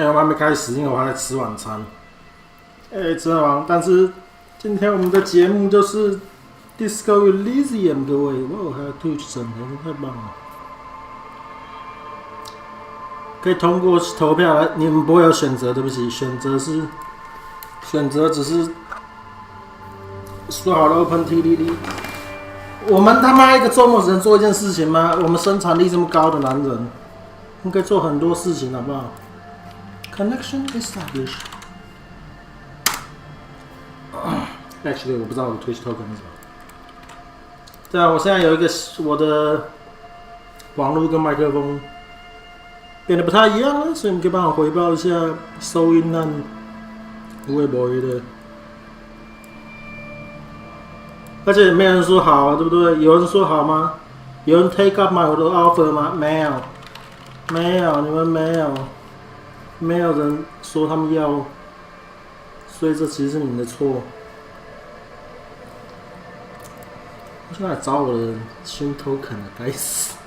我还没开始，因为我还在吃晚餐。吃完，但是今天我们的节目就是 Disco Elysium， 各位，哇，还有 Twitch 整合，太棒了！可以通过投票来，你们不会有选择，对不起，选择只是说好了 Open TDD。我们他妈一个周末只能做一件事情吗？我们生产力这么高的男人，应该做很多事情，好不好？Connection established. Actually， 我不知道我的 Twitch token 是什么。对啊，我现在有一个我的网络跟麦克风变得不太一样了，所以你可以帮我回报一下收音和微博的。而且没人说好，对不对？有人说好吗？有人 take up 我的 offer 吗？没有，没有，你们没有。没有人说他们要，所以这其实是你们的错。我现在来找我的新 token 了，该死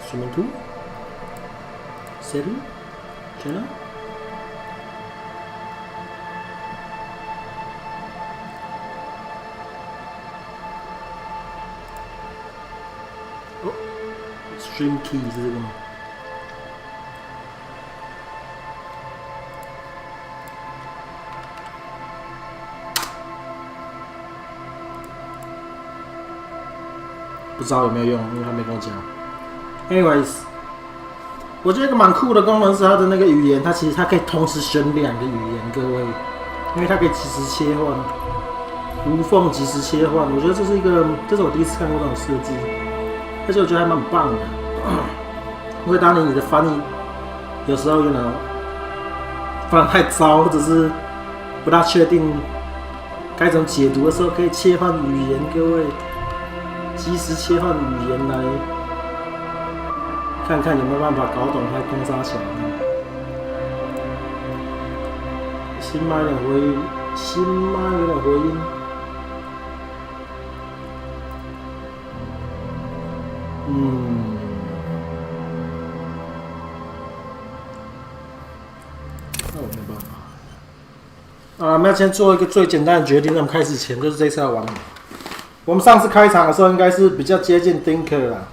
！Streaming to setting channel。Stream key 是这个吗？不知道有没有用，因为他没跟我讲。Anyways， 我觉得一个蛮酷的功能是它的那个语言，它其实它可以同时选2个语言，各位，因为它可以即时切换，无缝即时切换。我觉得这是我第一次看过这种设计，而且我觉得还蛮棒的。因为当你的翻译有时候翻得太糟，或者是不大确定该怎么解读的时候，可以切换语言，各位，即时切换语言来看看有没有办法搞懂它攻杀起来。新麦有点回音，新麦有点回音。那我没办法。我们要先做一个最简单的决定。在我们开始前，就是这次要玩什么？我们上次开场的时候应该是比较接近 Thinker 啦，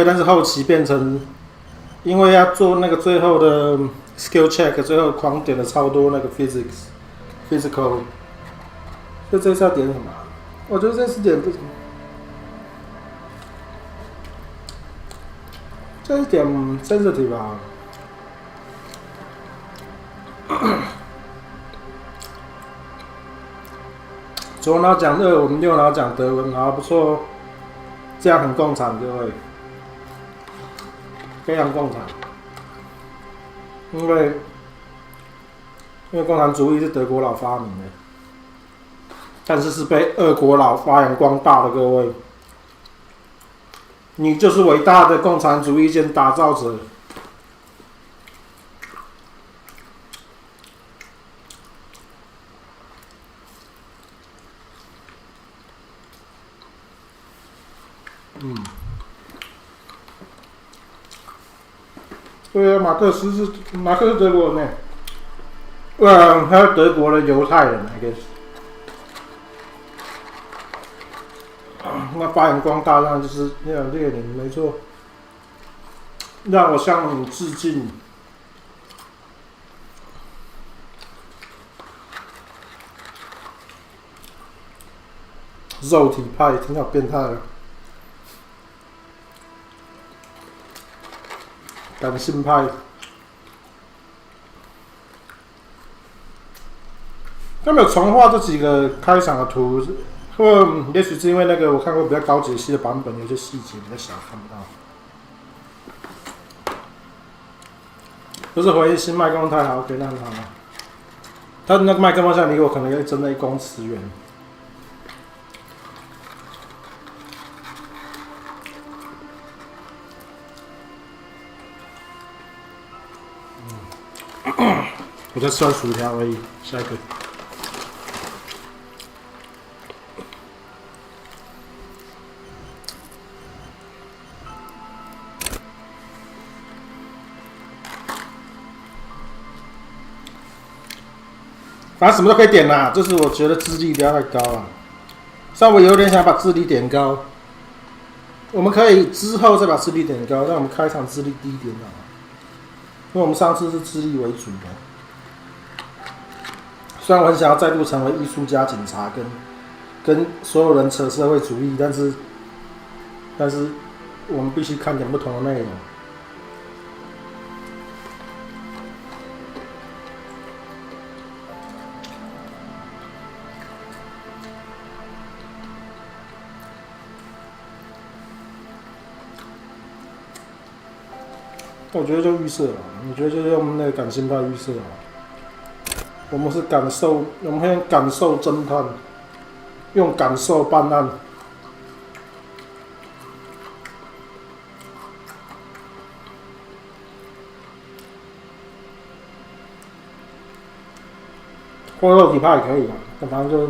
但是后期变成，因为要做那个最后的 skill check， 最后狂点了超多那个 physical， 所以这次要点什么？我觉得这次点不。这是点 sensitive 吧。左脑讲日文，右脑讲德文，好不错，这样很共产，各位，非常共产，因为共产主义是德国佬发明的，但是是被俄国佬发扬光大的，各位。你就是伟大的共产主义兼打造者。对啊，马克是德国人呢，还有德国的犹太人 ，I guess。那发扬光大，那就是列宁，没错。让我向你致敬。肉体派挺好变态的。感性派，他没有重画这几个开场的图，或也许是因为那个我看过比较高解析的版本，有些细节比较小看不到。不是回新麦克风太好，给那很好了。他那个麦克风像离我可能要真的1公尺远。我在吃完薯条而已，下一个。反正什么都可以点啦，就是我觉得智力不要太高啊，稍微有点想把智力点高。我们可以之后再把智力点高，让我们开场智力低一点啊，因为我们上次是智力为主的。虽然我很想要再度成为艺术家、警察，跟所有人扯社会主义，但是我们必须看点不同的内容。我觉得就预设了，我觉得就用那个感性派预设了。我们是感受，我们会用感受侦探，用感受办案。或肉体派也可以嘛，但反正就。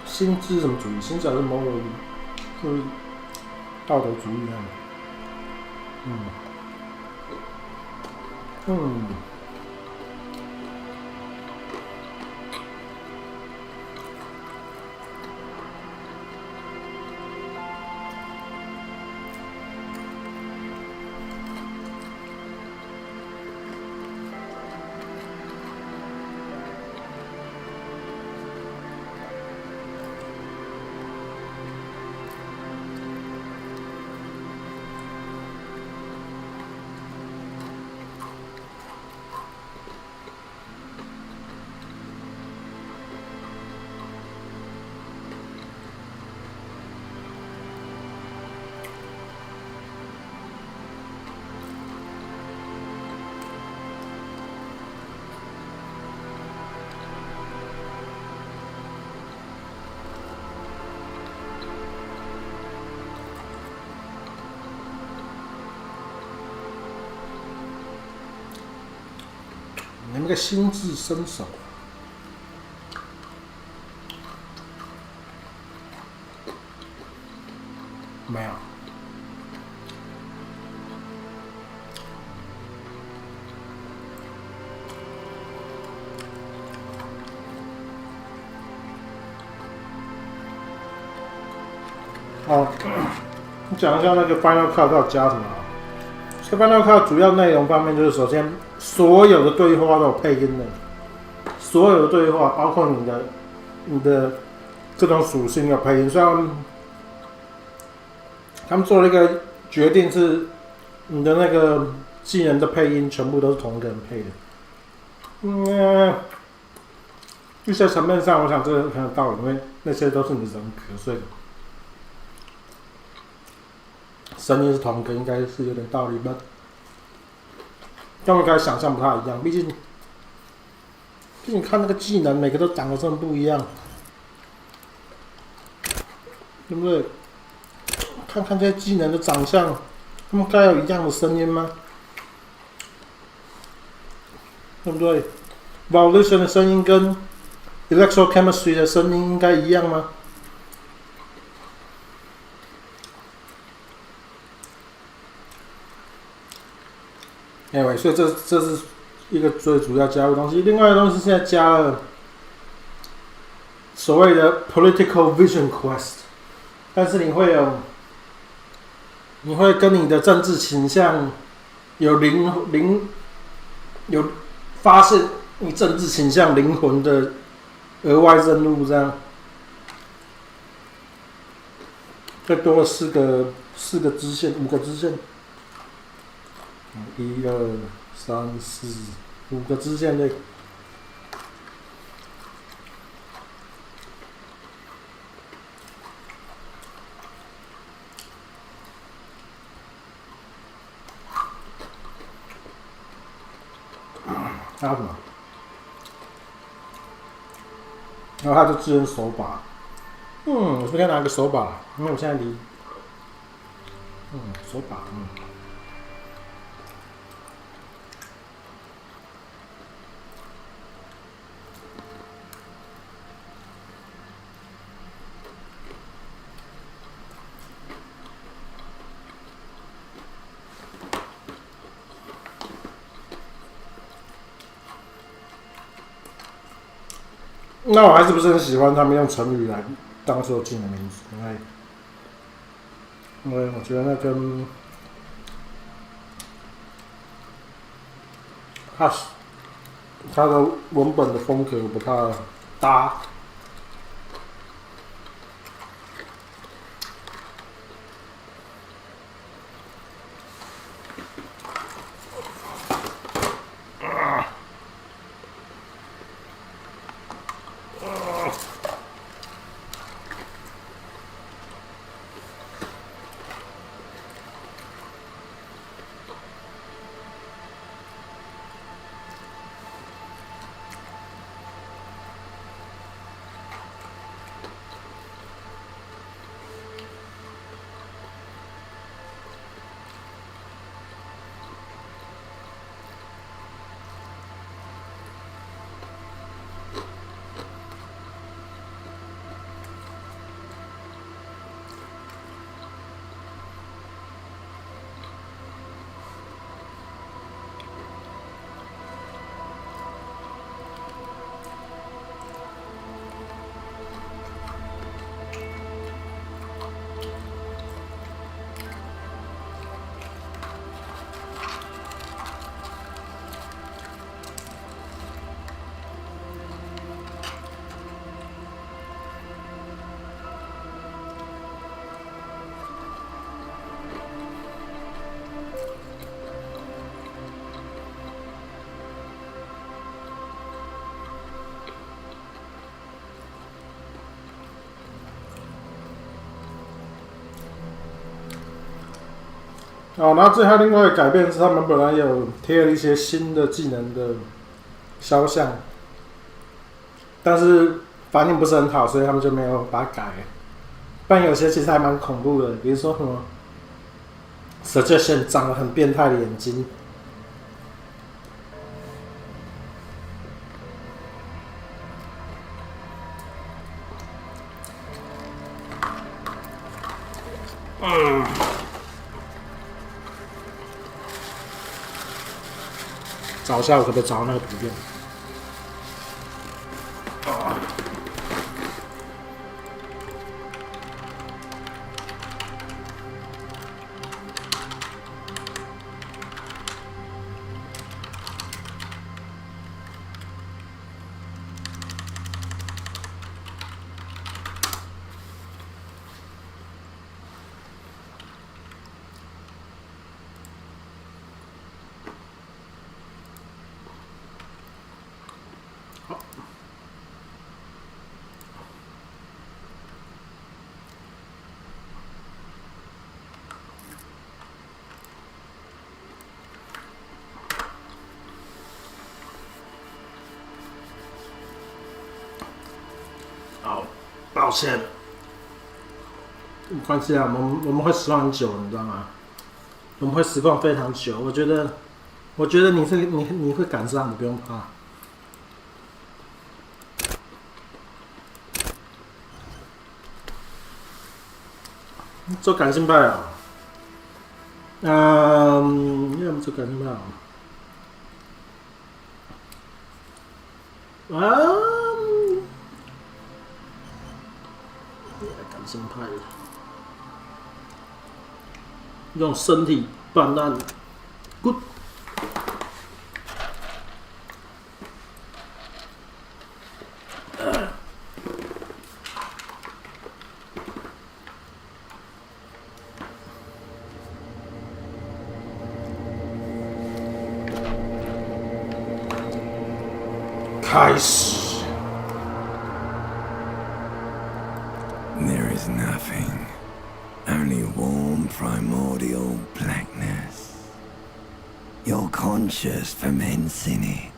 心智什么主义？心智还是 moral， 就是道德主义那样。你们个心智身手，没有。哦，你讲一下那个 Final Cut 要加什么？这 Final Cut 主要内容方面就是，首先所有的对话都有配音的，所有的对话包括你的这种属性有配音。虽然他们做了一个决定，是你的那个技能的配音全部都是同一个人配的。一些层面上，我想这个很有道理，因为那些都是你的人格，所以声音是同一个，应该是有点道理吧。跟我刚才想象不太一样，毕竟看那个技能，每个都长得这么不一样，对不对？看这些技能的长相，他们该有一样的声音吗？对不对 ？Volition 的声音跟 Electrochemistry 的声音应该一样吗？Anyway， 所以这是一个最主要加入的东西。另外的东西现在加了所谓的 political vision quest， 但是你会跟你的政治倾向有发现你政治倾向灵魂的额外任务，这样再多了4个支线，5个支线。1、2、3、4、5个支线类。还有什么？然后它就智能手把。我是不是该拿个手把？因为我现在离，手把，那我还是不是很喜欢他们用成语来当受敬的名字，因为我觉得那跟他的文本的风格不太搭。然后最后另外一个改变是，他们本来有贴了一些新的技能的肖像，但是反应不是很好，所以他们就没有把它改。不然有些其实还蛮恐怖的，比如说什么 Suggestion 长得很变态的眼睛。找一下我可不可以找到那个图片？好，抱歉，没关系啊，我们会失望很久，你知道吗？我们会实况非常久。我觉得你会赶上，你不用怕。做感性派啊，要么做感性派感性派用身体办案 ，good。开始。There is nothing, only warm primordial blackness. You're conscious for men in it,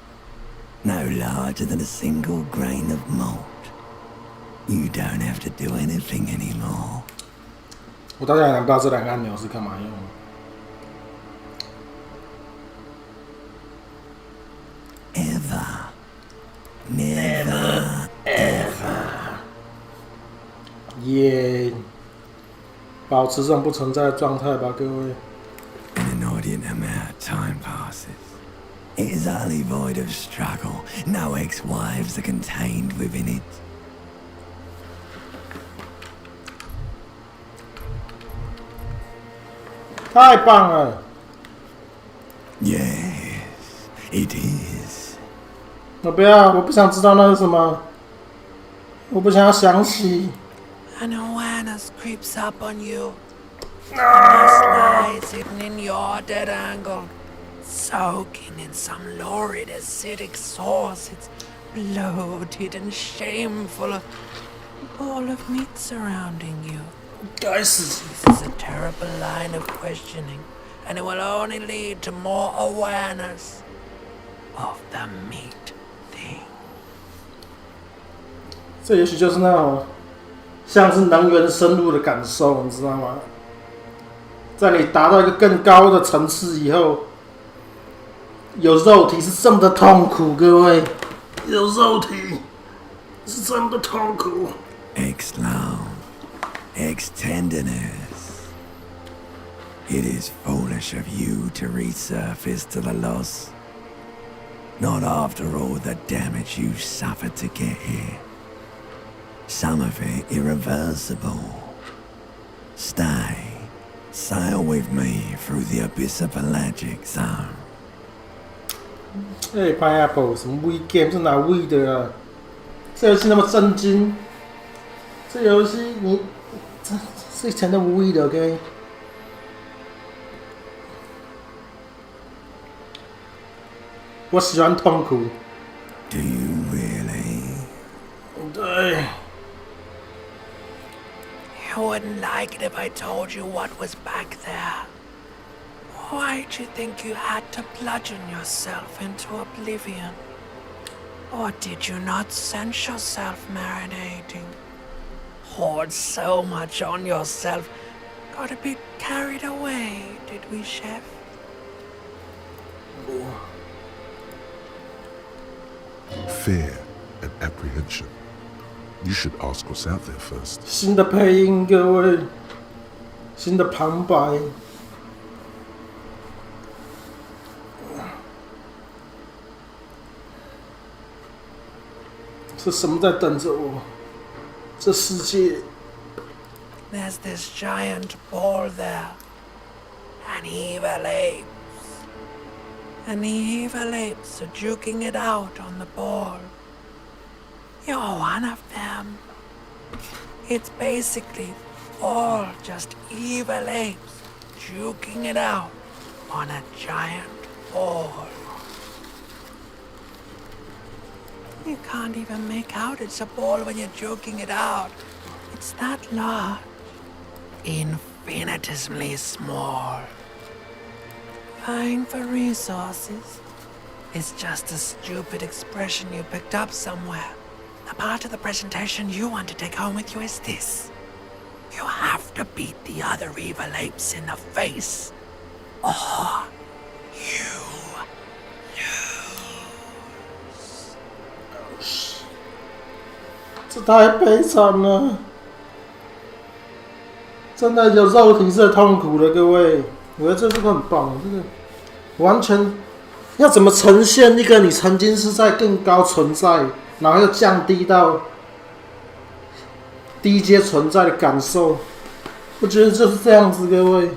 no larger than a single grain of malt. You don't have to do anything anymore. 我到现在还不知道这两个按钮是干嘛用的。Ever. Never. Ever. 耶！保持这种不存在的状态吧，各位。An inordinate amount of time passes. It is utterly void of struggle. No ex-wives are contained within it. 太棒了！ Yes, it is. 我不要，我不想知道那是什么，我不想要想起。An awareness creeps up on you. Lies hidden in your dead angle, soaking in some lurid acidic sauce. It's bloated and shameful. A ball of meat surrounding you. 该死！ This is a terrible line of questioning, and it will only lead to more awareness of the meat thing. 这也许就是那种像是能源深入的感受，你知道吗？在你达到一个更高的层次以后，有肉体是这么的痛苦，各位，有肉体是这么的痛苦。Ex-love, ex-tenderness. It is foolish of you to resurface to the loss. Not after all the damage you suffered to get here. Some of it irreversible. Stay. Sail with me through the abyss of pelagic zone. 哎 ，Pineapple 什么 We Game 是哪 We 的啊？这游戏那么震惊，这游戏你这以前的 We 的 OK？ 我喜欢痛苦。 Do you really? 对。 You wouldn't like it if I told you what was back there. Why'd you think you had to bludgeon yourself into oblivion? Or did you not sense yourself marinating? Hoard so much on yourself. Got a bit carried away, did we, Chef? Fear and apprehension. You should ask what's out there first. 新的配音，各位，新的旁白。是什么在等着我？这世界 There's this giant ball there. And evil apes. And the evil apes are juking it out on the ball. You're one of them. It's basically all just evil apes juking it out on a giant ball. You can't even make out it's a ball when you're joking it out. It's that large. Infinitesimally small. Vying for resources is just a stupid expression you picked up somewhere. The part of the presentation you want to take home with you is this. You have to beat the other evil apes in the face. Or you lose. 这太悲惨了，真的有肉体是痛苦的，各位。我觉得这个很棒，这个完全要怎么呈现一个你曾经是在更高存在，然后又降低到低阶存在的感受，我觉得就是这样子，各位，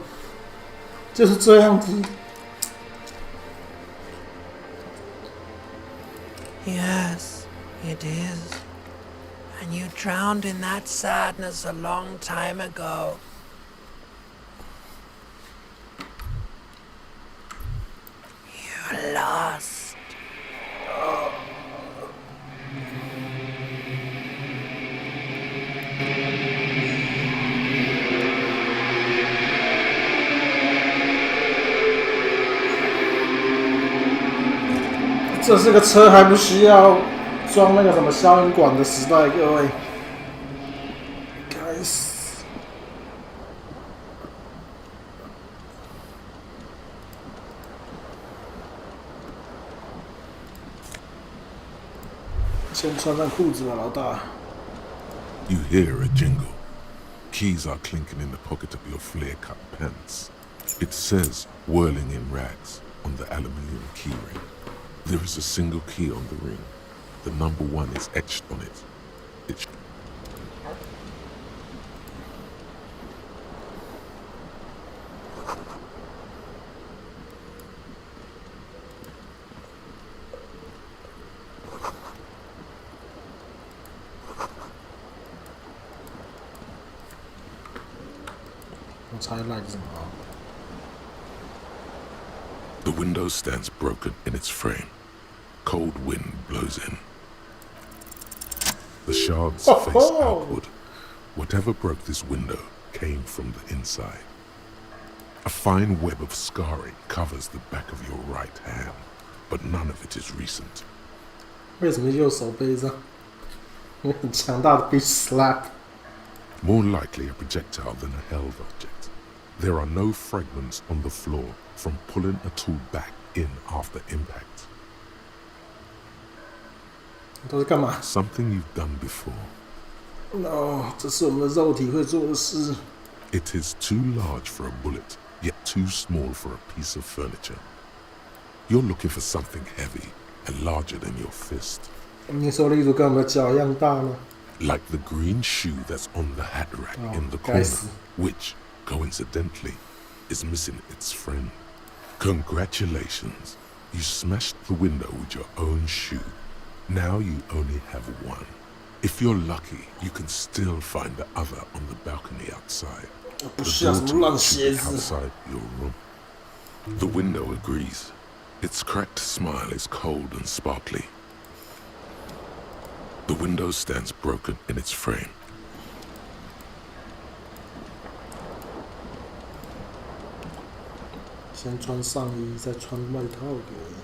就是这样子。Yes, it is. And you drowned in that sadness a long time ago. You lost. 这是个车还不需要装那个什么消音管的时代，各位。该死！先穿上裤子吧，老大。You hear a jingle. Keys are clinking in the pocket of your flare-cut pants. It says, whirling in rags, on the aluminium keyring. There is a single key on the ring. The number 1 is etched on it. It's... 我猜 light 是什么？ The window stands broken in its frame. Cold wind blows in. The shards face outward. Whatever broke this window came from the inside. A fine web of scarring covers the back of your right hand, but none of it is recent. 为什么右手背上？因为很强大的 bitch slap。 More likely a projectile than a held object. There are no fragments on the floor from pulling a tool back in after impact. 都是干嘛 Something you've done before. ？No， 这是我们的肉体会做的事。 It is too large for a bullet, yet too small for a piece of furniture. You're looking for something heavy and larger than your fist. 你说例如跟我们的脚一样大呢？ Like the green shoe that's on the hat rack in the corner, which, coincidentally, is missing its friend. Congratulations. You smashed the window with your own shoe. Now you only have one. If you're lucky, you can still find the other on the balcony outside. The door to it should be outside your room. The window agrees. Its cracked smile is cold and sparkly. The window stands broken in its frame. 先穿上衣，再穿外套给我。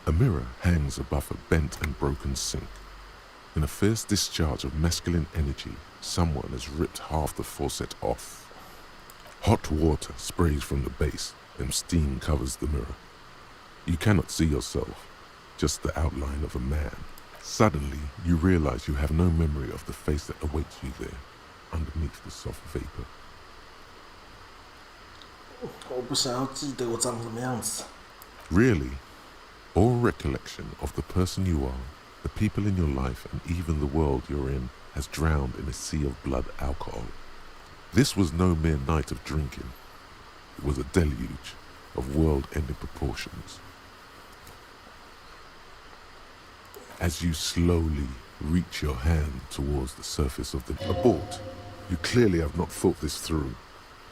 A mirror hangs above a bent and broken sink. In a fierce discharge of masculine energy, someone has ripped half the faucet off. Hot water sprays from the base, and steam covers the mirror. You cannot see yourself, just the outline of a man. Suddenly, you realize you have no memory of the face that awaits you there, underneath the soft vapor. 我不想要记得我长什么样子。 Really, all recollection of the person you are, the people in your life, and even the world you're in has drowned in a sea of blood alcohol. This was no mere night of drinking. It was a deluge of world-ending proportions. As you slowly reach your hand towards the surface of the abort, you clearly have not thought this through.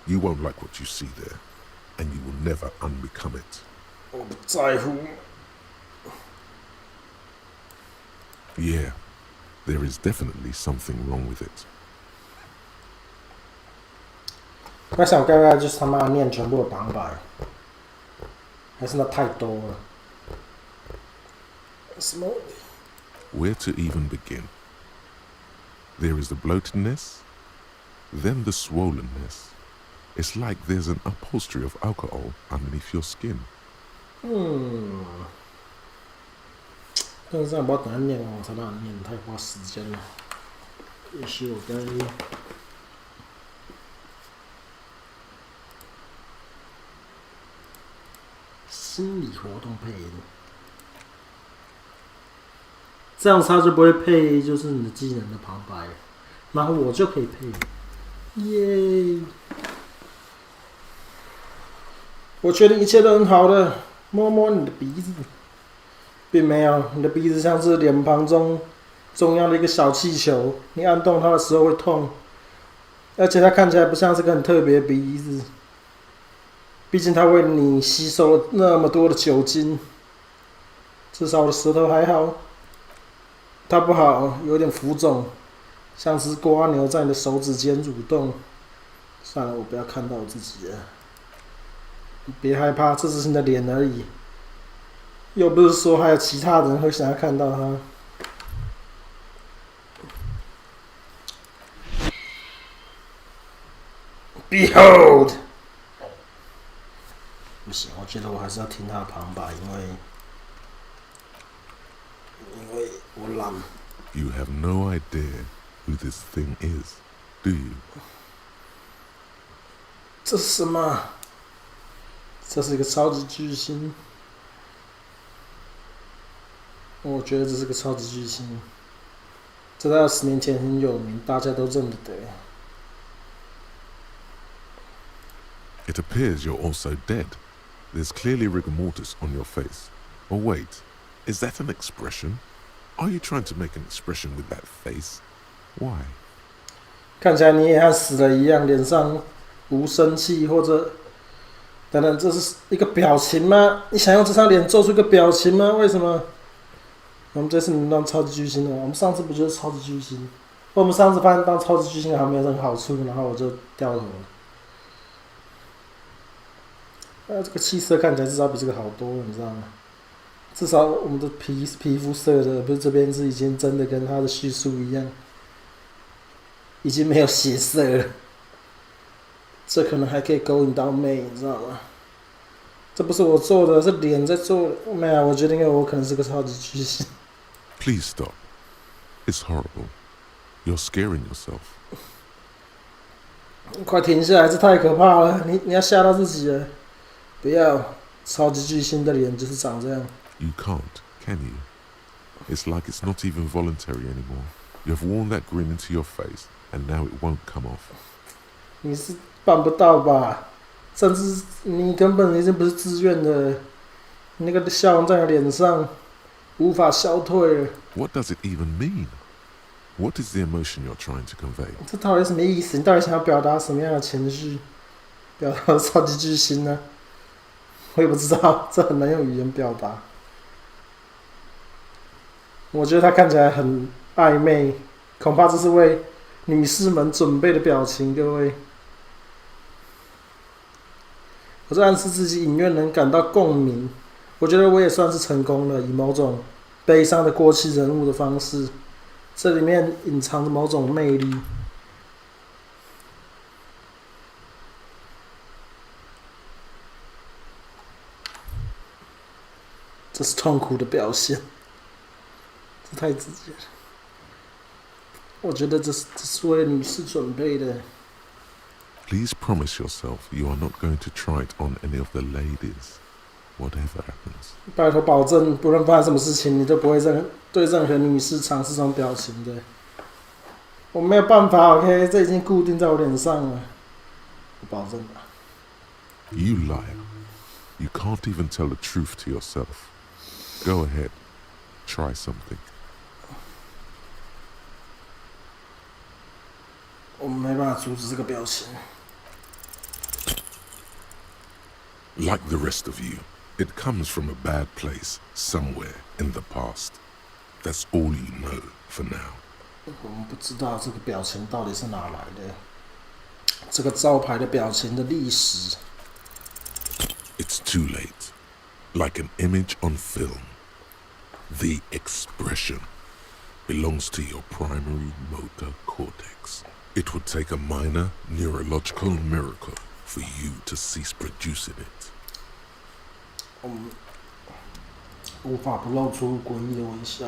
You won't like what you see there, and you will never unbecome it. 我不在乎。 Yeah, there is definitely something wrong with it. 我在想，我该不该就是他妈念全部的旁白，还是那太多了？什么？ Where to even begin? There is the bloatedness, then the swollenness. It's like there's an upholstery of alcohol underneath your skin. 但是这样不知道等下念完我才把它念，太花时间了。也许我该心理活动配音，这样他就不会配，就是你的技能的旁白，然后我就可以配，耶！我确定一切都很好的，摸摸你的鼻子。 并没有，你的鼻子像是脸庞中央的一个小气球，你按动它的时候会痛，而且它看起来不像是个很特别的鼻子，毕竟它为你吸收了那么多的酒精。至少我的舌头还好，它不好，有点浮肿，像只蜗牛在你的手指间蠕动。算了，我不要看到我自己了。你别害怕，这只是你的脸而已，又不是说还有其他人会想要看到它。Behold！ 不行，我觉得我还是要听他的旁白，因为我懒。You have no idea who this thing is, do you? 这是什么？这是一个超级巨星。我觉得这是个超级巨星。这在20年前很有名，大家都认得。It appears you're also dead. There's clearly rigor mortis on your face. Oh wait, is that an expression? Are you trying to make an expression with that face? Why? 看起来你也和死了一样，脸上无生气或者等等，这是一个表情吗？你想用这张脸做出一个表情吗？为什么？我们这次能当超级巨星了，我们上次不就是超级巨星？我们上次发现当超级巨星还没有任何好处，然后我就掉头了。这个气色看起来至少比这个好多了，你知道吗？至少我们的皮肤色的，不是这边是已经真的跟他的叙述一样，已经没有血色了。这可能还可以勾引到妹，你知道吗？这不是我做的，是脸在做的。没有，我决定我可能是个超级巨星。Please stop. It's horrible. You're scaring yourself. 快停下来，这太可怕了！你要吓到自己了。不要，超级巨星的脸就是长这样。You can't, can you? It's like it's not even voluntary anymore. You've worn that grin into your face, and now it won't come off. 你是办不到吧？甚至你根本已经不是自愿的，你那个笑容在你脸上，无法消退了。What does it even mean? What is the emotion you're trying to convey? 这到底什么意思？你到底想要表达什么样的情绪？表达超级巨星呢？我也不知道，这很难用语言表达。我觉得他看起来很暧昧，恐怕这是为女士们准备的表情，各位。我在暗示自己隐约能感到共鸣，我觉得我也算是成功了，以某种悲伤的过气人物的方式，这里面隐藏着某种魅力。这是痛苦的表现，这太直接了。我觉得这是为女士准备的。Please promise yourself you are not going to try it on any of the ladies, whatever happens. 拜托保证，不论发生什么事情，你都不会对任何女士尝试这种表情的。我没有办法 ，OK， 这已经固定在我脸上了。我保证吧。You liar. You can't even tell the truth to yourself. Go ahead. Try something. 我没办法阻止这个表情。Like the rest of you, it comes from a bad place somewhere in the past. That's all you know for now. 我们不知道这个表情到底是哪来的，这个招牌的表情的历史。It's too late. Like an image on film. The expression belongs to your primary motor cortex. It would take a minor neurological miracle for you to cease producing it. 无法不露出诡异的微笑。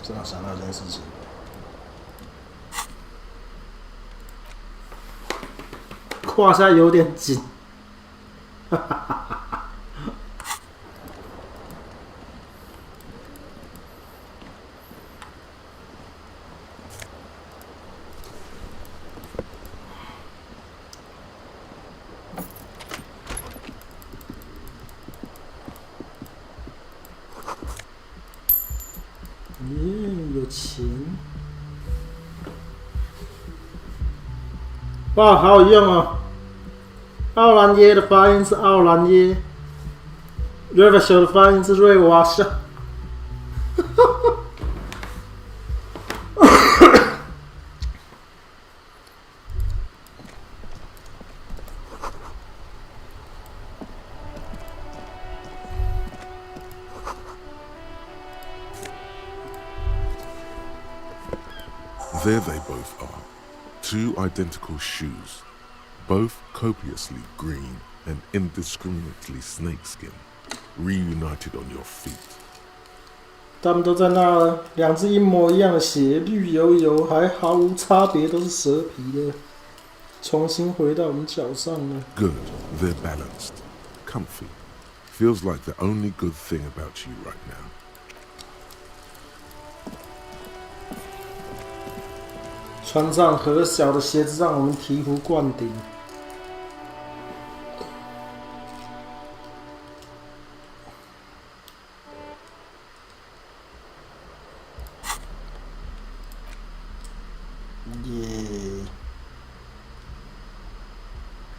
这让想到一件事情。胯下有点紧，哈哈哈哈。有钱。哇，好有用哦！奥兰耶的发音是奥兰耶 ，River Show 的发音是瑞瓦夏。There they both are, two identical shoes, both copiously green and indiscriminately snakeskin, reunited on your feet. 他们都在那了，两只一模一样的鞋，绿油油，还毫无差别，都是蛇皮的，重新回到我们脚上了。Good, they're balanced, comfy. Feels like the only good thing about you right now. 穿上和小的鞋子，让我们醍醐灌顶。耶！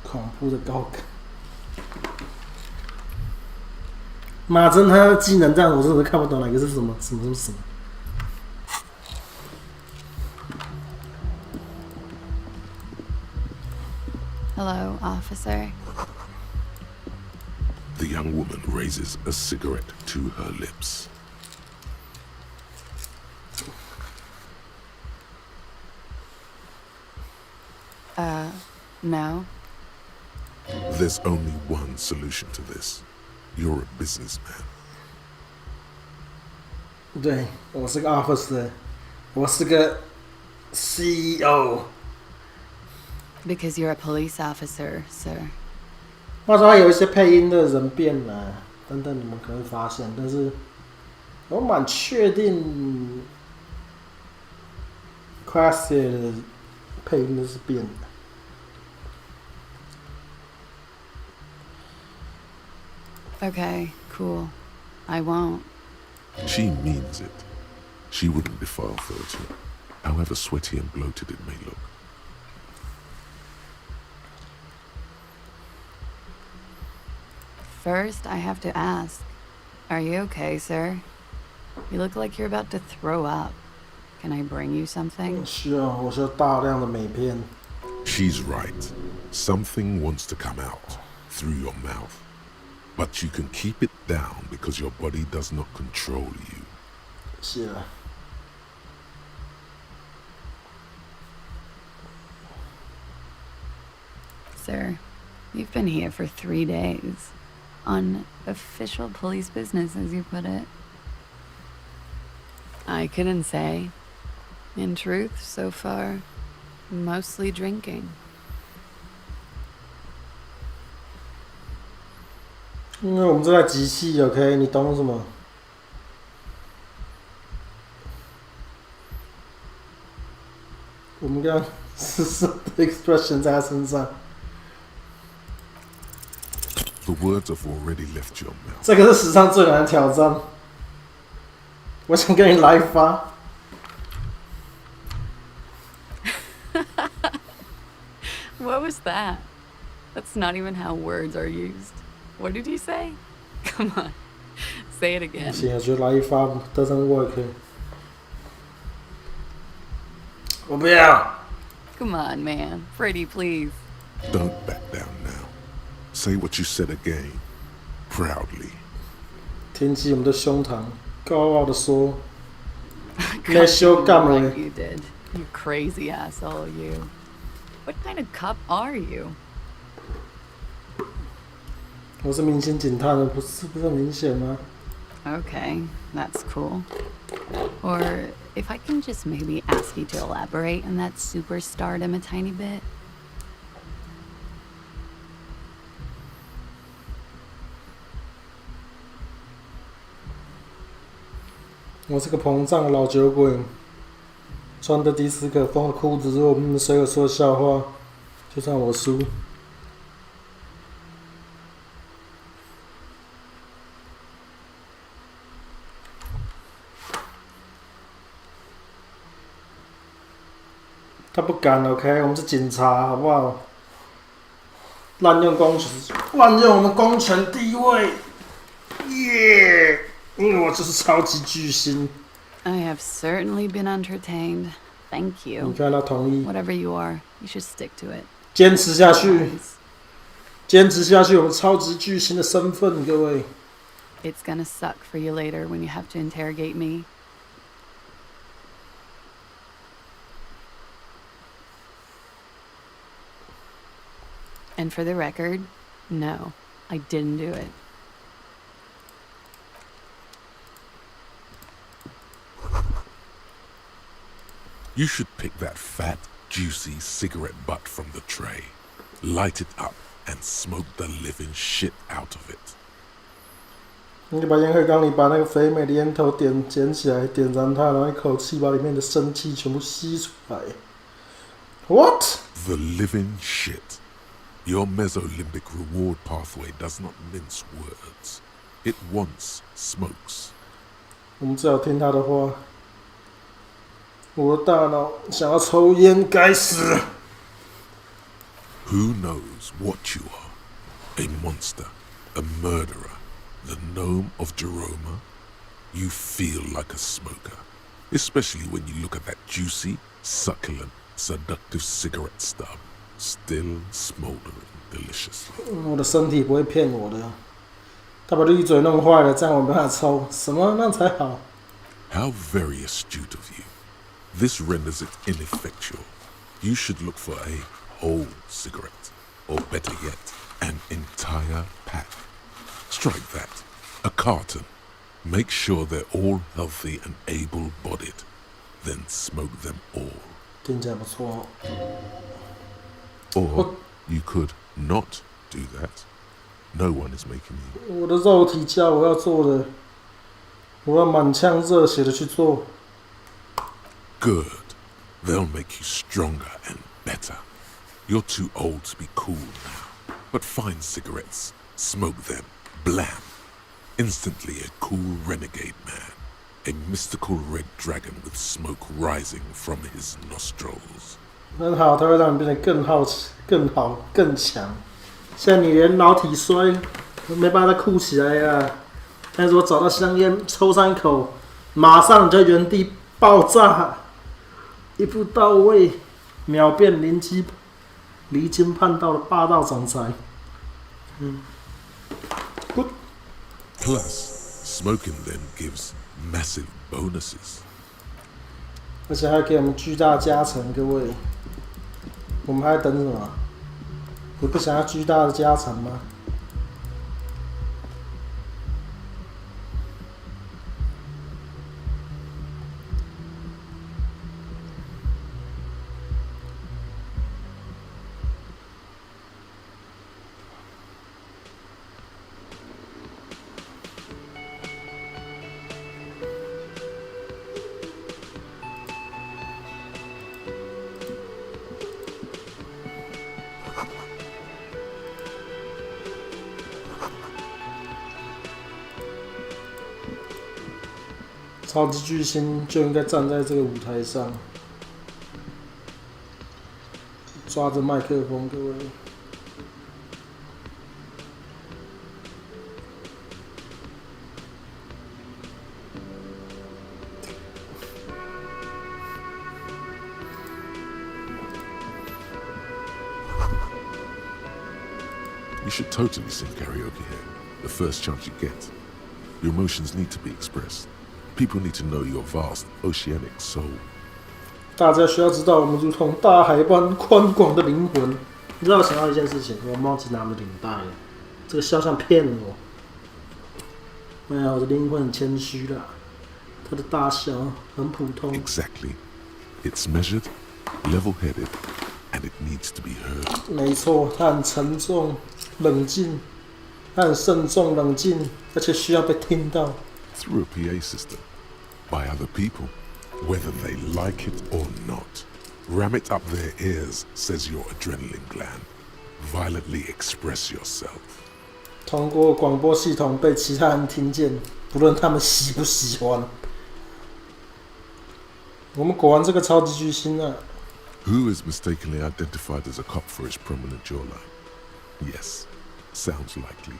恐怖的高岗。马真他的技能这样，我真的看不懂哪个是什么。Hello, officer. The young woman raises a cigarette to her lips. No. There's only one solution to this. You're a businessman. 对，我是个 officer， 我是个 CEO。Because you're a police officer, sir. 话说有一些配音的人变了，等等你们可能会发现，但是我蛮确定 Classic 的配音都是变的。Okay, cool. I won't. She means it. She wouldn't defile 30, however sweaty and bloated it may look. First, I have to ask, are you okay, sir? You look like you're about to throw up. Can I bring you something? 需要，我需要大量的美片。 She's right. Something wants to come out through your mouth. But you can keep it down because your body does not control you. 是了。Sir, you've been here for 3 days. On official police business, as you put it. I couldn't say. In truth, so far, mostly drinking. 因为我们这台机器 ，OK， 你懂什么？我们刚是的 expression 在他身上。 The words have already left your mouth. 这个是史上最难的挑战。我想跟你来一发。What was that? That's not even how words are used. What did you say? Come on, say it 不 again. 行，我觉得来一发 doesn't work。我不要。 Come on, man. Pretty, please. Don't back down now. Say what you said again. Proudly. 挺起我们的胸膛，高傲的说 Cut ：“Let's show you 干嘛 like you did. You crazy asshole, you. What kind of cop are you? 我是明星警探，不是很明显吗？ Okay, that's cool. Or if I can just maybe ask you to elaborate on that superstardom a tiny bit. 我是个膨胀的老酒鬼，穿的迪斯科风的裤子。如果我们谁有说笑话，就算我输。他不敢 ，OK， 我们是警察，好不好？滥用公权，滥用我们公权地位，耶！因为我就是超级巨星。I have certainly been entertained. Thank 你 you. 看他同意， Whatever you are, you should stick to it. 坚持下去， Otherwise, 坚持下去，我们超级巨星的身份，各位。 it's gonna suck for you later when you have to interrogate me. And for the record, no, I didn't do it. You should pick that fat, juicy cigarette butt from the tray, light it up, and smoke the living shit out of it. 你就把烟灰缸里把那个肥美的烟头捡起来，点燃它，然后一口气把里面的生气全部吸出来。What? The living shit. Your Mesolimbic reward pathway does not mince words. It wants smokes. 我们只好听他的话。我的大脑想要抽烟，该死！ Who knows what you are? A monster, a murderer, the gnome of Jeroma? You feel like a smoker, especially when you look at that juicy, succulent, seductive cigarette stub, still smoldering deliciously. 我的身体不会骗我的，他把滤嘴弄坏了，这样我没办法抽。什么那才好？ How very astute of you. This renders it ineffectual. You should look for a whole cigarette, or better yet, an entire pack. Strike that. A carton. Make sure they're all healthy and able-bodied. Then smoke them all. 听起来不错。 Or you could not do that. No one is making you. 我的肉体叫我要做的，我要满腔热血的去做。 Good. They'll make you stronger and better. You're too old to be cool now. But find cigarettes, smoke them, blam. Instantly a cool renegade man. A mystical red dragon with smoke rising from his nostrils. 很好，它会让你变得更好奇、更好、更强。现在你连老体衰都没办法再酷起来啊！但是我找到香烟，抽上一口，马上你就原地爆炸，一步到位，秒变离经叛道的霸道总裁。Good. Plus, smoking them gives massive bonuses. 而且还给我们巨大加成，各位。我们还在等什么？你不想要巨大的加成吗？超级巨星就应该站在这个舞台上，抓着麦克风，各位。You should totally sing karaoke here, the first chance you get. Your emotions need to be expressed. People need to know your vast oceanic soul. 大家需要知道，我们如同大海般宽广的灵魂。你知道我想到一件事情，我忘记拿我的领带了。这个肖像骗了我。没有，我的灵魂很谦虚啦。它的大小很普通。 Exactly. It's measured, level-headed, and it needs to be heard. 没错，它很沉重、冷静，它很慎重、冷静，而且需要被听到。 Through a PA system. By other people. Whether they like it or not. Ram it up their ears, says your adrenaline gland. Violently express yourself. 通过广播系统被其他人听见，不论他们喜不喜欢。我们果然这个超级巨星啊！ Who is mistakenly identified as a cop for his prominent jawline? Yes, sounds likely.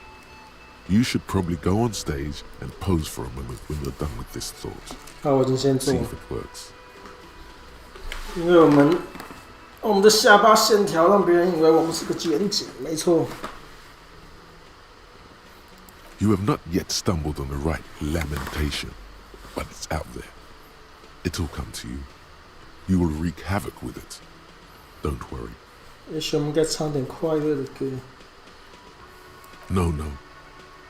You should probably go on stage and pose for a moment when you're done with this thought. 好，我已经先做 See 了 if，it works. 因为我们的下巴线条让别人以为我们是个检警，没错。You have not yet stumbled on the right lamentation, but it's out there. It'll come to you. You will wreak havoc with it. Don't worry. 也许我们该唱点快乐的歌。No, no.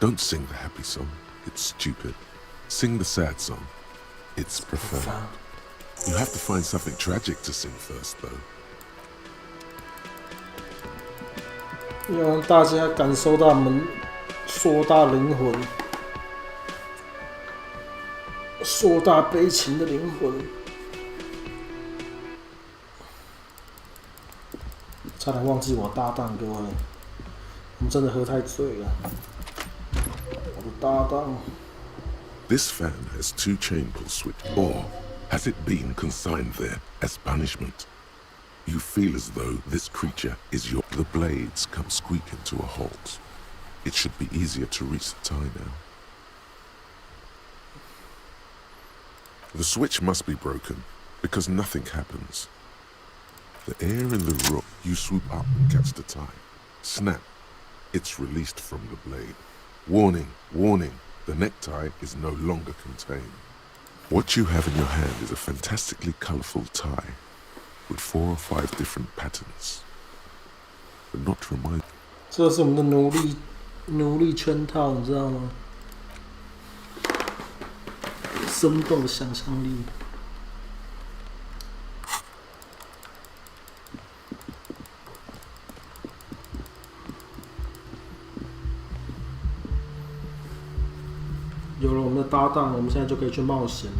Don't sing the happy song. It's stupid. Sing the sad song. It's profound. You have to find something tragic to sing first, though. 要让大家感受到我们硕大灵魂、硕大悲情的灵魂。差点忘记我搭档，各位，我们真的喝太醉了。我的搭档。 This fan has 2 chain pull switch, or has it been consigned there as punishment? You feel as though this creature is your... The blades come squeaking to a halt. It should be easier to reach the tie now. The switch must be broken, because nothing happens. The air in the room, you swoop up and catch the tie. Snap. It's released from the blade. Warning, warning. The necktie is no longer contained. What you have in your hand is a fantastically colorful tie with 4 or 5 different patterns. But not to remind... 这是我们的奴隶圈套，你知道吗？生动的想象力。有了我们的搭档，我们现在就可以去冒险了。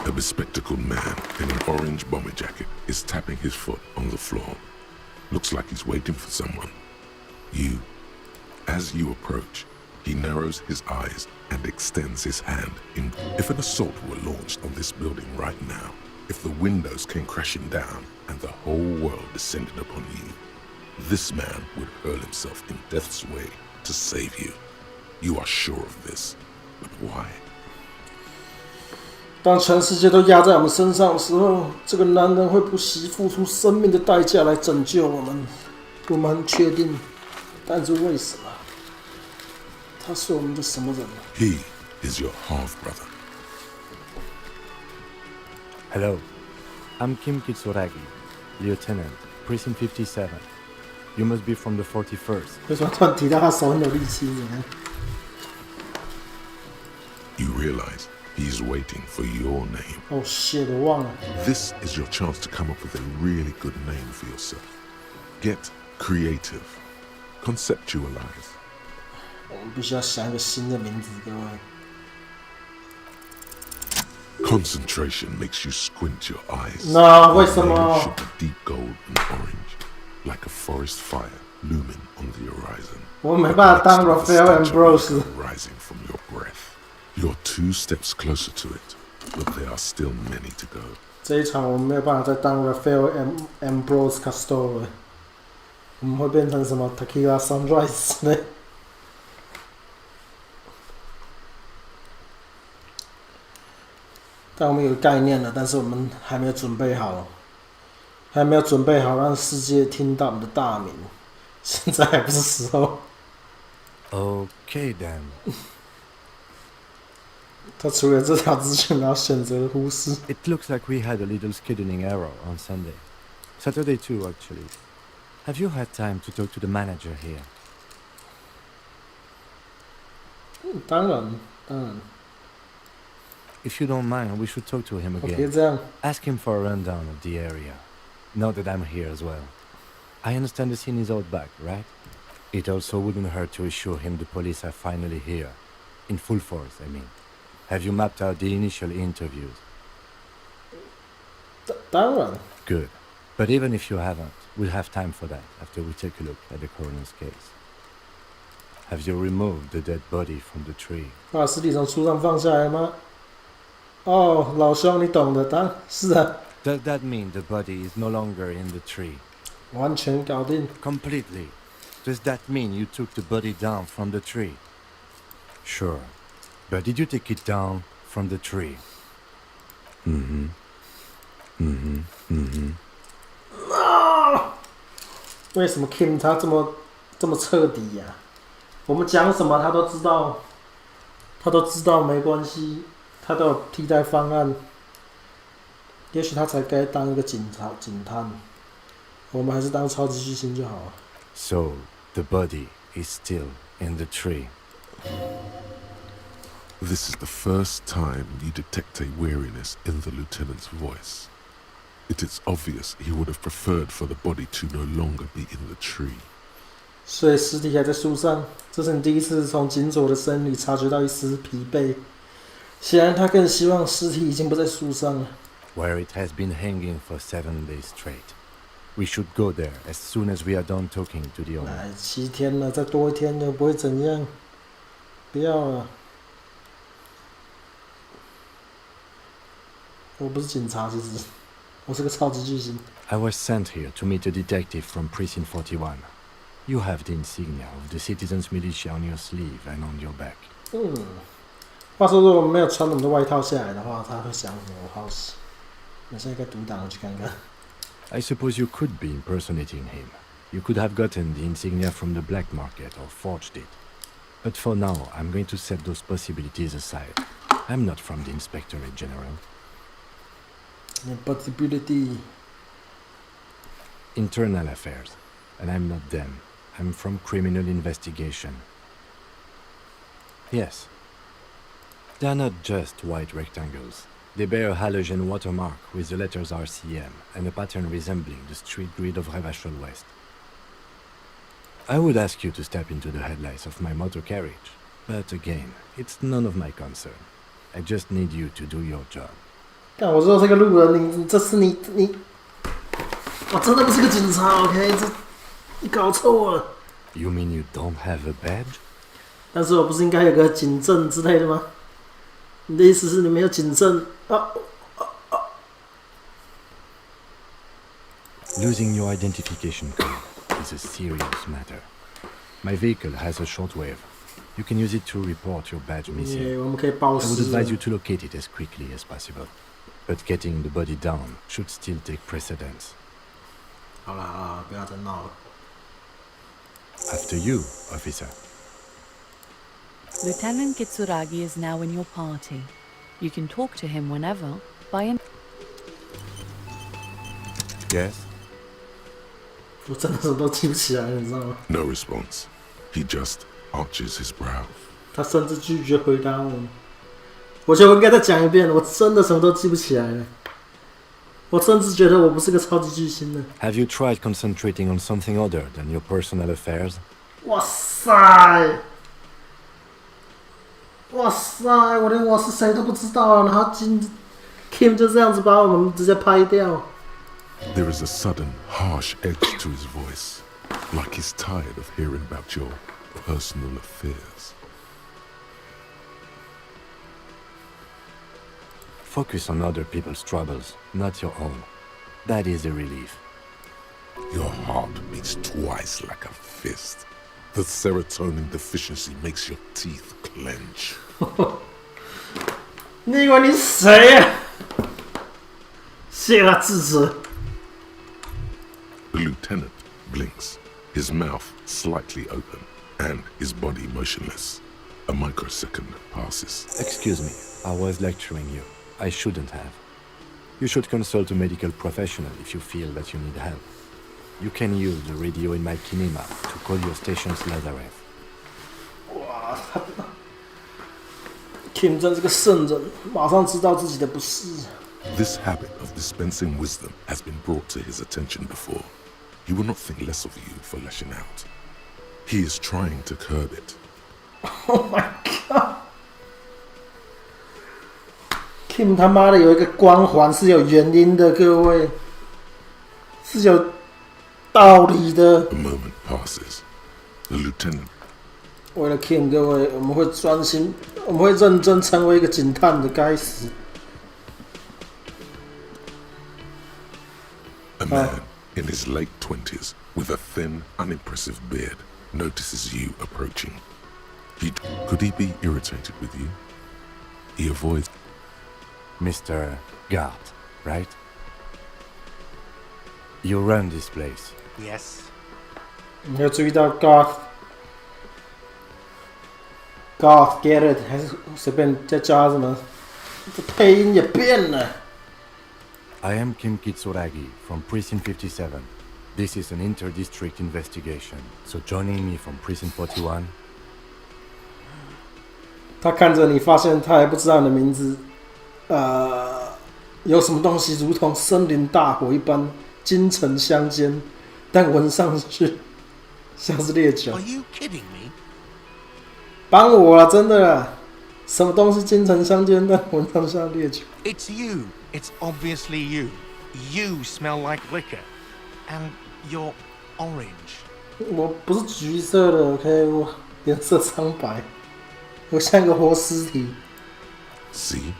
A bespectacled man in an orange bomber jacket is tapping his foot on the floor. Looks like he's waiting for someone. You. As you approach, he narrows his eyes and extends his hand. If an assault were launched on this building right now, if the windows came crashing down and the whole world descended upon you, this man would hurl himself in death's way to save you. You are sure of this, but why? 当全世界都压在我们身上的时候，这个男人会不惜付出生命的代价来拯救我们。我们很确定，但是为什么？他是我们的什么人？ He is your half-brother. Hello, I'm Kim Kitsuragi, Lieutenant, Precinct 57. You must be from the 41st. 为什么突然提到他手很有力气呢？ You realize he's waiting for your name. 哦，shit，我忘了。 This is your chance to come up with a really good name for yourself. Get creative. Conceptualize. 我们必须要想一个新的名字，各位。 Concentration makes you squint your eyes. No, Your 为什么？ name should be deep gold and orange, like a forest fire looming on the horizon. 我没办法当 Next to the Raphael statue of Ambrose。 rising from your breath. You're 2 steps closer to it, but there are still many to go. 这一场我们没有办法再当 Raphael Ambrose Castor 了，我们会变成什么 Tequila Sunrise 之类。但我们有概念了，但是我们还没有准备好，还没有准备好让世界听到我们的大名，现在还不是时候。 Okay then. 他除了这条之前，然后选择忽视。 It looks like we had a little scheduling error on Sunday. Saturday too, actually. Have you had time to talk to the manager here? 当然，当然， If you don't mind, we should talk to him 我别 again. 这样。 Ask him for a rundown of the area. Now that I'm here as well. I understand the scene is out back, right? It also wouldn't hurt to assure him the police are finally here. In full force, I mean. Have you mapped out the initial interviews? 当然， Good. But even if you haven't, we'll have time for that after we take a look at the coroner's case. Have you removed the dead body from the tree? 把尸体从树上放下来吗？哦，老兄，你懂的，当是啊， Does that mean the body is no longer in the tree? 完全搞定。 Completely. Does that mean you took the body down from the tree? Sure. But did you take it down from the tree? Mm-hmm. Mm-hmm. Mm-hmm. 为什么 Kim 他这么彻底呀、我们讲什么他都知道，没关系，他都有替代方案。也许他才该当一个警探，我们还是当超级巨星就好了。So, the body is still in the tree. This is the first time you detect a weariness in the lieutenant's voice. It is obvious he would have preferred for the body to no longer be in the tree. 所以尸体还在树上，这是你第一次从警佐的声里察觉到一丝疲惫。显然，他更希望尸体已经不在树上了。 Where it has been hanging for 7 days straight. We should go there as soon as we are done talking to the owner. 哎，7天了，再多1天就不会怎样。不要了，我不是警察，其实我是个超级巨星。 I was sent here to meet a detective from Precinct 41. You have the insignia of the Citizens Militia on your sleeve and on your back. 话说，如果我们没有穿我们的外套下来的话，他会想什么？我好奇。我现在该独挡，我去看看。 I suppose you could be impersonating him. You could have gotten the insignia from the black market or forged it. But for now, I'm going to set those possibilities aside. I'm not from the Inspectorate General. Possibility. Internal affairs. And I'm not them. I'm from criminal investigation. Yes. They're not just white rectangles. They bear a halogen watermark with the letters RCM and a pattern resembling the street grid of Revachol West. I would ask you to step into the headlights of my motor carriage, but again, it's none of my concern. I just need you to do your job. 看，我说这个路人，你这是你，我真的不是个警察 ，OK？ 你搞错了。 You mean you don't have a badge? 但是我不是应该有个警证之类的吗？你的意思是你没有警证啊？ Losing your identification card is a serious matter. My vehicle has a shortwave. You can use it to report your badge missing. 我们可以报 I 失。 would advise you to locate it as quickly as possible. But getting the body down should still take precedence. 好啦，不要再闹了。 After you, officer. Lieutenant Kitsuragi is now in your party. You can talk to him whenever, by an... Yes? 我真的什么都记不起来了，你知道吗？ No response. He just arches his brow. 他甚至拒绝回答我们。我觉得我应该再讲一遍，我真的什么都记不起来了。我甚至觉得我不是个超级巨星呢。 Have you tried concentrating on something other than your personal affairs? 哇塞！哇塞！我连我是谁都不知道，然后Kim 就这样子把我们直接拍掉。 There is a sudden, harsh edge to his voice, like he's tired of hearing about your personal affairs. Focus on other people's troubles, not your own. That is a relief. Your heart beats twice like a fist. The serotonin deficiency makes your teeth clench. 你以为你是谁呀？谢他智者。 The lieutenant blinks, his mouth slightly open, and his body motionless. A microsecond passes. Excuse me, I was lecturing you. I shouldn't have. You should consult a medical professional if you feel that you need help. You can use the radio in my kinema to call your station's Lazareth. 哇，Kim 真是个圣人，马上知道自己的不是。 This habit of dispensing wisdom has been brought to his attention before. He will not think less of you for lashing out. He is trying to curb it. Oh my god！ Kim 他妈的有一个光环是有原因的，各位。是有道理的。 A moment passes. The lieutenant 为了 Kim 各位，我们会专心，我们会认真成为一个警探的。该死！ A man in his late 20s with a thin, unimpressive beard notices you approaching. Could he be irritated with you? He avoids. Mr. Gart, right? You run this place. Yes. 你有注意到 Garth get it 还是随便再加什么？这配音也变了。 I am Kim Kitsuragi from Precinct 57. This is an inter-district investigation, so joining me from Precinct 41. 他看着你，发现他还不知道你的名字。有什么东西如同森林大火一般，金城相间，但闻上去像是烈酒。 Are you kidding me? 帮我啊，真的啦！什么东西金城相间，但闻上像烈酒？ It's you. It's obviously you. You smell like liquor. And you're orange. 我不是橘色的 ，OK， 我颜色苍白，我像个活尸体。 See?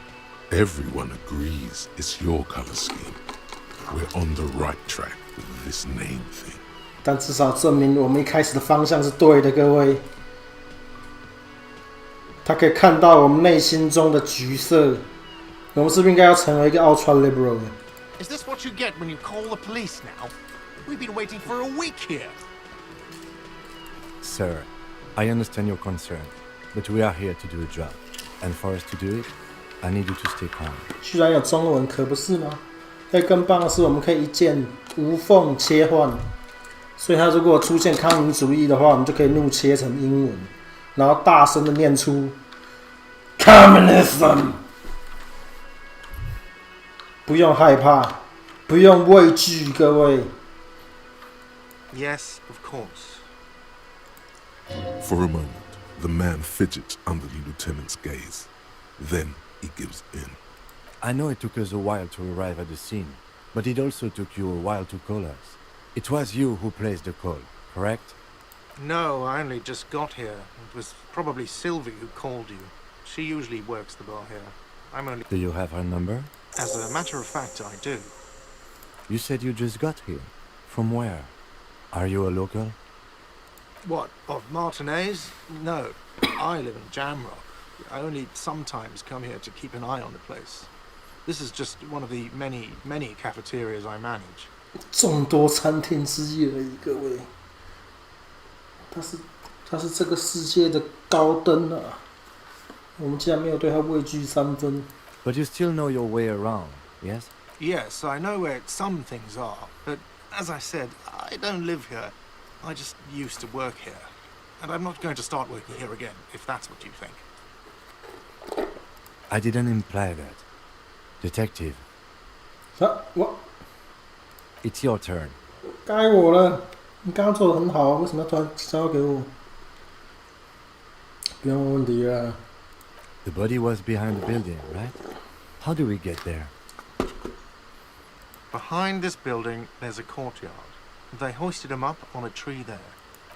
Everyone agrees it's your color scheme. We're on the right track with this name thing. 但至少证明我们一开始的方向是对的，各位。他可以看到我们内心中的橘色。我们是不是应该要成为一个 ultra liberal 的？ Is this what you get when you call the police now? We've been waiting for a week here. Sir, I understand your concern, but we are here to do a job. And for us to do it, I need you to stay calm. 居然有中文，可不是吗？更棒的是，我们可以一键无缝切换。所以，他如果出现康民主义的话，我们就可以怒切成英文，然后大声的念出 “communism”。不用害怕，不用畏惧，各位。 Yes, of course. For a moment, the man fidgets under the lieutenant's gaze. Then he gives in. I know it took us a while to arrive at the scene, but it also took you a while to call us. It was you who placed the call, correct? No, I only just got here. It was probably Sylvie who called you. She usually works the bar here. I'm only... Do you have her number? As a matter of fact, I do. You said you just got here. From where? Are you a local? What, of Martinez? No, I live in Jamrock. I only sometimes come here to keep an eye on the place. This is just one of the many, many cafeterias I manage. 众多餐厅之一而已，各位。他是这个世界的高登啊！我们竟然没有对他畏惧3分。 But you still know your way around, yes? Yes, I know where some things are, but as I said, I don't live here. I just used to work here. And I'm not going to start working here again, if that's what you think. I didn't imply that. Detective, 我 it's your turn. 该我了。你刚刚做的很好，为什么要突然交给我？不用问问题了。 The body was behind the building, right? How do we get there? Behind this building, there's a courtyard. They hoisted him up on a tree there.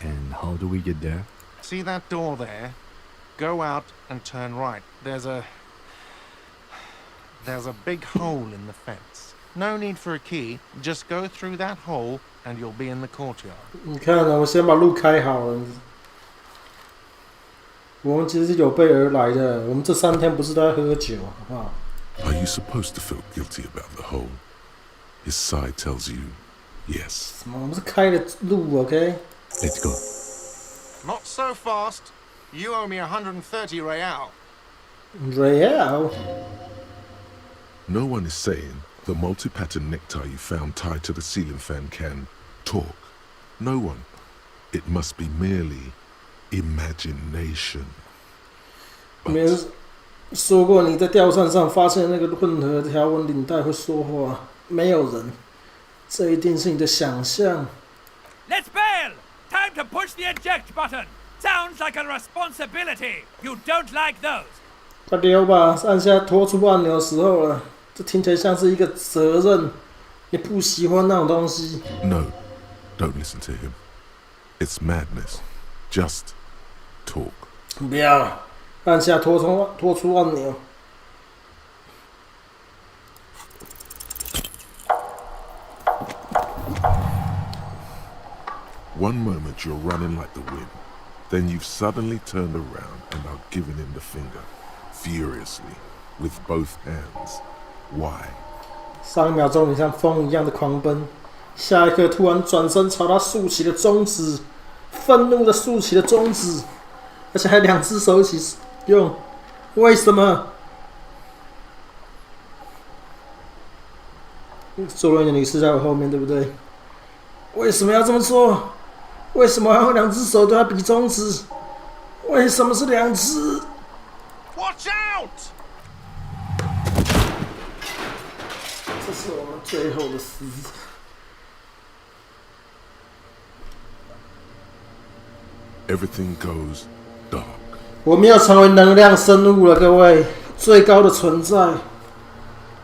And how do we get there? See that door there? Go out and turn right. There's a big hole in the fence. No need for a key. Just go through that hole and you'll be in the courtyard. 你看啊，我先把路开好了。我们其实是有备而来的。我们这3天不是都在喝酒，好不好？ Are you supposed to feel guilty about the hole? His side tells you, yes. 什么？我们是开的路 ，OK？ Let's go. Not so fast. You owe me 130 real. Real？ No one is saying the multi-pattern necktie you found tied to the ceiling fan can talk. No one. It must be merely imagination. 没人说过你在吊扇上发现那个混合条纹领带会说话，没有人。这一定是你的想象。 Let's bail! Time to push the eject button! Sounds like a responsibility! You don't like those! 快溜吧，按下拖出按钮的时候了。这听起来像是一个责任。你不喜欢那种东西。 No, don't listen to him. It's madness. Just talk. 不要，按下拖出按钮。 One moment you're running like the wind, then you've suddenly turned around and are giving him the finger, furiously, with both hands. Why? 上一秒钟你像风一样的狂奔，下一刻突然转身朝他竖起了中指，愤怒的竖起了中指，而且还两只手一起用。为什么？坐轮椅的女士在我后面，对不对？为什么要这么做？为什么还用两只手对他比中指？为什么是两只？ Watch out! 这是我们最后的死。Everything goes dark. 我们要成为能量生物了，各位，最高的存在，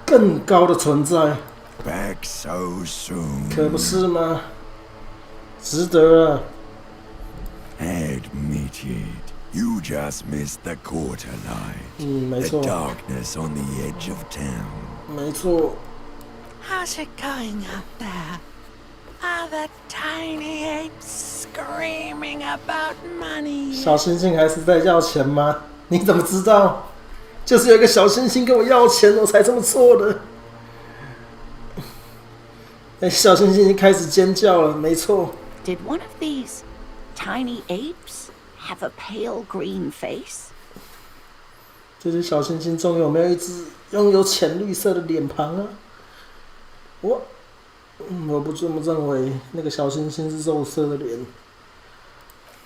更高的存在， Back so soon. 可不是吗？值得了。 Admit it. You just missed the quarter light. 没 The 错， darkness on the edge of town. 没错。 How's it going up there? Are the tiny apes screaming about money? 小星星还是在要钱吗？你怎么知道？就是有一个小星星跟我要钱，我才这么做的。小星星已经开始尖叫了，没错。 Did one of these tiny apes have a pale green face? 这只小星星中有没有一只拥有浅绿色的脸庞啊？我不这么认为，那个小星星是肉色的脸。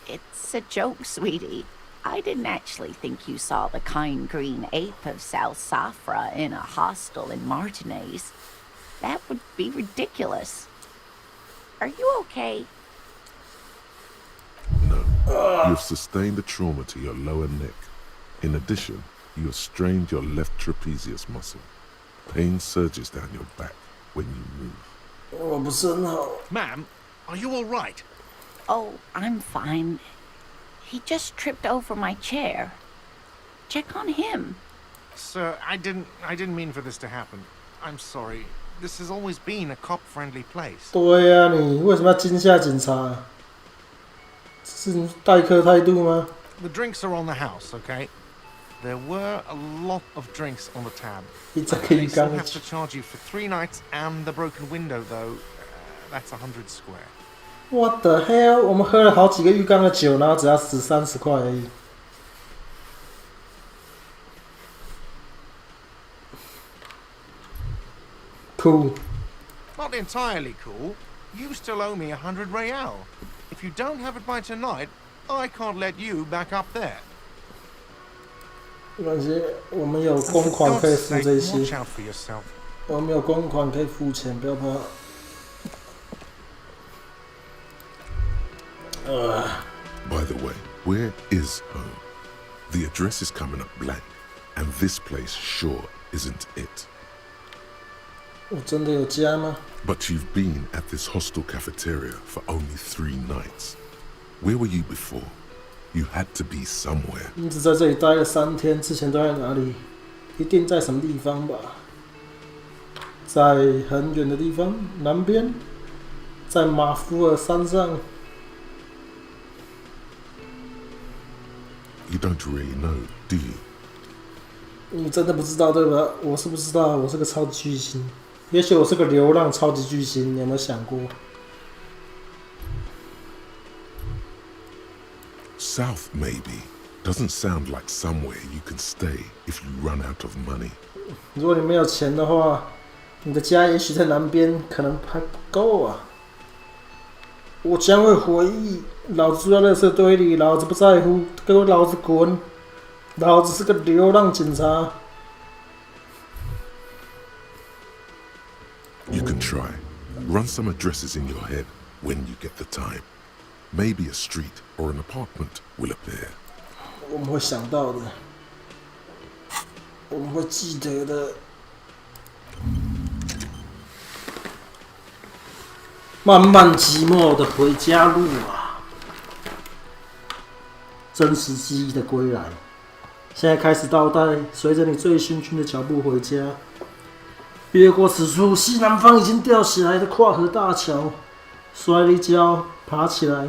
It's a joke, sweetie. I didn't actually think you saw the kind green ape of South Safra in a hostel in Martinez. That would be ridiculous. Are you okay? No. You've sustained a trauma to your lower neck. In addition, you have strained your left trapezius muscle. Pain surges down your back when you move. 我不是很好。 Ma'am, are you all right? Oh, I'm fine. He just tripped over my chair. Check on him. Sir, I didn't mean for this to happen. I'm sorry. This has always been a cop-friendly place. 对呀、你为什么要惊吓警察？是你待客态度吗？ The drinks are on the house, okay? There were a lot of drinks on the tab. 你这个 They 鱼 still 缸 have to charge you for 3 nights and the broken window, though. That's 100 square. What the hell？ 我们喝了好几个浴缸的酒，然后只要值30块而已。Cool。 Not entirely cool. You still owe me 100 real. If you don't have it by tonight, I can't let you back up there. 没关系，我们有公款可以 God's 付 sake, 这 watch 些。 out for yourself. 我们有公款可以付钱，不要怕。By the way, where is home? The address is coming up blank, and this place sure isn't it. 我真的有家吗？ But you've been at this hostel cafeteria for only 3 nights. Where were you before? You had to be somewhere. 你只在这里待了3天，之前都在哪里？一定在什么地方吧？在很远的地方，南边，在马夫尔山上。 You don't really know, do you? 你真的不知道对吧？我是不知道，我是个超级巨星。也许我是个流浪超级巨星，你有没有想过？ South, maybe. Doesn't sound like somewhere you can stay if you run out of money. 如果你没有钱的话，你的家也许在南边，可能还不够啊。我将会回忆，老子住在垃圾堆里，老子不在乎，给我老子滚！老子是个流浪警察。 You can try. Run some addresses in your head when you get the time. Maybe a street or an apartment will appear. 我们会想到的，我们会记得的。漫漫寂寞的回家路啊，真实记忆的归来。现在开始倒带，随着你醉醺醺的脚步回家，越过此处西南方已经吊起来的跨河大桥，摔了一跤，爬起来。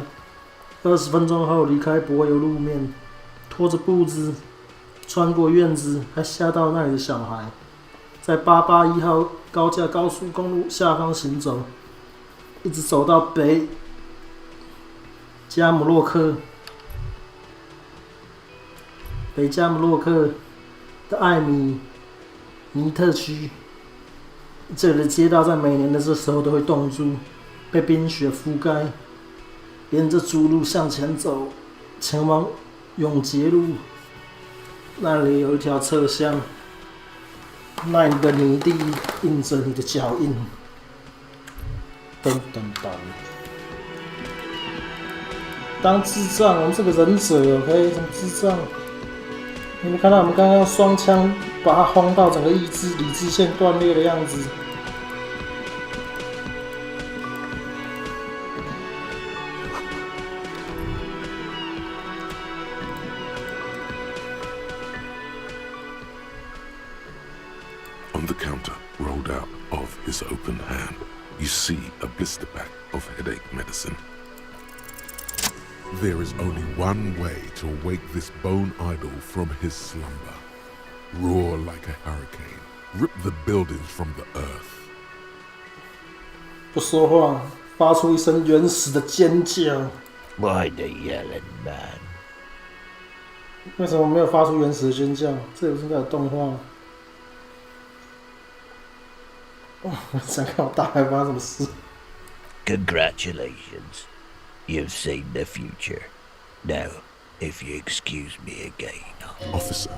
20分钟后离开柏油路面，拖着步子穿过院子，还吓到那里的小孩，在881号高架高速公路下方行走，一直走到北加姆洛克的艾米尼特区。这里的街道在每年的这时候都会冻住，被冰雪覆盖。沿着主路向前走，前往永杰路，那里有一条侧巷，那里的泥地印着你的脚印。噔噔噔！当智障，我们是个忍者 ，OK？ 什么智障？你们看到我们刚刚双枪把他轰到整个理智线断裂的样子。On the counter, rolled out of his open hand, you see a blister pack of headache medicine. There is only one way to wake this bone idol from his slumber. Roar like a hurricane. Rip the buildings from the earth. 不说话，发出一声原始的尖叫。Why the yelling, man? 为什么没有发出原始的尖叫？这不是应该有动画？我想看我大海发生什么事。Congratulations. You've seen the future. Now, if you excuse me again. Officer,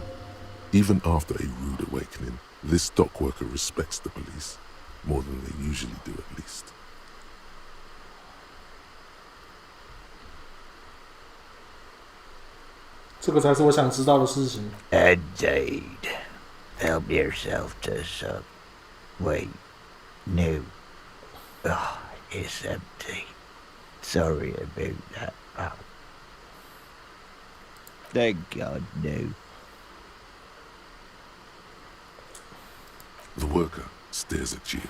even after a rude awakening, this dock worker respects the police more than they usually do at least. 这个才是我想知道的事情。 Indeed. Help yourself to some. Wait. No. Oh, it's empty. Sorry about that, pal. Thank God, no. The worker stares at you,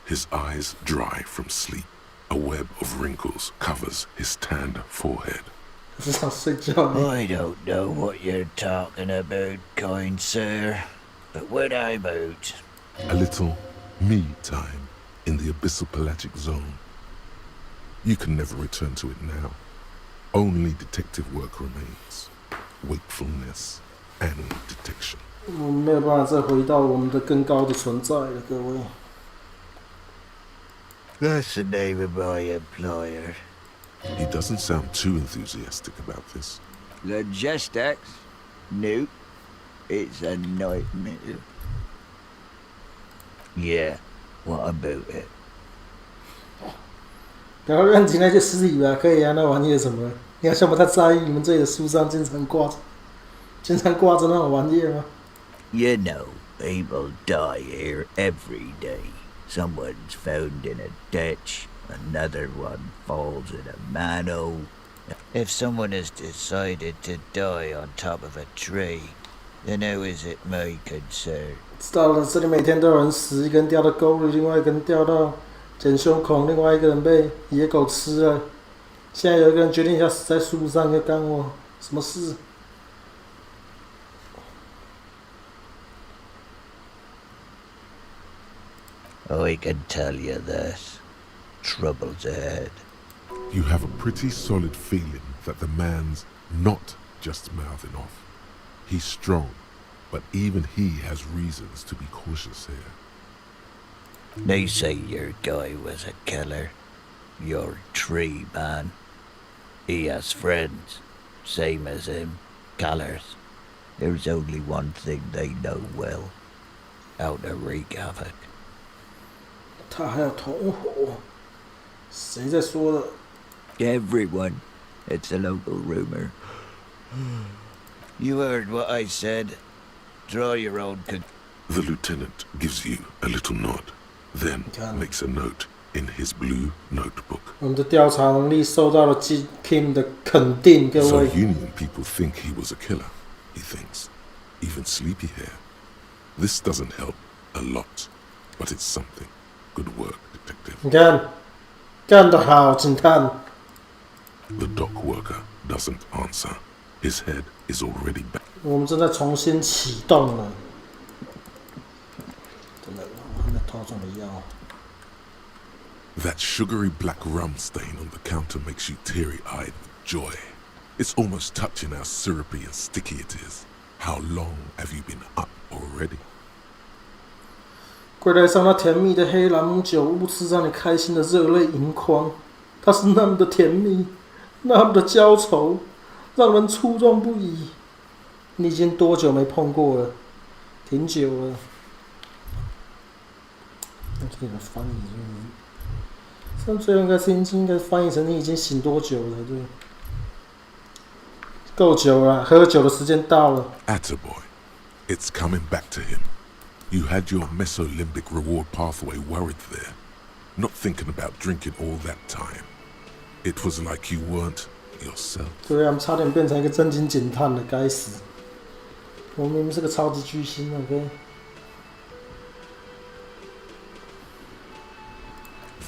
his eyes dry from sleep. A web of wrinkles covers his tanned forehead. 只想睡觉。 I don't know what you're talking about, kind sir, but when I'm out... A little me time in the abyssal pelagic zone. You can never return to it now. Only detective work remains. Wakefulness and detection. 我们没有办法再回到我们的更高的存在了，各位。 That's the name of my employer. He doesn't sound too enthusiastic about this. Logistics? Nope. It's a nightmare. Yeah, what about it? 赶快认真那些尸体吧，可以啊，那玩意儿什么？你好像不太在意你们这里的书上经常挂着那种玩意吗？ You know, people die here every day. Someone's found in a ditch, another one falls in a manhole. If someone has decided to die on top of a tree, then how is it my concern? 知道了，这里每天都有人死，一个人掉到沟里，另外一个人掉到捡胸孔，另外一个人被野狗吃了。现在有一个人决定要死在树上，要干我什么事？ I can tell you this. Trouble's ahead. You have a pretty solid feeling that the man's not just mouthing off. He's strong, but even he has reasons to be cautious here. They say your guy was a killer. Your tree man. He has friends, same as him, killers. There's only one thing they know well. How to wreak havoc. 他还有同伙，谁在说的？ Everyone. It's a local rumor. You heard what I said. Draw your own The lieutenant gives you a little nod, then Gun. makes a note in his blue notebook. 我们的调查能力受到了 Kim 的肯定，各 So 位。 Union people think he was a killer, he thinks. Even sleepy hair. This doesn't help a lot, but it's something. Good work, detective. 你看，干得好，警探。 The dock worker doesn't answer. His head is already back. 我们正在重新启动了。真的，我还没偷中的药。 That sugary black rum stain on the counter makes you teary-eyed with joy. It's almost touching how syrupy and sticky it is. How long have you been up already? 柜台上那甜蜜的黑兰姆酒屋是让你开心的热泪盈眶，它是那么的甜蜜，那么的焦稠，让人触动不已。你已经多久没碰过了？挺久了。那这个翻译像最后应该翻译成你已经醒多久了？对，够久了，喝酒的时间到了。 Attaboy. It's coming back to him. You had your Mesolimbic reward pathway worried there, not thinking about drinking all that time. It was like you weren't yourself. 对啊，我们差点变成一个正经警探了，该死！我明明是个超级巨星 ，OK？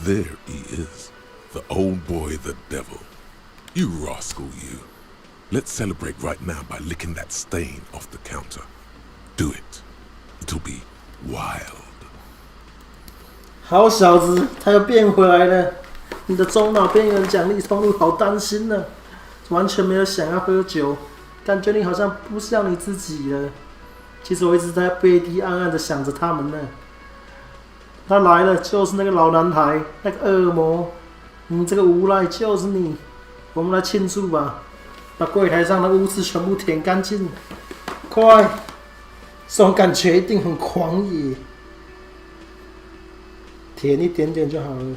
There he is, the old boy, the devil. You rascal, you. Let's celebrate right now by licking that stain off the counter. Do it. It'll be wild. 好小子，他又变回来了。你的中脑边缘奖励通路好担心呢，完全没有想要喝酒，感觉你好像不像你自己了。其实我一直在背地暗暗的想着他们呢。他来了，就是那个老男孩，那个恶魔。你这个无赖就是你。我们来庆祝吧，把柜台上的污渍全部舔干净，快！这种感觉一定很狂野。舔一点点就好了。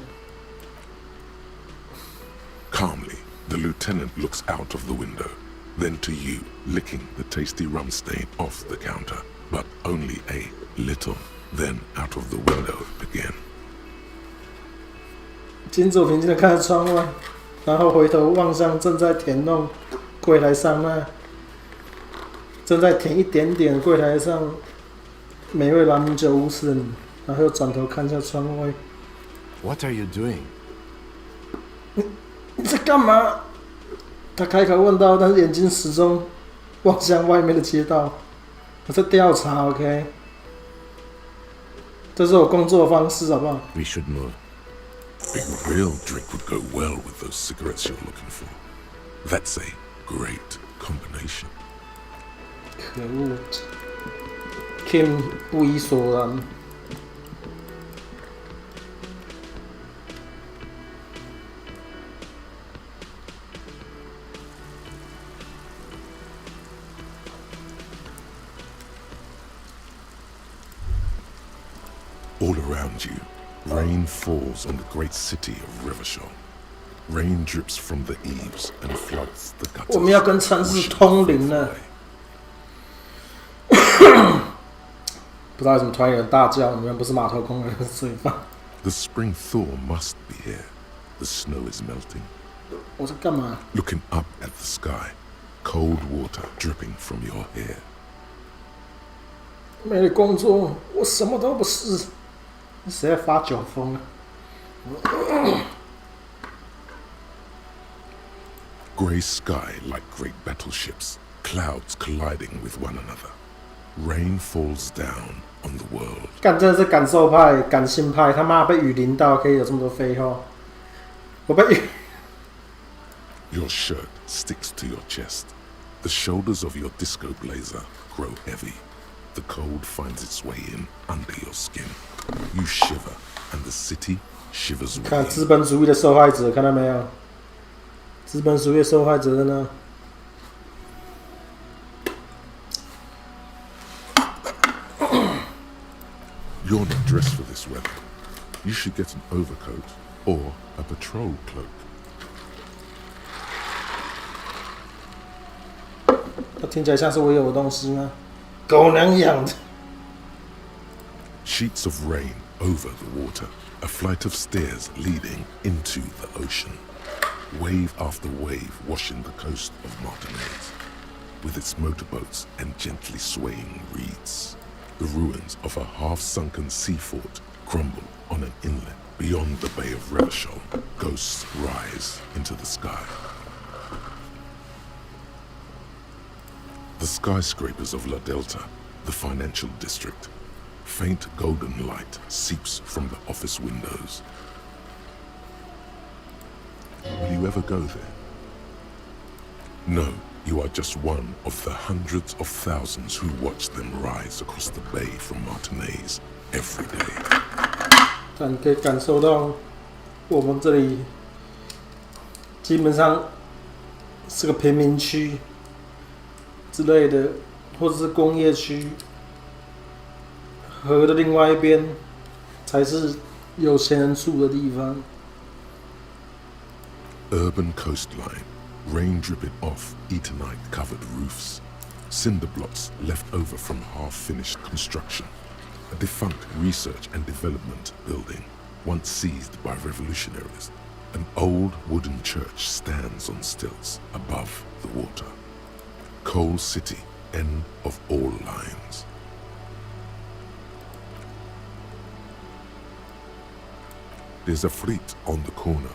Calmly, the lieutenant looks out of the window, then to you, licking the tasty rum stain off the counter, but only a little, then out of the window again. 金主平静地看着窗外，然后回头望向正在舔弄柜台上那正在舔一点点柜台上美味蓝米酒无视你，然后又转头看向窗外。 What are you doing? 你在干嘛？他开口问道，但是眼睛始终望向外面的街道。我在调查 ，OK？ 这是我工作方式，好不好？ We should know. A real drink would go well with those cigarettes you're looking for. That's a great combination. 可恶 ，Kim 不以所然。 All around you, rain falls on the great city of Rivershaw. Rain drips from the eaves and floods the gutters. 我们要跟城市通灵了。不知道为什么突然有人大叫，你们不是码头工人，是罪犯。 The spring thaw must be here. The snow is melting. 我在干嘛？ Looking up at the sky, cold water dripping from your hair. 没了工作，我什么都不是。谁在发酒疯啊？ Grey sky like great battleships, clouds colliding with one another. Rain falls down on the world. 干真的是感受派、感性派，他妈被雨淋到，可以有这么多废话。我被雨。 Your shirt sticks to your chest. The shoulders of your disco blazer grow heavy. The cold finds its way in under your skin. You shiver, and the city shivers with 看 you. 资本主义的受害者，看到没有？资本主义的受害者呢？ You're not dressed for this weather. You should get an overcoat or a patrol cloak. 它听起来像是我有的东西吗？狗娘养的！ Sheets of rain over the water. a flight of stairs leading into the ocean. Wave after wave washing the coast of Martinaise, with its motorboats and gently swaying reeds. The ruins of a half-sunken sea fort crumble on an inlet beyond the Bay of Revachol. Ghosts rise into the sky. The skyscrapers of La Delta, the financial district. Faint golden light seeps from the office windows. Will you ever go there? No, you are just one of the hundreds of thousands who watch them rise across the bay from Martinaise every day. 但可以感受到，我们这里基本上是个贫民区之类的，或者是工业区。河的另外一边才是有钱人住的地方。Urban coastline, rain dripping off Eternite-covered roofs, cinder blocks left over from half-finished construction, a defunct research and development building, once seized by revolutionaries. An old wooden church stands on stilts above the water. Coal City, end of all lines. There's a fleet on the corner.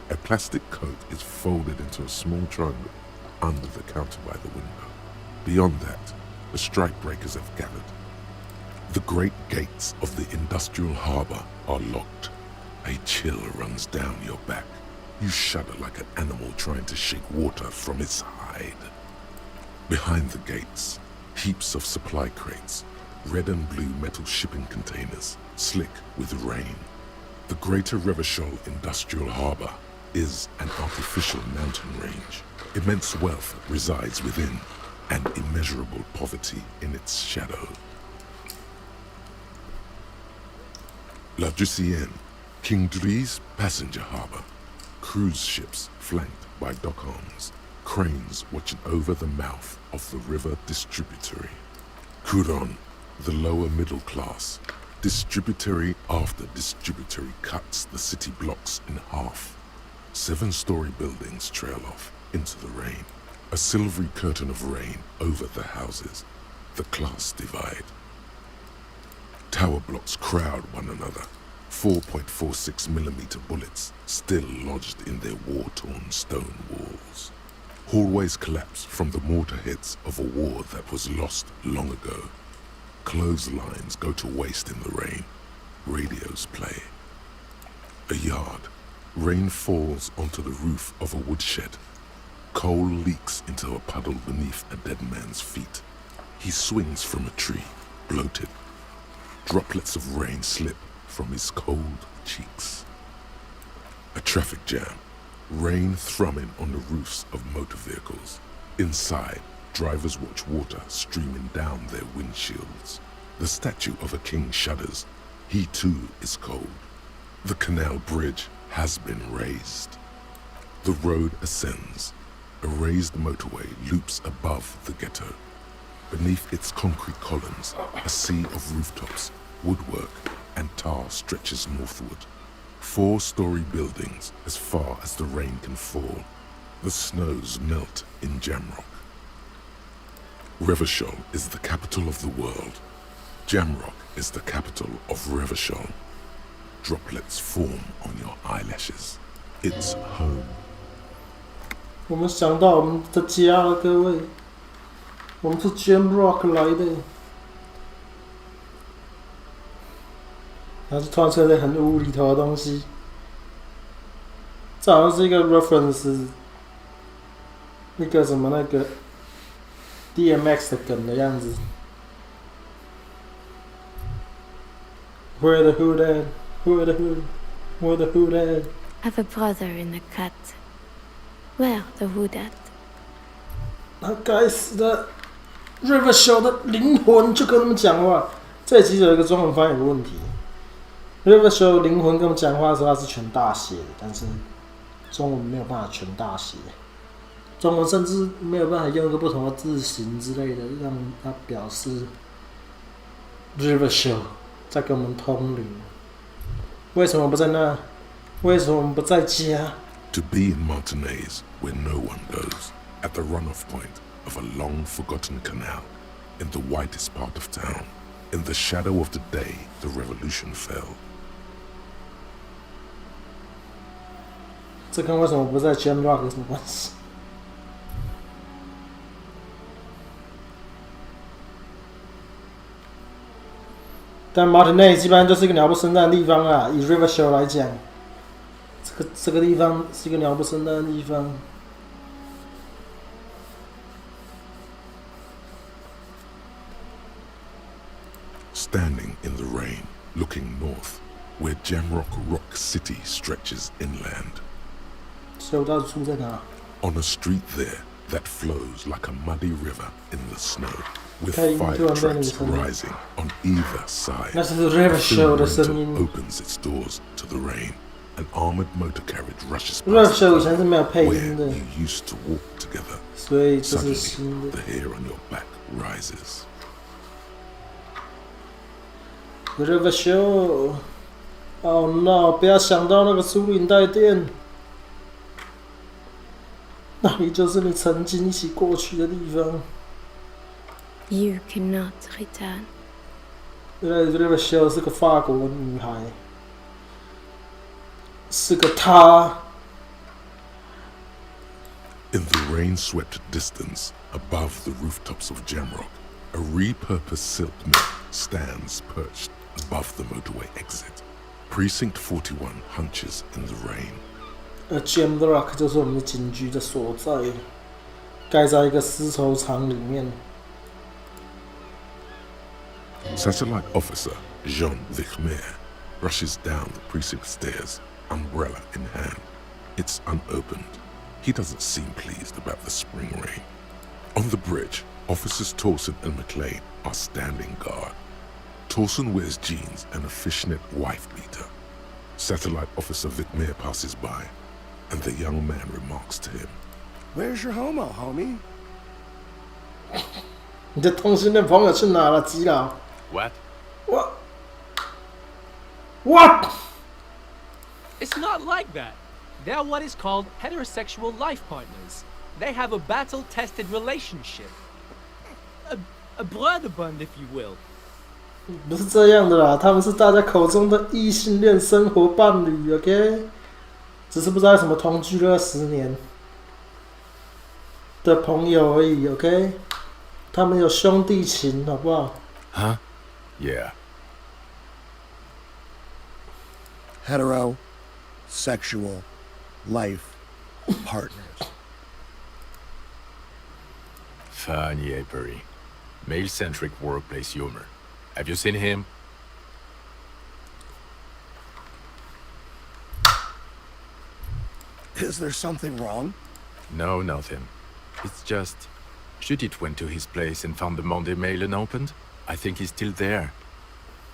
A plastic coat is folded into a small triangle under the counter by the window. Beyond that, the strike breakers have gathered. The great gates of the industrial harbour are locked. A chill runs down your back. You shudder like an animal trying to shake water from its hide. Behind the gates, heaps of supply crates, red and blue metal shipping containers, slick with rain. The Greater Revachol Industrial Harbour is an artificial mountain range. Immense wealth resides within, and immeasurable poverty in its shadow. La Drusienne, King Dries passenger harbour. Cruise ships flanked by dock arms. Cranes watching over the mouth of the river distributary. Couronne, the lower middle class. Distributary after distributary cuts the city blocks in half. 7-story buildings trail off into the rain. A silvery curtain of rain over the houses. The class divide. Tower blocks crowd one another. 4.46mm bullets still lodged in their war-torn stone walls. Hallways collapse from the mortar hits of a war that was lost long ago. Clotheslines go to waste in the rain. Radios play. A yard. Rain falls onto the roof of a woodshed. Coal leaks into a puddle beneath a dead man's feet. He swings from a tree, bloated. Droplets of rain slip from his cold cheeks. A traffic jam. Rain thrumming on the roofs of motor vehicles. Inside, drivers watch water streaming down their windshields. The statue of a king shudders. He too is cold. The canal bridge has been raised. The road ascends. A raised motorway loops above the ghetto. Beneath its concrete columns, a sea of rooftops, woodwork, and tar stretches northward. 4-story buildings as far as the rain can fall. The snows melt in Jamrock. Revachol is the capital of the world. Jamrock is the capital of Revachol. Droplets form on your eyelashes. It's home. 我们想到我们的家了，各位。我们是 Jamrock 来的。然后就突然出现很无厘头的东西。这好像是一个 reference， 那个什么那个 DMX 的梗的样子。Where the hood at? Where the hood? Where the hood at? I've a brother in the cut. Where the hood at? 那该死的 Revachol 的灵魂就跟他们讲话。这其实有一个中文翻译有个问题。Revachol 灵魂跟我们讲话的时候，它是全大写的，但是中文没有办法全大写。中文甚至没有办法用一个不同的字形之类的，让它表示 Revachol 在跟我们通灵。为什么不在那？为什么我们不在家？ To be in Martinez where no one goes, at the runoff point of a long-forgotten canal, in the widest part of town, in the shadow of the day the revolution fell. 这跟为什么不在 Jam Rock 有什么关系？但 Martinez 基本上就是一个鸟不生蛋的地方啊。以 River Show 来讲，这个地方是一个鸟不生蛋的地方。Standing in the rain, looking north, where Jamrock Rock City stretches inland. 所以我到底住在哪？ On a street there that flows like a muddy river in the snow, with 它已经 fire 突然变成 trucks 声音。 rising on either side. 那是 River Show 的 Soon 声音。 winter opens its doors to the rain. An armored motor carriage rushes River past Show 以前是没有配 where 音的， you used to walk together. 所以这是 Suddenly, 新的 the。hair on your back rises. River Show， Oh no！ 不要想到那个苏领带店，那里就是你曾经一起过去的地方。 You cannot return. 原来 River Show 是个法国女孩，是个她。 In the rain-swept distance, above the rooftops of Jamrock, a repurposed silk mill stands perched above the motorway exit. Precinct 41 hunches in the rain. Jam Rock 就是我们的警局的所在，盖在一个丝绸厂里面。 Satellite officer Jean Vichmer rushes down the precinct stairs, umbrella in hand. It's unopened. He doesn't seem pleased about the spring rain. On the bridge, officers Torson and McLean are standing guard. Torson wears jeans and a fishnet wife beater. Satellite officer Vichmer passes by, and the young man remarks to him, Where's your homo, homie? 你的同性恋朋友去哪了，基佬 What?？What? It's not like that. They're what is called heterosexual life partners. They have a battle-tested relationship. A brother-bond, if you will. 不是这样的啦，他们是大家口中的异性恋生活伴侣 ，OK？ 只是不知道什么同居了20年的朋友而已 ，OK？ 他们有兄弟情，好不好？ Huh? Yeah. Heterosexual life partners. Funny apiary. Male-centric workplace humor. Have you seen him? Is there something wrong? No, nothing. It's just... Judith went to his place and found the Monday mail unopened. I think he's still there.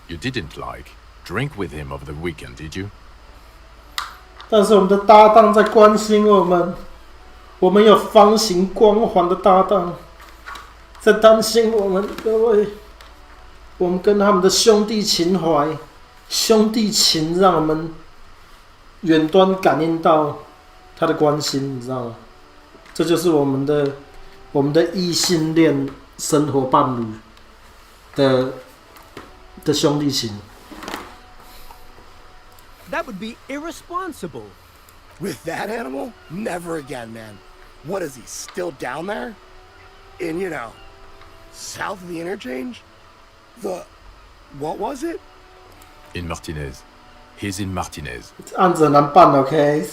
You didn't drink with him over the weekend, did you? 但是我们的搭档在关心我们，我们有方形光环的搭档在担心我们，各位，我们跟他们的兄弟情怀、兄弟情，让我们远端感应到他的关心，你知道吗？这就是我们的异性恋生活伴侣的兄弟情。 That would be irresponsible. With that animal? Never again, man. What is he, still down there? In, south of the interchange? What was it? In Martinez. He's in Martinez. 案子很难办 ，OK？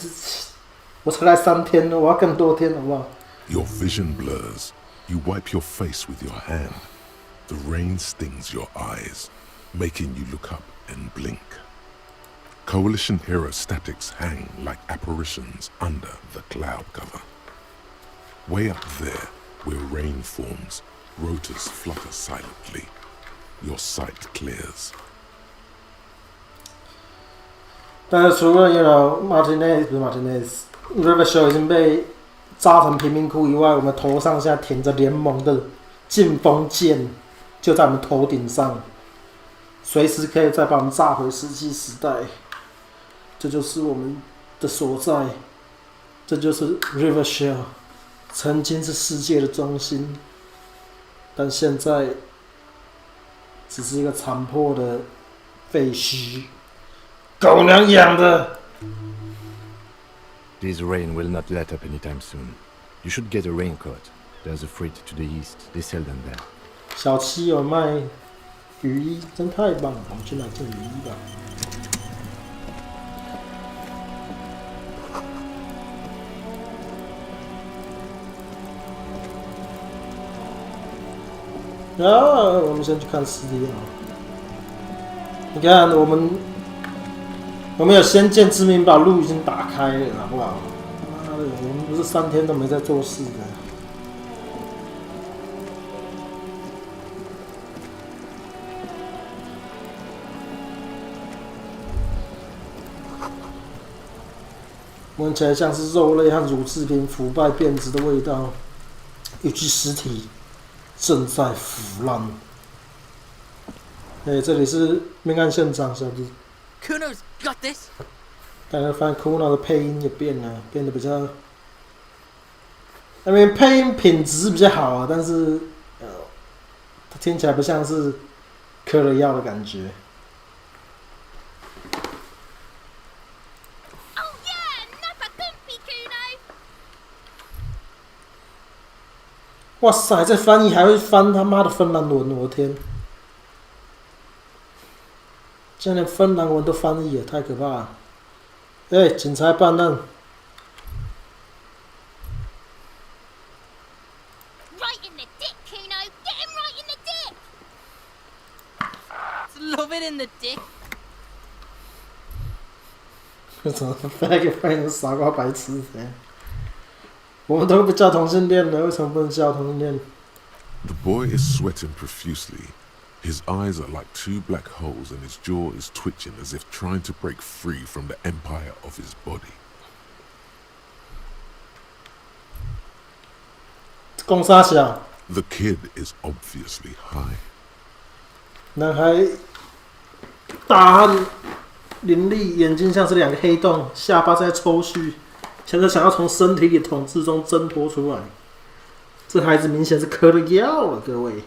我才来3天呢，我要更多天，好不好？ Your vision blurs. You wipe your face with your hand. The rain stings your eyes, making you look up and blink. Coalition hero statics hang like apparitions under the cloud cover. Way up there, where rain forms, rotors flutter silently. Your sight clears. 但是除了Martinez 不是 Martinez，River Show 已经被炸成贫民窟以外，我们头上现在停着联盟的劲风剑，就在我们头顶上，随时可以再把我们炸回石器时代。这就是我们的所在，这就是 Rivershell， 曾经是世界的中心，但现在只是一个残破的废墟，狗娘养的。This rain will not let up anytime soon. You should get a raincoat. There's a freight to the east. They sell them there. 小七有卖雨衣，真太棒了！我们去买件雨衣吧。我们先去看实体啊！你看，我们有先见之明，把路已经打开了，好不好？妈的，我们不是3天都没在做事的。闻起来像是肉类和乳制品腐败变质的味道，一具尸体正在腐烂。这里是命案现场，小弟。Kuno's got this. 大家发现 Kuno 的配音也变了，变得比较，那边配音品质比较好啊，但是它听起来不像是嗑了药的感觉。哇塞，这翻译还会翻他妈的芬兰文，我的天！竟然连芬兰文都翻译了，太可怕了！警察办案。Right in the dick, Kuno! Get him right in the dick! Love it in the dick. 为什么翻译成傻瓜白痴这样？我们都不叫同性恋了，为什么不能叫同性恋 The boy is sweating profusely. His eyes are like 2 black holes and his jaw is twitching as if trying to break free from the empire of his body. 公杀小 The kid is obviously high. 男孩大汗淋漓，眼睛像是2个黑洞，下巴在抽搐，现在想要从身体里统治中挣脱出来。这孩子明显是嗑了药了，各位，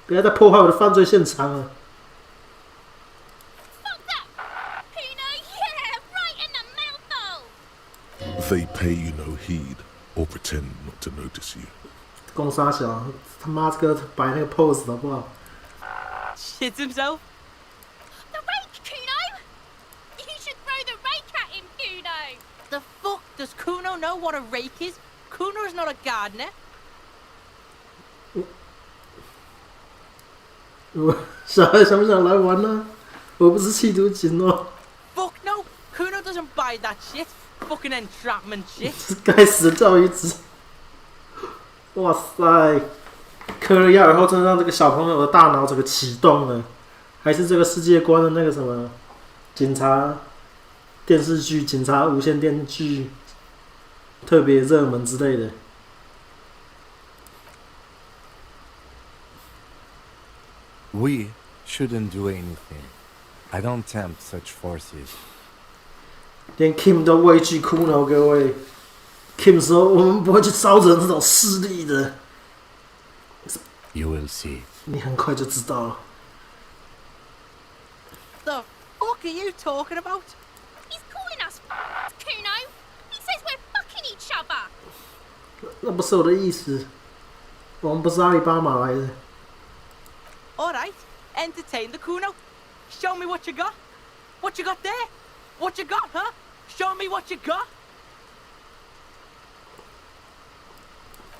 不要再破坏我的犯罪现场了。They pay you no heed or pretend not to notice you. 公杀小，他妈这个摆那个 pose 好不好？ Shits himself. The rake, Kuno! You should throw the rake at him, Kuno! The fuck does Kuno know what a rake is? Kuno's not a gardener. 小孩想不想来玩呢？我不是企图警哦。Fuck no! Kuno doesn't buy that shit. Fucking entrapment shit. 该死的教育值！哇塞，嗑了药以后，真的让这个小朋友的大脑整个启动了，还是这个世界观的那个什么警察电视剧、警察无线电剧特别热门之类的。We shouldn't do anything. I don't tempt such forces. 连 Kim 都畏惧哭了，各位。Kim 说：“我们不会去招惹这种势力的。” You will see. 你很快就知道了。The fuck are you talking about? He's calling us Kuno! He says we're fucking each other! 那不是我的意思，我们不是阿里巴马来的。Alright, entertain the Kuno. Show me what you got. What you got there? What you got, huh? Show me what you got.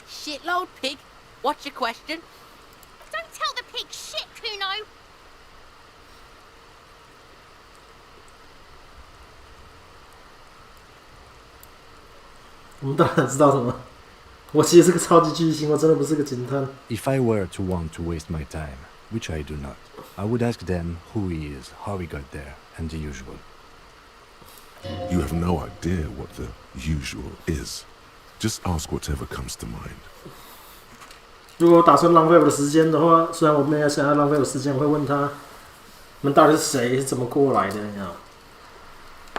Shitload pig. What's your question? Don't tell the pig shit, Kuno! 我们当然知道什么。我其实是个超级巨星，我真的不是个警探。If I were to want to waste my time, which I do not, I would ask them who he is, how he got there, and the usual. You have no idea what the usual is. Just ask whatever comes to mind. 如果我打算浪费我的时间的话，虽然我没有想要浪费我的时间，我会问他：你们到底是谁？是怎么过来的？你知道？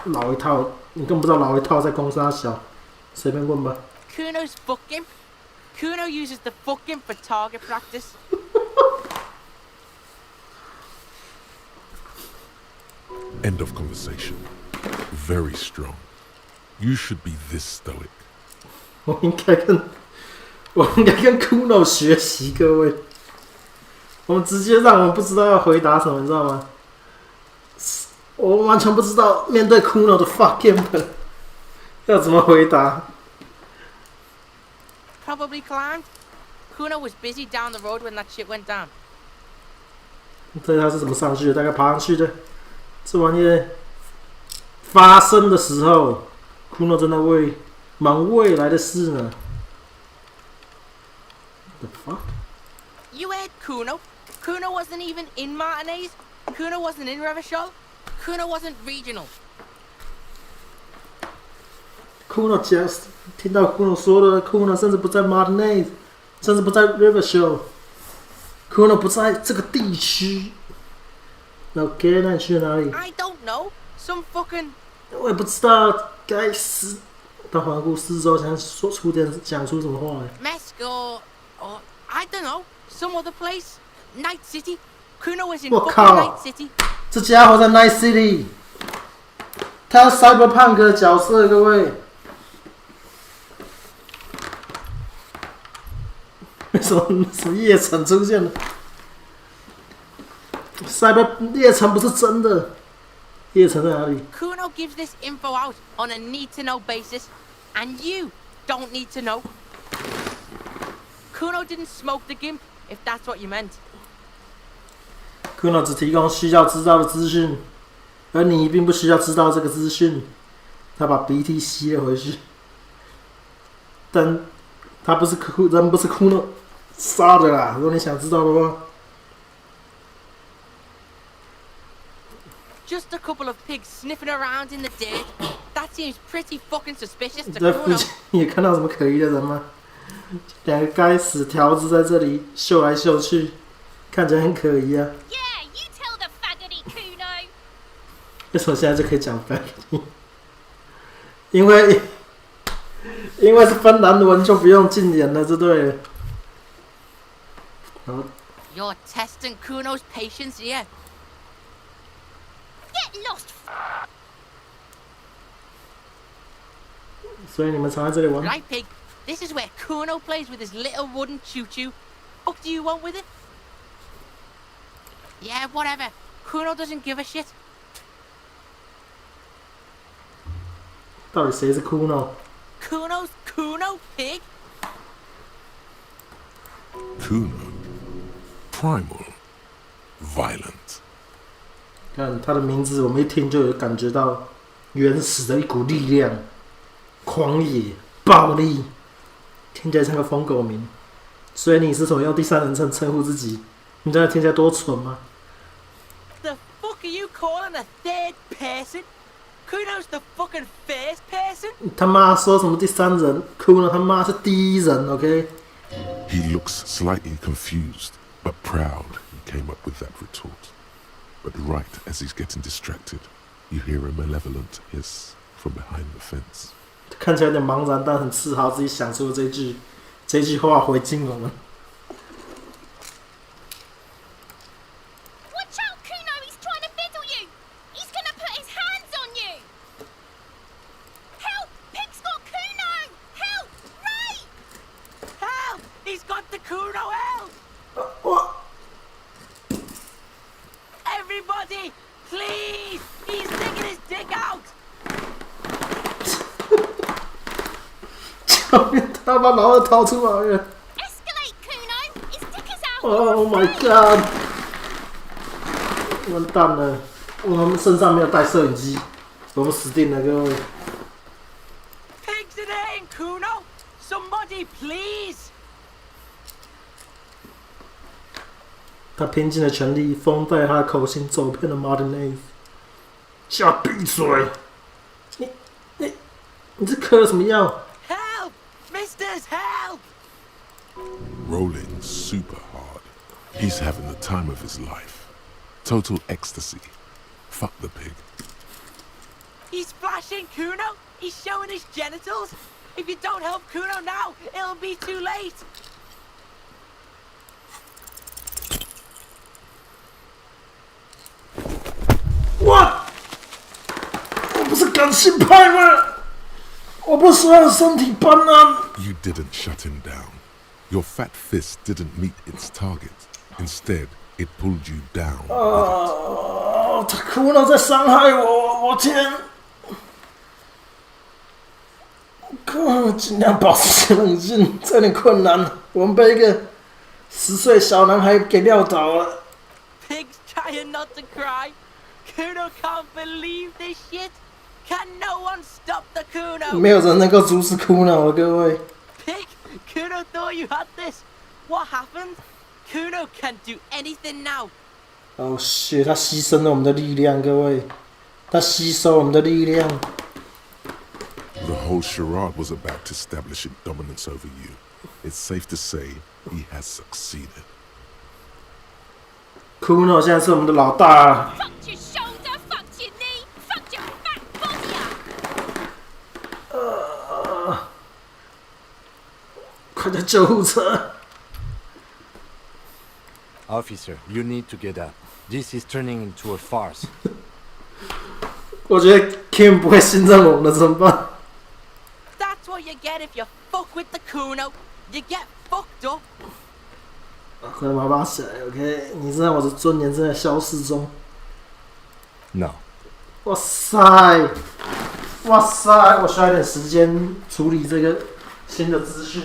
老一套，你根本不知道老一套在攻杀小，随便问吧。Kuno's fuck imp. Kuno uses the fuck imp for target practice. End of conversation. Very strong. You should be this stoic. 我应该跟 Kuno 学习，各位。我们直接让我们不知道要回答什么，你知道吗？我完全不知道面对 Kuno 的 fuck imp 要怎么回答。Probably climbed. Kuno was busy down the road when that shit went down. 这他是怎么上去的？大概爬上去的。这玩意发生的时候 ，Kuno 正在忙未来的事呢。The fuck? You heard Kuno? Kuno wasn't even in Martinez. Kuno wasn't in Revachol. Kuno wasn't regional. Kuno 讲，听到 Kuno 说的 ，Kuno 甚至不在 Martinez， 甚至不在 Revachol。Kuno 不在这个地区。OK， 那你去哪里 I don't know. Some fucking. 我也不知道，该死！他环顾四周，想讲出什么话来。Mesk or I don't know. Some other place. Night City. Kuno was in 我 fucking 靠 Night City. 这家伙在 Night City， 他要 Cyberpunk 的角色，各位。为什么夜城出现了 ？Cyber 夜城不是真的，夜城在哪里 Kuno gives this info out on a need-to-know basis, and you don't need to know. Kuno didn't smoke the gimp, if that's what you meant. Kuno 只提供需要知道的资讯，而你并不需要知道这个资讯。他把鼻涕吸了回去，但他不是人，不是 Kuno 杀的啦。如果你想知道的话。Just a couple of pigs sniffing around in the dirt. That seems pretty fucking suspicious to 你在附 Kuno. 近也看到什么可疑的人吗？两个该死条子在这里秀来秀去，看起来很可疑啊。Yeah, you tell the faggoty, Kuno. 为什么现在就可以讲 faggoty？ 因为是芬兰文，就不用禁言了，就对了。You're testing Kuno's patience here. Get lost. 所以你们常在这里玩。 Right, pig. This is where Kuno plays with his little wooden choo-choo. What do you want with it? Yeah, whatever. Kuno doesn't give a shit. 到底谁是 Kuno？ Kuno's Kuno, pig. Kuno. Primal. Violent. 看他的名字，我们一听就有感觉到原始的一股力量，狂野、暴力，听起来像个疯狗名。所以你是什么用第三人称称呼自己？你知道听起来多蠢吗 The fuck are you calling a third person? Kuno's the fucking first person? 你他妈说什么第三人 ？Kuno 他妈是第一人 ，OK？ He looks slightly confused, but proud he came up with that retort. But right as he's getting distracted, you hear a malevolent hiss from behind the fence. 看起来有点茫然，但很自豪自己想出了这句话回敬我们。Watch out, Kuno. He's trying to fiddle you. He's gonna put his hands on you. Help! Pig's got Kuno. Help! Ray! Help! He's got the Kuno help! What? Everybody, please! He's sticking his dick out! 他把老二掏出来了。Escalate, Kuno. His dick is out. Oh my god！ 完蛋了，我们身上没有带摄影机，我们死定了，各位。Pigs in aim, Kuno! Somebody, please! 他拼尽了全力，风带他的口型走遍了 Martinez。下闭嘴！你这嗑了什么药？ Help! Misters, help! Rolling super hard. He's having the time of his life. Total ecstasy. Fuck the pig. He's flashing Kuno. He's showing his genitals. If you don't help Kuno now, it'll be too late. What？ 我不是感性派吗？我不喜欢身体斑斓。 You didn't shut him down. Your fat fist didn't meet its target. Instead, it pulled you down. 他哭了在伤害我，我天！尽量保持冷静，这有点困难。我们被一个10岁小男孩给撂倒了。 Pig's trying not to cry. Kuno can't believe this shit. Can no one stop the Kuno? 没有人能够阻止哭闹了，各位。 Pig, Kuno thought you had this. What happened? Kuno can't do anything now. 哦shit，他牺牲了我们的力量，各位。他吸收我们的力量。 The whole charade was about establishing dominance over you. It's safe to say he has succeeded. Kuno 现在是我们的老大。 Fuck your shoulder, fuck your knee, fuck your fat body. 快叫救护车！ Officer, you need to get up. This is turning into a farce. 我觉得 Kim 不会信任我们的，怎么办？ That's what you get if you fuck with the Kuno. You get fucked up. 快点把他起来 ，OK？ 你知道我的尊严正在消失中。 No. 哇塞，哇塞！我需要一点时间处理这个新的资讯。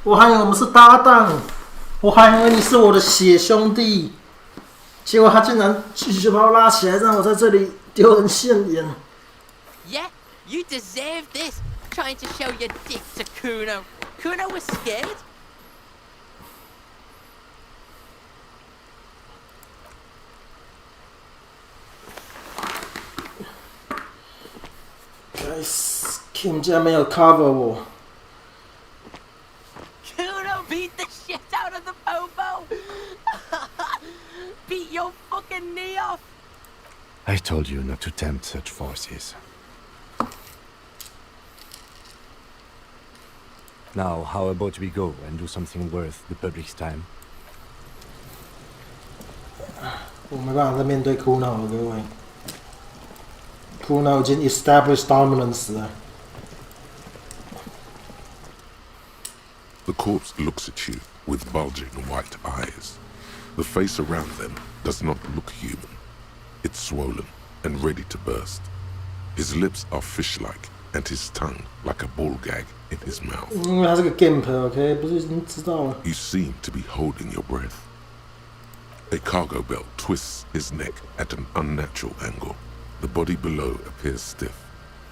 我还以为我们是搭档，我还以为你是我的血兄弟，结果他竟然继续把我拉起来，让我在这里丢人现眼。 Yeah, you deserve this. Trying to show your dick to Kuno. Kuno was scared. Guys, Kim 竟然没有 cover 我。 Kuno beat the shit out of the popo. Beat your fucking knee off. I told you not to tempt such forces. Now, how about we go and do something worth the public's time? 我没办法再面对 Kuno 了，各位。Kuno 已经 established dominance 了。 The corpse looks at you with bulging white eyes. The face around them does not look human. It's swollen and ready to burst. His lips are fish-like and his tongue like a ball gag in his mouth. 因为他是个 gimp，OK， 不是已经知道了。 You seem to be holding your breath. A cargo belt twists his neck at an unnatural angle. The body below appears stiff.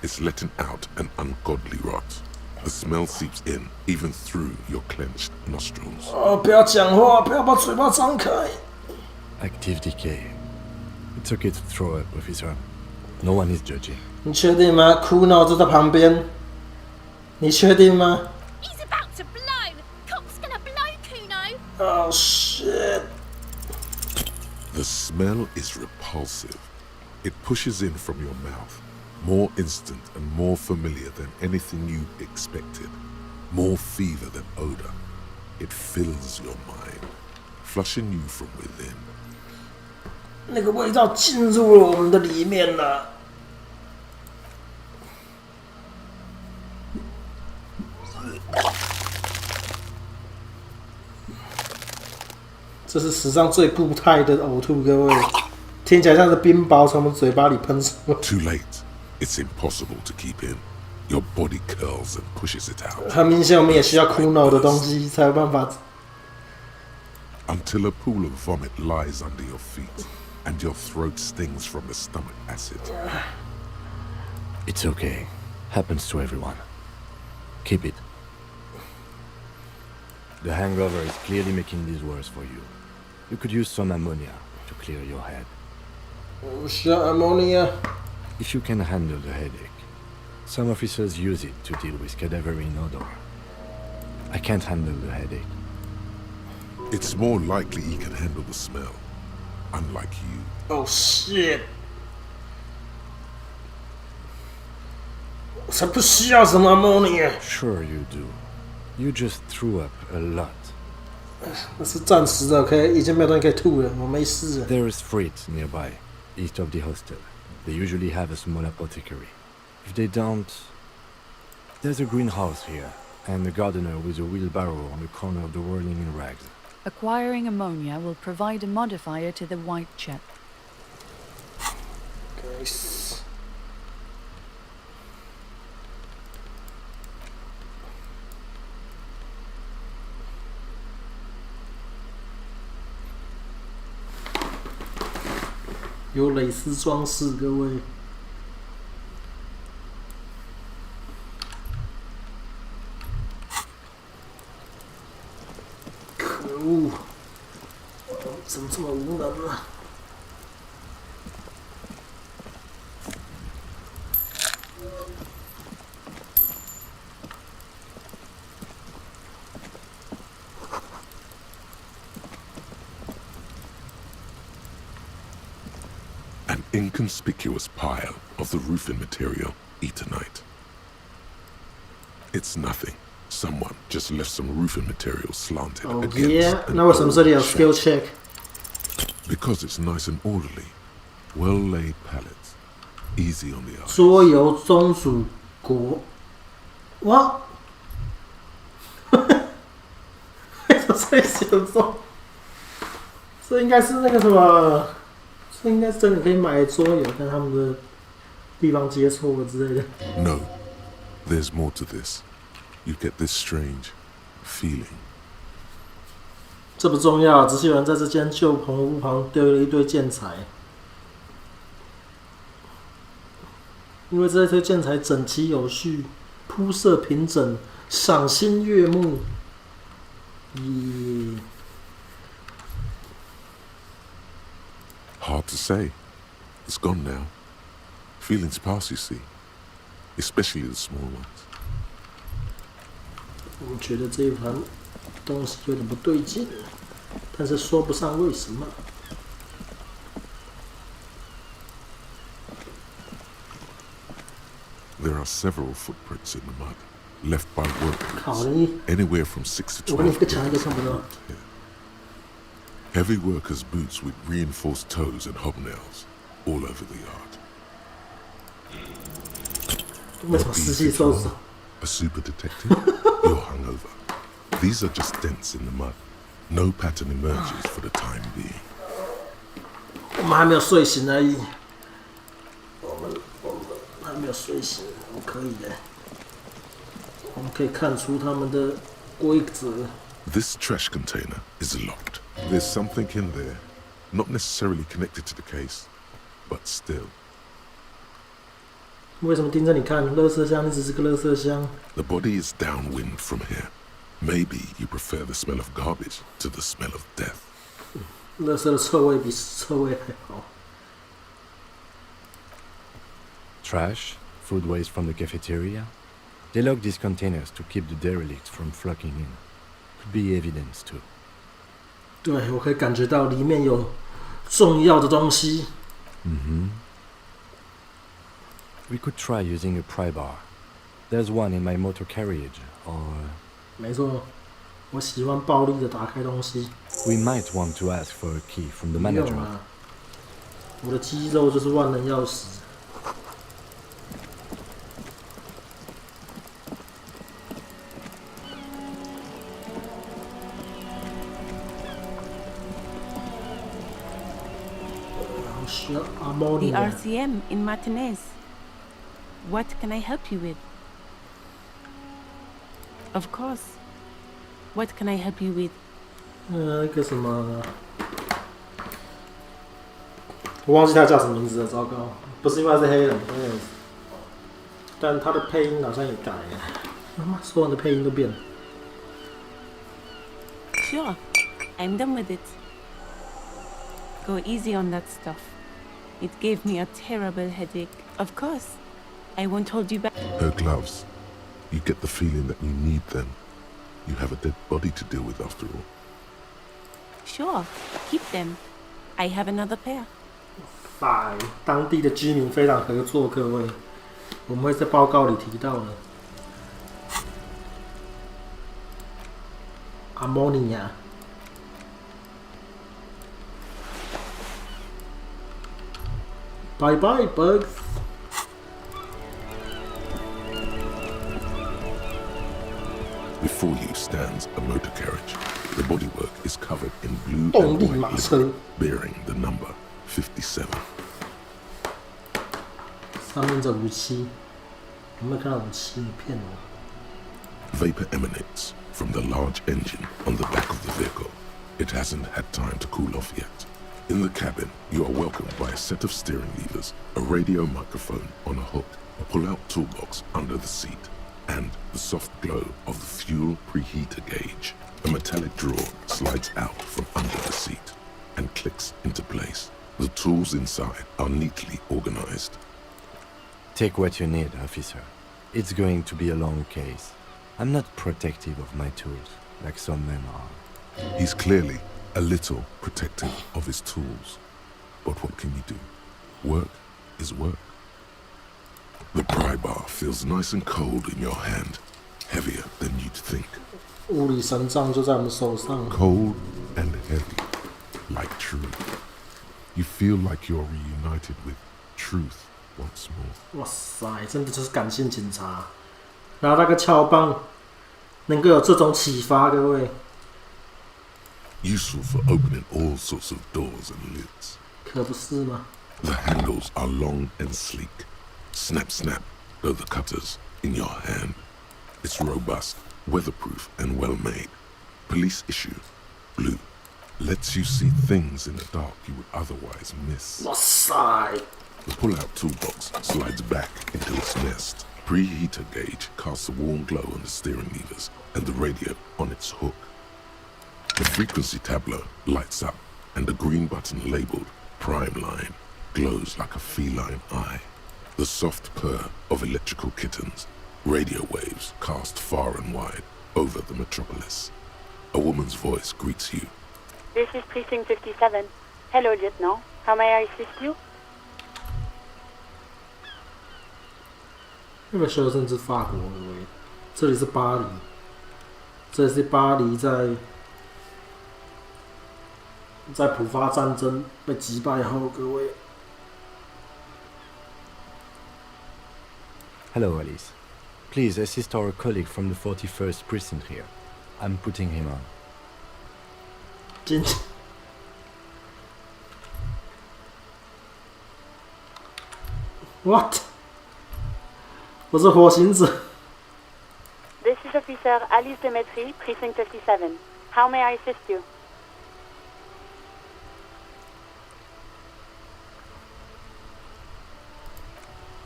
It's letting out an ungodly rot. The smell seeps in, even through your clenched nostrils. 哦，不要讲话，不要把嘴巴张开。 Active decay. It's okay to throw up, officer. No one is judging. 你确定吗 ？Kuno 就在旁边。你确定吗 He's about to blow. Cock's gonna blow, Kuno. ？Oh shit! The smell is repulsive. It pushes in from your mouth, more instant and more familiar than anything you expected, more fever than odor. It fills your mind, flushing you from within. 那个味道进入了我们的里面了。这是史上最固态的呕吐，各位，听起来像是冰雹从我们嘴巴里喷出。Too late. It's impossible to keep in. Your body curls and pushes it out. 很明显，我们也需要Kuno的东西才有办法。Until a pool of vomit lies under your feet, and your throat stings from the stomach acid. It's okay. Happens to everyone. Keep it. The hangover is clearly making this worse for you. You could use some ammonia to clear your head. 我需要 ammonia。 If you can handle the headache, Some officers use it to deal with cadaverine odor. I can't handle the headache. It's more likely he can handle the smell, unlike you. Oh shit！ 我才不需要什么 ammonia。 Sure you do. You just threw up a lot. 那是暂时的，可以已经没有东西可以吐了，我没事。 There is freight nearby, east of the hostel. They usually have a small apothecary. If they don't, there's a greenhouse here, and a gardener with a wheelbarrow on the corner of the whirling in rags. Acquiring ammonia will provide a modifier to the white chip. Nice. 有蕾丝装饰，各位。可恶！怎么这么无能啊？ An inconspicuous pile of the roofing material, Eternite. It's nothing. Someone just left some roofing material slanted Oh against yeah, an now some old sort of shack. skill check. Because it's nice and orderly, well-laid pallets, easy on the eye. 桌游宗主国，哇！为什么这写中？这应该是那个什么？这应该是真的可以买桌游，但他们的地方接错了之类的。 No, there's more to this. You get this strange feeling. 这不重要，只是有人在这间旧棚屋旁丢了一堆建材，因为这堆建材整齐有序，铺设平整，赏心悦目。耶！ Hard to say. It's gone now. Feelings pass, you see. Especially the small ones. 我觉得这一盘东西有点不对劲，但是说不上为什么。 There are several footprints in the mud, left by 好 workers, 的， anywhere from 6 to 我跟你 12 个墙一个 years 看不到。 Heavy workers' boots with reinforced toes and hobnails all over the yard. 为什么湿气收手？ A super detective? You're hungover. These are just dents in the mud. No pattern emerges for the time being. 我们还没有睡醒而已。我们还没有睡醒，我可以的。我们可以看出他们的规则。 This trash container is locked. There's something in there, not necessarily connected to the case, but still. 为什么盯着你看？垃圾箱，你只是个垃圾箱。 The body is downwind from here. Maybe you prefer the smell of garbage to the smell of death. 垃圾的臭味比臭味还好。 Trash, food waste from the cafeteria. They lock these containers to keep the derelicts from flocking in. Could be evidence too. 对，我可以感觉到里面有重要的东西。We could try using a pry bar. There's one in my motor carriage, or 没错，我喜欢暴力的打开东西。 we might want to ask for a key from the 不用 manager. 啊，我的肌肉就是万能钥匙。 The RCM in Martinez. What can I help you with? Of course. What can I help you with? 那个什么，我忘记他叫什么名字了，糟糕！不是因为他是黑人，但他的配音好像也改了。他妈，所有的配音都变了。 Sure. I'm done with it. Go easy on that stuff. It gave me a terrible headache. Of course. I won't hold you back. Her gloves. You get the feeling that you need them. You have a dead body to deal with after all. Sure, keep them. I have another pair. Fine，当地的居民非常合作，各位，我们会在报告里提到的。Ammonia。Bye bye, bugs. Before you stands a motor carriage. The bodywork is covered in blue and white liquid, bearing the number 57. 上面的武器，有没有看到武器？你骗我！ Vapor emanates from the large engine on the back of the vehicle. It hasn't had time to cool off yet. In the cabin, you are welcomed by a set of steering levers, a radio microphone on a hook, a pull-out toolbox under the seat, and the soft glow of the fuel preheater gauge. A metallic drawer slides out from under the seat and clicks into place. The tools inside are neatly organized. Take what you need, officer. It's going to be a long case. I'm not protective of my tools, like some men are. He's clearly a little protective of his tools. But what can you do? Work is work. The pry bar feels nice and cold in your hand, heavier than you'd think. 物理神杖就在我们手上。 Cold and heavy, like truth. You feel like you're reunited with truth once more. 哇塞，真的就是感性警察，然后那个撬棒能够有这种启发，各位。 Useful for opening all sorts of doors and lids. 可不是吗？ The handles are long and sleek. Snap, snap, go the cutters in your hand. It's robust, weatherproof, and well made. Police issue, blue, lets you see things in the dark you would otherwise miss. 哇塞！ The pull-out toolbox slides back into its nest. Preheater gauge casts a warm glow on the steering levers and the radio on its hook. The frequency tableau lights up, and the green button labeled Prime Line glows like a feline eye. The soft purr of electrical kittens, radio waves cast far and wide over the metropolis. A woman's voice greets you. This is Precinct 57. Hello, Lieutenant. How may I assist you? 那个修正是法国，各位，这里是巴黎，这里是巴黎在普法战争被击败后，各位。 Hello, Alice. Please assist our colleague from the 41st precinct here. I'm putting him on. 进。What？ 我是火行者。 This is Officer Alice Demetri, Precinct 57. How may I assist you?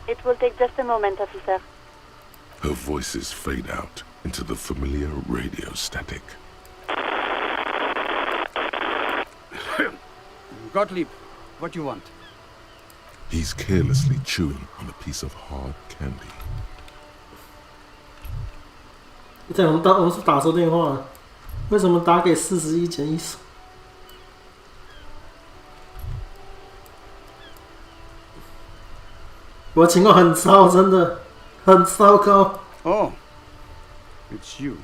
It will take just a moment, officer. Her voices fade out into the familiar radio static. Gottlieb, what do you want? He's carelessly chewing on a piece of hard candy. 我们是打错电话了，为什么打给41减1手？我情况很糟，真的很糟糕。Oh, it's you.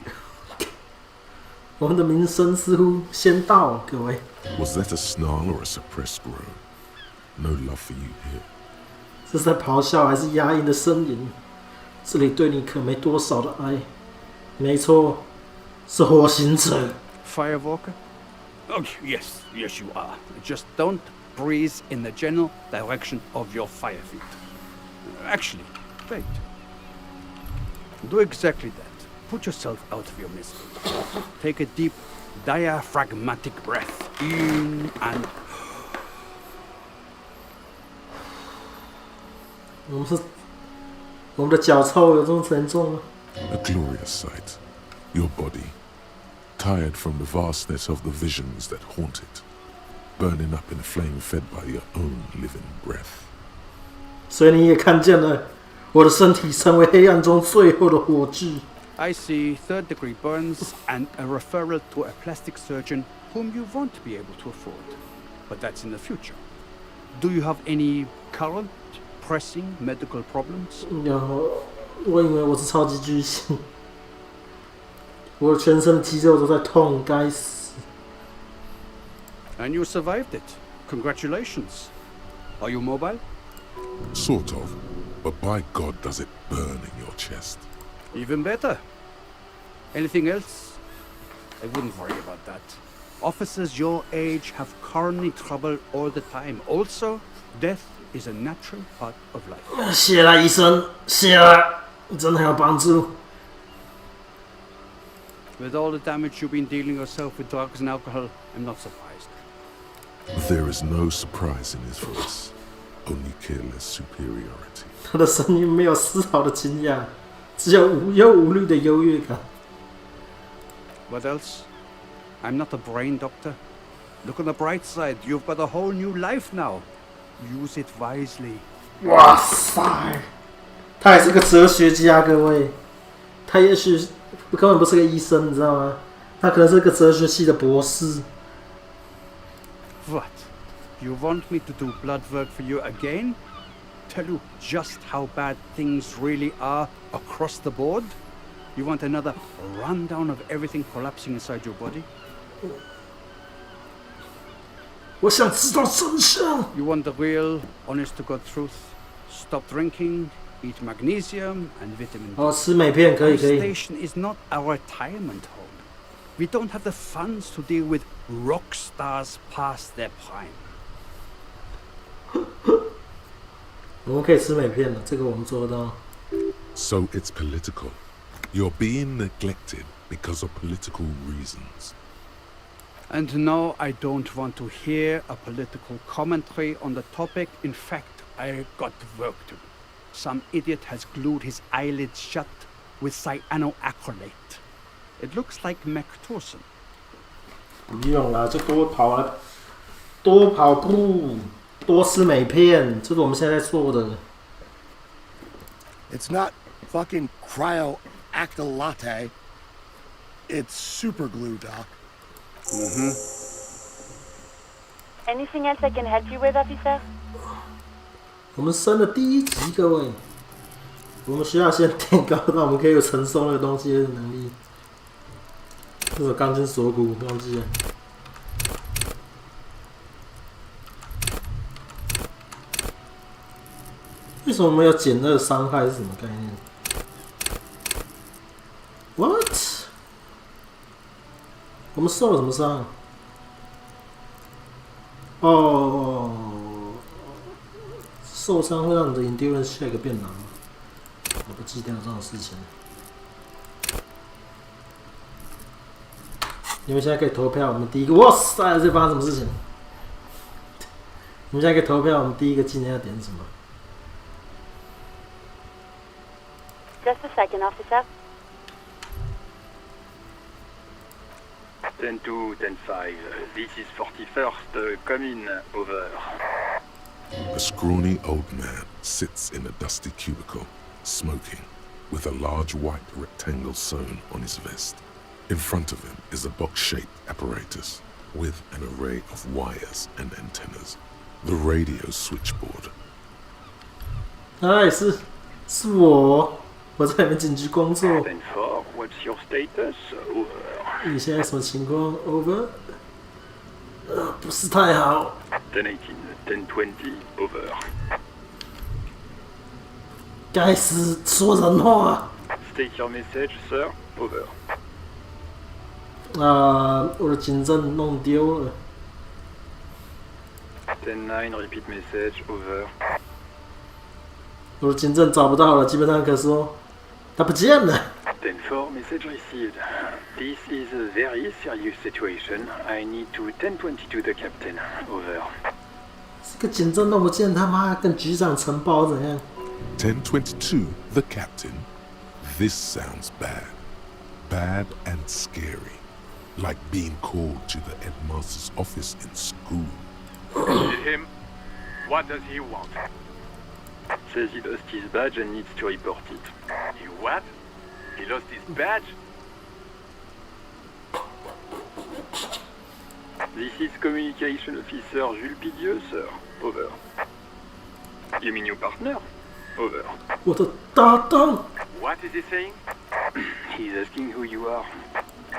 我们的名声似乎先到，各位。 Was that a snarl or a suppressed groan? No love for you here. 是在咆哮还是压抑的呻吟？这里对你可没多少的爱。没错，是火行者。 Firewalker? Oh, yes, yes you are. Just don't breathe in the general direction of your fire feet. Actually, wait. Do exactly that. Put yourself out of your misery. Take a deep, diaphragmatic breath. In and... 我们的脚臭有这么沉重吗？ A glorious sight. Your body, tired from the vastness of the visions that haunt it, burning up in a flame fed by your own living breath. 所以你也看见了我的身体成为黑暗中最后的火炬。I see third-degree burns and a referral to a plastic surgeon whom you won't be able to afford. But that's in the future. Do you have any current, pressing medical problems? 我以为我是超级巨星，我的全身肌肉都在痛，该死。And you survived it. Congratulations. Are you mobile? Sort of, but by God does it burn in your chest. Even better. Anything else? I wouldn't worry about that. Officers your age have coronary trouble all the time. Also, death is a natural part of life. 谢了，医生，谢了，真的很有帮助。With all the damage you've been dealing yourself with drugs and alcohol, I'm not surprised. There is no surprise in his voice, only careless superiority. 他的声音没有丝毫的惊讶，只有无忧无虑的优越感。What else? I'm not a brain doctor. Look on the bright side. You've got a whole new life now. Use it wisely. 哇塞，他也是个哲学家，各位。他也许根本不是个医生，你知道吗？他可能是个哲学系的博士。What? You want me to do blood work for you again? Tell you just how bad things really are across the board? You want another rundown of everything collapsing inside your body? 我想知道真相。You want the real, honest-to-God truth? Stop drinking, eat magnesium and vitamin D. 吃美片可以可以。 Our station is not our retirement home. We don't have the funds to deal with rock stars past their prime. 我们可以吃美片的，这个我们做得到。So it's political. You're being neglected because of political reasons. And no, I don't want to hear a political commentary on the topic. In fact, I got work to do. Some idiot has glued his eyelids shut with cyanoacrylate. It looks like Mactorson. 不用啦，就多跑步，多吃美片，这是我们现在在做的。It's not fucking cryoactylatte. It's super glue, Doc. Anything else I can help you with, officer? 我们升了第一级，各位。我们需要先垫高到我们可以有承受那个东西的能力。这是钢筋锁骨，忘记了。为什么没有减2伤害是什么概念 ？What？ 我们受了什么伤？受伤会让你的 endurance 下一个变难吗？我不记得有这种事情。你们现在可以投票，我们第一个，哇塞，这发生什么事情？你们现在可以投票，我们第一个技能要点什么？ Just a second, officer. 10-2, 10-5. This is 41st. Come in. Over. A scrawny old man sits in a dusty cubicle, smoking, with a large white rectangle sewn on his vest. In front of him is a box-shaped apparatus with an array of wires and antennas. The radio switchboard. 哎，是我在里面紧急工作。 10-4, what's your status? Over. 你现在什么情况 ？Over。不是太好。10-18, 10-20, over. 该死，说人话。 State your message, sir. Over. 我的警证弄丢了。 10-9, repeat message. Over. 我的警证找不到了，基本上可说，它不见了。 10-4, message received. This is a very serious situation. I need to 10-22 the captain. Over. 这个警证弄不见，他妈跟局长呈报怎样 1022, the captain. This sounds bad. Bad and scary. Like being called to the headmaster's office in school. Him? What does he want? Says he lost his badge and needs to report it. He what? He lost his badge? This is Communication Officer Jules Pidieux, sir. Over. You mean your partner? Over. 我的搭档。 What is he saying? He's asking who you are.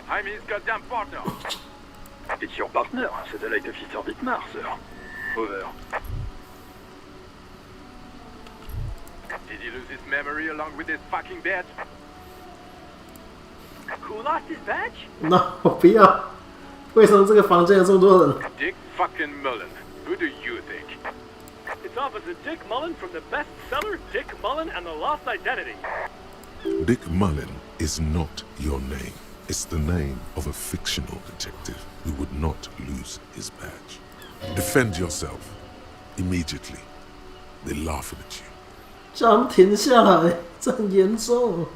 I'm his goddamn partner. It's your partner, Satellite Officer Dietmar, sir. Over. Did he lose his memory along with his fucking badge? Who lost his badge? 那我不要。为什么这个房间有这么多人？ Dick fucking Mullen. Who do you think? It's Officer Dick Mullen from the bestseller Dick Mullen and the Lost Identity. Dick Mullen is not your name. It's the name of a fictional detective who would not lose his badge. Defend yourself. Immediately. They're laughing at you. 叫他们停下来，这很严重。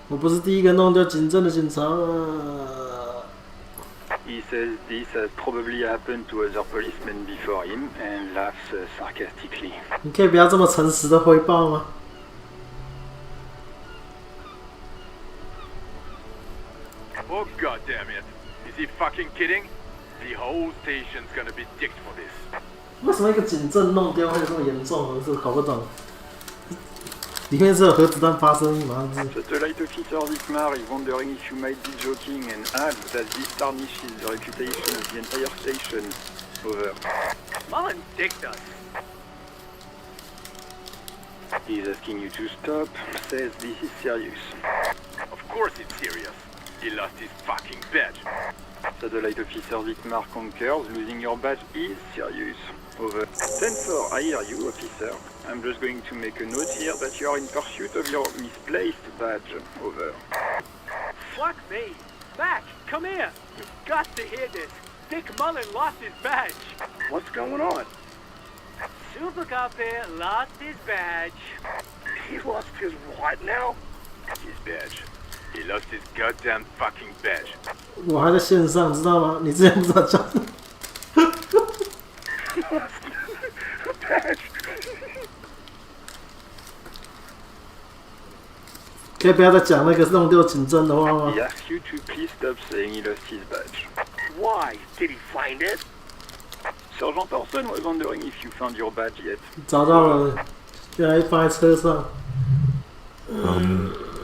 我不是第一个弄掉警政的警察啊。 He says this has probably happened to other policemen before him and laughs sarcastically. 你可以不要这么诚实的汇报吗？ Oh god damn it. Is he fucking kidding? The whole station's gonna be dicked for this. 为什么一个警政弄丢会有这么严重？我是搞不懂。里面是有核子弹发生吗？ Satellite Officer Dietmar is wondering if you might be joking and adds that this tarnishes the reputation of the entire station. Over. Mullen dicked us. He's asking you to stop, says this is serious. Of course it's serious. He lost his fucking badge. Satellite Officer Dietmar concurs, losing your badge is serious. Over. 10-4, I hear you, officer. I'm just going to make a note here that you are in pursuit of your misplaced badge. Over. Fuck me. Mac, come here. You've got to hear this. Dick Mullen lost his badge. What's going on? Super Cop here lost his badge. He lost his what now? His badge. He lost his goddamn fucking badge. 我还在线上，知道吗？你之前不知道讲。Badge. 可以不要再讲那个弄丢警政的话吗？ He asks you to please stop saying he lost his badge. Why? Did he find it? Sergeant Orson was wondering if you found your badge yet. 找到了，原来放在车上。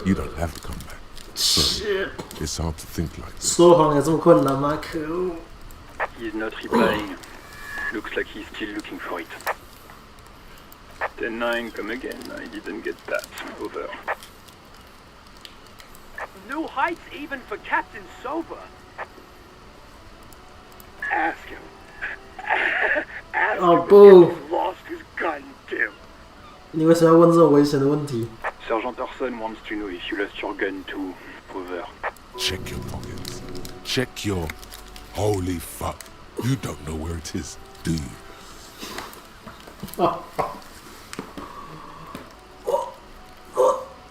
You don't have to come back. Shit. It's hard to think like this. 说谎有这么困难吗？可恶！ He's not replying. Looks like he's still looking for it. 10-9, come again. I didn't get that. Over. New heights even for Captain Sober. Ask him. Ask Oh, him boo. if he's lost his gun too. 你为什么要问这种危险的问题？ Sergeant Orson wants to know if you lost your gun too. Over. Check your pockets. Check your... Holy fuck. You don't know where it is, do you?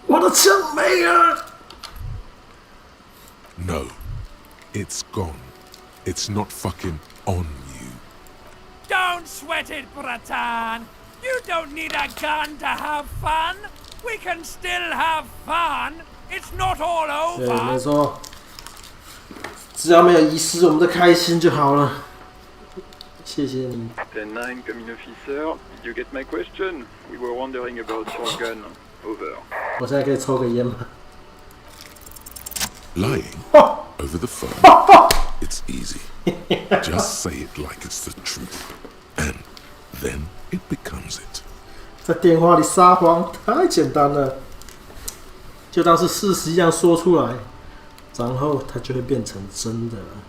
我的枪没了。 No. It's gone. It's not fucking on you. Don't sweat it, Bratan. You don't need a gun to have fun. We can still have fun. It's not all 对，没 over. 错。只要没有遗失，我们的开心就好了。谢谢你。 10-9, come in, officer. Did you get my question? We were wondering about your gun. Over. 我现在可以抽个烟吗？ Lying over the phone. It's easy. Just say it like it's the truth. And then it becomes it. 在电话里撒谎太简单了，就当是事实一样说出来，然后它就会变成真的了。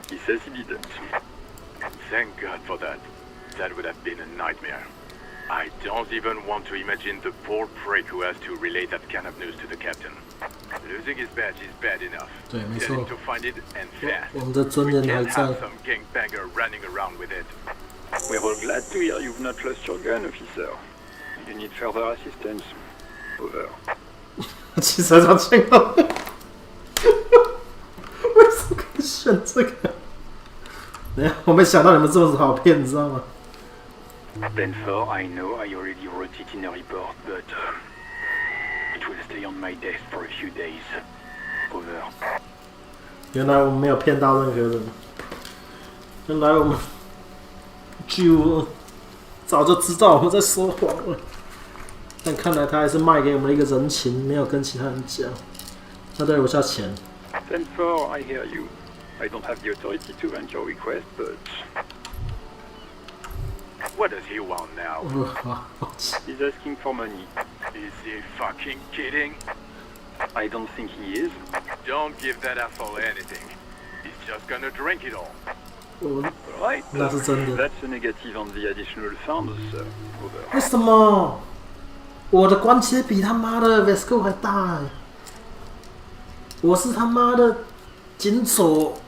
He says he didn't. Thank God for that. That would have been a nightmare. I don't even want to imagine the poor prick who has to relay that kind of news to the captain. Losing his badge is bad enough. 对，没 Getting 错。 to find it and fast. 我们的尊 We 严还 can't 在 have。some gangbanger running around with it. We're all glad to hear you've not lost your gun, officer. You need further assistance. Over. 其实想见到，为什么可以选这个？等一下，我没想到你们这么好骗，你知道吗？ 10-4, I know I already wrote it in a report, but it will stay on my desk for a few days. Over. 原来我们没有骗到任何人，原来我们就早就知道我们在说谎了。但看来他还是卖给我们的一个人情，没有跟其他人讲。他得留下钱。10-4, I hear you. I don't have the authority to grant your request, but... What does he want now? He's asking for money. Is he fucking kidding? I don't think he is. Don't give that asshole anything. He's just gonna drink it all. Right. 那是真的。 That's a negative on the additional funds, sir. Over. 为什么？我的关切比他妈的 Vesco 还大欸！我是他妈的警佐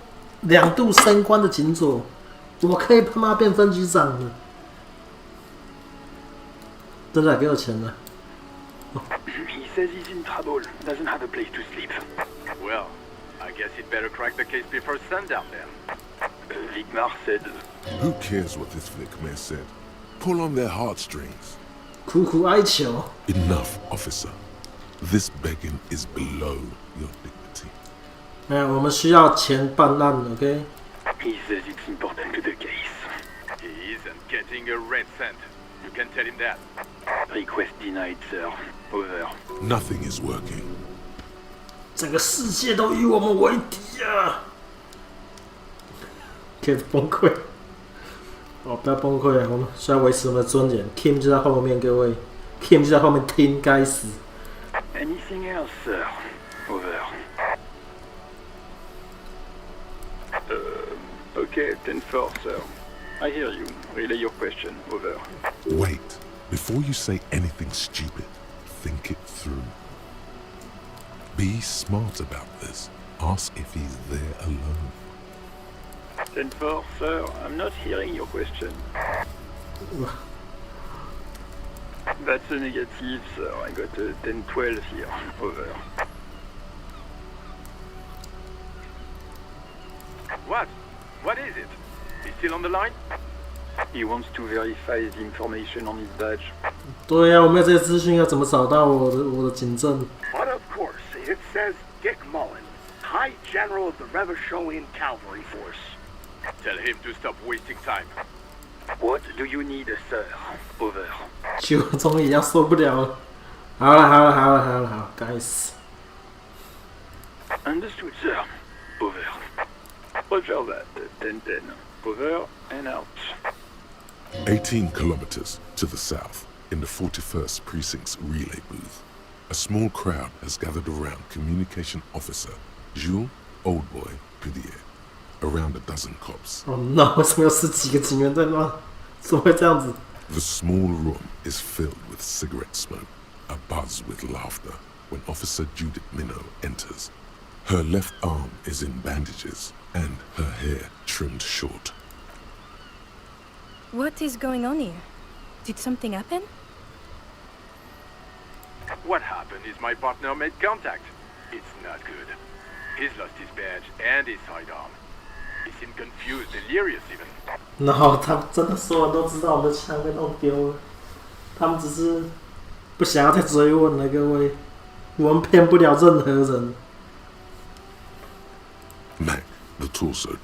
2度升官的警佐，我可以他妈变分局长了。真的给我钱了。He says he's in trouble. Doesn't have a place to sleep. Well, I guess he'd better crack the case before sundown then. Vigmar said... Who cares what this Vicmar said? Pull on their heartstrings. 苦苦哀求。 Enough, officer. This begging is below your dignity. 我们需要钱办案 ，OK？ He says it's important to the case. He isn't getting a red cent. You can tell him that. Request denied, sir. Over. Nothing is working. 整个世界都与我们为敌啊！可以崩溃。哦，不要崩溃啊！我们需要维持我们的尊严。Kim 就在后面，各位 ，Kim 就在后面听，该死。Anything else, sir? Over. Okay, 10-4, sir. I hear you. Relay your question. Over. Wait. Before you say anything stupid, think it through. Be smart about this. Ask if he's there alone. 10-4, sir. I'm not hearing your question. That's a negative, sir. I got a 10-12 here. Over. What? What is it? He's still on the line? He wants to verify the information on his badge. 对呀，我没有这些资讯，要怎么找到我的警证？ But of course, it says Dick Mullen, High General of the Revacholian Cavalry Force. Tell him to stop wasting time. What do you need, sir? Over. 就终于要受不了了。好了，该死。 Understood, sir. Over. Roger that. 10-10. Over and out. 18 kilometers to the south, in the 41st Precinct's relay booth, a small crowd has gathered around Communication Officer Jules Oldboy Pidier, around a dozen cops. Oh no, 为什么有10几个警员在那？怎么会这样子？ The small room is filled with cigarette smoke, abuzz with laughter, when Officer Judith Minot enters. Her left arm is in bandages, and her hair trimmed short. What is going on here? Did something happen? What happened is my partner made contact. It's not good. He's lost his badge and his sidearm. He seemed confused, delirious even. No, 他真的所有人都知道我们的枪被弄丢了，他们只是不想要再追问了，各位，我们骗不了任何人。 Mac, the torso,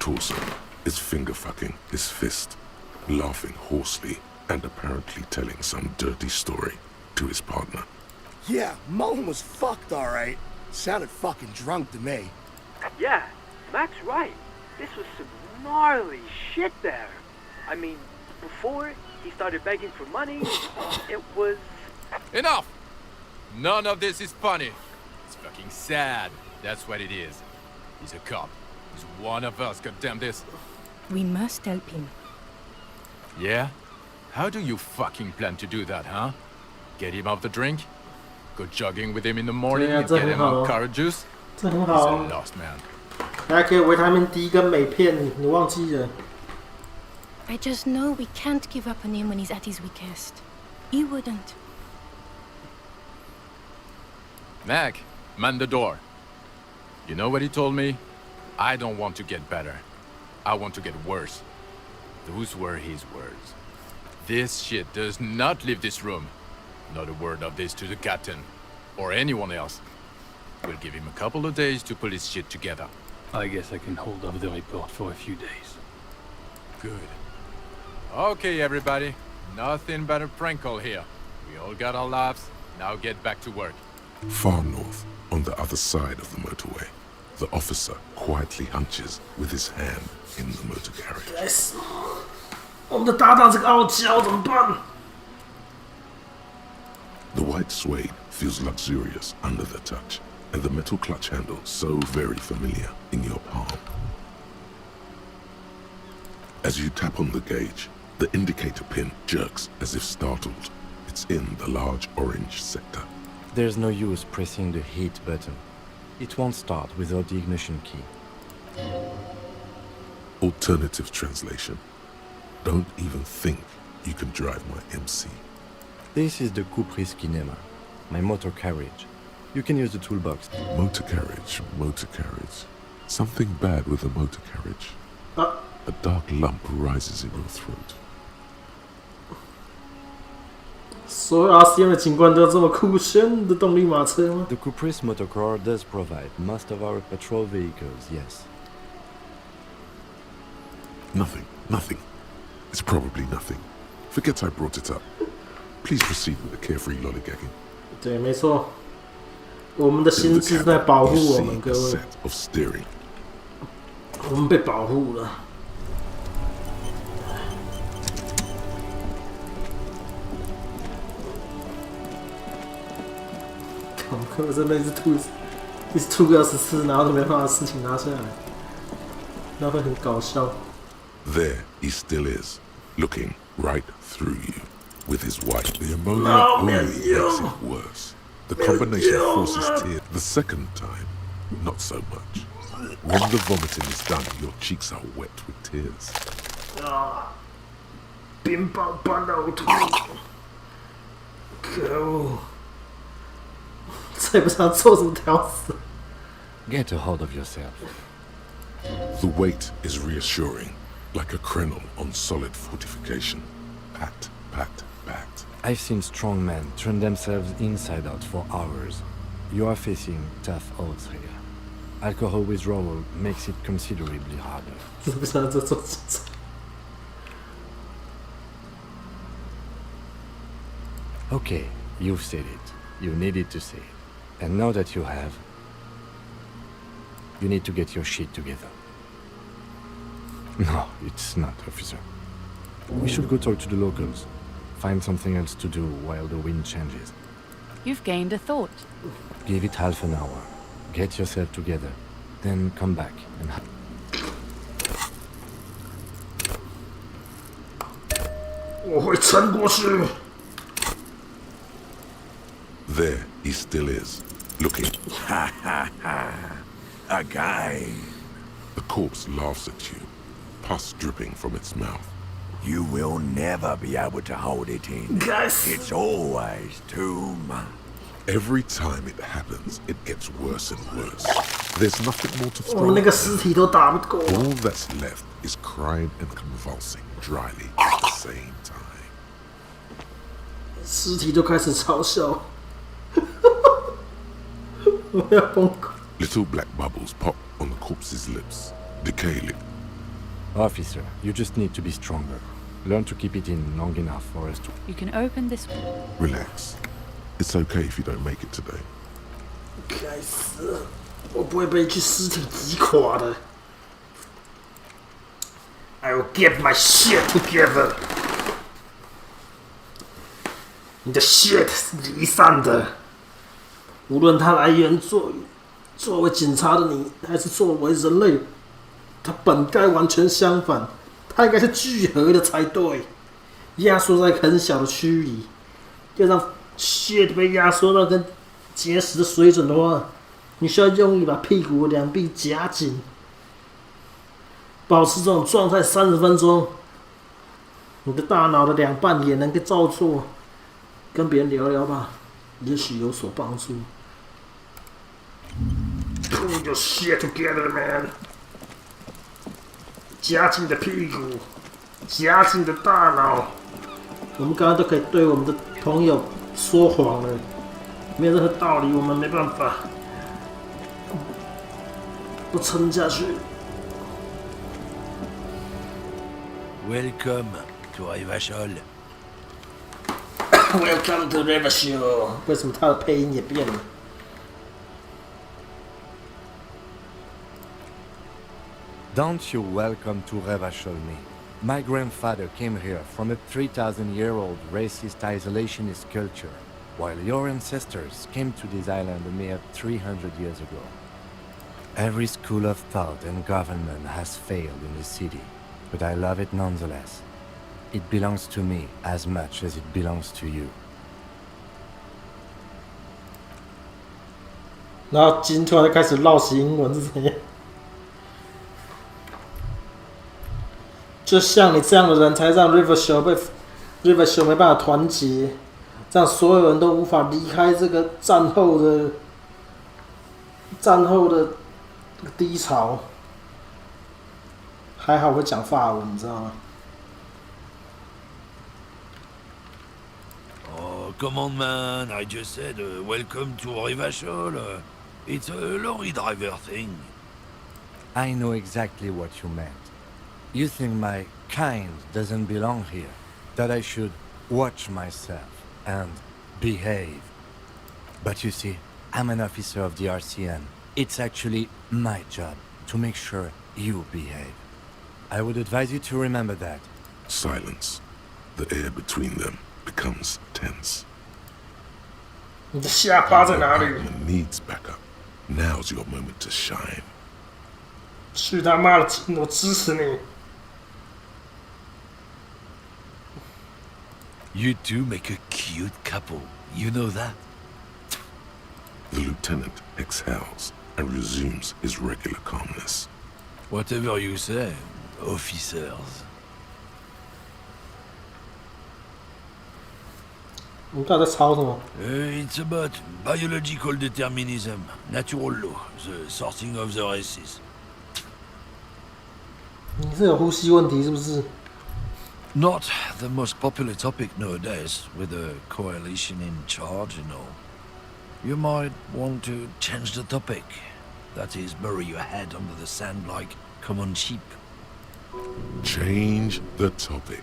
is finger-fucking his fist, laughing hoarsely and apparently telling some dirty story to his partner. Yeah, Mullen was fucked, alright. Sounded fucking drunk to me. Yeah, Mac's right. This was some gnarly shit there. I mean, before he started begging for money, it was... Enough! None of this is funny. It's fucking sad. That's what it is. He's a cop. He's one of us, goddamn this. We must help him. Yeah? How do you fucking plan to do that, huh? Get him off the drink? Go jogging with him in the morning and get him on carrot juice? 这很 He's 好 a lost man. 还可以维他命 D 跟镁片，你忘记了？ I just know we can't give up on him when he's at his weakest. He wouldn't. Mac, man the door. You know what he told me? I don't want to get better. I want to get worse. Those were his words. This shit does not leave this room. Not a word of this to the captain, or anyone else. We'll give him a couple of days to pull his shit together. I guess I can hold off the report for a few days. Good. Okay, everybody. Nothing but a prank call here. We all got our laughs. Now get back to work. Far north, on the other side of the motorway, the officer quietly hunches with his hand in the motor carriage. Yes. 我们的搭档这个傲娇怎么办？ The white suede feels luxurious under the touch, and the metal clutch handle so very familiar in your palm. As you tap on the gauge, the indicator pin jerks as if startled. It's in the large orange sector. There's no use pressing the heat button. It won't start without the ignition key. Alternative translation. Don't even think you can drive my MC. This is the Coupe Cinema, my motor carriage. You can use the toolbox. Motor carriage, motor carriage. Something bad with the motor carriage. A dark lump rises in your throat. 所有 RCM 的警官都有这么酷炫的动力马车吗？ The Caprice motorcar does provide most of our patrol vehicles, yes. Nothing. It's probably nothing. Forget I brought it up. Please proceed with the carefree lollygagging. 对，没错，我们的心智在保护我们，各位。 Of steering. 我们被保护了。我真的一直吐个20次，然后都没办法事情拿下来，那会很搞笑。 There he still is, looking right through you, with his wife. The ammonia only makes it worse. The combination forces tears. The second time, not so much. When the vomiting is done, your cheeks are wet with tears. 冰雹般的呕吐，可恶！这也不知道做什么调死。 Get a hold of yourself. The weight is reassuring, like a crenel on solid fortification. Pat, pat, pat. I've seen strong men turn themselves inside out for hours. You are facing tough odds here. Alcohol withdrawal makes it considerably harder. 这不知道这做什么。 Okay, you've said it. You needed to say it. And now that you have, you need to get your shit together. No, it's not, officer. We should go talk to the locals. Find something else to do while the wind changes. You've gained a thought. Give it half an hour. Get yourself together. Then come back and... 我会撑过去。 There he still is, looking. Ha ha ha. Again. The corpse laughs at you, pus dripping from its mouth. You will never be able to hold it in. Guys. It's always too much. Every time it happens, it gets worse and worse. There's nothing more to 我们那 throw. 个尸体都打不过。 All that's left is crying and convulsing dryly at the same time. 尸体都开始嘲笑。我要崩溃。 Little black bubbles pop on the corpse's lips. Decay lip. Officer, you just need to be stronger. Learn to keep it in long enough for us to... You can open this. Relax. It's okay if you don't make it today. 该死！我不会被一具尸体击垮的。I will get my shit together。你的 shit 是离散的，无论它来源作为警察的你，还是作为人类，它本该完全相反，它应该是聚合的才对，压缩在很小的区域里，要让 shit 被压缩到跟结实的水准的话，你需要用力把屁股两臂夹紧，保持这种状态30分钟，你的大脑的两半也能够照做。跟别人聊聊吧，也许有所帮助。Pull your shit together, man！ 夹紧你的屁股，夹紧你的大脑，我们刚刚都可以对我们的朋友说谎了，没有任何道理，我们没办法不撑下去。Welcome to Rivachol. Welcome to Rivachol. 为什么他的配音也变了？ Don't you welcome to Revachol me. My grandfather came here from a 3,000-year-old racist isolationist culture, while your ancestors came to this island a mere 300 years ago. Every school of thought and government has failed in the city, but I love it nonetheless. It belongs to me as much as it belongs to you. 然后金突然开始绕起英文是怎样？就像你这样的人，才让 Rivachol 没办法团结，这样所有人都无法离开这个战后的低潮。还好会讲法文，你知道吗？ Oh, come on, man. I just said, welcome to Rivachol. It's a lorry driver thing. I know exactly what you meant. You think my kind doesn't belong here, that I should watch myself and behave. But you see, I'm an officer of the RCN. It's actually my job to make sure you behave. I would advise you to remember that. Silence. The air between them becomes tense. 你的下巴在哪里？ Needs backup. Now's your moment to shine. 去他妈的金！我支持你。 You two make a cute couple. You know that? The lieutenant exhales and resumes his regular calmness. Whatever you say, officers. 你到底在吵什么？ It's about biological determinism, natural law, the sorting of the races. 你是有呼吸问题是不是？ Not the most popular topic nowadays, with a coalition in charge and all. You might want to change the topic. That is, bury your head under the sand like common sheep. Change the topic.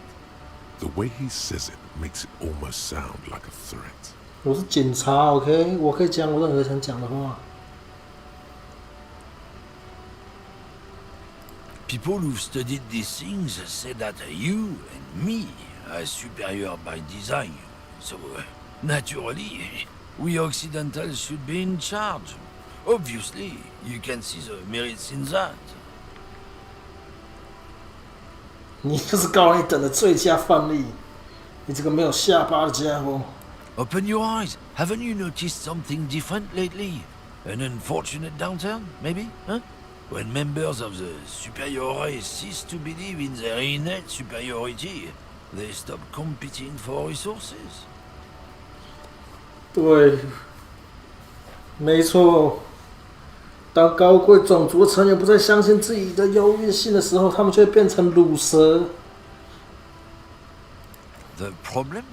The way he says it makes it almost sound like a threat. 我是警察 ，OK， 我可以讲我任何想讲的话。 People who've studied these things say that you and me are superior by design. So, naturally, we Occidentals should be in charge. Obviously, you can see the merits in that. 你就是高人一等的最佳范例，你这个没有下巴的家伙。 Open your eyes. Haven't you noticed something different lately? An unfortunate downturn, maybe? Huh? When members of the superior race cease to believe in their innate superiority, they stop competing for resources. 对，没错。当高贵种族成员不再相信自己的优越性的时候，他们就会变成乳蛇。 The problem?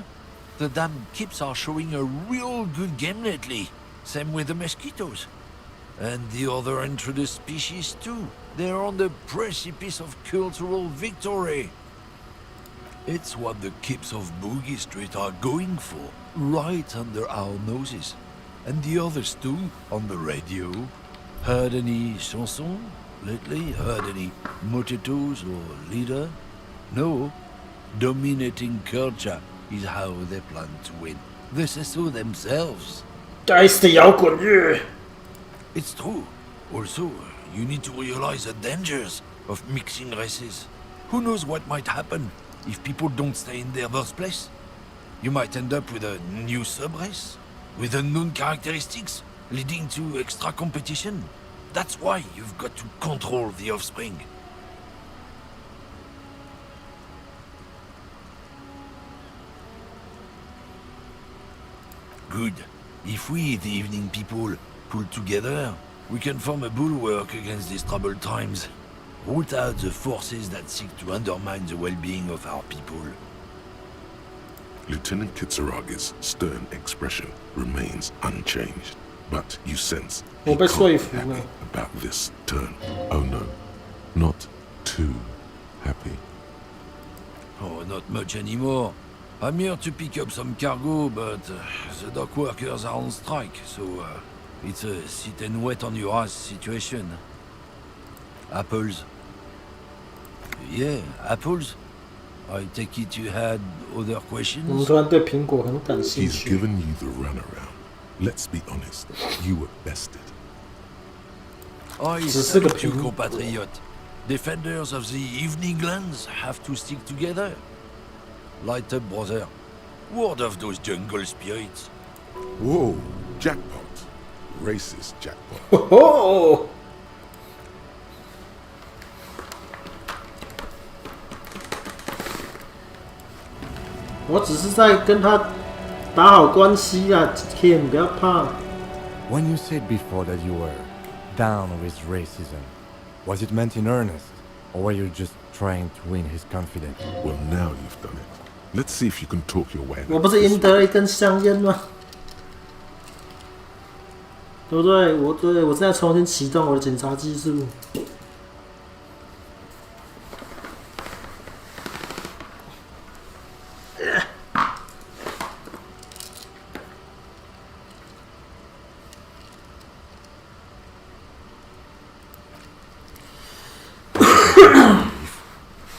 The damn kips are showing a real good game lately. Same with the mosquitoes. And the other introduced species too. They're on the precipice of cultural victory. It's what the kips of Boogie Street are going for, right under our noses. And the others too, on the radio. Heard any chansons lately? Heard any motetos or leader? No. Dominating culture is how they plan to win. They say so themselves. 该死的摇滚乐！ It's true. Also, you need to realize the dangers of mixing races. Who knows what might happen if people don't stay in their birthplace? You might end up with a new sub-race, with unknown characteristics, leading to extra competition. That's why you've got to control the offspring. Good. If we, the evening people, pull together, we can form a bulwark against these troubled times. Root out the forces that seek to undermine the well-being of our people. Lieutenant Kitsuragi's stern expression remains unchanged, but you sense he can't be happy about this turn. Oh no, not too happy. Oh, not much anymore. I'm here to pick up some cargo, but the dock workers are on strike, so it's a sit and wait on your ass situation. Apples? Yeah, apples? I take it you had other questions? He's given you the runaround. Let's be honest, you were bested. I salute you, compatriot. Defenders of the evening lands have to stick together. Light up, brother. Ward off those jungle spirits. Whoa, jackpot. Racist jackpot. Oh! 我只是在跟他打好关系啊 ，Kim， 不要怕。When you said before that you were down with racism, was it meant in earnest, or were you just trying to win his confidence? Well, now you've done it. Let's see if you can talk your way. 我不是赢得了一根香烟吗？对不对？我现在重新启动我的警察技术。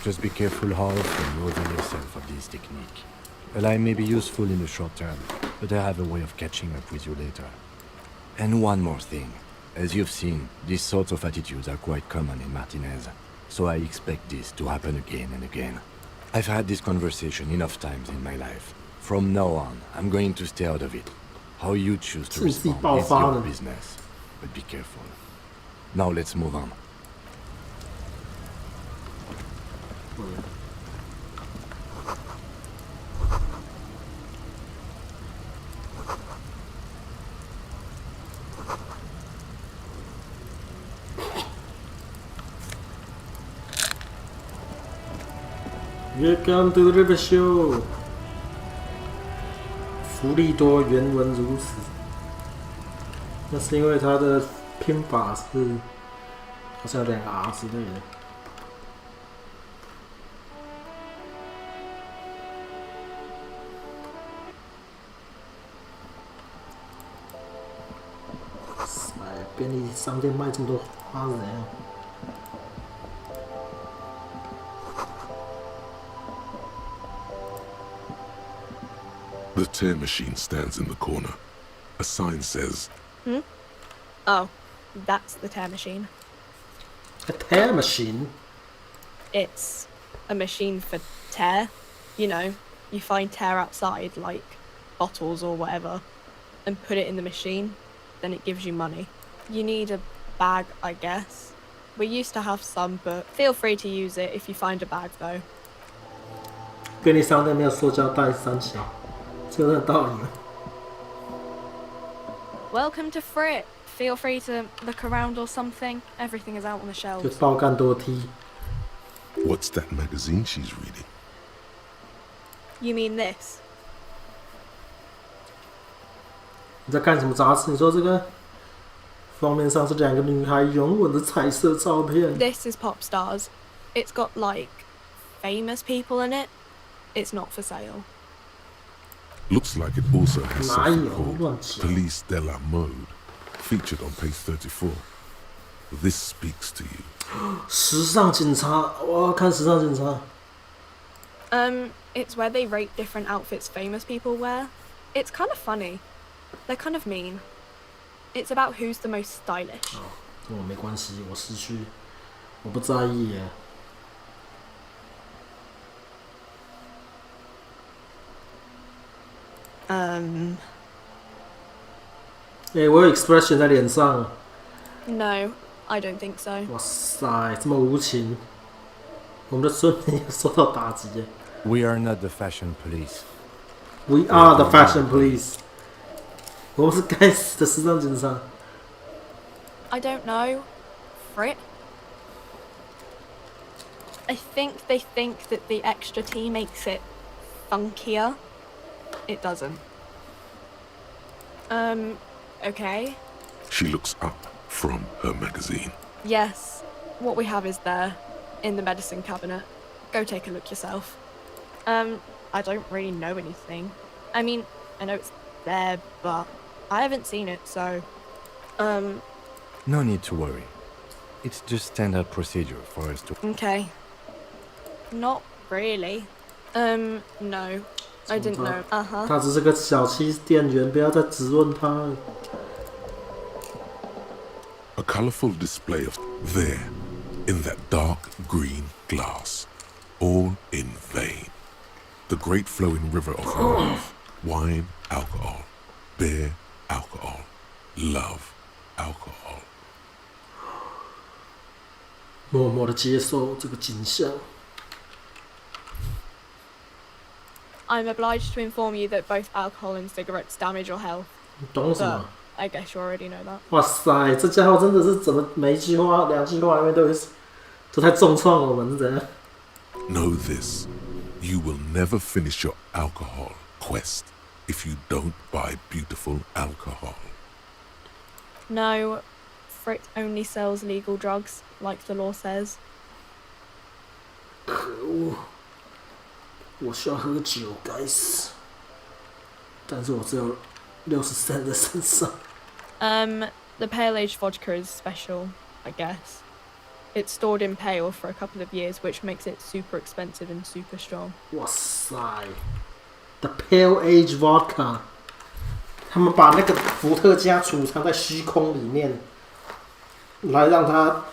Just be careful how often you avail yourself of this technique. A lie may be useful in the short term, but I have a way of catching up with you later. And one more thing. As you've seen, these sorts of attitudes are quite common in Martinez, so I expect this to happen again and again. I've had this conversation enough times in my life. From now on, I'm going to stay out of it. How you choose to respond is your business, but be careful. Now let's move on. Welcome to the River Show。福利多原文如此，那是因为它的拼法是好像有2个 R 之类的。塞，便利商店卖这么多花是怎样？ The tear machine stands in the corner. A sign says... Hmm? Oh, that's the tear machine. A tear machine? It's a machine for tear. You know, you find tear outside, like bottles or whatever, and put it in the machine, then it gives you money. You need a bag, I guess. We used to have some, but feel free to use it if you find a bag, though. 便利商店没有塑胶袋三小。 这有道理。 Welcome to Frit. Feel free to look around or something. Everything is out on the shelves. 就爆干多梯。 What's that magazine she's reading? You mean this? 你在看什么杂志？你说这个封面上是2个女孩拥吻的彩色照片。 This is Pop Stars. It's got like famous people in it. It's not for sale. Looks like it also has something called Police de la Mode, featured on page 34. This speaks to you. 时尚警察，我要看时尚警察。It's where they rate different outfits famous people wear. It's kind of funny. They're kind of mean. It's about who's the most stylish. 跟我没关系，我失去，我不在意耶。 我有 expression 在脸上。 No, I don't think so. 哇塞，这么无情，我们的尊严受到打击耶。 We are not the fashion police. We are the fashion police. 我们是该死的时尚警察。 I don't know. Frit? I think they think that the extra T makes it funkier. it doesn't. Okay. She looks up from her magazine. Yes, what we have is there, in the medicine cabinet. Go take a look yourself. I don't really know anything. I mean, I know it's there, but I haven't seen it, so... No need to worry. It's just standard procedure for us to... Okay. Not really. No. I didn't know. 他只是个小七店员，不要再质问他了。A colourful display of there, in that dark green glass, all in vain. The great flowing river of love, wine, alcohol, beer, alcohol, love, alcohol. 默默的接受这个景象。I'm obliged to inform you that both alcohol and cigarettes damage your health. 你懂什么？ I guess you already know that. 哇塞，这家伙真的是怎么每一句话、两句话里面都在重创我们，是怎样？ Know this, you will never finish your alcohol quest if you don't buy beautiful alcohol. No, Frick only sells legal drugs, like the law says. 可恶！我需要喝酒，该死！但是我只有63在身上。The pale aged vodka is special, I guess. It's stored in pale for a couple of years, which makes it super expensive and super strong. 哇塞 ，The pale aged vodka， 他们把那个伏特加储藏在虚空里面，来让它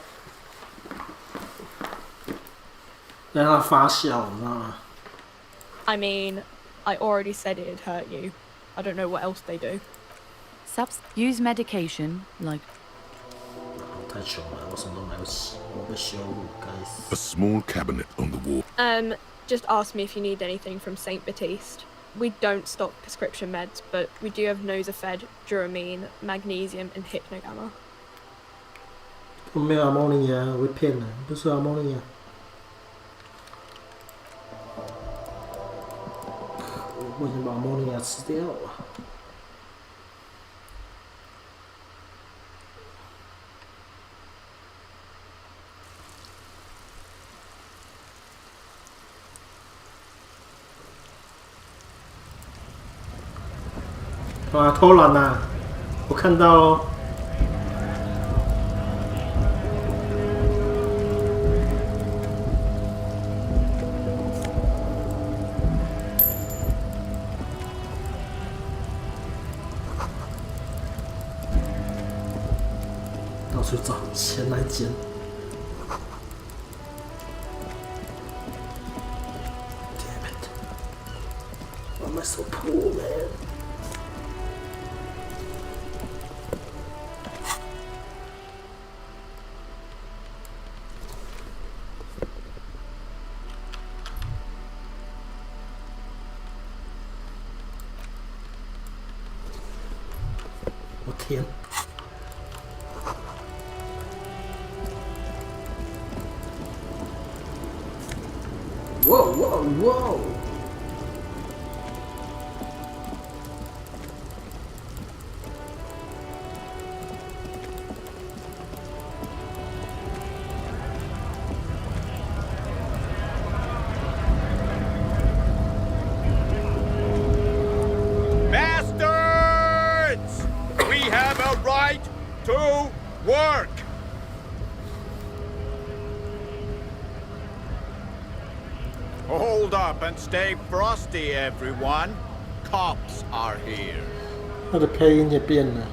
发酵，你知道吗？ I mean, I already said it'd hurt you. I don't know what else they do. Use medication like... 太穷了，我什么都买不起，我被羞辱，该死。 A small cabinet on the wall. Just ask me if you need anything from St. Baptiste. We don't stock prescription meds, but we do have Nosafed, Duramine, Magnesium, and Hypnogamma. 我没有阿莫尼亚，我被骗了，不是阿莫尼亚。我已经把阿莫尼亚吃掉了。 哇，偷懒呐！我看到哦。到处找钱来捡。Damn it! Why am I so poor, man? 我天！哇哇哇！ Bastards! We have a right to work! Hold up and stay frosty, everyone. Cops are here. 他的配音也变了。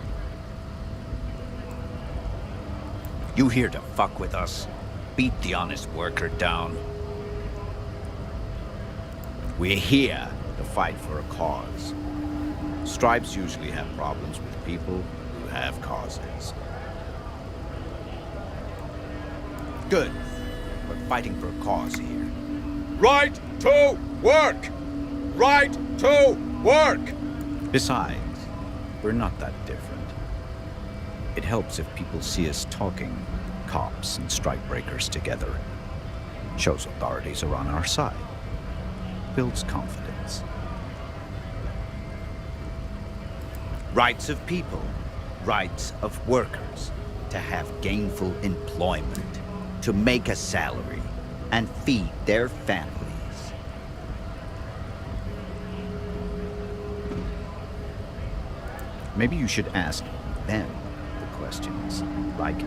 You here to fuck with us? Beat the honest worker down. We're here to fight for a cause. Stripes usually have problems with people who have causes. Good. We're fighting for a cause here. Right to work! Right to work! Besides, we're not that different. It helps if people see us talking, cops and strikebreakers together. Shows authorities are on our side. Builds confidence. Rights of people, rights of workers, to have gainful employment, to make a salary, and feed their families. Maybe you should ask them the questions, like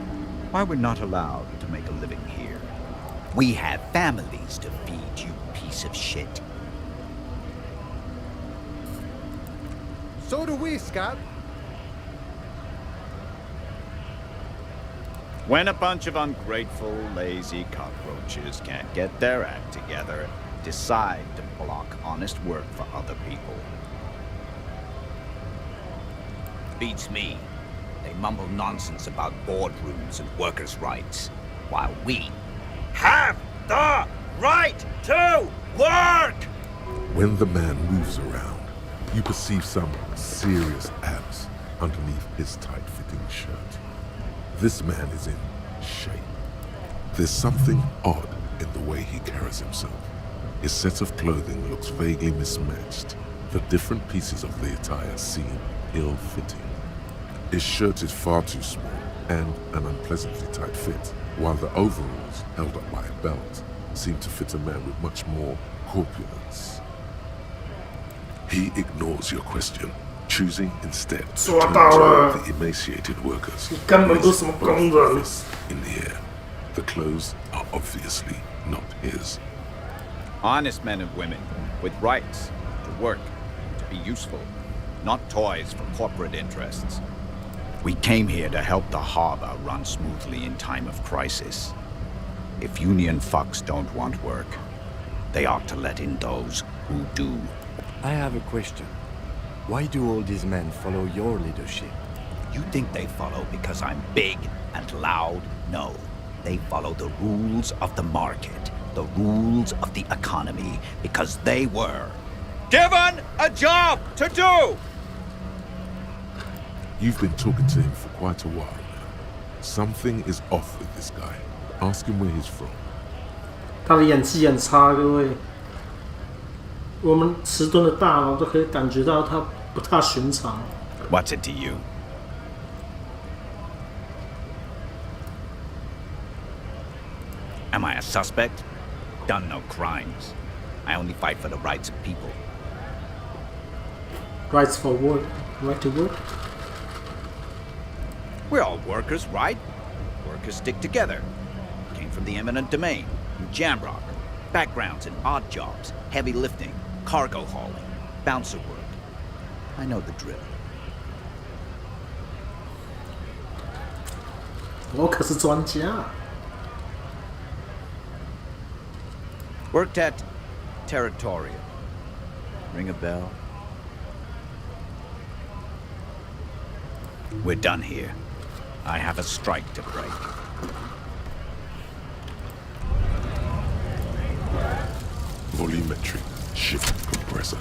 why we're not allowed to make a living here. We have families to feed, you piece of shit. So do we, Scott. When a bunch of ungrateful, lazy cockroaches can't get their act together, decide to block honest work for other people. Beats me. They mumble nonsense about boardrooms and workers' rights, while we have the right to work! When the man moves around, you perceive some serious abs underneath his tight-fitting shirt. This man is in shape. There's something odd in the way he carries himself. His set of clothing looks vaguely mismatched. The different pieces of the attire seem ill-fitting. His shirt is far too small and an unpleasantly tight fit, while the overalls, held up by a belt, seem to fit a man with much more corpulence. He ignores your question, choosing instead to turn to the emaciated workers raising both fists in the air. The clothes are obviously not his. Honest men and women with rights to work, to be useful, not toys for corporate interests. We came here to help the harbor run smoothly in time of crisis. If union fucks don't want work, they ought to let in those who do. I have a question. Why do all these men follow your leadership? You think they follow because I'm big and loud? No. They follow the rules of the market, the rules of the economy, because they were given a job to do! You've been talking to him for quite a while now. Something is off with this guy. Ask him where he's from. 他的演技很差，各位。我们迟钝的大脑都可以感觉到他不大寻常。What's it to you? Am I a suspect? Done no crimes. I only fight for the rights of people. Rights for work, right to work. We're all workers, right? Workers stick together. Came from the eminent domain, from Jamrock. Backgrounds in odd jobs, heavy lifting, cargo hauling, bouncer work. I know the drill. 我可是专家。Worked at Territorial. Ring a bell? We're done here. I have a strike to break. Volumetric shift compressor.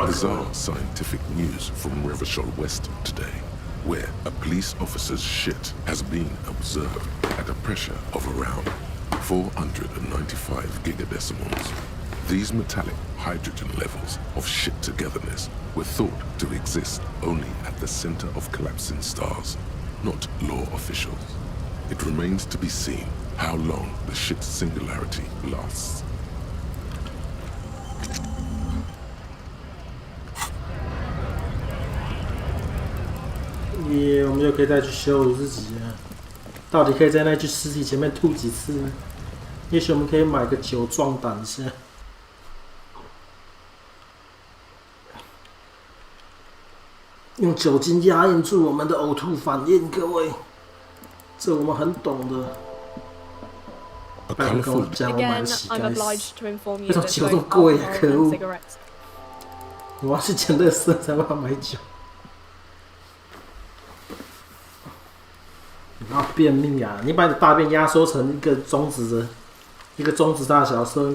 Bizarre scientific news from Revachol West today, where a police officer's shit has been observed at a pressure of around 495 gigadecimals. These metallic hydrogen levels of shit togetherness were thought to exist only at the center of collapsing stars, not law officials. It remains to be seen how long the shit's singularity lasts.我们就可以再去羞辱自己了。到底可以在那具尸体前面吐几次呢？也许我们可以买个酒壮胆一下。用酒精压抑住我们的呕吐反应，各位，这我们很懂的。不然跟我讲我买得起，该死！为什么酒这么贵啊？可恶！我要去捡垃圾才办法买酒。你要便秘啊！你把你的大便压缩成一个中指大小的时候，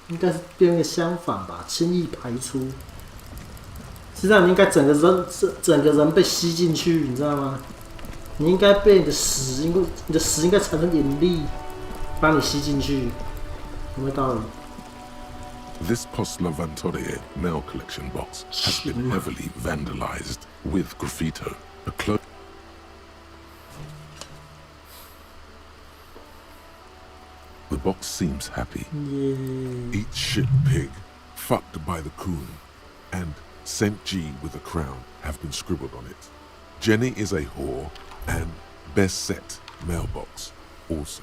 应该是便秘相反吧，轻易排出。实际上你应该整个人被吸进去，你知道吗？你应该被你的屎应该产生引力，把你吸进去，有没有道理？ This Postlavantore mail collection box has been heavily vandalized with graffito. The box seems happy. Yeah. Eat shit pig, fucked by the coon, and St. G with a crown have been scribbled on it. Jenny is a whore, and best set mailbox also.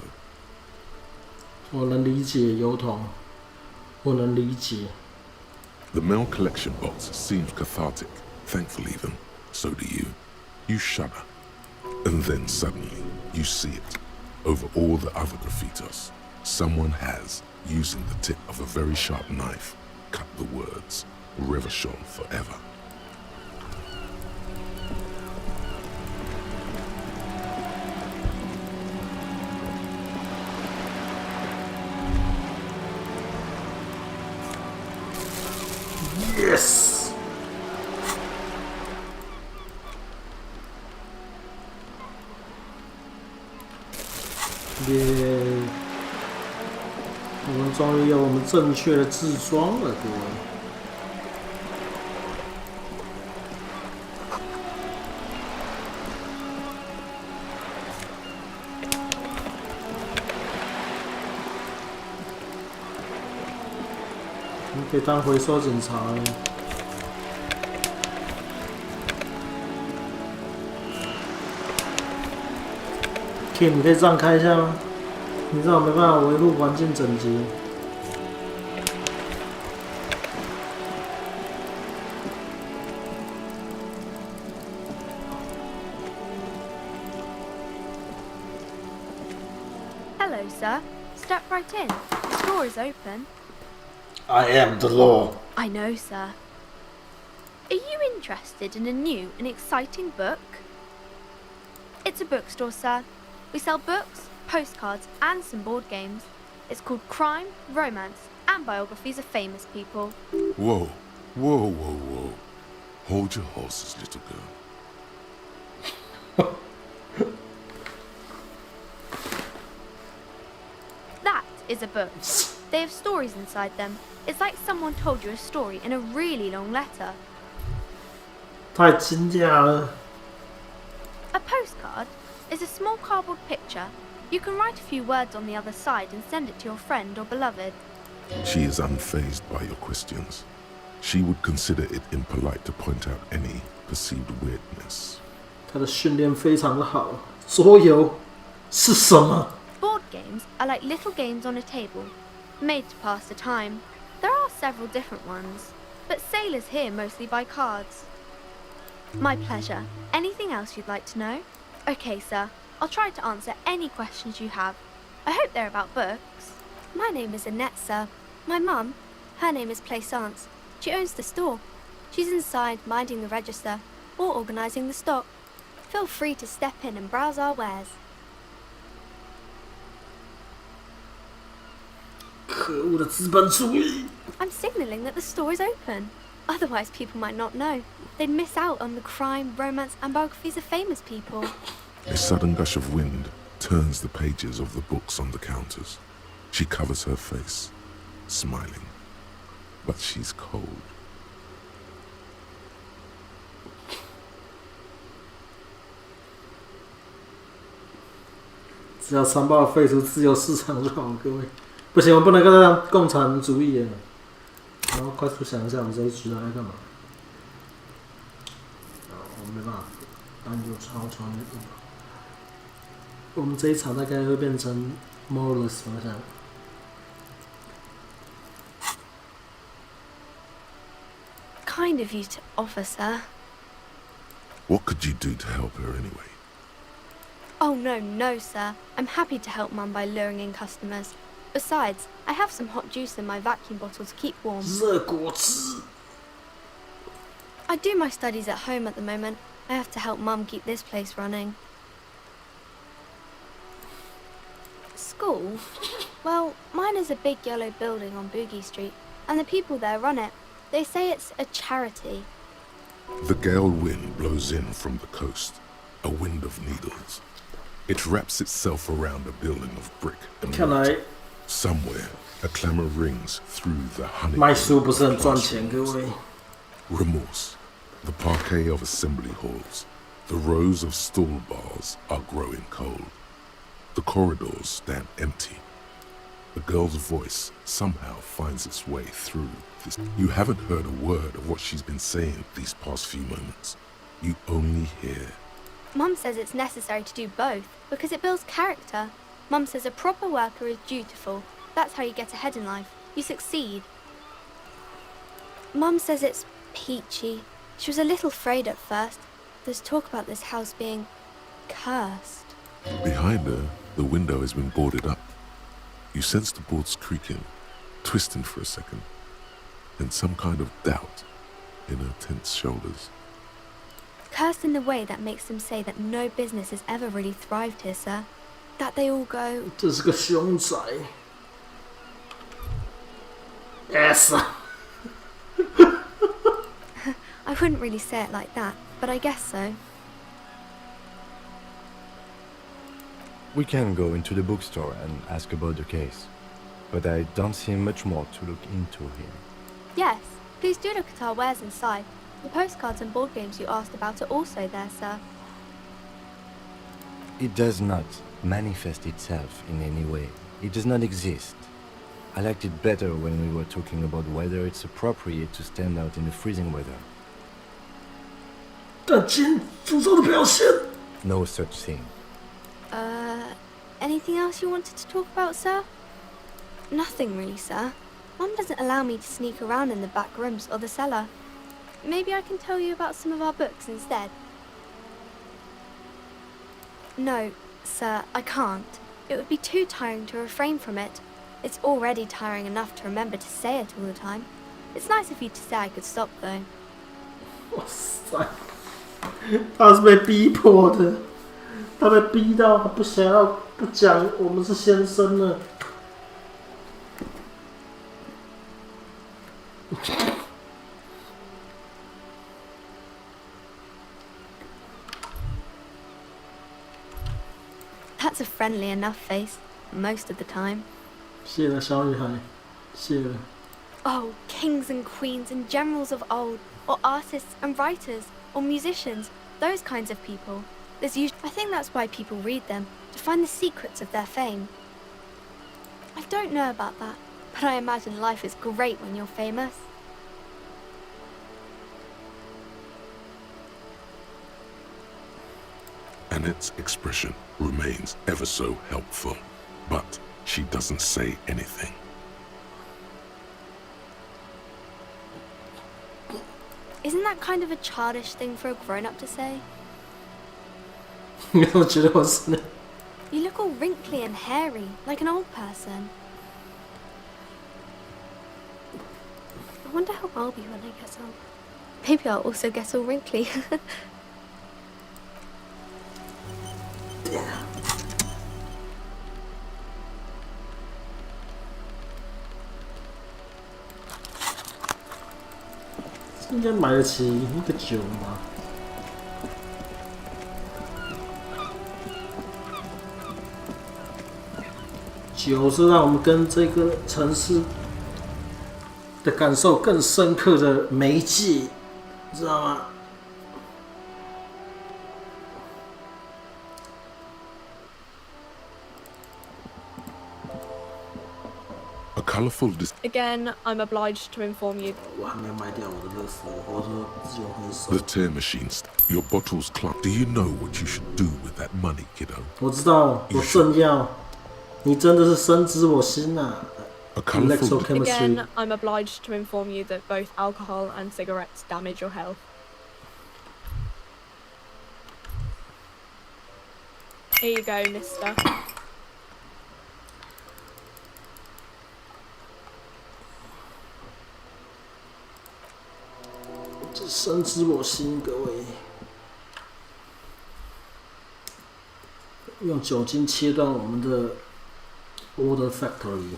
我能理解油桶，我能理解。 The mail collection box seems cathartic. Thankfully, even. So do you. You shudder. And then suddenly, you see it. Over all the other graffitos, someone has, using the tip of a very sharp knife, cut the words, Revachon forever. Yes! Yeah. 我们终于有我们正确的制装了，各位。你可以当回收警察了。Kim， 你可以让开一下吗？你知道我没办法维护环境整洁。Hello, sir. Step right in. The door is open. I am the law. I know, sir. Are you interested in a new and exciting book? It's a bookstore, sir. We sell books, postcards, and some board games. It's called Crime, Romance, and Biographies of Famous People. Whoa, whoa, whoa, whoa. Hold your horses, little girl. That is a book. They have stories inside them. It's like someone told you a story in a really long letter. 太惊讶了。 A postcard is a small cardboard picture. You can write a few words on the other side and send it to your friend or beloved. She is unfazed by your questions. She would consider it impolite to point out any perceived weirdness. 他的训练非常的好。桌游是什么？ Board games are like little games on a table, made to pass the time. There are several different ones, but sailors here mostly buy cards. My pleasure. Anything else you'd like to know? Okay, sir. I'll try to answer any questions you have. I hope they're about books. My name is Annette, sir. My mum, her name is Plaisance. She owns the store. She's inside minding the register or organising the stock. Feel free to step in and browse our wares. 可恶的资本主义！ I'm signalling that the store is open. Otherwise, people might not know. They'd miss out on the crime, romance, and biographies of famous people. A sudden gush of wind turns the pages of the books on the counters. She covers her face, smiling. But she's cold. 只要残暴废除自由市场就好，各位。不行，我不能跟他共产主义了。然后快速想一下，我们这一局要来干嘛？我没办法，单就超传那个。我们这一场大概会变成 Morris 方向。Kind of you to offer, sir. What could you do to help her anyway? Oh, no, sir. I'm happy to help Mum by luring in customers. Besides, I have some hot juice in my vacuum bottle to keep warm. 热果汁。 I do my studies at home at the moment. I have to help Mum keep this place running. School? Well, mine is a big yellow building on Boogie Street, and the people there run it. They say it's a charity. The gale wind blows in from the coast, a wind of needles. It wraps itself around a building of brick and mortar. Somewhere, A clamor rings through the honey. 卖书不是很赚钱，各位。 Remorse. The parquet of assembly halls. The rows of stall bars are growing cold. The corridors stand empty. The girl's voice somehow finds its way through this. You haven't heard a word of what she's been saying these past few moments. You only hear. Mum says it's necessary to do both because it builds character. Mum says a proper worker is dutiful. That's how you get ahead in life. You succeed. Mum says it's peachy. She was a little afraid at first. There's talk about this house being cursed. Behind her, the window has been boarded up. You sense the boards creaking, twisting for a second, and some kind of doubt in her tense shoulders. Cursed in the way that makes them say that no business has ever really thrived here, sir. That they all go... 这是个凶宅。Yes. I wouldn't really say it like that, but I guess so. We can go into the bookstore and ask about the case, but I don't see much more to look into here. Yes, please do look at our wares inside. The postcards and board games you asked about are also there, sir. It does not manifest itself in any way. It does not exist. I liked it better when we were talking about whether it's appropriate to stand out in the freezing weather. 但今诅咒的表现。 No such thing. Anything else you wanted to talk about, sir? Nothing really, sir. Mum doesn't allow me to sneak around in the back rooms or the cellar. Maybe I can tell you about some of our books instead. No, sir, I can't. It would be too tiring to refrain from it. It's already tiring enough to remember to say it all the time. It's nice of you to say I could stop, though. 哇塞，他是被逼迫的，他被逼到他不想要不讲我们是先生了。That's a friendly enough face, most of the time. 谢了，小女孩，谢了。 Oh, kings and queens and generals of old, or artists and writers, or musicians, those kinds of people. I think that's why people read them, to find the secrets of their fame. I don't know about that, but I imagine life is great when you're famous. Annette's expression remains ever so helpful, but she doesn't say anything. Isn't that kind of a childish thing for a grown-up to say? 你怎么觉得我是呢？ You look all wrinkly and hairy, like an old person. I wonder how I'll be when I get old. Maybe I'll also get all wrinkly. Yeah. 应该买得起一个酒吗？酒是让我们跟这个城市的感受更深刻的媒介，知道吗？ A colorful Again, I'm obliged to inform you. The tear machines. Your bottles clump. Do you know what you should do with that money, kiddo? 我知道，我正要。你真的是深知我心啊。Again, I'm obliged to inform you that both alcohol and cigarettes damage your health. Here you go, mister. 这深知我心，各位。用酒精切断我们的 Order Factory。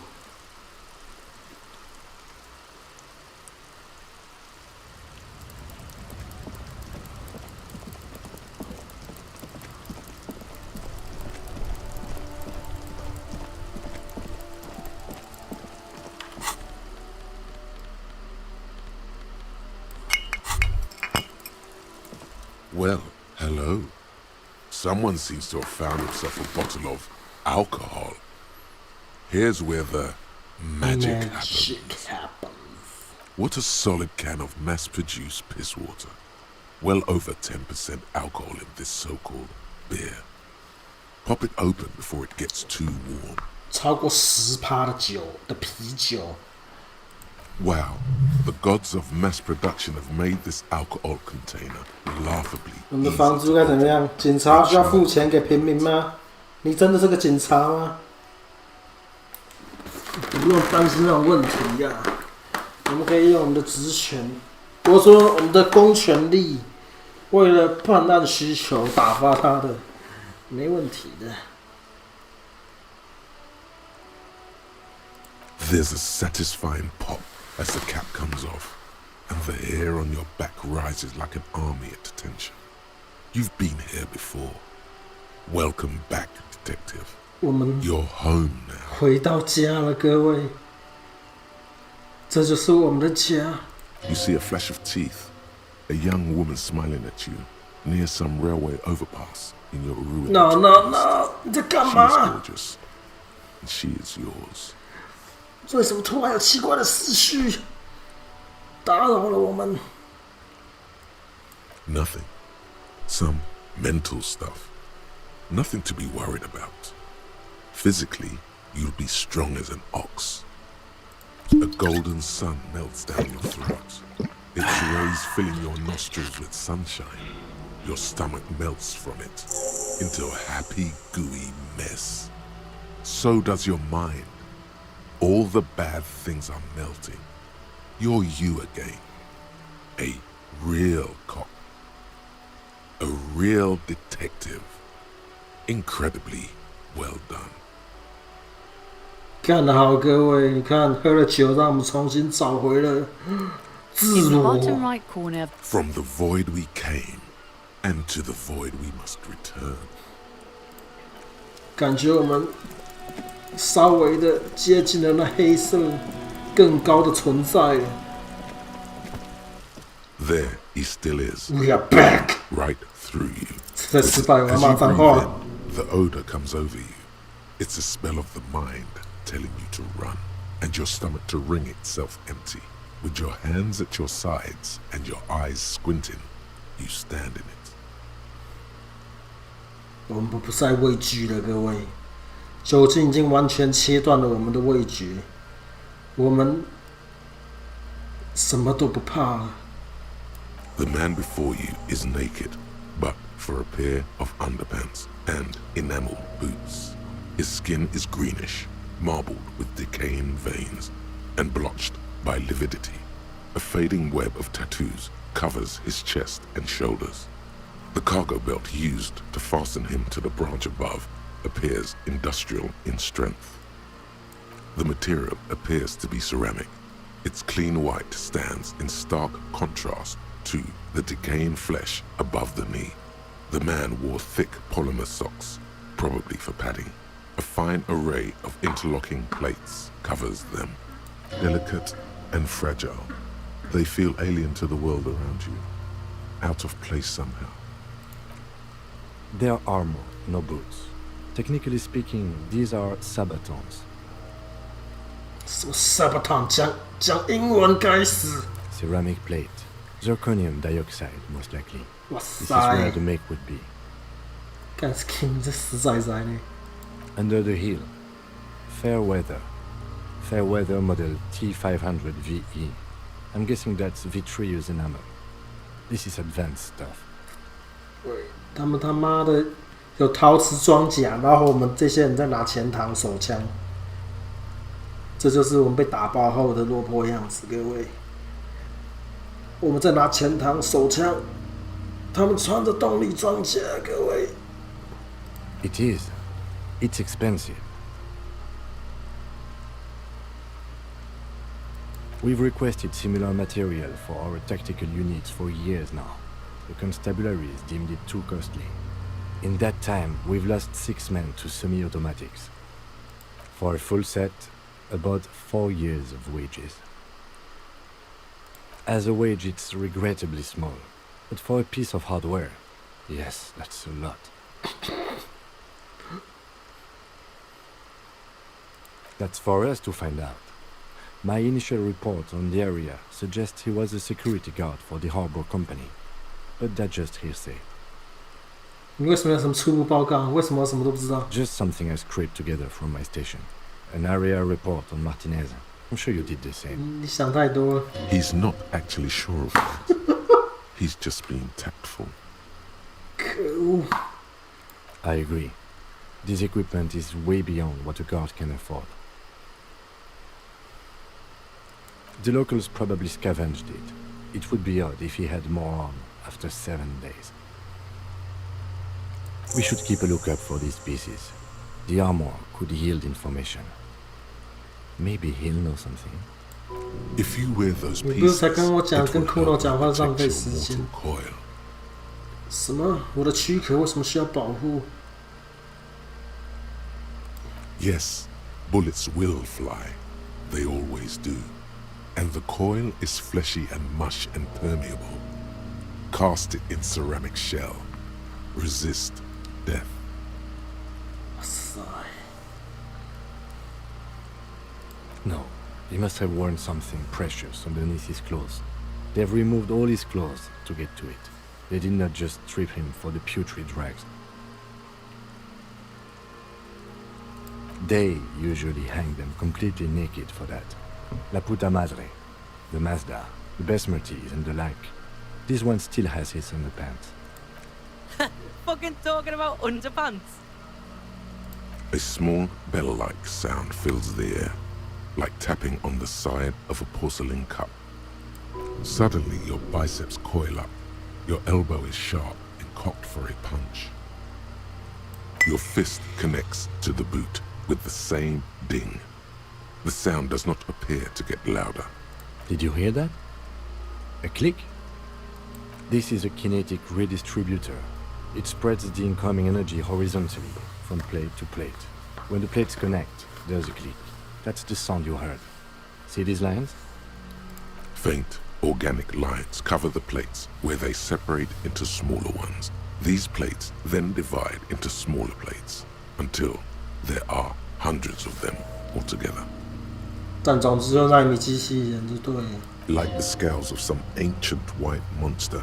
Well, hello. Someone seems to have found himself a bottle of alcohol. Here's where the magic happens. What a solid can of mass-produced piss water. Well over 10% alcohol in this so-called beer. Pop it open before it gets too warm. 超过10%的酒的啤酒。 Wow, the gods of mass production have made this alcohol container laughably 我们的房租该怎么样？警察需要付钱给平民吗？你真的是个警察吗？不用担心那种问题呀、我们可以用我们的职权，或者说我们的公权力，为了办案需求打发他的，没问题的。 There's a satisfying pop as the cap comes off, and the hair on your back rises like an army at attention. You've been here before. Welcome back, detective. 我们 You're home now. 回到家了，各位。这就是我们的家。 You see a flash of teeth, a young woman smiling at you near some railway overpass in your ruined No， 你在干嘛？ She is gorgeous, and she is yours. 为什么突然有奇怪的思绪？打扰了我们。 Nothing. Some mental stuff. Nothing to be worried about. Physically, you'll be strong as an ox. A golden sun melts down your throat. Its rays filling your nostrils with sunshine. Your stomach melts from it into a happy, gooey mess. So does your mind. All the bad things are melting. You're you again. A real cop. A real detective. Incredibly well done. 干得好，各位！你看，喝了酒，让我们重新找回了自我。 bottom right corner. From the void we came, and to the void we must return. 感觉我们稍微的接近了那黑色更高的存在了。 There he still is. We are back. Right through you. 在失败，我 As 骂 you 脏 breathe 话。 in, the odor comes over you. It's a spell of the mind telling you to run, and your stomach to wring itself empty. With your hands at your sides and your eyes squinting, you stand in it. 我们不再畏惧了，各位。酒精已经完全切断了我们的味觉，我们什么都不怕了。 The man before you is naked, but for a pair of underpants and enamel boots. His skin is greenish, marbled with decaying veins, and blotched by lividity. A fading web of tattoos covers his chest and shoulders. The cargo belt used to fasten him to the branch above appears industrial in strength. The material appears to be ceramic. Its clean white stands in stark contrast to the decaying flesh above the knee. The man wore thick polymer socks, probably for padding. A fine array of interlocking plates covers them. Delicate and fragile, they feel alien to the world around you, out of place somehow. They are armor, no boots. Technically speaking, these are sabatons. 什么 sabaton 讲英文该死！ Ceramic plate. Zirconium dioxide, most likely. 哇 This is 塞 where the make would be. 干是 King 这实在在呢。 Under the hill. Fair weather. Fair weather model T500 VE. I'm guessing that's vitreous enamel. This is advanced stuff. 他们他妈的有陶瓷装甲，然后我们这些人在拿钱膛手枪，这就是我们被打爆后的落魄样子，各位。我们在拿钱膛手枪，他们穿着动力装甲，各位。 It is. It's expensive. We've requested similar material for our tactical units for years now. The constabularies deemed it too costly. In that time, we've lost 6 men to semi-automatics. For a full set, about 4 years of wages. As a wage, it's regrettably small, but for a piece of hardware, Yes, that's a lot. That's for us to find out. My initial report on the area suggests he was a security guard for the harbor company, but that's just hearsay. 你为什么有什么初步报告？为什么什么都不知道？ Just something I scraped together from my station. An area report on Martinez. I'm sure you did the same. 你想太多了。 He's not actually sure of that. He's just being tactful. 可恶！ I agree. This equipment is way beyond what a guard can afford. The locals probably scavenged it. It would be odd if he had more on after 7 days. We should keep a lookout for these pieces. The armor could yield information. Maybe he'll know something. If you wear those 你不是 pieces, 才跟我讲 it 跟 will 骷髅 help 讲话 you 浪费 protect 时 your 间 mortal？ coil. 什么？我的躯壳为什么需要保护？ Yes, bullets will fly. They always do. And the coil is fleshy and mush and permeable. Cast it in ceramic shell. Resist death. 哇塞！ No, he must have worn something precious underneath his clothes. They've removed all his clothes to get to it. They did not just strip him for the putrid rags. They usually hang them completely naked for that. La puta madre, the Mazda, the Besmerties, and the like. This one still has his underpants. Fucking talking about underpants. A small bell-like sound fills the air, like tapping on the side of a porcelain cup. Suddenly, your biceps coil up. Your elbow is sharp and cocked for a punch. Your fist connects to the boot with the same ding. The sound does not appear to get louder. Did you hear that? A click? This is a kinetic redistributor. It spreads the incoming energy horizontally, from plate to plate. When the plates connect, there's a click. That's the sound you heard. See these lines? Faint, organic lines cover the plates where they separate into smaller ones. These plates then divide into smaller plates until there are hundreds of them altogether. 但总之就让你机器人就对了。 Like the scales of some ancient white monster,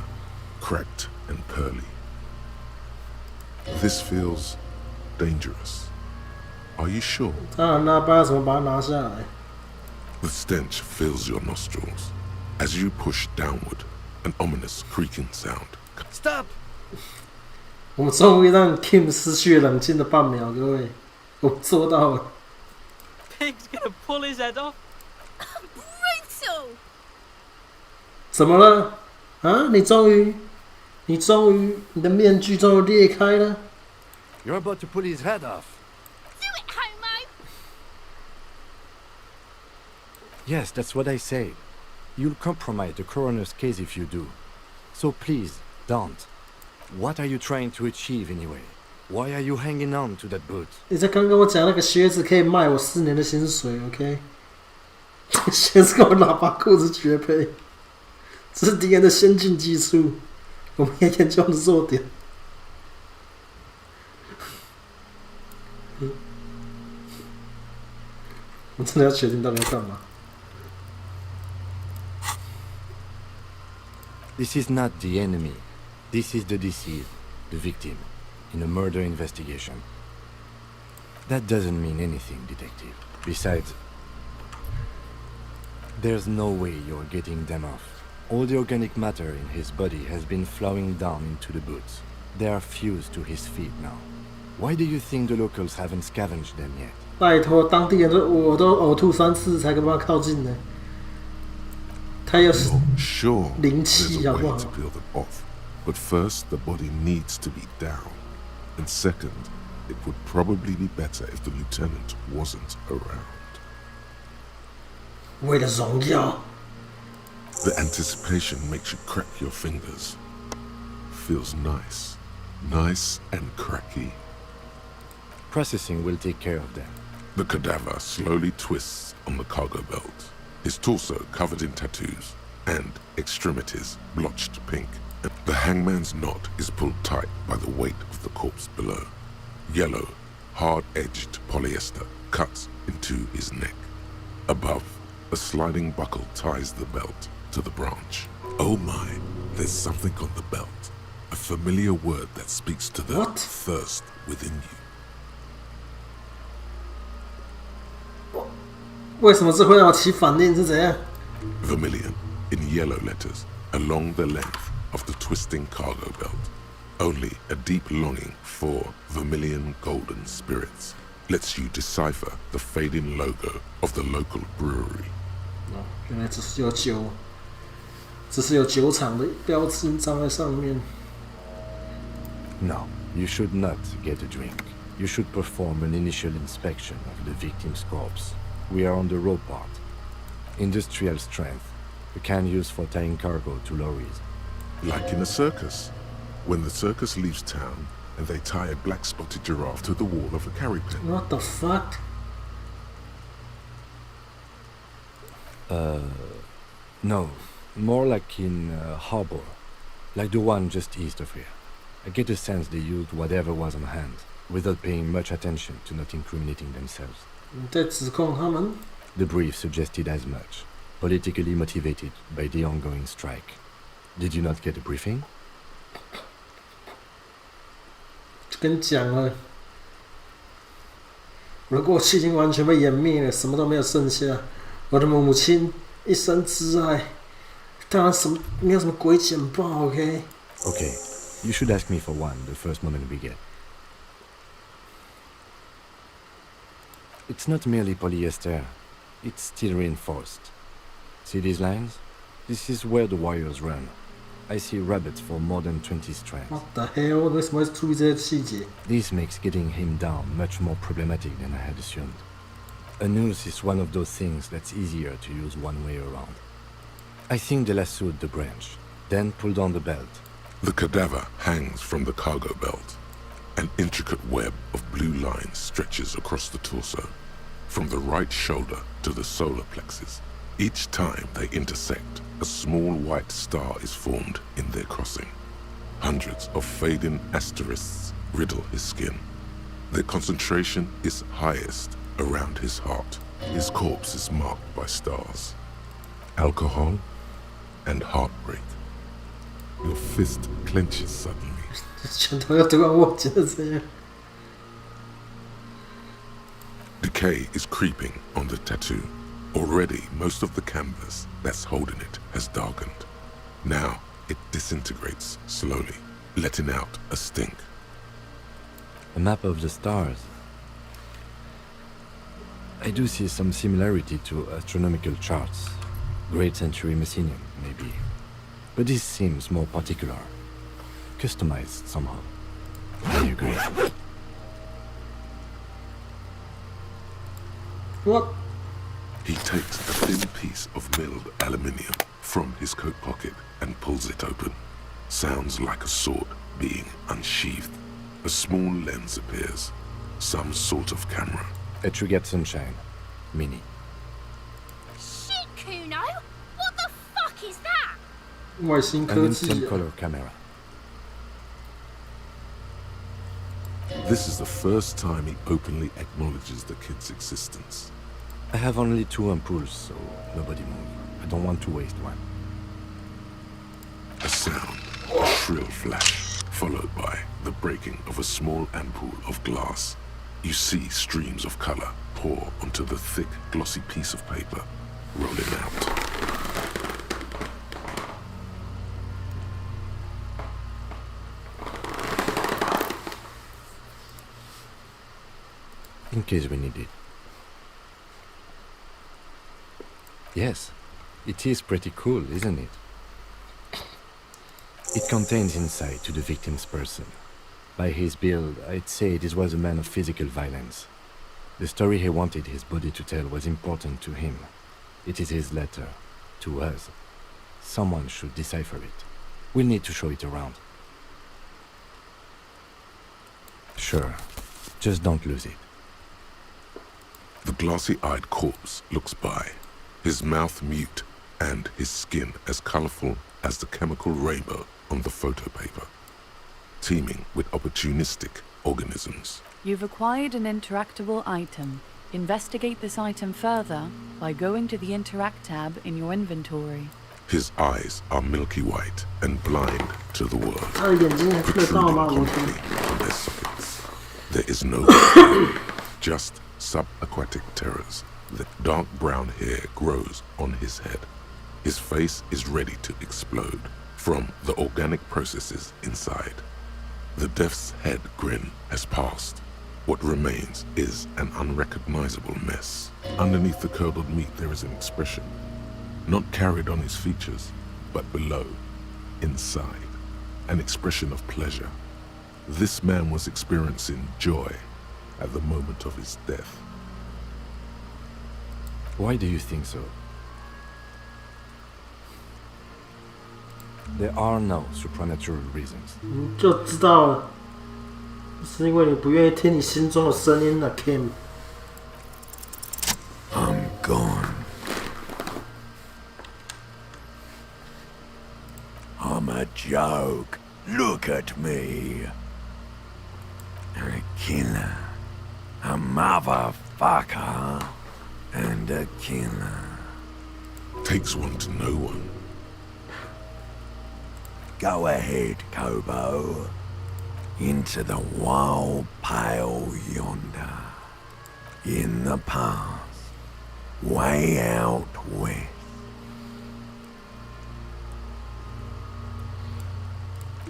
cracked and pearly. This feels dangerous. Are you sure? 当然啦，不然怎么把它拿下来？ The stench fills your nostrils. As you push downward, an ominous creaking sound. Stop! 我们终于让 Kim 失去冷静的半秒，各位，我做到了。 Pig's gonna pull his head off. Brutal! 怎么了？啊，你终于，你的面具终于裂开了。 You're about to pull his head off. Do it, Homo! Yes, that's what I said. You'll compromise the coroner's case if you do. So please, don't. What are you trying to achieve anyway? Why are you hanging on to that boot? 你在刚跟我讲那个靴子可以卖我4年的薪水 ，OK？ 鞋子跟我喇叭裤子绝配，这是敌人的先进技术，我们也研究的弱点。我真的要确定到底要干嘛？ This is not the enemy. This is the deceived, the victim, in a murder investigation. That doesn't mean anything, detective. Besides, there's no way you're getting them off. All the organic matter in his body has been flowing down into the boots. They are fused to his feet now. Why do you think the locals haven't scavenged them yet? 拜托，当地人我都呕吐3次才跟他靠近呢。他有 Sure, 灵 there's 气 a 好 way 不好？ to peel them off. But first, the body needs to be down. And second, it would probably be better if the lieutenant wasn't around. 为了荣耀， The anticipation makes you crack your fingers. Feels nice. Nice and cracky. Processing will take care of them. The cadaver slowly twists on the cargo belt, his torso covered in tattoos, and extremities blotched pink. The hangman's knot is pulled tight by the weight of the corpse below. Yellow, hard-edged polyester cuts into his neck. Above, a sliding buckle ties the belt to the branch. Oh my, there's something on the belt. A familiar word that speaks to the thirst within you. 为什么这会让我起反应？是怎样？ Vermilion, in yellow letters, along the length of the twisting cargo belt. Only a deep longing for vermilion golden spirits lets you decipher the fading logo of the local brewery. 原来只是有酒厂的标志站在上面。 No, you should not get a drink. You should perform an initial inspection of the victim's corpse. We are on the raw part. Industrial strength. A can used for tying cargo to lorries. Like in a circus. When the circus leaves town and they tie a black spotted giraffe to the wall of a carry pen. What the fuck? No. More like in harbor. Like the one just east of here. I get a sense they used whatever was on hand, without paying much attention to not incriminating themselves. 你在指控他们？ The brief suggested as much, politically motivated by the ongoing strike. Did you not get a briefing? 就跟你讲了，我的过去已经完全被湮灭了，什么都没有剩下。我的母亲一生挚爱，当然没有什么鬼简报 ，OK？ Okay, you should ask me for one the first moment we get. It's not merely polyester, it's steel reinforced. See these lines? This is where the wires run. I see rabbits for more than 20 strands. What the hell? 为什么会注意这些细节？ This makes getting him down much more problematic than I had assumed. A noose is one of those things that's easier to use one way around. I think they lassoed the branch, then pulled on the belt. The cadaver hangs from the cargo belt. An intricate web of blue lines stretches across the torso, from the right shoulder to the solar plexus. Each time they intersect, a small white star is formed in their crossing. Hundreds of fading asterisks riddle his skin. Their concentration is highest around his heart. His corpse is marked by stars. Alcohol and heartbreak. Your fist clenches suddenly. 拳头要突然握紧了这样。 Decay is creeping on the tattoo. Already, most of the canvas that's holding it has darkened. Now, it disintegrates slowly, letting out a stink. A map of the stars. I do see some similarity to astronomical charts. Great Century Messinian, maybe. But this seems more particular. Customized somehow. I agree. What? He takes a thin piece of milled aluminium from his coat pocket and pulls it open. Sounds like a sword being unsheathed. A small lens appears. Some sort of camera. A Trigat Sunshine. Mini. Shit, Kuno! What the fuck is that? 外星 An 科技 instant color camera. This is the first time he openly acknowledges the kid's existence. I have only 2 ampoules, so nobody move. I don't want to waste one. A sound, a shrill flash, followed by the breaking of a small ampoule of glass. You see streams of color pour onto the thick, glossy piece of paper, rolling out. In case we need it. Yes, it is pretty cool, isn't it? It contains insight to the victim's person. By his build, I'd say this was a man of physical violence. The story he wanted his body to tell was important to him. It is his letter, to us. Someone should decipher it. We'll need to show it around. Sure, just don't lose it. The glassy-eyed corpse looks by, his mouth mute and his skin as colorful as the chemical rainbow on the photo paper, teeming with opportunistic organisms. You've acquired an interactable item. Investigate this item further by going to the Interact tab in your inventory. His eyes are milky white and blind to the world, 他的眼睛还看得到吗？ protruding deeply from their sockets. There is no just subaquatic terrors. The dark brown hair grows on his head. His face is ready to explode from the organic processes inside. The death's head grin has passed. What remains is an unrecognizable mess. Underneath the curdled meat there is an expression, not carried on his features, but below, inside, an expression of pleasure. This man was experiencing joy at the moment of his death. Why do you think so? There are no supernatural reasons. 你就知道了，是因为你不愿意听你心中的声音了 ，Kim。 I'm gone. I'm a joke. Look at me. A killer. A motherfucker. And a killer. Takes one to know one. Go ahead, Kobo. Into the wild pale yonder. In the past. Way out west.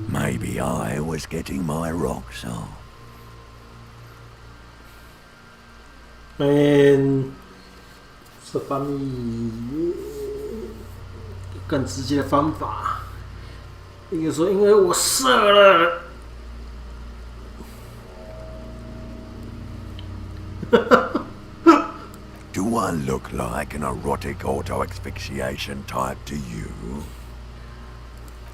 Maybe I was getting my rocks off. And 这翻译更直接的方法，一个说因为我射了。Do I look like an erotic auto-asphyxiation type to you?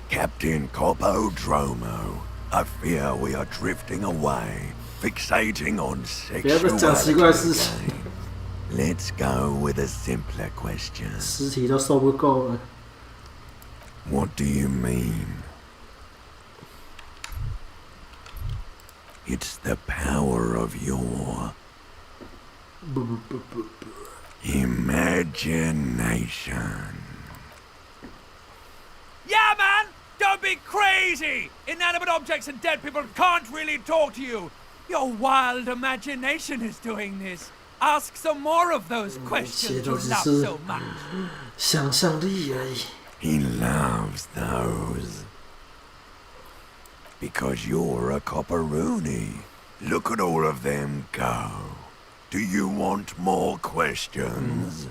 Captain Copodromo, I fear we are drifting away, fixating on sexuality again. Let's go with a simpler question. 尸体都受不够了。 What do you mean? It's the power of your imagination. Yeah, man! Don't be crazy! Inanimate objects and dead people can't really talk to you. Your wild imagination is doing this. Ask some more of those questions you love so much. 想象力而已。 He loves those. Because you're a copperoony. Look at all of them go. Do you want more questions?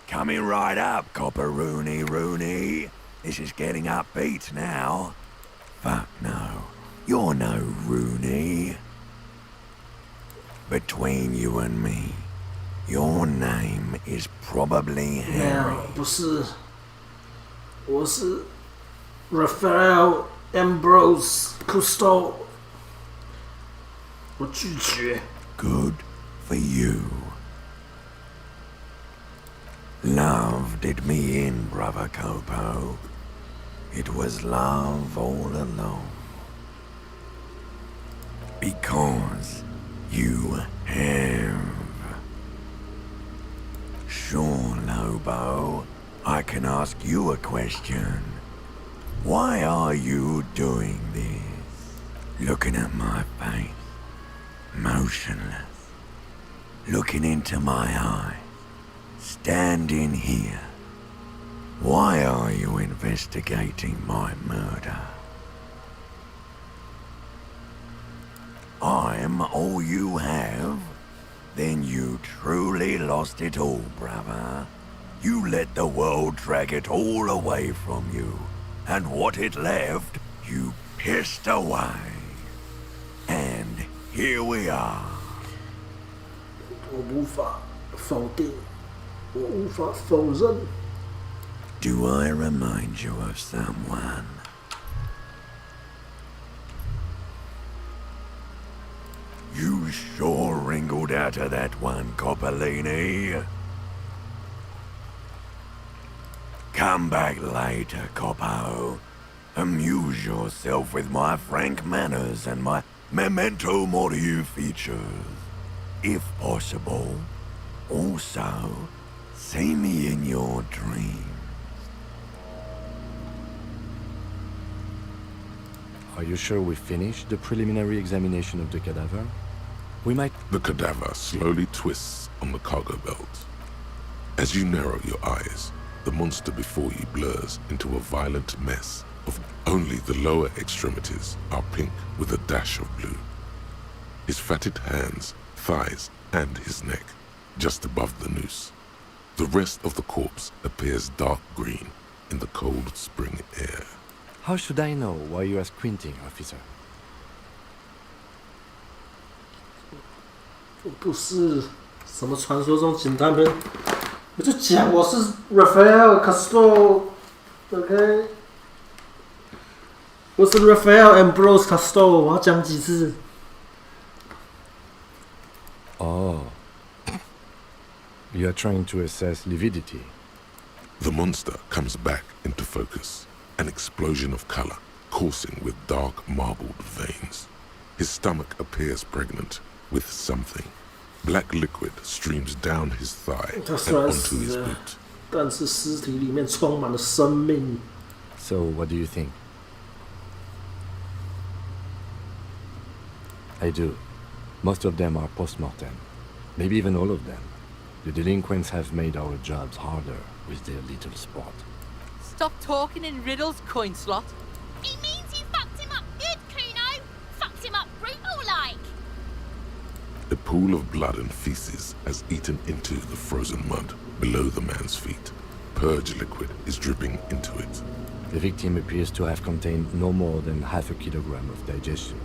Coming right up, copperoony Rooney. This is getting upbeat now. Fuck no. You're no Rooney. Between you and me, your name is probably Harry. 不是，我是 Raphael Ambrose Cousteau。我拒绝。 Good for you. Love did me in, brother Copo. It was love all along. Because you have. Sure, Lobo. I can ask you a question. Why are you doing this? Looking at my face. Motionless. Looking into my eyes. Standing here. Why are you investigating my murder? I'm all you have? Then you truly lost it all, brother. You let the world drag it all away from you. And what it left, you pissed away. And here we are. 我无法否定，我无法否认。 Do I remind you of someone? You sure wrinkled out of that one, Coppolini. Come back later, Coppo. Amuse yourself with my frank manners and my memento mori features, if possible. Also, see me in your dreams. Are you sure we finished the preliminary examination of the cadaver? We might... The cadaver slowly twists on the cargo belt. As you narrow your eyes, the monster before you blurs into a violent mess of only the lower extremities are pink with a dash of blue. His fatted hands, thighs, and his neck, just above the noose. The rest of the corpse appears dark green in the cold spring air. How should I know why you are squinting, officer? 不是什么传说中警探片，我就讲我是 Rafael Castor，OK， 我是 Rafael Ambrose Castor， 我要讲几次？ Oh. You are trying to assess lividity. The monster comes back into focus. An explosion of color, coursing with dark marbled veins. His stomach appears pregnant with something. Black liquid streams down his thigh and onto his boot. 但是尸体里面充满了生命。 So, what do you think? I do. Most of them are post-mortem. Maybe even all of them. The delinquents have made our jobs harder with their little sport. Stop talking in riddles, coin slot. It means you fucked him up good, Kuno. Fucked him up brutal-like. A pool of blood and feces has eaten into the frozen mud below the man's feet. Purge liquid is dripping into it. The victim appears to have contained no more than half a kilogram of digestion.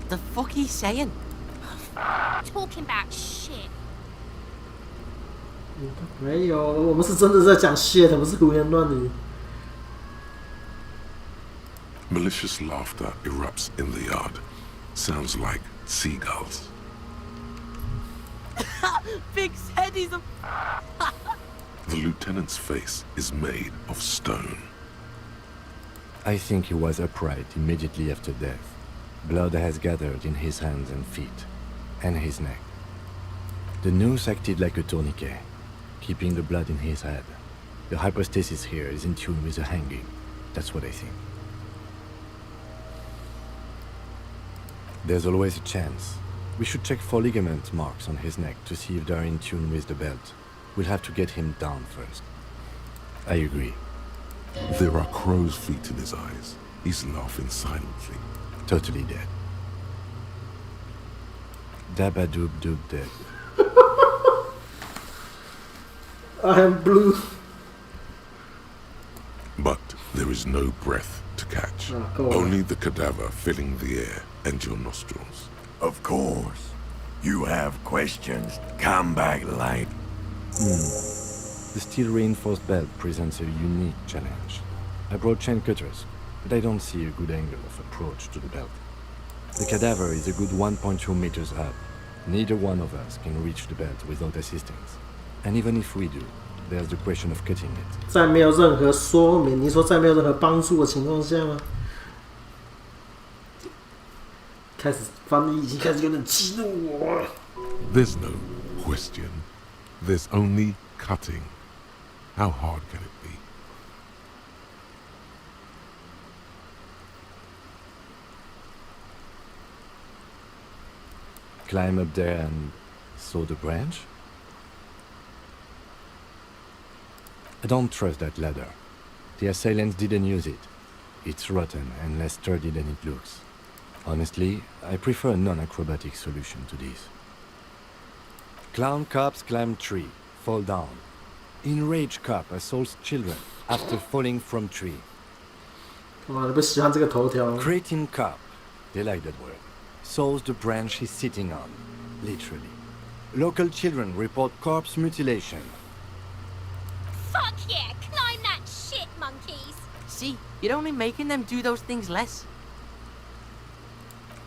The fuck he's saying? Talking about shit. 没有，我们是真的在讲 shit， 不是胡言乱语。 Malicious laughter erupts in the yard. Sounds like seagulls. Big's head is a... The lieutenant's face is made of stone. I think he was upright immediately after death. Blood has gathered in his hands and feet, and his neck. The noose acted like a tourniquet, keeping the blood in his head. The hypostasis here is in tune with the hanging. That's what I think. There's always a chance. We should check for ligament marks on his neck to see if they're in tune with the belt. We'll have to get him down first. I agree. There are crow's feet in his eyes. He's laughing silently. Totally dead. Dabba-doob doob dead. I am blue. But there is no breath to catch. Only the cadaver filling the air and your nostrils. Of course. You have questions. Come back later. The steel-reinforced belt presents a unique challenge. I brought chain cutters, but I don't see a good angle of approach to the belt. The cadaver is a good 1.2 meters up. Neither one of us can reach the belt without assistance. And even if we do, there's the question of cutting it. 在没有任何说明，你说在没有任何帮助的情况下吗？开始翻译已经开始有点激怒我了。 There's no question. There's only cutting. How hard can it be? Climb up there and saw the branch? I don't trust that ladder. The assailants didn't use it. It's rotten and less sturdy than it looks. Honestly, I prefer a non-acrobatic solution to this. Clown cops climb tree, fall down. Enraged cop assaults children after falling from tree. 哇，你不喜欢这个头条？ Cretin cop, they like that word, saws the branch he's sitting on, literally. Local children report corpse mutilation. Fuck yeah, climb that shit, monkeys. See, you're only making them do those things less.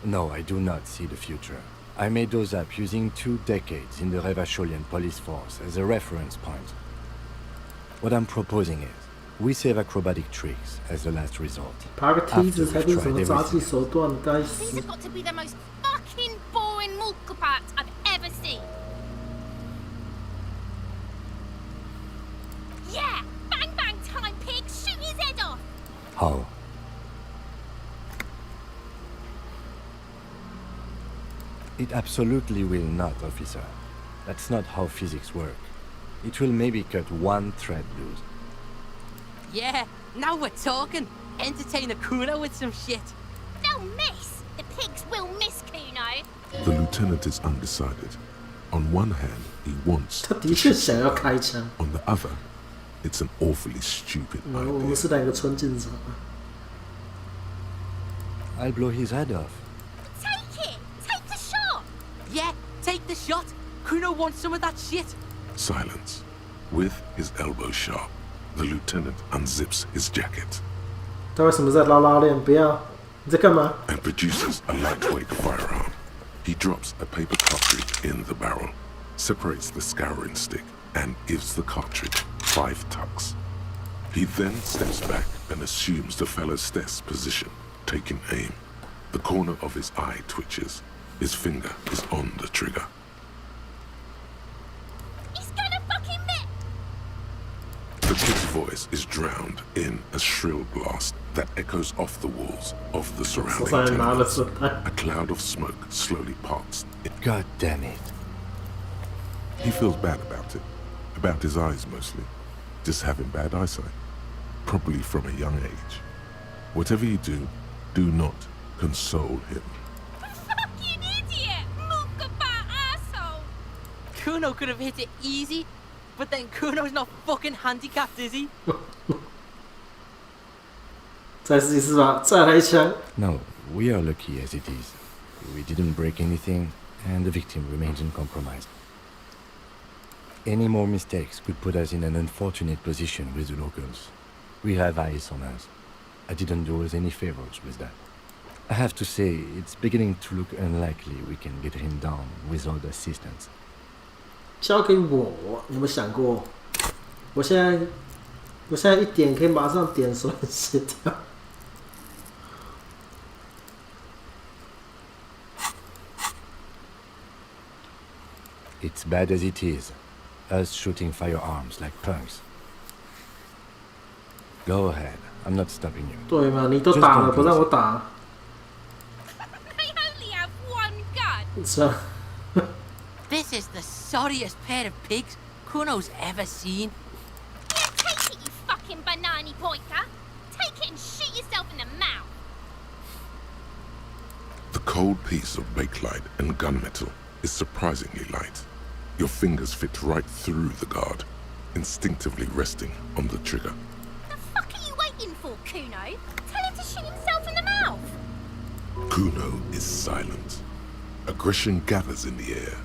No, I do not see the future. I made those up using 2 decades in the Revacholian police force as a reference point. What I'm proposing is, We save acrobatic tricks as the last resort. 爬个梯子 After 才 we've 不是什 tried 么杂技 everything. 手段，该 These 死 have！got to be the most fucking boring mulka parts I've ever seen. Yeah! Bang bang time, pig! Shoot his head off! How? It absolutely will not, officer. That's not how physics work. It will maybe cut one thread loose. Yeah, now we're talking. Entertain a Kuno with some shit. They'll miss! The pigs will miss Kuno! The lieutenant is undecided. On one hand, he wants 他的确想要开枪。 On the other, it's an awfully stupid 我们是两个纯警察。 I'll blow his head off. Take it! Take the shot! Yeah, take the shot. Kuno wants some of that shit. Silence. With his elbow sharp, the lieutenant unzips his jacket 他为什么在拉拉链？不要！你在干嘛？ and produces a lightweight firearm. He drops a paper cartridge in the barrel, separates the scouring stick, and gives the cartridge 5 tucks. He then steps back and assumes the fellow's desk position, taking aim. The corner of his eye twitches. His finger is on the trigger. He's gonna fucking miss! The kid's voice is drowned in a shrill blast that echoes off the walls of the surrounding tenements. A cloud of smoke slowly parts. God damn it. He feels bad about his eyes mostly. Just having bad eyesight. Probably from a young age. Whatever you do, do not console him. Fucking idiot! Mulka-bar asshole! Kuno could have hit it easy, but then Kuno's not fucking handicapped, is he? 再试一次吧，再来一枪。 No, we are lucky as it is. We didn't break anything, and the victim remains uncompromised. Any more mistakes could put us in an unfortunate position with the locals. We have eyes on us. I didn't do us any favors with that. I have to say, it's beginning to look unlikely we can get him down without assistance. 交给我，有没有想过？我现在一点可以马上点手写掉。 It's bad as it is, us shooting firearms like punks. Go ahead, I'm not stopping you. 对嘛，你都打了，不让我打。 They only have one gun! 是啊。 This is the sorriest pair of pigs Kuno's ever seen. Yeah, take it, you fucking banana boyka! Take it and shoot yourself in the mouth! The cold piece of bakelite and gunmetal is surprisingly light. Your fingers fit right through the guard, instinctively resting on the trigger. The fuck are you waiting for, Kuno? Tell him to shoot himself in the mouth! Kuno is silent. Aggression gathers in the air.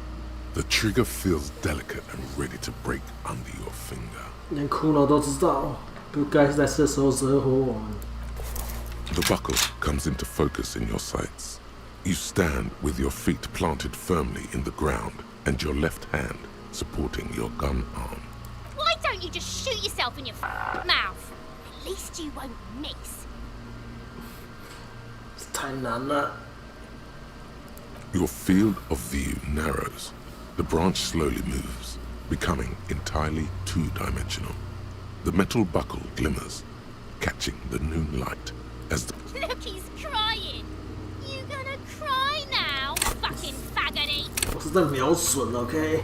The trigger feels delicate and ready to break under your finger. 连骷髅都知道，不该在这时候惹火我们。 The buckle comes into focus in your sights. You stand with your feet planted firmly in the ground and your left hand supporting your gun arm. Why don't you just shoot yourself in your mouth? At least you won't miss. 太难了。 Your field of view narrows. The branch slowly moves, becoming entirely two-dimensional. The metal buckle glimmers, catching the noon light as the... Look, he's crying. You gonna cry now, fucking faggoty? 我是在瞄准 ，OK。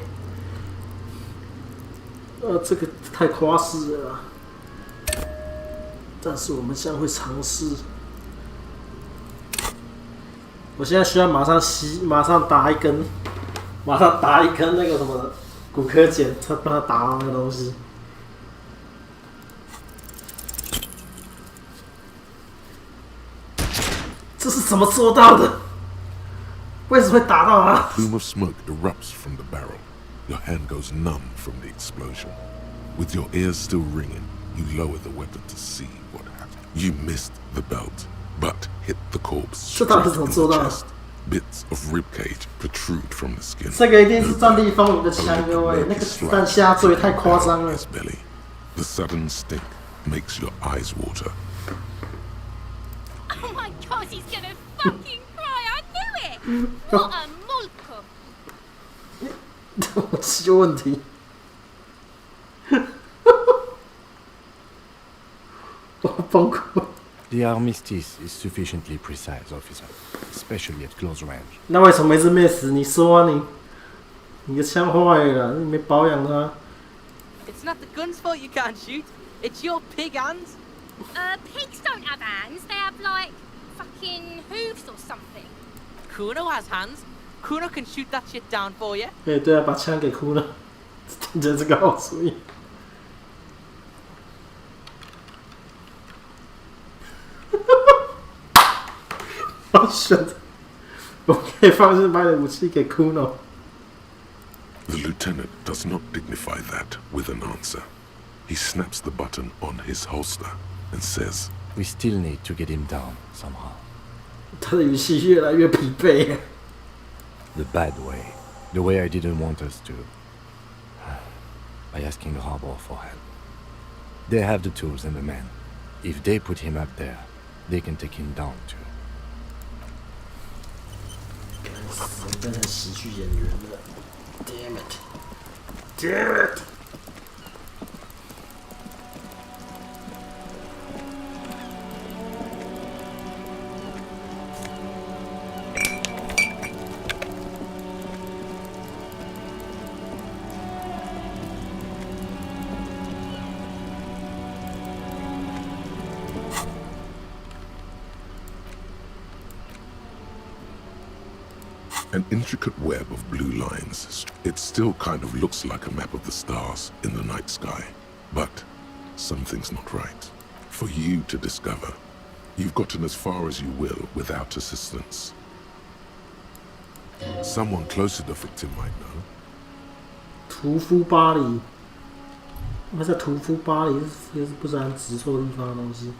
这个太夸饰了啦，但是我们将会尝试。我现在需要马上打一根那个什么骨科碱，才帮他打到那个东西。这是怎么做到的？为什么会打到他？ A plume of smoke erupts from the barrel. Your hand goes numb from the explosion. With your ears still ringing, you lower the weapon to see what happened. You missed the belt, but hit the corpse straight in the chest. Bits of ribcage protrude from the skin. 这个一定是战地风云的枪，各位，那个子弹下坠太夸张了。Belly. The sudden stink makes your eyes water. Oh my god, he's gonna fucking cry! I knew it! What a molko! 我有问题。我崩溃。The armistice is sufficiently precise, officer, especially at close range. 那为什么一直没死？你说啊你的枪坏了，你没保养它。It's not the gun's fault you can't shoot. It's your pig hands. Pigs don't have hands. They have, like, fucking hooves or something. Kuno has hands. Kuno can shoot that shit down for you. 对啊，把枪给哭了，听起来是个好主意。我选择，我可以放心把你的武器给 Kuno。 The lieutenant does not dignify that with an answer. He snaps the button on his holster and says, We still need to get him down somehow. 他的语气越来越疲惫。 The bad way. The way I didn't want us to. By asking the harbor for help. They have the tools and the men. If they put him up there, they can take him down too. 变成喜剧演员了 ，Damn it! Damn it! An intricate web of blue lines. It still kind of looks like a map of the stars in the night sky. But something's not right. For you to discover, you've gotten as far as you will without assistance. Someone close to the victim might know. 屠夫巴黎，那在屠夫巴黎也是不是很指错地方的东西。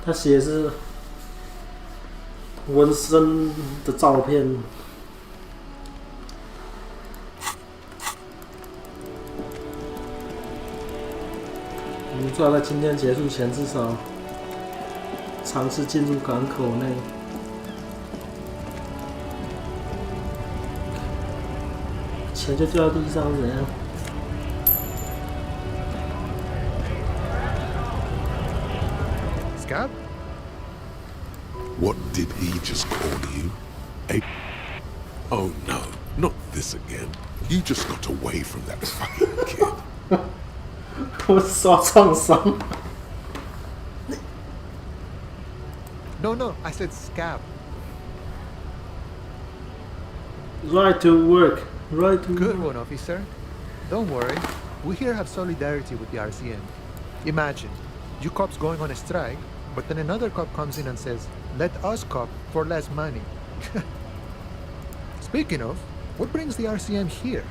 他写的是纹身的照片。我们最好在今天结束前至少尝试进入港口内。钱就掉在地上是怎样？ Scab? What did he just call you? Oh no, not this again. You just got away from that fucking kid. 我刷创伤。 No, I said scab. Right to work. Right to Good one, officer. Don't worry. We here have solidarity with the RCM. Imagine, you cops going on a strike, but then another cop comes in and says, let us cop for less money. Speaking of, what brings the RCM here?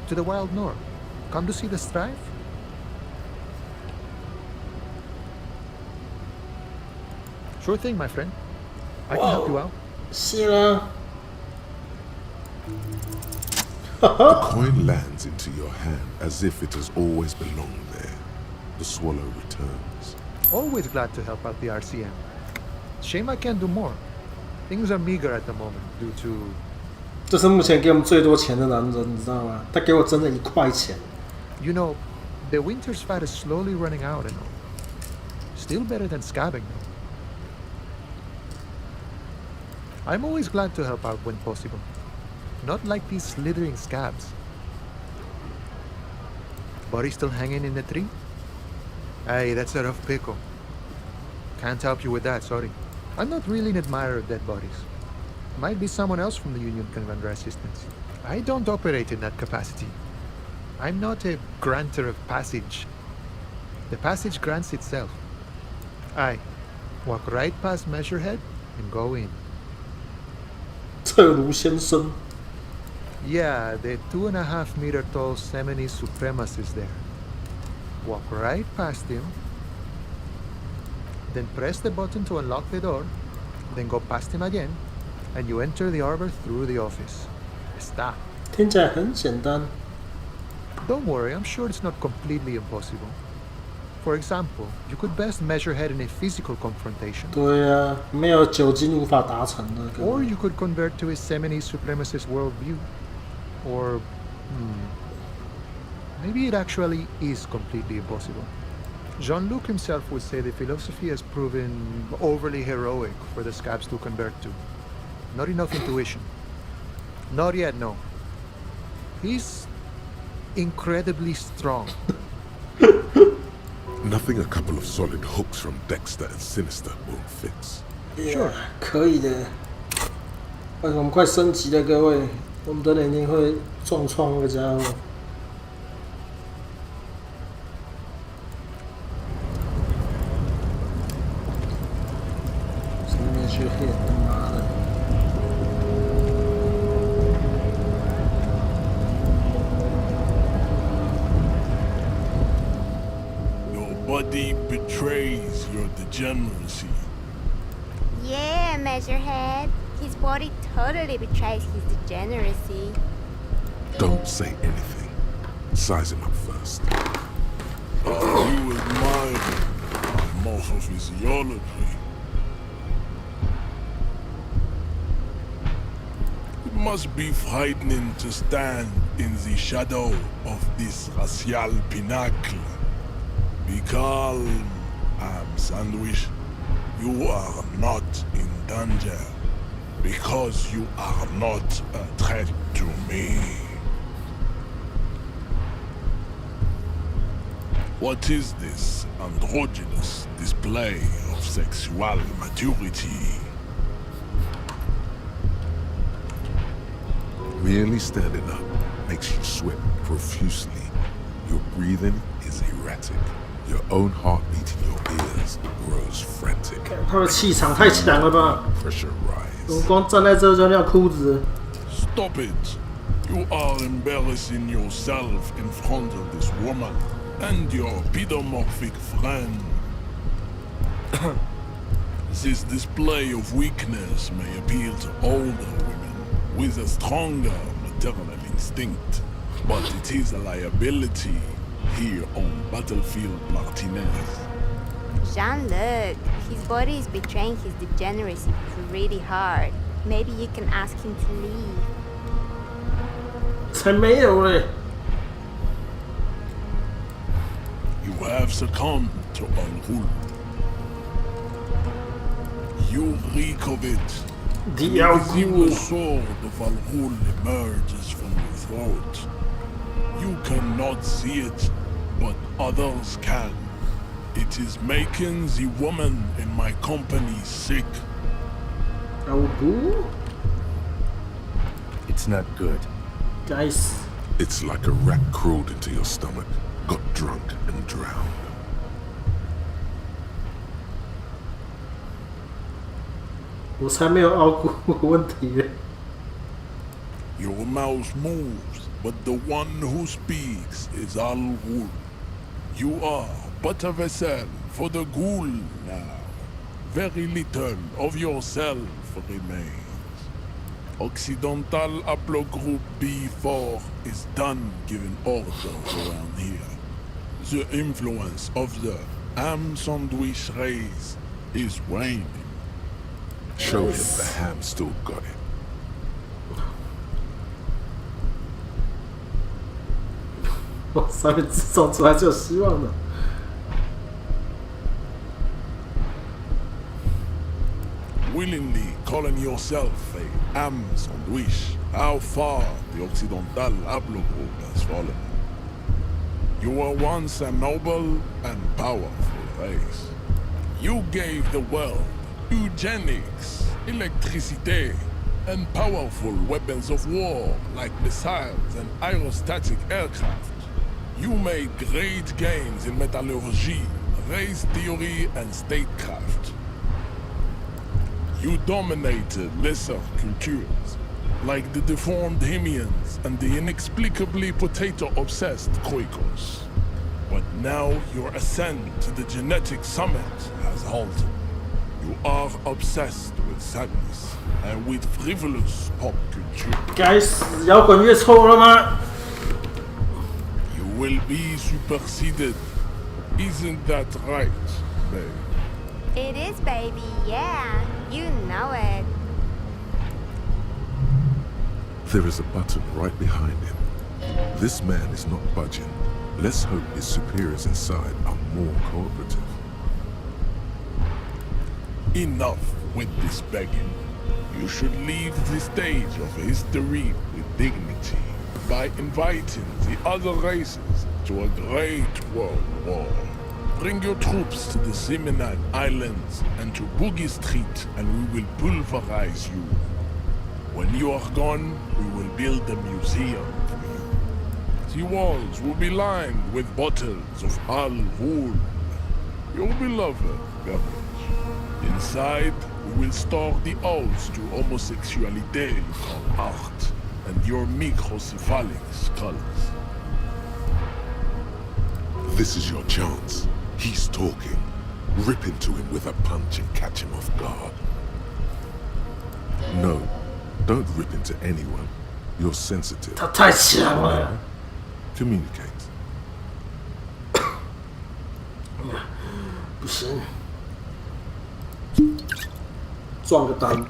To the Wild North? Come to see the strife? Sure thing, my friend. I can help you out. 谢了。 The coin lands into your hand as if it has always belonged there. The swallow returns. Always glad to help out the RCM. Shame I can't do more. Things are meager at the moment due to... 这是目前给我们最多钱的男人，你知道吗？他给我真的1块钱。 You know, the winter's fat is slowly running out and all. Still better than scabbing though. I'm always glad to help out when possible. Not like these slithering scabs. Body still hanging in the tree? Hey, that's a rough pickle. Can't help you with that, sorry. I'm not really an admirer of dead bodies. Might be someone else from the Union can render assistance. I don't operate in that capacity. I'm not a granter of passage. The passage grants itself. I walk right past Measurehead and go in. 特卢先生。 Yeah, the 2.5-meter tall Semini Supremus is there. Walk right past him, then press the button to unlock the door, then go past him again, and you enter the arbor through the office. Está. 听起来很简单。Don't worry, I'm sure it's not completely impossible. For example, you could best measure head in a physical confrontation. 对啊，没有酒精无法达成的。Or you could convert to a semi-supremacist worldview. Or, maybe it actually is completely impossible. Jean-Luc himself would say the philosophy has proven overly heroic for the scabs to convert to. Not enough intuition. Not yet, no. He's incredibly strong. Nothing a couple of solid hooks from Dexter and Sinister won't fix. Sure. 可以的。我们快升级了，各位，我们等等一定会重创那个家伙。上面去黑，他妈的！ Body betrays your degeneracy. Yeah, Measurehead. His body totally betrays his degeneracy. Don't say anything. Size him up first. You admire morphophysiology. It must be frightening to stand in the shadow of this racial pinnacle. Be calm, Sandwich. You are not in danger because you are not a threat to me. What is this androgynous display of sexual maturity? Merely standing up makes you sweat profusely. Your breathing is erratic. Your own heartbeat in your ears grows frantic. 他的气场太强了吧 Pressure rise. 我光站在这就要裤子。 Stop it! You are embarrassing yourself in front of this woman and your pedomorphic friend. This display of weakness may appeal to older women with a stronger maternal instinct, but it is a liability here on Battlefield Martinez. Jean-Luc, his body is betraying his degeneracy pretty hard. Maybe you can ask him to leave. 才没有嘞 You have succumbed to Al-Ghul. You reek of it. The Al-Ghul. The sword of Al-Ghul emerges from your throat. You cannot see it, but others can. It is making the woman in my company sick. Al-Ghul? It's not good. Guys. It's like a rat crawled into your stomach, got drunk and drowned. Your mouth moves, but the one who speaks is Al-Ghul. You are but a vessel for the Ghul now. Very little of yourself remains. Occidental Haplogroup B4 is done giving orders around here. The influence of the ham sandwich race is waning. Show him the ham still got it. Willingly calling yourself a ham sandwich, how far the Occidental Haplogroup has fallen. You were once a noble and powerful race. You gave the world eugenics, electricity, and powerful weapons of war like missiles and aerostatic aircraft. You made great gains in metallurgy, race theory, and statecraft. You dominated lesser cultures, like the deformed Hemians and the inexplicably potato-obsessed Quakers. But now your ascent to the genetic summit has halted. You are obsessed with sadness and with frivolous pop culture. Guys, 摇滚乐臭了吗？ You will be superseded. Isn't that right, babe? It is, baby, yeah. You know it. There is a button right behind him. This man is not budging. Let's hope his superiors inside are more cooperative. Enough with this begging. You should leave the stage of history with dignity by inviting the other races to a great world war. Bring your troops to the Seminole Islands and to Boogie Street, and we will pulverize you. When you are gone, we will build a museum for you. The walls will be lined with bottles of Al Ghul, your beloved beverage. Inside, we will store the odes to homosexuality called art and your microcephalic skulls. This is your chance. He's talking. Rip into him with a punch and catch him off guard. No, don't rip into anyone. You're sensitive. Communicate. 不行，撞个单。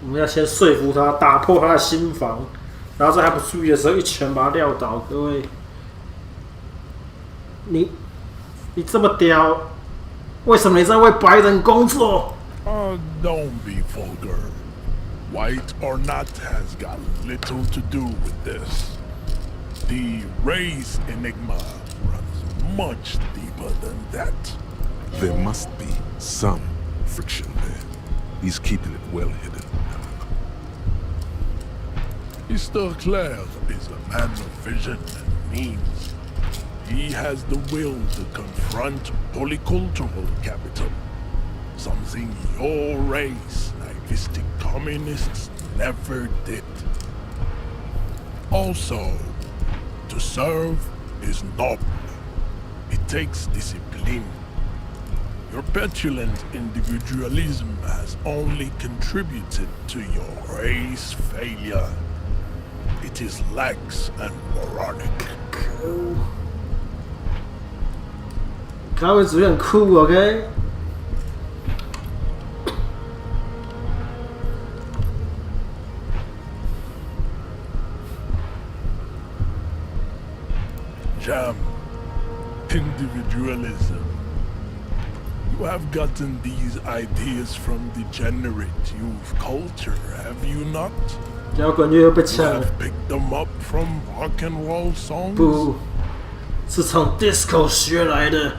我们要先说服他，打破他的心防，然后在他不注意的时候一拳把他撂倒。各位，你这么屌，为什么你在为白人工作？Don't be vulgar. White or not has got little to do with this. The race enigma runs much deeper than that. There must be some friction there. He's keeping it well hidden. Mr. Clare is a man of vision and means. He has the will to confront polycultural capital. Something your race, naivistic communists, never did. Also, to serve is noble. It takes discipline. Your petulant individualism has only contributed to your race failure. It is lax and moronic. Cool. 咖位主任酷 ，OK？ Jam. Individualism. You have gotten these ideas from degenerate youth culture, have you not? 摇滚乐又被抢了。 Picked them up from rock and roll songs? 不，是从 disco 学来的。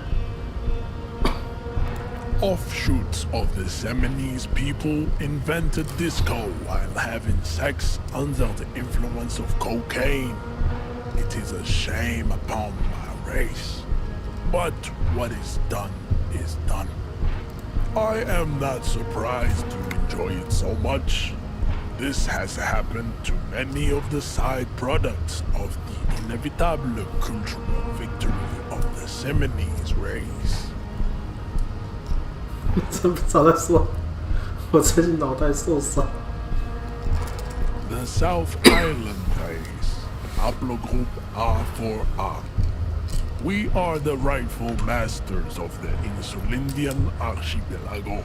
Offshoots of the Seminese people invented disco while having sex under the influence of cocaine. It is a shame upon my race. But what is done is done. I am not surprised you enjoy it so much. This has happened to many of the side products of the inevitable cultural victory of the Seminese race. 真不知道在说，我最近脑袋受伤。 The South Island race, haplogroup A4A. We are the rightful masters of the Insulindian archipelago.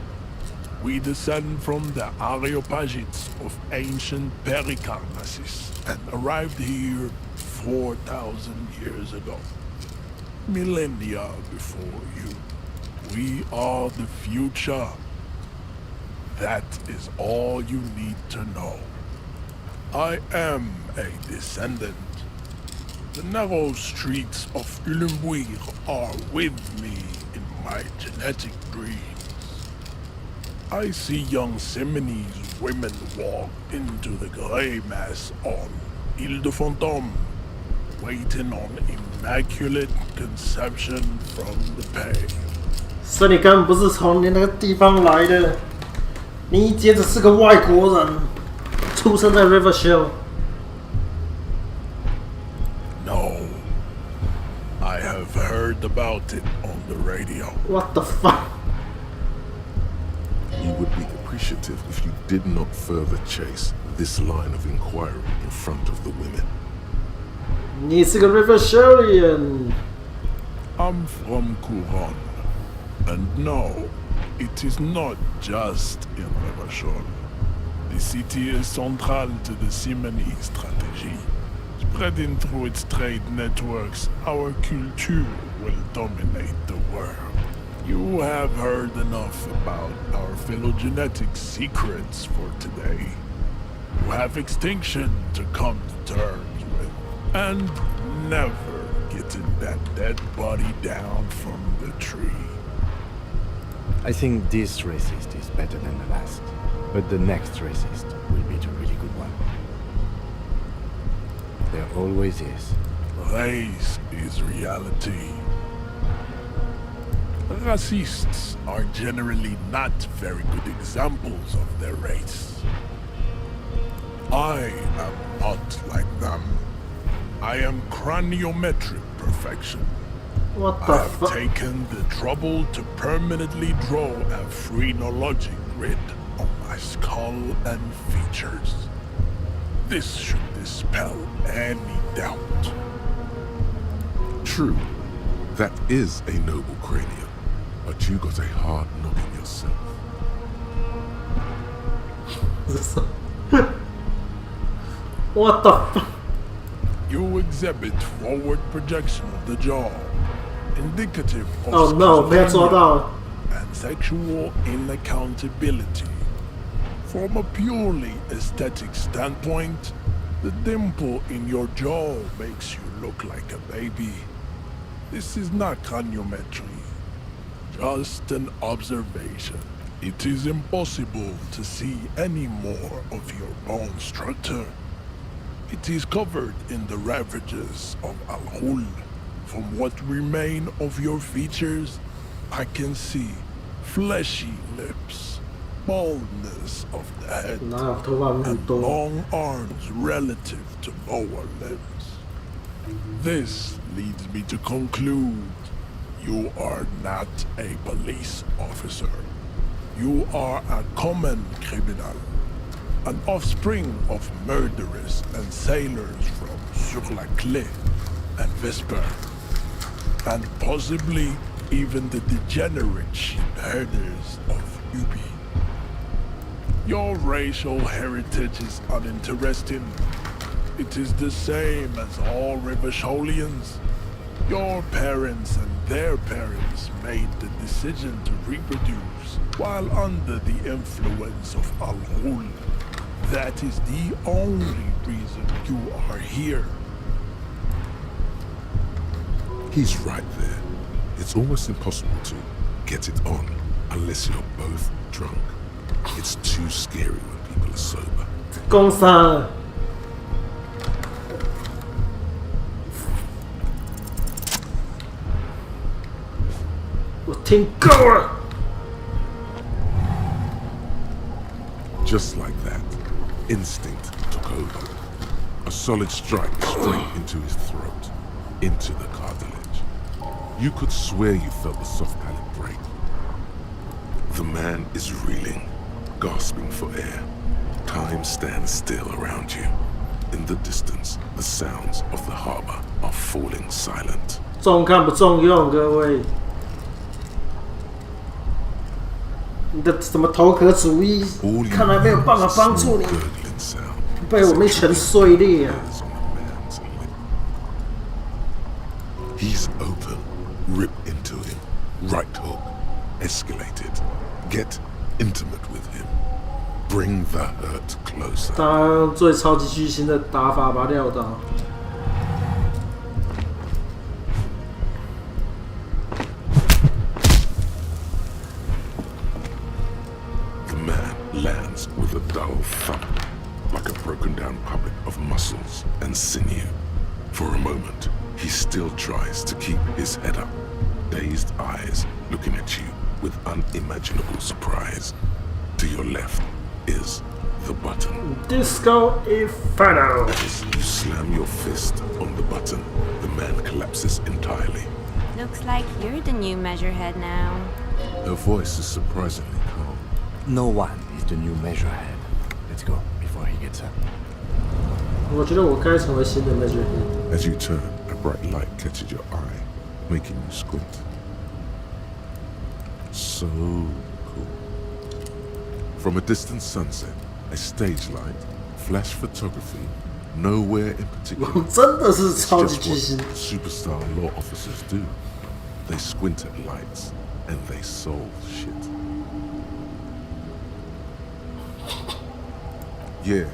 We descend from the Areopagites of ancient Pericarnassus and arrived here 4,000 years ago. Millennia before you. We are the future. That is all you need to know. I am a descendant. The narrow streets of Ulumbuir are with me in my genetic dreams. I see young Seminese women walk into the grey mass on Ile de Fantôme, waiting on immaculate conception from the pale. 所以你根本不是从你那个地方来的，你一接着是个外国人，出生在 Rivershell。 No, I have heard about it on the radio. What the fuck? You would be appreciative if you did not further chase this line of inquiry in front of the women. 你是个 Riverdalian. I'm from Couronne. And no, it is not just in Riverdale. The city is central to the Simony strategy. Spreading through its trade networks, our culture will dominate the world. You have heard enough about our phylogenetic secrets for today. You have extinction to come to terms with, and never getting that dead body down from the tree. I think this racist is better than the last, but the next racist will be the really good one. There always is. Race is reality. Racists are generally not very good examples of their race. I am not like them. I am craniometric perfection. What the I have taken the trouble to permanently draw a phrenologic grid on my skull and features. This should dispel any doubt. True, that is a noble cranium, but you got a hard noggin yourself. What the fuck? You exhibit forward projection of the jaw, indicative of Oh no, 被他抓到了。 and sexual inaccountability. From a purely aesthetic standpoint, the dimple in your jaw makes you look like a baby. This is not craniometry, just an observation. It is impossible to see any more of your bone structure. It is covered in the ravages of Al-Hul. From what remain of your features, I can see fleshy lips, baldness of the head, and long arms relative to lower limbs. This leads me to conclude you are not a police officer. You are a common criminal, an offspring of murderers and sailors from Sur-la-Clé and Vesper, and possibly even the degenerate sheep herders of Ubi. Your racial heritage is uninteresting. It is the same as all Riverdalians. Your parents and their parents made the decision to reproduce while under the influence of Al-Hul. That is the only reason you are here. He's right there. It's almost impossible to get it on unless you're both drunk. It's too scary when people are sober. 攻杀。我听够了。 Just like that, instinct took over. A solid strike straight into his throat, into the cartilage. You could swear you felt the soft palate break. The man is reeling, gasping for air. Time stands still around you. In the distance, the sounds of the harbor are falling silent. 重看不重用，各位。你的什么头壳主义，看来没有办法帮助你，被我们一拳碎裂啊！ He's open. Rip into him. Right hook. Escalated. Get intimate with him. Bring the hurt closer. 他用最超级巨星的打法把他撂倒。 Lands with a dull thump, like a broken down puppet of muscles and sinew. For a moment, he still tries to keep his head up, dazed eyes looking at you with unimaginable surprise. To your left is the button. Disco Inferno. As you slam your fist on the button, the man collapses entirely. Looks like you're the new measurehead now. Her voice is surprisingly calm. No one is the new measurehead. Let's go before he gets up. 我觉得我该成为新的 measurehead. As you turn, a bright light catches your eye, making you squint. So cool. From a distant sunset, a stage light, flash photography, nowhere in particular. 真的是 It's 超级 just 巨星。 what superstar law officers do. They squint at lights and they solve shit. Yeah,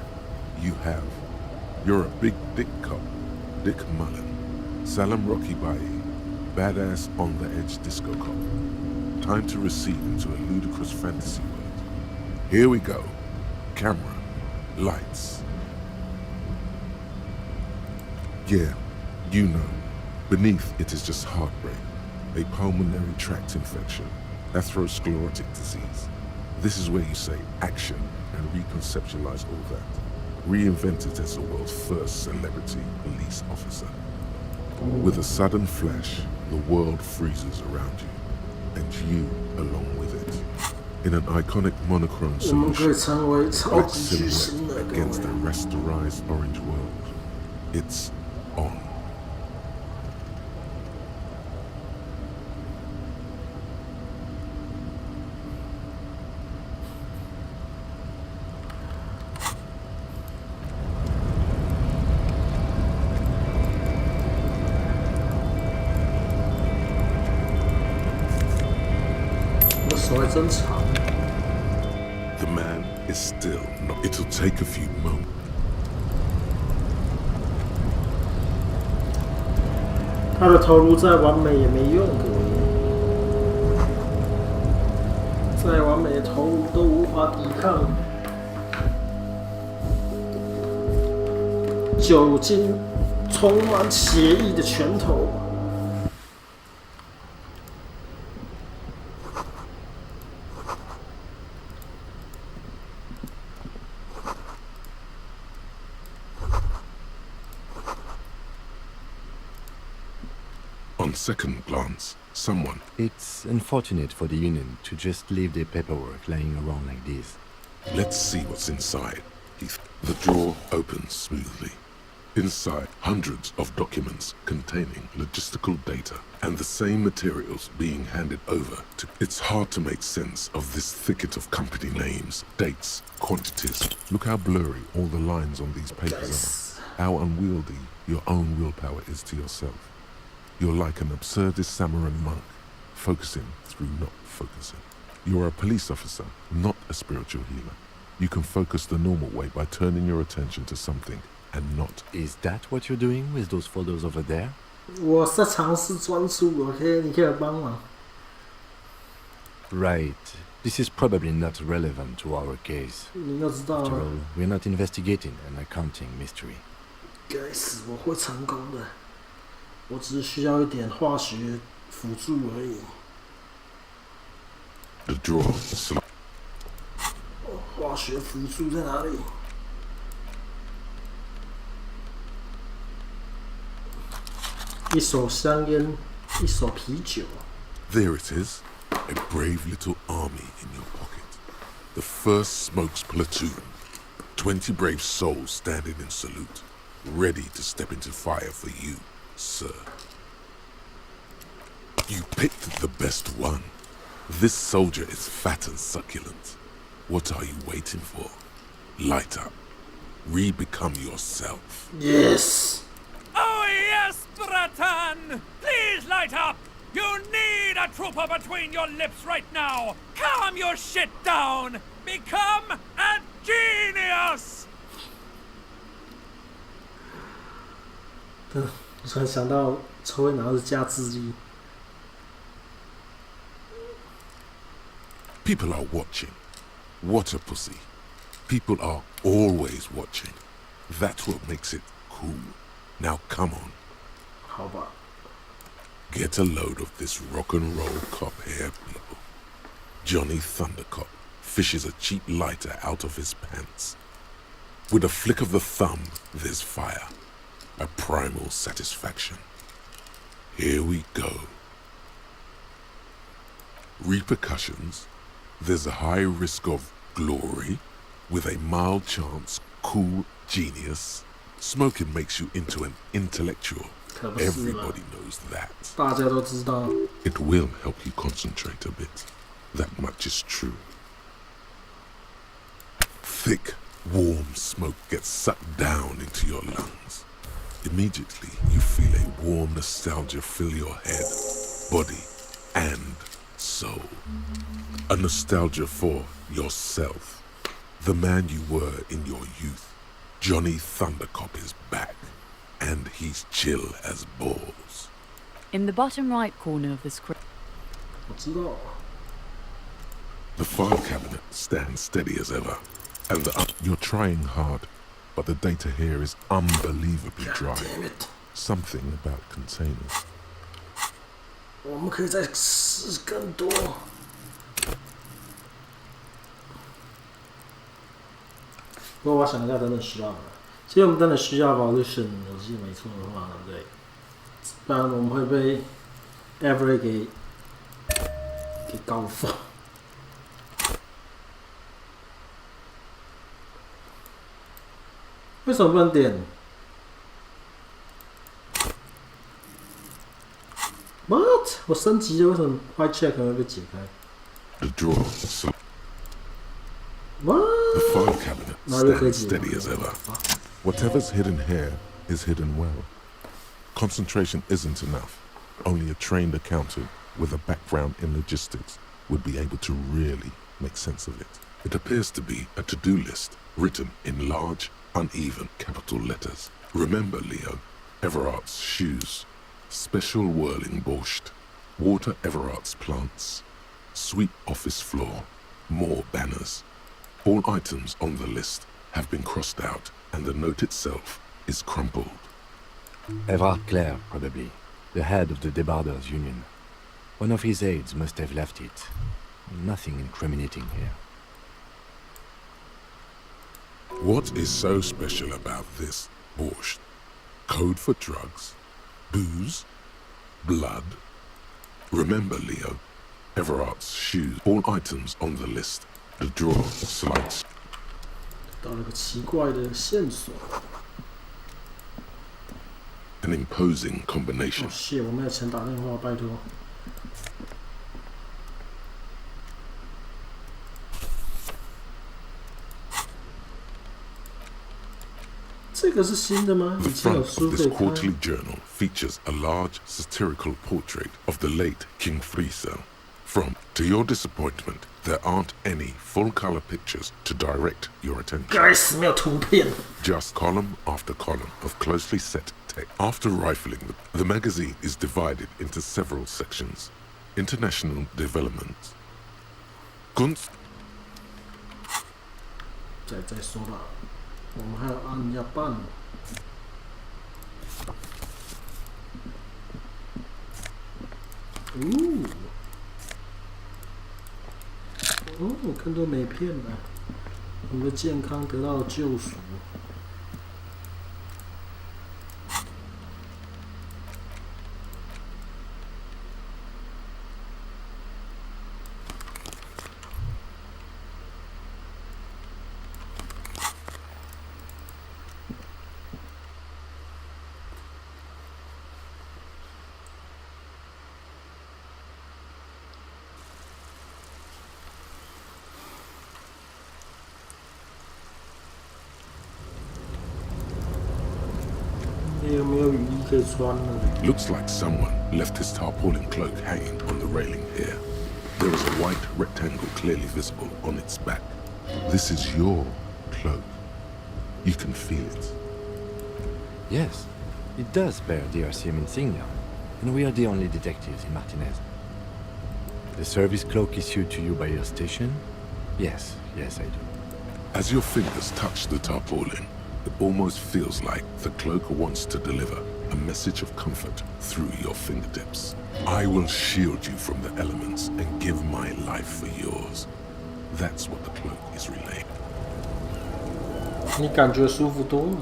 you have. You're a big dick cop, Dick Mullen, Salam Rocky Bayi, badass on the edge disco cop. Time to recede into a ludicrous fantasy world. Here we go. Camera, lights. Yeah, you know. Beneath it is just heartbreak, a pulmonary tract infection, atherosclerotic disease. This is where you say action and reconceptualize all that. Reinvent it as the world's first celebrity police officer. With a sudden flash, the world freezes around you, and you along with it. In an iconic monochrome solution, black silhouette against a rasterized orange world. It's on. The man is still not. It'll take a few moments. 他的头颅再完美也没用，各位。再完美的头颅都无法抵抗酒精充满血意的拳头。On second glance, someone. It's unfortunate for the Union to just leave their paperwork lying around like this. Let's see what's inside. The drawer opens smoothly. Inside, hundreds of documents containing logistical data and the same materials being handed over to... It's hard to make sense of this thicket of company names, dates, quantities. Look how blurry all the lines on these papers are. How unwieldy your own willpower is to yourself. You're like an absurdist samurai monk, focusing through not focusing. You're a police officer, not a spiritual healer. You can focus the normal way by turning your attention to something and not. Is that what you're doing with those photos over there? 我在尝试专注 ，OK， 你可以帮忙。Right. This is probably not relevant to our case. 你要知道 After all, we're not investigating an accounting mystery. 该死，我会成功的。我只是需要一点化学辅助而已。The drawer. 化学辅助在哪里？一手香烟，一手啤酒。There it is, a brave little army in your pocket. The first smokes platoon. 20 brave souls standing in salute, ready to step into fire for you, sir. You picked the best one. This soldier is fat and succulent. What are you waiting for? Light up. Re-become yourself. Yes. Oh yes, Bratan! Please light up! You need a trooper between your lips right now! Calm your shit down! Become a genius! 我突然想到抽烟然后是加智力。People are watching. What a pussy. People are always watching. That's what makes it cool. Now come on. 好吧。Get a load of this rock and roll cop here, people. Johnny Thundercop fishes a cheap lighter out of his pants. With a flick of the thumb, there's fire. A primal satisfaction. Here we go. repercussions, there's a high risk of glory, with a mild chance, cool genius. Smoking makes you into an intellectual. Everybody knows that. 大家都知道。 It will help you concentrate a bit. That much is true. Thick, warm smoke gets sucked down into your lungs. Immediately, you feel a warm nostalgia fill your head, body, and soul. A nostalgia for yourself. The man you were in your youth. Johnny Thundercop is back, and he's chill as balls. In the bottom right corner of the screen. The file cabinet stands steady as ever, and you're trying hard, but the data here is unbelievably dry. Something about containers. 我们可以再试更多。不过我想一下，真的需要吗？其实我们真的需要 evolution， 我记得没错的话，对不对？不然我们会被 Avery 给告发。为什么不能点 ？What？ 我升级了，为什么 White Check 会被解开 The drawer. What? The file cabinet stands steady as ever. Whatever's hidden here is hidden well. Concentration isn't enough. Only a trained accountant with a background in logistics would be able to really make sense of it. It appears to be a to-do list written in large, uneven capital letters. Remember, Leo, Everart's shoes, special whirling borscht, water Everart's plants, sweet office floor, more banners. All items on the list have been crossed out, and the note itself is crumpled. Everard Clare, probably. The head of the Debarders Union. One of his aides must have left it. Nothing incriminating here. What is so special about this borscht? Code for drugs? Booze? Blood? Remember, Leo, Everart's shoes. All items on the list. The drawer slides. 到了个奇怪的线索。 An imposing combination. 哦，谢，我没有钱打电话，拜托。这个是新的吗？ The 以前有 front 书 of 可 this 以看。 quarterly journal features a large satirical portrait of the late King Friesel. From To Your Disappointment, there aren't any full-color pictures to direct your attention. 该死，没有图片。 Just column after column of closely set text. After rifling the magazine is divided into several sections. International development. Kunst. 再说吧，我们还要按下半。更多美片了，我们的健康得到了救赎。Looks like someone left his tarpaulin cloak hanging on the railing here. There is a white rectangle clearly visible on its back. This is your cloak. You can feel it. Yes, it does bear DRCM insignia, and we are the only detectives in Martinez. The service cloak issued to you by your station? Yes, I do. As your fingers touch the tarpaulin, it almost feels like the cloak wants to deliver a message of comfort through your fingertips. I will shield you from the elements and give my life for yours. That's what the cloak is relaying. 你感觉舒服多了。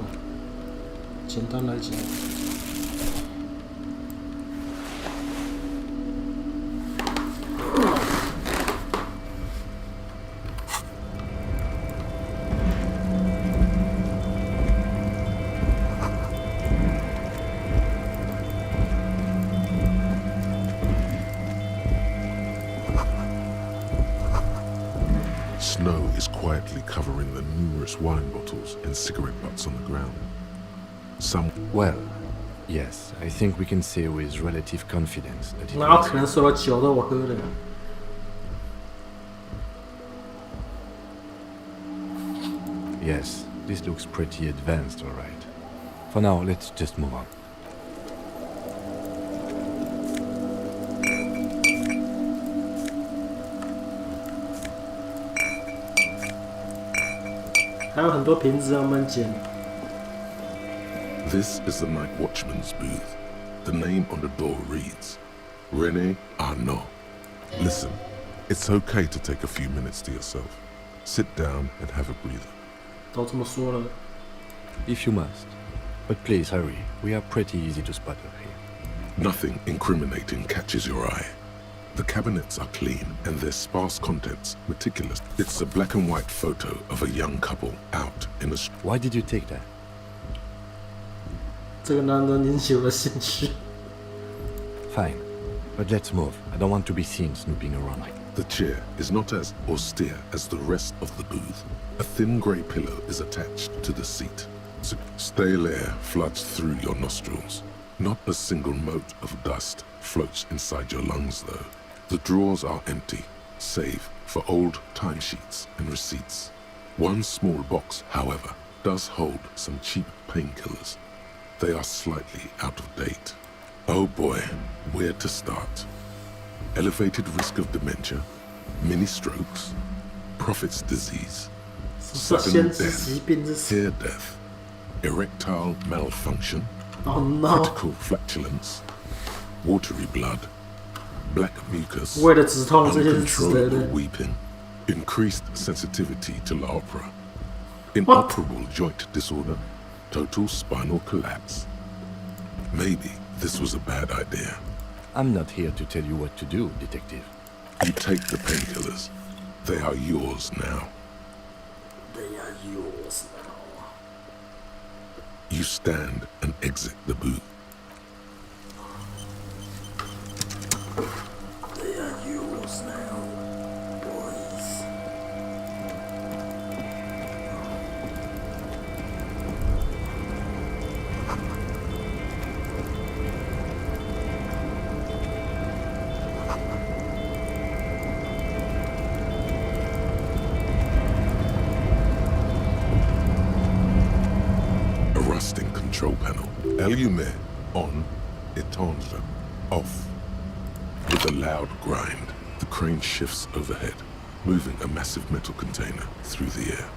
简单来讲， Snow is quietly covering the numerous wine bottles and cigarette butts on the ground. Well, yes, I think we can say with relative confidence that it 然后可能所有酒都我喝的。Yes, this looks pretty advanced, all right. For now, let's just move on. This is the night watchman's booth. The name on the door reads, René Arnaud. Listen, it's okay to take a few minutes to yourself. Sit down and have a breather. If you must. But please hurry. We are pretty easy to spot up here. Nothing incriminating catches your eye. The cabinets are clean and their sparse contents meticulous. It's a black and white photo of a young couple out in a... Why did you take that? 这个男人引起我的兴趣。 Fine, but let's move. I don't want to be seen snooping around like. The chair is not as austere as the rest of the booth. A thin grey pillow is attached to the seat. Stale air floods through your nostrils. Not a single mote of dust floats inside your lungs, though. The drawers are empty, save for old timesheets and receipts. One small box, however, does hold some cheap painkillers. They are slightly out of date. Oh boy, where to start? Elevated risk of dementia, mini-strokes, prophet's disease, sudden death, hair death, erectile malfunction, critical flatulence, watery blood, black mucus, uncontrollable weeping, increased sensitivity to La Opera, inoperable joint disorder, total spinal collapse. Maybe this was a bad idea. I'm not here to tell you what to do, detective. You take the painkillers. They are yours now. They are yours now. You stand and exit the booth. They are yours now, boys. A rusting control panel. Allumé on, éteindre off. With a loud grind, the crane shifts overhead, moving a massive metal container through the air.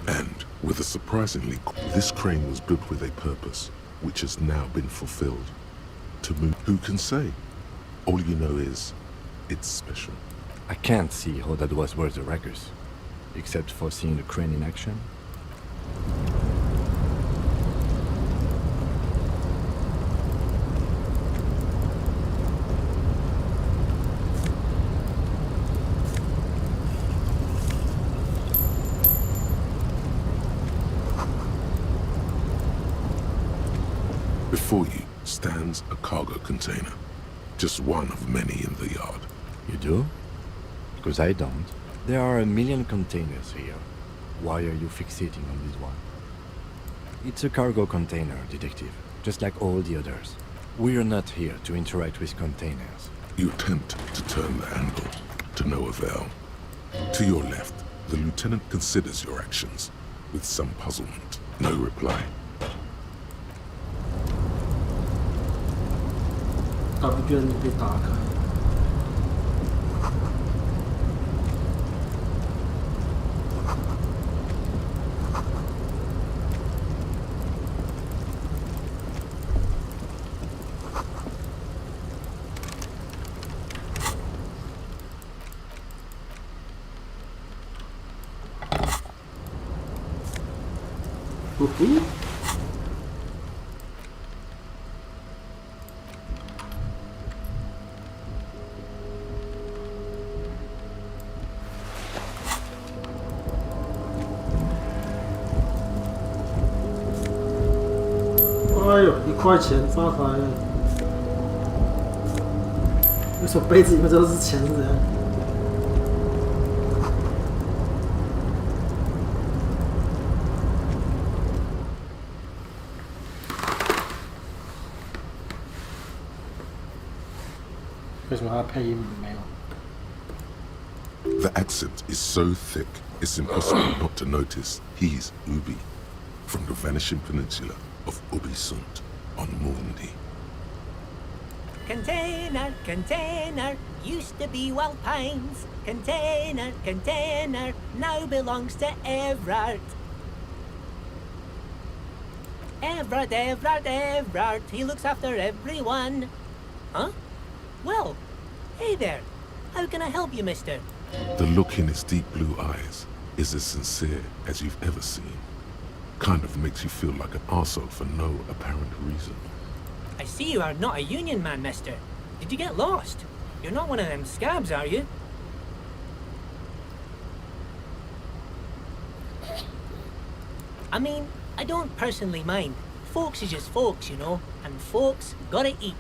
And with a surprisingly, this crane was built with a purpose, which has now been fulfilled. To move, who can say? All you know is, it's special. I can't see how that was worth the records, except for seeing the crane in action. Before you stands a cargo container, just one of many in the yard. You do? Because I don't. There are a million containers here. Why are you fixating on this one? It's a cargo container, detective, just like all the others. We're not here to interact with containers. You attempt to turn the handle, to no avail. To your left, the lieutenant considers your actions, with some puzzlement. No reply. 他不愿意被打开。哎呦，1块钱发财了！为什么杯子里面都是钱是怎样？为什么他配音没有？ The accent is so thick, it's impossible not to notice he's Ubi, from the vanishing peninsula of Ubisunt on Mundi. Container, container, used to be Wild Pines. Container, container, now belongs to Everard. Everard, Everard, Everard, he looks after everyone. Huh? Well, hey there. How can I help you, mister? The look in his deep blue eyes is as sincere as you've ever seen. Kind of makes you feel like an arsehole for no apparent reason. I see you are not a union man, mister. Did you get lost? You're not one of them scabs, are you? I mean, I don't personally mind. Folks is just folks, you know, and folks gotta eat.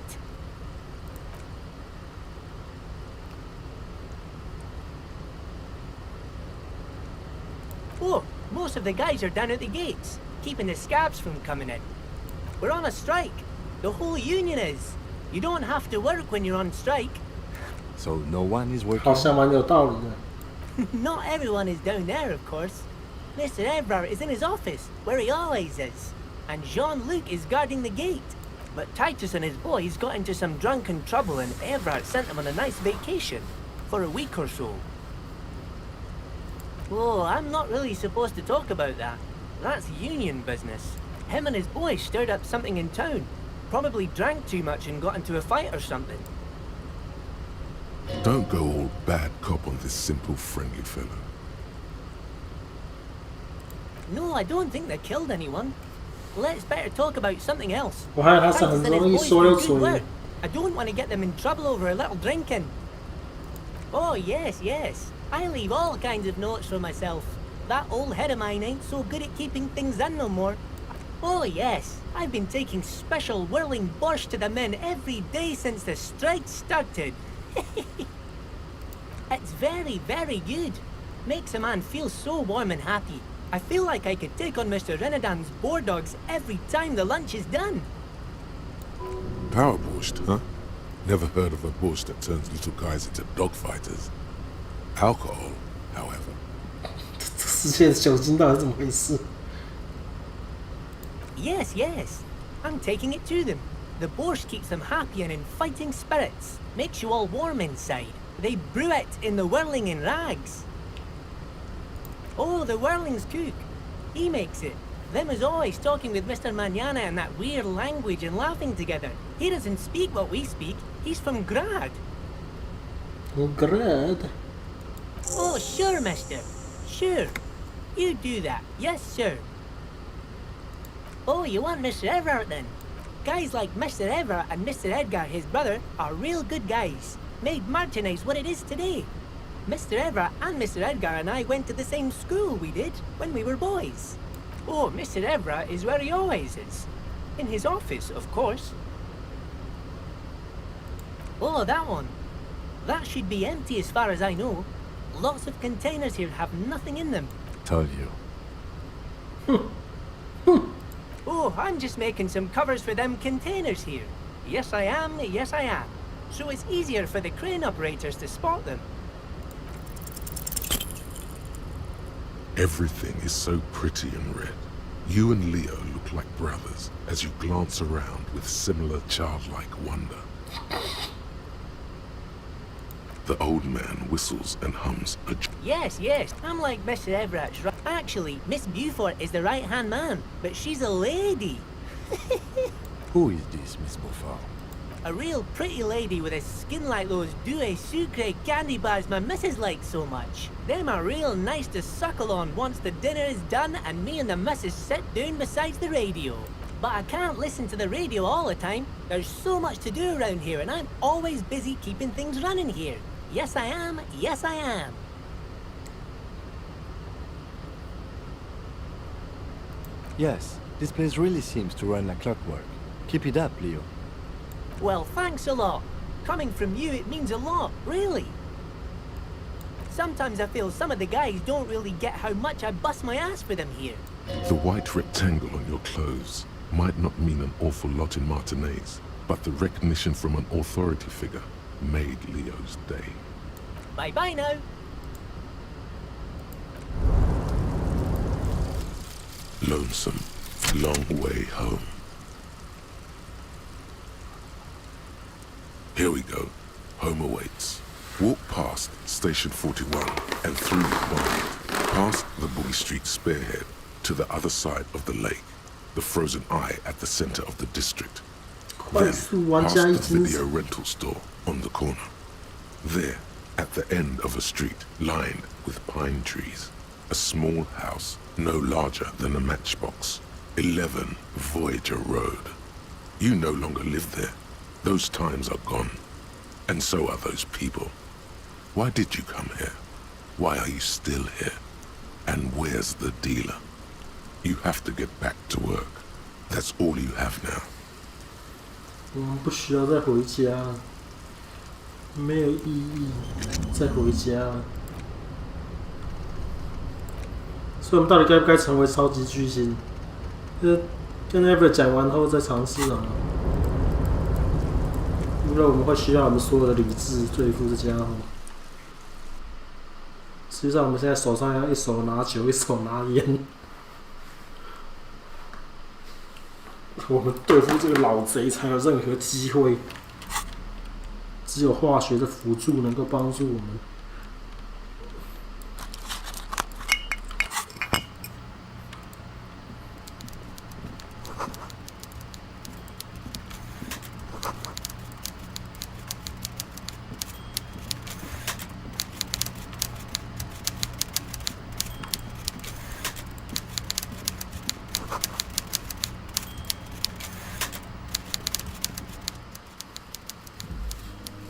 Oh, most of the guys are down at the gates, keeping the scabs from coming in. We're on a strike. The whole union is. You don't have to work when you're on strike. So no one is working? 好像蛮有道理的。 Not everyone is down there, of course. Mr. Everard is in his office, where he always is. And Jean-Luc is guarding the gate. But Titus and his boys got into some drunken trouble and Everard sent them on a nice vacation. For a week or so. Oh, I'm not really supposed to talk about that. That's union business. Him and his boys stirred up something in town. Probably drank too much and got into a fight or something. Don't go all bad cop on this simple, friendly fellow. No, I don't think they killed anyone. Let's better talk about something else. 我还以为他是很容易说又嘴。 I don't want to get them in trouble over a little drinking. Oh, yes, yes. I leave all kinds of notes for myself. That old head of mine ain't so good at keeping things in no more. Oh, yes. I've been taking special whirling borscht to the men every day since the strike started. It's very, very good. Makes a man feel so warm and happy. I feel like I could take on Mr. Renadan's boar dogs every time the lunch is done. Power borscht, huh? Never heard of a borscht that turns little guys into dogfighters. Alcohol, however. 这世界的酒精到底是怎么回事？ Yes, yes. I'm taking it to them. The borscht keeps them happy and in fighting spirits. Makes you all warm inside. They brew it in the whirling in rags. Oh, the whirling's cook. He makes it. Them is always talking with Mr. Manana in that weird language and laughing together. He doesn't speak what we speak. He's from Grad. Grad? Oh, sure, mister. Sure. You do that. Yes, sir. Oh, you want Mr. Everard then? Guys like Mr. Everard and Mr. Edgar, his brother, are real good guys. Made Martinez what it is today. Mr. Everard and Mr. Edgar and I went to the same school we did when we were boys. Oh, Mr. Everard is where he always is. In his office, of course. Oh, that one. That should be empty as far as I know. Lots of containers here have nothing in them. Told you. Oh, I'm just making some covers for them containers here. Yes, I am. Yes, I am. So it's easier for the crane operators to spot them. Everything is so pretty and red. You and Leo look like brothers as you glance around with similar childlike wonder. The old man whistles and hums a Yes, yes. I'm like Mr. Everett's right. Actually, Miss Beaufort is the right-hand man, but she's a lady. Who is this, Miss Beaufort? A real pretty lady with a skin like those Douai Sucre candy bars my missus likes so much. Them are real nice to suckle on once the dinner is done and me and the missus sit down beside the radio. But I can't listen to the radio all the time. There's so much to do around here and I'm always busy keeping things running here. Yes, I am. Yes, I am. Yes, this place really seems to run like clockwork. Keep it up, Leo. Well, thanks a lot. Coming from you, it means a lot, really. Sometimes I feel some of the guys don't really get how much I bust my ass for them here. The white rectangle on your clothes might not mean an awful lot in Martinez, but the recognition from an authority figure made Leo's day. Bye-bye now. Lonesome, long way home. Here we go. Home awaits. Walk past Station 41 and through the barn, past the Boogie Street spearhead to the other side of the lake, the frozen eye at the center of the district. Then past the video rental store on the corner. There, at the end of a street lined with pine trees, a small house no larger than a matchbox. 11 Voyager Road. You no longer live there. Those times are gone. And so are those people. Why did you come here? Why are you still here? And where's the dealer? You have to get back to work. That's all you have now. 我们不需要再回家了，没有意义再回家了。所以我们到底该不该成为超级巨星？跟 Ever 讲完后再尝试啊。因为我们会需要我们所有的理智对付这家伙。实际上，我们现在手上要一手拿酒，一手拿烟。我们对付这个老贼才有任何机会。只有化学的辅助能够帮助我们。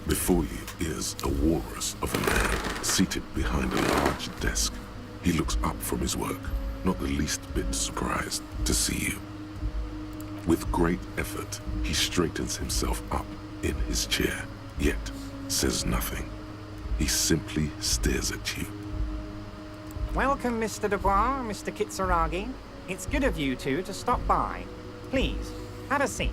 Before you is a walrus of a man seated behind a large desk. He looks up from his work, not the least bit surprised to see you. With great effort, he straightens himself up in his chair, yet says nothing. He simply stares at you. Welcome, Mr. Dubois, Mr. Kitsuragi. It's good of you two to stop by. Please, have a seat.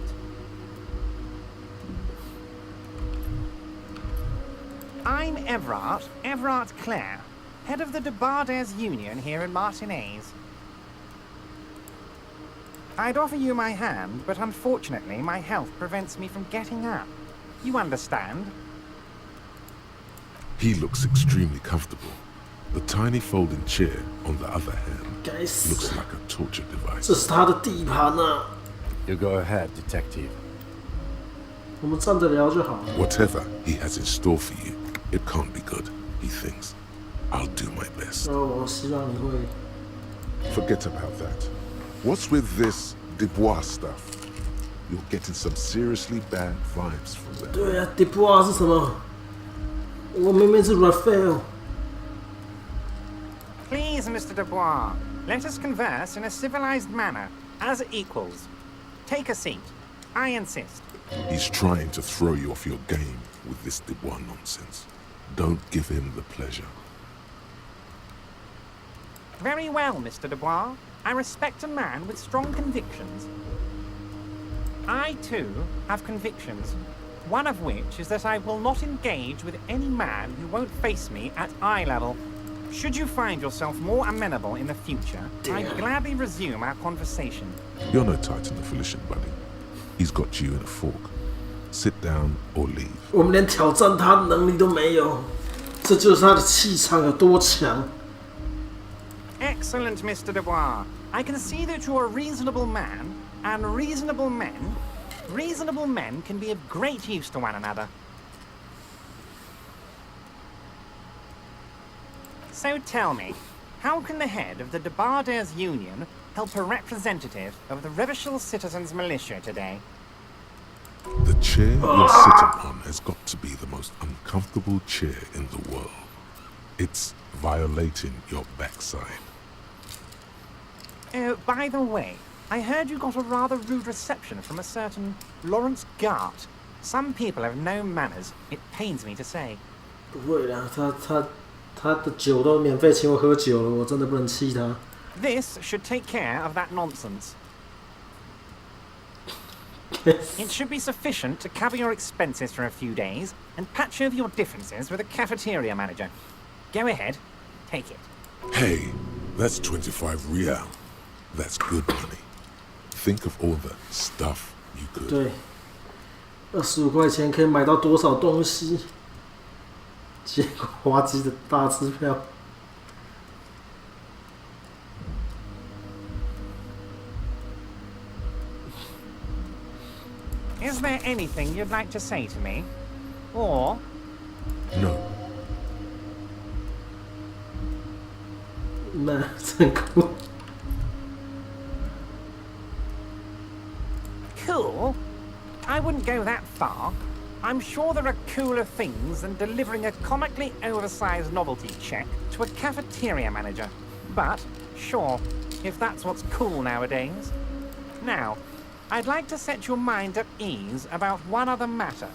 I'm Everard Clare, head of the Debarders Union here in Martinez. I'd offer you my hand, but unfortunately my health prevents me from getting up. You understand? He looks extremely comfortable. The tiny folding chair, on the other hand, looks like a torture device. 这是他的地盘啊！ You go ahead, detective. 我们站着聊就好。 Whatever he has in store for you, it can't be good, he thinks. I'll do my best. 我希望你会。 Forget about that. What's with this Dubois stuff? You're getting some seriously bad vibes from that. 对啊 ，Dubois 是什么？我明明是 Raphael。 Please, Mr. Dubois, let us converse in a civilized manner, as equals. Take a seat. I insist. He's trying to throw you off your game with this Dubois nonsense. Don't give him the pleasure. Very well, Mr. Dubois. I respect a man with strong convictions. I, too, have convictions. One of which is that I will not engage with any man who won't face me at eye level. Should you find yourself more amenable in the future, I'd gladly resume our conversation. You're no Titan affiliation, buddy. He's got you in a fork. Sit down or leave. 我们连挑战他的能力都没有，这就是他的气场有多强。 Excellent, Mr. Dubois. I can see that you're a reasonable man, and reasonable men can be of great use to one another. So tell me, how can the head of the Debarders Union help a representative of the Revachol Citizens Militia today? The chair you're sitting on has got to be the most uncomfortable chair in the world. It's violating your backside. Oh, by the way, I heard you got a rather rude reception from a certain Lawrence Gart. Some people have no manners, it pains me to say. 不会啦，他的酒都免费请我喝酒了，我真的不能气他。This should take care of that nonsense. It should be sufficient to cover your expenses for a few days and patch over your differences with a cafeteria manager. Go ahead, take it. Hey, that's 25 real. That's good money. Think of all the stuff you could. 对，25块钱可以买到多少东西？结果滑稽的大支票。Is there anything you'd like to say to me? Or... No. 那真酷。Cool? I wouldn't go that far. I'm sure there are cooler things than delivering a comically oversized novelty check to a cafeteria manager. But, sure, if that's what's cool nowadays. Now, I'd like to set your mind at ease about one other matter.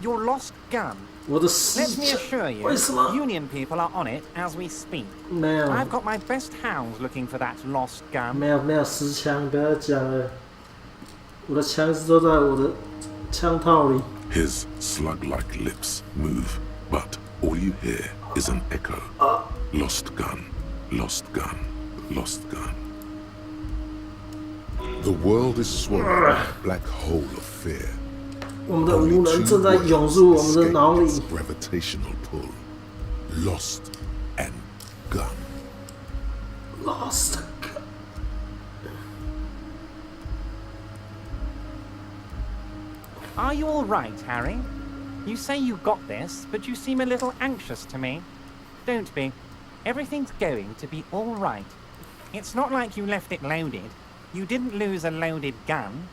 Your lost gun. Let me assure you, Union people are on it as we speak. I've got my best hounds looking for that lost gun. 没有失枪，不要再讲了。我的枪是都在我的枪套里。His slug-like lips move, but all you hear is an echo. Lost gun, lost gun, lost gun. The world is swallowed by a black hole of fear. 我们的无能正在涌入我们的脑里。Gravitational pull. Lost and gun. Lost. Are you all right, Harry? You say you got this, but you seem a little anxious to me. Don't be. Everything's going to be all right. It's not like you left it loaded. You didn't lose a loaded gun.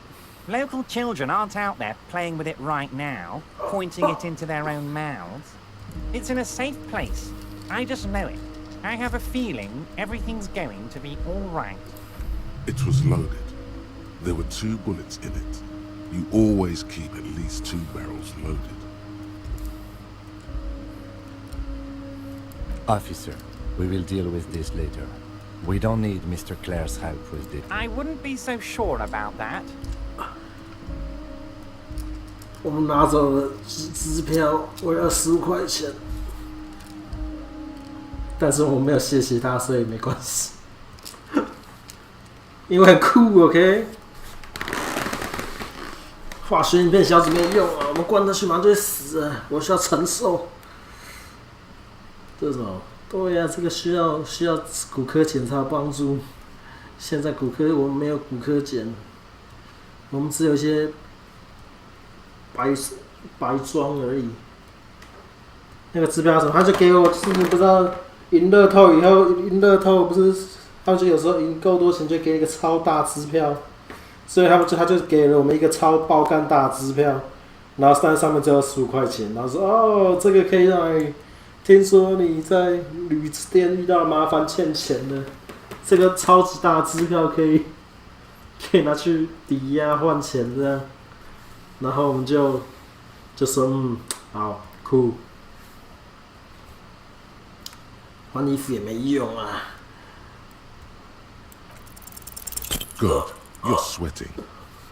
Local children aren't out there playing with it right now, pointing it into their own mouths. It's in a safe place. I just know it. I have a feeling everything's going to be all right. It was loaded. There were 2 bullets in it. You always keep at least 2 barrels loaded. Officer, we will deal with this later. We don't need Mr. Clare's help with it. I wouldn't be so sure about that. 我们拿走了支票，为了15块钱，但是我没有谢谢他，所以没关系，因为很酷 ，OK。化学影片小子没用啊，我们关他去马上就会死啊！我需要承受。这种，对呀、这个需要骨科检查帮助。现在骨科我们没有骨科检，我们只有一些白装而已。那个支票什么，他就给我，就是你不知道赢乐透以后，赢乐透不是，他就有时候赢够多钱就给你一个超大支票。所以他就给了我们一个超爆干大的支票，然后上面只有15块钱，然后说哦，这个可以让你，听说你在旅店遇到麻烦欠钱的，这个超级大的支票可以拿去抵押换钱这样，然后我们就说好酷，换衣服也没用啊。God. You're sweating.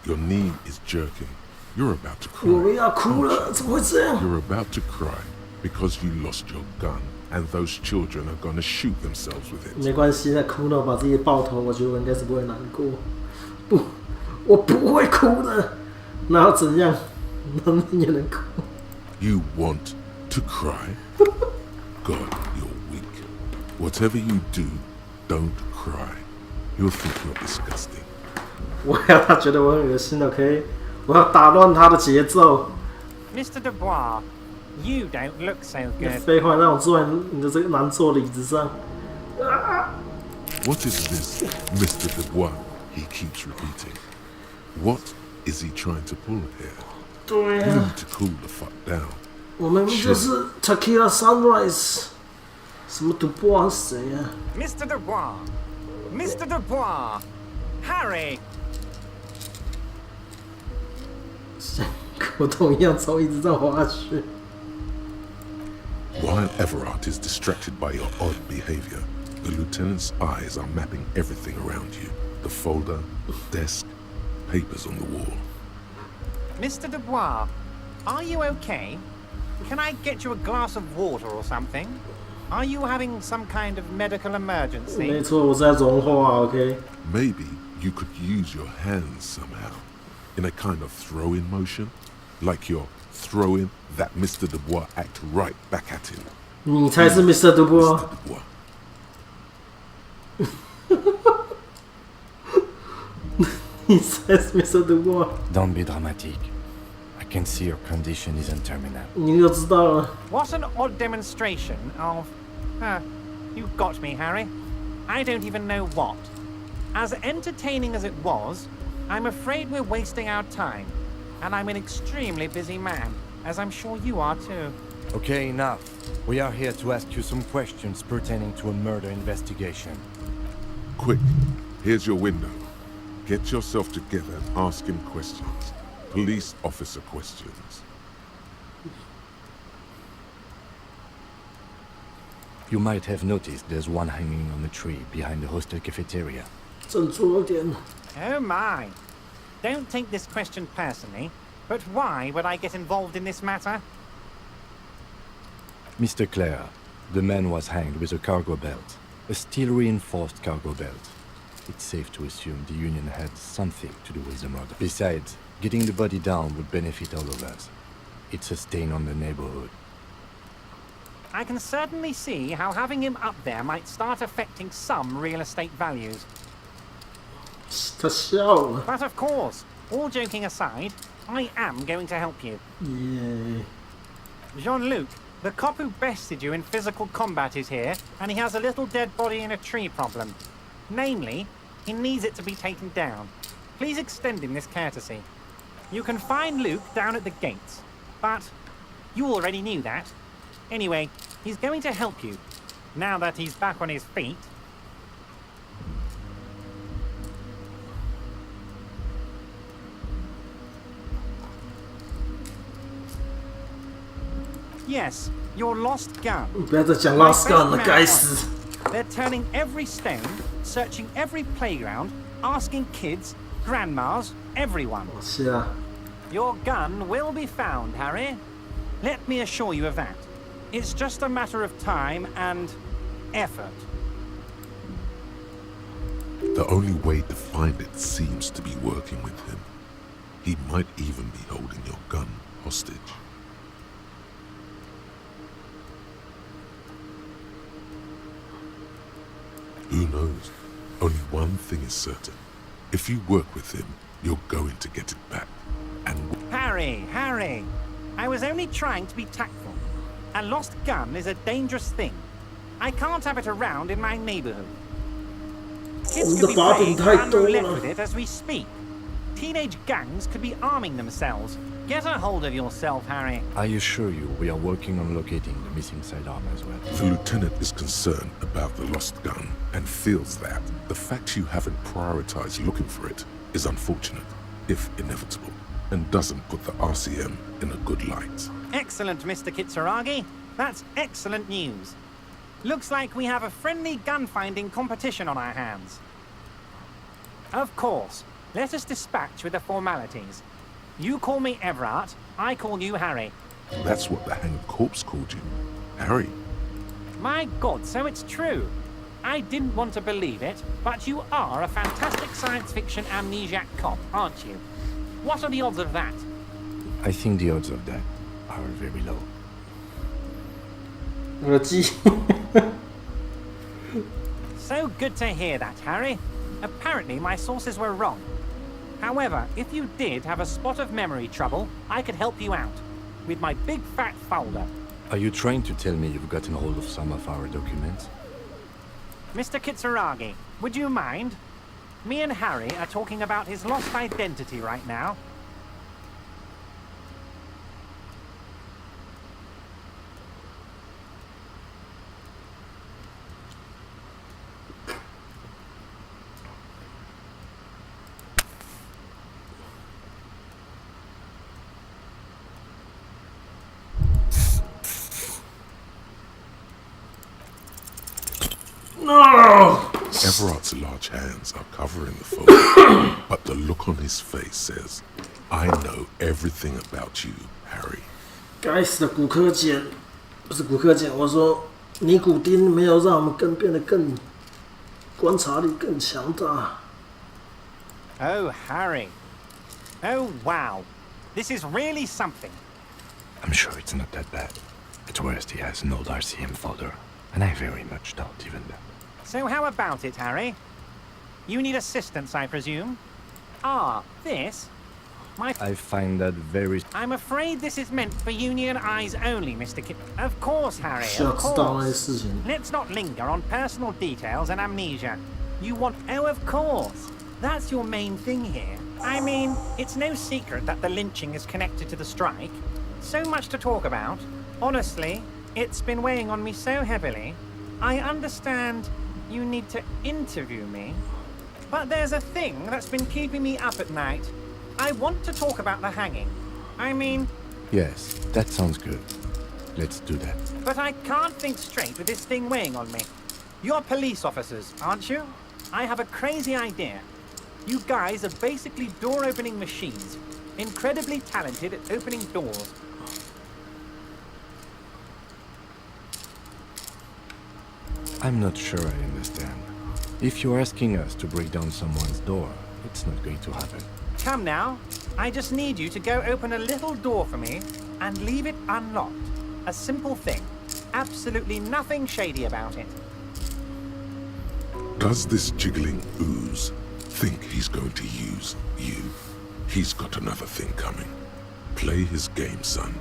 Your knee is jerking. You're about to cry. 我要哭了，怎么会这样？ You're about to cry because you lost your gun and those children are gonna shoot themselves with it. 没关系，在哭闹把自己爆头，我觉得我应该是不会难过。不，我不会哭的。然后怎样？你也能哭？ You want to cry? God, you're weak. Whatever you do, don't cry. You'll think you're disgusting. 我要他觉得我很恶心 ，OK？ 我要打乱他的节奏。Mr. Dubois, you don't look so 你 good. 废话，让我坐在你的这个难坐的椅子上。What is this, Mr. Dubois? He keeps repeating. What is he trying to pull here? 对 You 啊， need to cool the fuck down. 我们就是 Tequila Sunrise。什么Dubois是谁啊 Mr. Dubois! Mr. Dubois! Harry! 我同样手一直在滑雪。While Everard is distracted by your odd behavior, the lieutenant's eyes are mapping everything around you. The folder, desk, papers on the wall. Mr. Dubois, are you okay? Can I get you a glass of water or something? Are you having some kind of medical emergency? 没错，我是在融化 ，OK。 Maybe you could use your hands somehow, in a kind of throw-in motion, like you're throwing that Mr. Dubois act right back at him. 你才是 Mr. Dubois。你才是 Mr. Dubois。Don't be dramatic. I can see your condition isn't terminal. 你就知道了。 What an odd demonstration of... you got me, Harry. I don't even know what. As entertaining as it was, I'm afraid we're wasting our time. And I'm an extremely busy man, as I'm sure you are too. Okay, enough. We are here to ask you some questions pertaining to a murder investigation. Quick, here's your window. Get yourself together and ask him questions. Police officer questions. You might have noticed there's one hanging on the tree behind the hostel cafeteria. 振作一点。 Oh my. Don't take this question personally, but why would I get involved in this matter? Mr. Clare, the man was hanged with a cargo belt. A steel-reinforced cargo belt. It's safe to assume the Union had something to do with the murder. Besides, getting the body down would benefit all of us. It's a stain on the neighborhood. I can certainly see how having him up there might start affecting some real estate values. 他笑了。 But of course, all joking aside, I am going to help you. Yeah. Jean-Luc, the cop who bested you in physical combat is here, and he has a little dead body in a tree problem. Namely, he needs it to be taken down. Please extend him this courtesy. You can find Luke down at the gates, but you already knew that. Anyway, he's going to help you, now that he's back on his feet. Yes, your lost gun. 不要再讲 lost gun 了，该死！ They're turning every stone, searching every playground, asking kids, grandmas, everyone. 是啊。 Your gun will be found, Harry. Let me assure you of that. It's just a matter of time and effort. The only way to find it seems to be working with him. He might even be holding your gun hostage. Who knows? Only one thing is certain. If you work with him, you're going to get it back. And Harry! I was only trying to be tactful. A lost gun is a dangerous thing. I can't have it around in my neighborhood. Kids could be playing random roulette with it as we speak. Teenage gangs could be arming themselves. Get a hold of yourself, Harry. I assure you, we are working on locating the missing sidearm as well. the lieutenant is concerned about the lost gun and feels that the fact you haven't prioritized looking for it is unfortunate, if inevitable, and doesn't put the RCM in a good light. Excellent, Mr. Kitsuragi. That's excellent news. Looks like we have a friendly gun-finding competition on our hands. Of course. Let us dispatch with the formalities. You call me Everard, I call you Harry. That's what the hanged corpse called you. Harry. My God, so it's true. I didn't want to believe it, but you are a fantastic science fiction amnesiac cop, aren't you? What are the odds of that? I think the odds of that are very low. 耳机。 So good to hear that, Harry. Apparently my sources were wrong. However, if you did have a spot of memory trouble, I could help you out. With my big fat folder. Are you trying to tell me you've gotten hold of some of our documents? Mr. Kitsuragi, would you mind? Me and Harry are talking about his lost identity right now. No! Everard's large hands are covering the phone, but the look on his face says, I know everything about you, Harry. 该死的骨科碱，不是骨科碱，我说尼古丁没有让我们变得更观察力更强大。Oh, Harry. Oh, wow. This is really something. I'm sure it's not that bad. At worst, he has an old RCM folder, and I very much doubt even that. So how about it, Harry? You need assistance, I presume? Ah, this? I find that very... I'm afraid this is meant for Union eyes only, Mr. Kit. Of course, Harry, of course. Let's not linger on personal details and amnesia. You want... Oh, of course. That's your main thing here. I mean, it's no secret that the lynching is connected to the strike. So much to talk about. Honestly, it's been weighing on me so heavily. I understand you need to interview me, but there's a thing that's been keeping me up at night. I want to talk about the hanging. I mean... Yes, that sounds good. Let's do that. But I can't think straight with this thing weighing on me. You're police officers, aren't you? I have a crazy idea. You guys are basically door-opening machines. Incredibly talented at opening doors. I'm not sure I understand. If you're asking us to break down someone's door, it's not going to happen. Come now. I just need you to go open a little door for me and leave it unlocked. A simple thing. Absolutely nothing shady about it. Does this jiggling ooze think he's going to use you? He's got another thing coming. Play his game, son,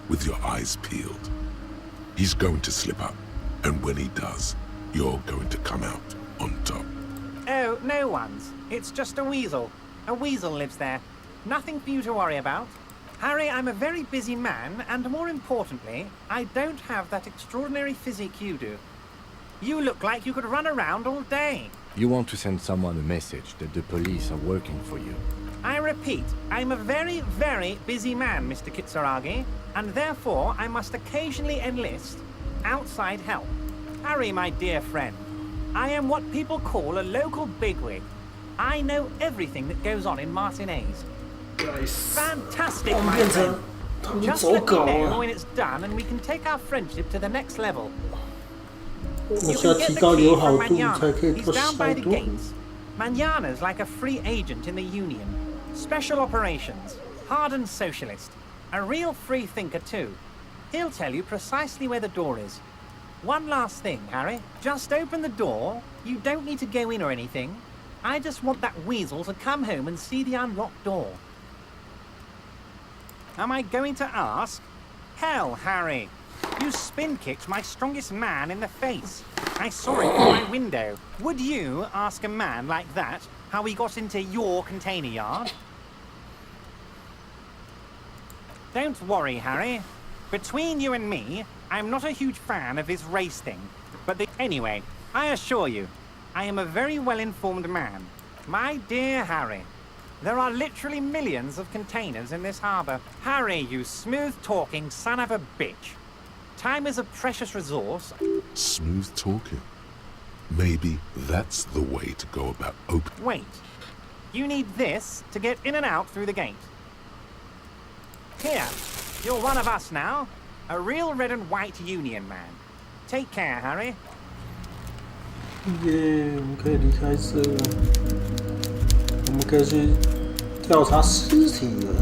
with your eyes peeled. He's going to slip up, and when he does, you're going to come out on top. Oh, no one's. It's just a weasel. A weasel lives there. Nothing for you to worry about. Harry, I'm a very busy man, and more importantly, I don't have that extraordinary physique you do. You look like you could run around all day. You want to send someone a message that the police are working for you. I repeat, I'm a very, very busy man, Mr. Kitsuragi, and therefore I must occasionally enlist outside help. Harry, my dear friend, I am what people call a local bigwig. I know everything that goes on in Martinez. Fantastic, my friend. Just let me know when it's done and we can take our friendship to the next level. You can get the key from Manana. He's down by the gates. Manana's like a free agent in the Union. Special operations. Hardened socialist. A real free thinker too. He'll tell you precisely where the door is. One last thing, Harry. Just open the door. You don't need to go in or anything. I just want that weasel to come home and see the unlocked door. Am I going to ask? Hell, Harry. You spin-kicked my strongest man in the face. I saw it from my window. Would you ask a man like that how he got into your container yard? Don't worry, Harry. Between you and me, I'm not a huge fan of his race thing. But anyway, I assure you, I am a very well-informed man. My dear Harry, there are literally millions of containers in this harbor. Harry, you smooth-talking son of a bitch. Time is a precious resource. Smooth talking. Maybe that's the way to go about opening. Wait. You need this to get in and out through the gate. Here. You're one of us now. A real red and white Union man. Take care, Harry. 耶，我们可以离开这了。我们可以去调查尸体了。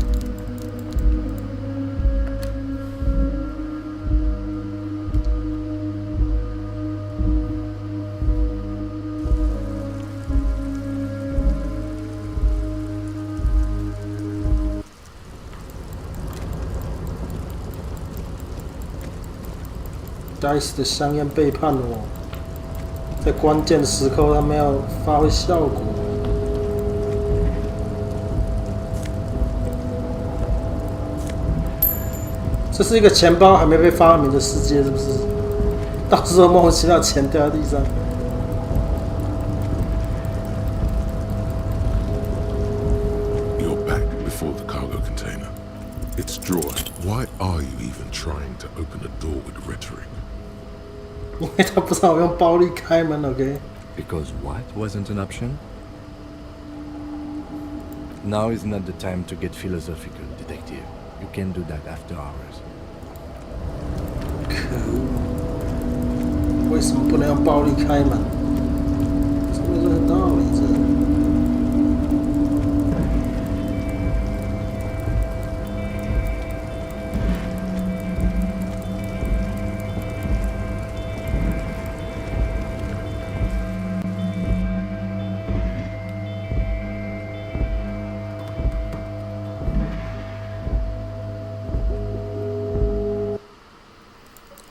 该死的香烟背叛了我，在关键的时刻他没有发挥效果。这是一个钱包还没被发明的世界，是不是？到时候莫名其妙钱掉在地上。You're back before the cargo container. It's drawn. Why are you even trying to open a door with rhetoric? 因为他不知道用暴力开门 ，OK？ Because what wasn't an option? Now is not the time to get philosophical, detective. You can do that after hours. 可恶！为什么不能用暴力开门？这没这个道理，这。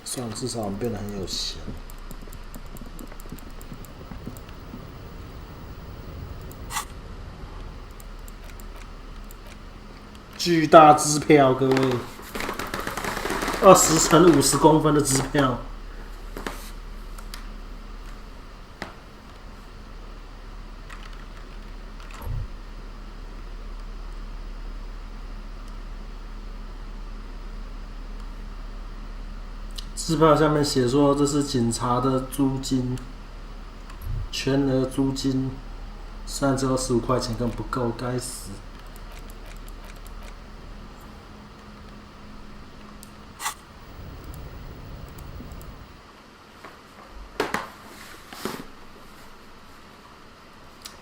算了，至少我们变得很有钱。巨大支票，各位，20乘50公分的支票。支票下面写说这是警察的租金，全额租金，虽然只有15块钱，根本不够，该死！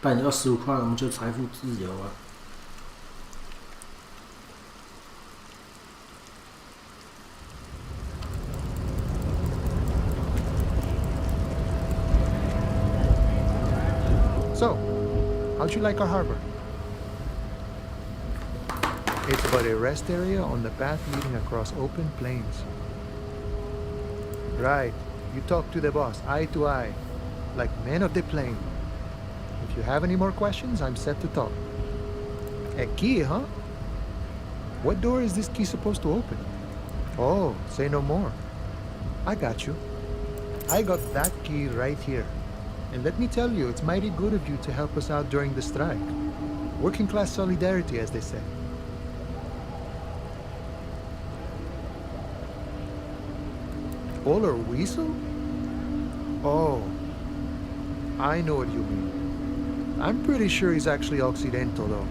不然25块，我们就财富自由啊！So, how'd you like our harbor? It's but a rest area on the path leading across open plains. Right. You talk to the boss, eye to eye, like men of the plain. If you have any more questions, I'm set to talk. A key, huh? What door is this key supposed to open? Oh, say no more. I got you. I got that key right here. And let me tell you, it's mighty good of you to help us out during the strike. Working class solidarity, as they say. Polar weasel? Oh, I know what you mean. I'm pretty sure he's actually Occidental, though.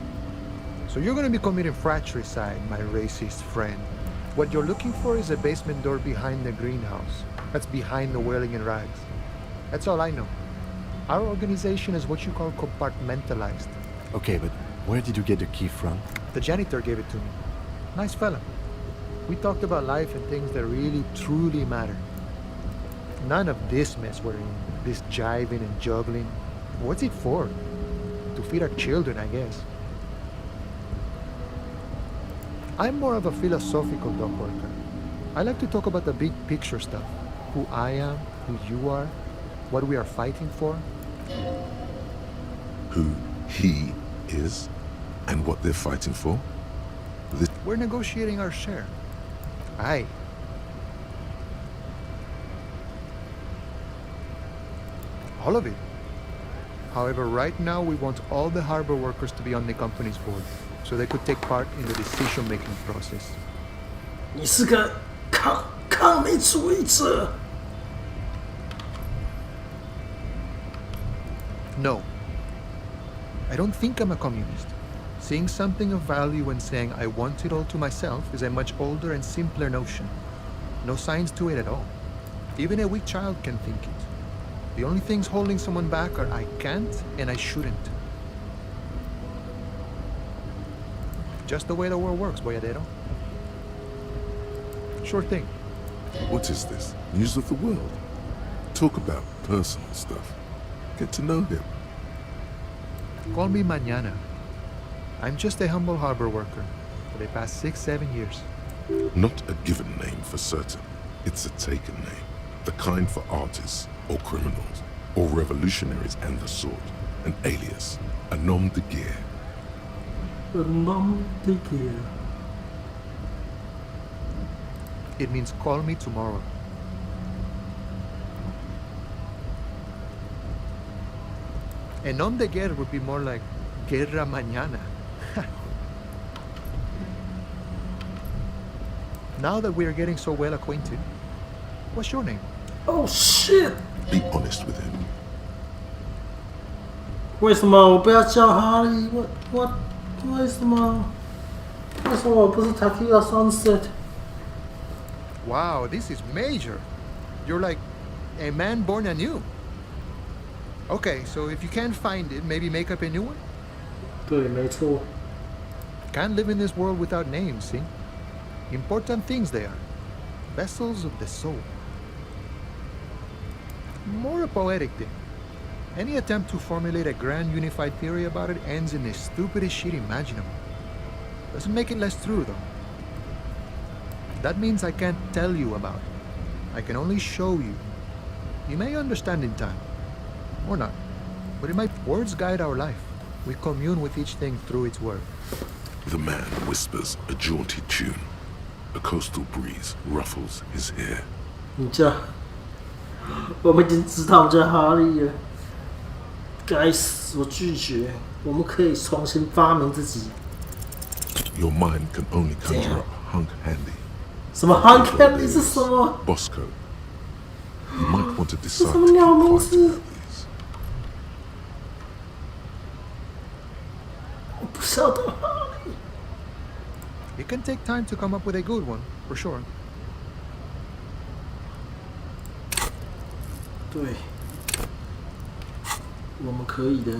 So you're gonna be committing fratricide, my racist friend. What you're looking for is a basement door behind the greenhouse. That's behind the whirling in rags. That's all I know. Our organization is what you call compartmentalized. Okay, but where did you get the key from? The janitor gave it to me. Nice fella. We talked about life and things that really, truly matter. None of this mess we're in. This jiving and juggling. What's it for? To feed our children, I guess. I'm more of a philosophical dock worker. I like to talk about the big picture stuff. Who I am, who you are, what we are fighting for. Who he is and what they're fighting for? We're negotiating our share. Aye. All of it. However, right now we want all the harbor workers to be on the company's board, so they could take part in the decision-making process. 你是个抗美主义者。No. I don't think I'm a communist. Seeing something of value and saying I want it all to myself is a much older and simpler notion. No science to it at all. Even a weak child can think it. The only things holding someone back are I can't and I shouldn't. Just the way the world works, boyadero. Sure thing. What is this? News of the world? Talk about personal stuff. Get to know him. Call me Mañana. I'm just a humble harbor worker for the past 6-7 years. Not a given name for certain. It's a taken name. The kind for artists, or criminals, or revolutionaries and the sort. An alias. A nom de guerre. A nom de guerre. It means call me tomorrow. A nom de guerre would be more like Guerra Mañana. Now that we are getting so well acquainted, what's your name? Oh shit! Be honest with him. 为什么我不要叫哈利？我为什么？为什么我不是 Tequila Sunset？ Wow, this is major. You're like a man born anew. Okay, so if you can't find it, maybe make up a new one? 对，没错。 Can't live in this world without names, see? Important things they are. Vessels of the soul. More a poetic thing. Any attempt to formulate a grand unified theory about it ends in the stupidest shit imaginable. Doesn't make it less true, though. That means I can't tell you about it. I can only show you. You may understand in time. Or not. But it might. Words guide our life. We commune with each thing through its word. The man whispers a jaunty tune. A coastal breeze ruffles his hair. 你叫，我们已经知道你叫哈利了。该死，我拒绝。我们可以重新发明自己。 Your mind can only conjure up Hunk Handy. 什么 Hunk Handy 是什么 Bosco. You might want to 是 decide 什么 to 鸟 keep 名 quiet 字？ about these. 我不晓得哈利。 It can take time to come up with a good one, for sure. 对，我们可以的。我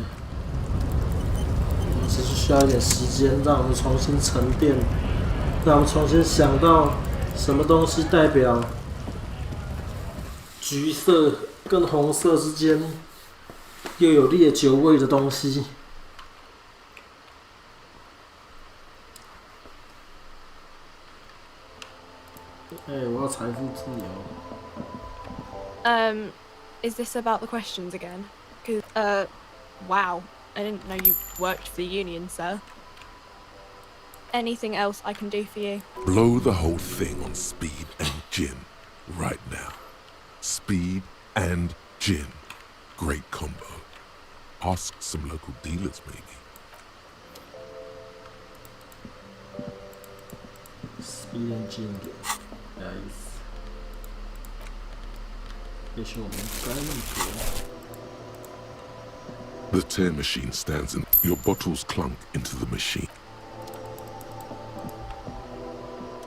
们只是需要一点时间，让我们重新沉淀，让我们重新想到什么东西代表橘色跟红色之间又有烈酒味的东西。我要财富自由。Is this about the questions again? 'Cause, wow, I didn't know you worked for the union, sir. Anything else I can do for you? Blow the whole thing on speed and gin right now. Speed and gin. Great combo. Ask some local dealers, maybe. Speed and gin, nice. 也许我们该那么做。 The tear machine stands and your bottles clunk into the machine.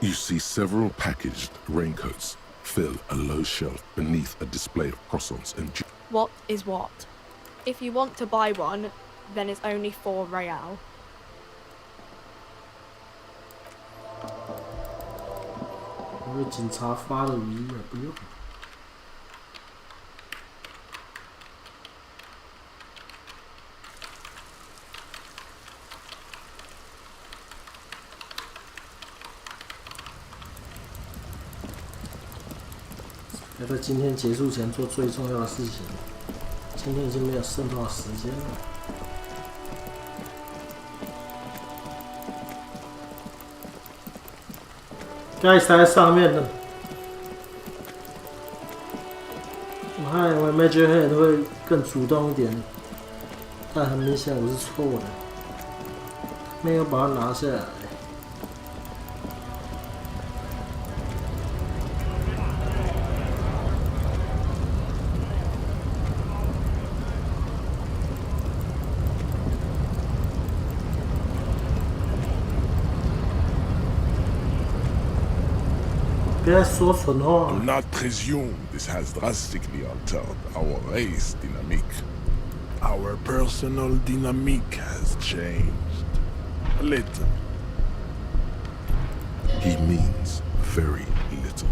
You see several packaged raincoats fill a low shelf beneath a display of croissants and What is what? If you want to buy one, then it's only 4 real. 因为警察发了鱼也不用。要在今天结束前做最重要的事情。今天已经没有剩多少时间了。该塞在上面的。我还以为 Major Head 会更主动一点，但很明显我是错的，没有把它拿下来。Do not presume this has drastically altered our race dynamique. Our personal dynamique has changed. A little. He means very little.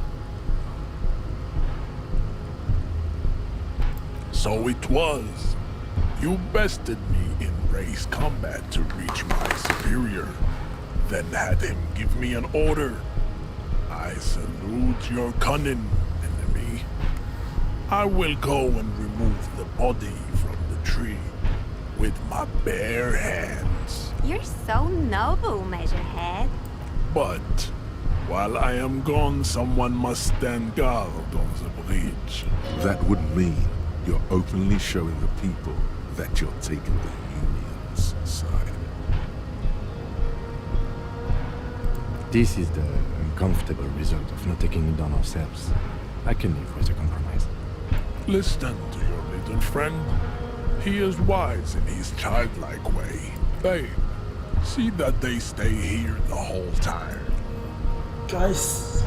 So it was. You bested me in race combat to reach my superior, then had him give me an order. I salute your cunning, enemy. I will go and remove the body from the tree with my bare hands. You're so noble, Measurehead. But while I am gone, someone must stand guard on the bridge. That would mean you're openly showing the people that you're taking the Union's side. This is the uncomfortable result of not taking it on ourselves. I can live with a compromise. Listen to your little friend. He is wise in his childlike way. Babe, see that they stay here the whole time. Guys,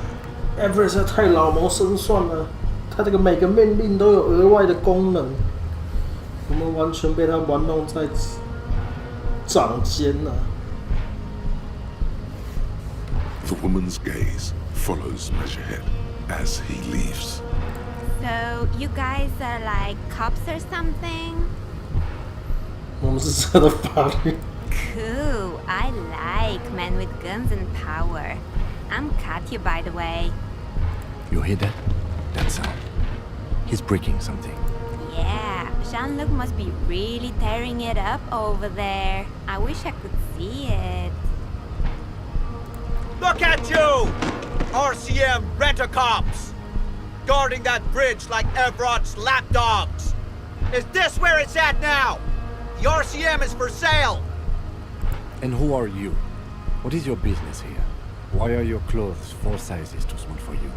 Everett 实在太老谋深算了，他这个每个命令都有额外的功能，我们完全被他玩弄在掌间了。The woman's gaze follows Measurehead as he leaves. So, you guys are like cops or something? 我们是真的法律。Cool, I like men with guns and power. I'm Katya, by the way. You hear that? That sound. He's breaking something. Yeah, Jean-Luc must be really tearing it up over there. I wish I could see it. Look at you! RCM rent-a-cops! Guarding that bridge like Everett's lapdogs! Is this where it's at now? The RCM is for sale! And who are you? What is your business here? Why are your clothes 4 sizes too small for you?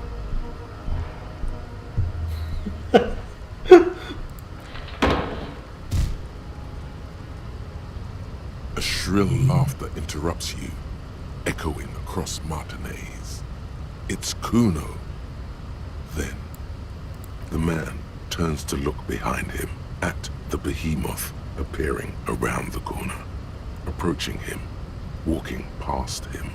A shrill laughter interrupts you, echoing across Martinez. It's Kuno. Then, the man turns to look behind him at the behemoth appearing around the corner, approaching him, walking past him.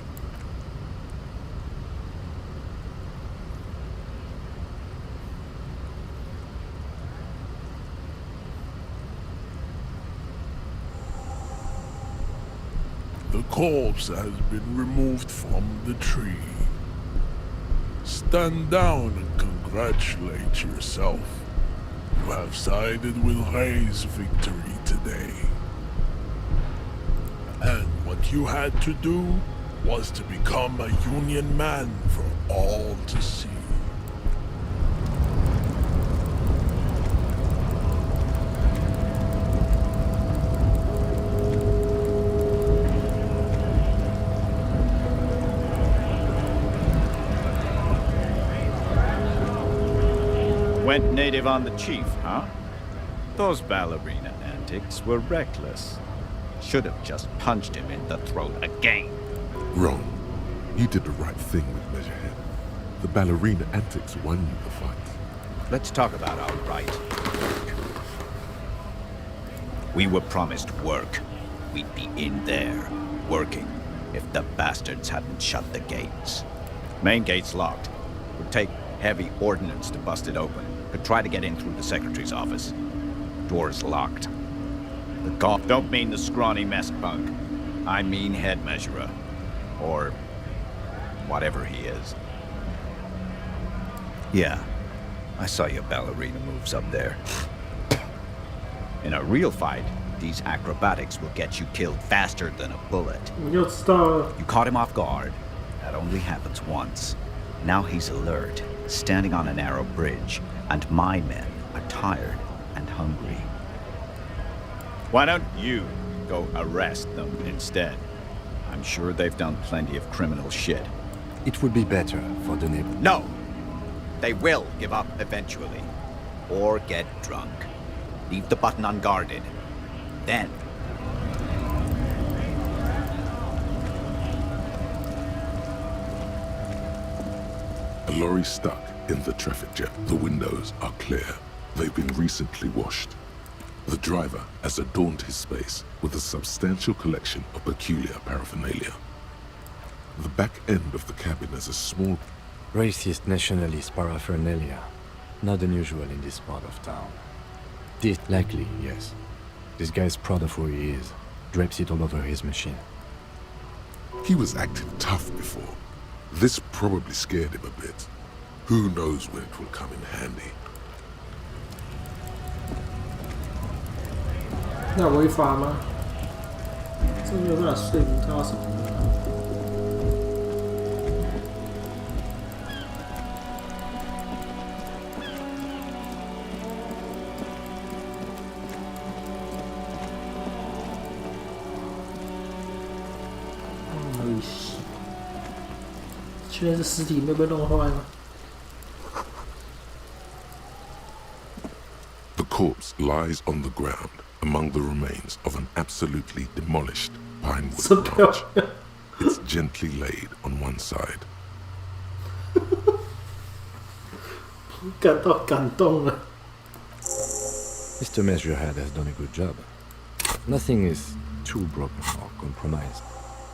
The corpse has been removed from the tree. Stand down and congratulate yourself. You have sided with Ray's victory today. And what you had to do was to become a Union man for all to see. Went native on the chief, huh? Those ballerina antics were reckless. Should have just punched him in the throat again. Wrong. You did the right thing with Measurehead. The ballerina antics won you the fight. Let's talk about our right. We were promised work. We'd be in there, working, if the bastards hadn't shut the gates. Main gate's locked. Would take heavy ordnance to bust it open. Could try to get in through the secretary's office. Door's locked. The golf don't mean the scrawny mess punk. I mean head measurer. Or whatever he is. Yeah, I saw your ballerina moves up there. In a real fight, these acrobatics will get you killed faster than a bullet. You caught him off guard. That only happens once. Now he's alert, standing on a narrow bridge, and my men are tired and hungry. Why don't you go arrest them instead? I'm sure they've done plenty of criminal shit. It would be better for the neighbor. No! They will give up eventually. Or get drunk. Leave the button unguarded. Then... A lorry stuck in the traffic jam. The windows are clear. They've been recently washed. The driver has adorned his space with a substantial collection of peculiar paraphernalia. The back end of the cabin is a small... Racist nationalist paraphernalia. Not unusual in this part of town. This likely, yes. This guy's proud of who he is. Drapes it all over his machine. He was acting tough before. This probably scared him a bit. Who knows when it will come in handy. 那违法吗？这没有办法说服他什么的。确定是尸体没有被弄坏吗？ corpse lies on the ground among the remains of an absolutely demolished pinewood lodge. It's gently laid on one side. 感到感动了。 Mr. Measurehead has done a good job. Nothing is too broken or compromised.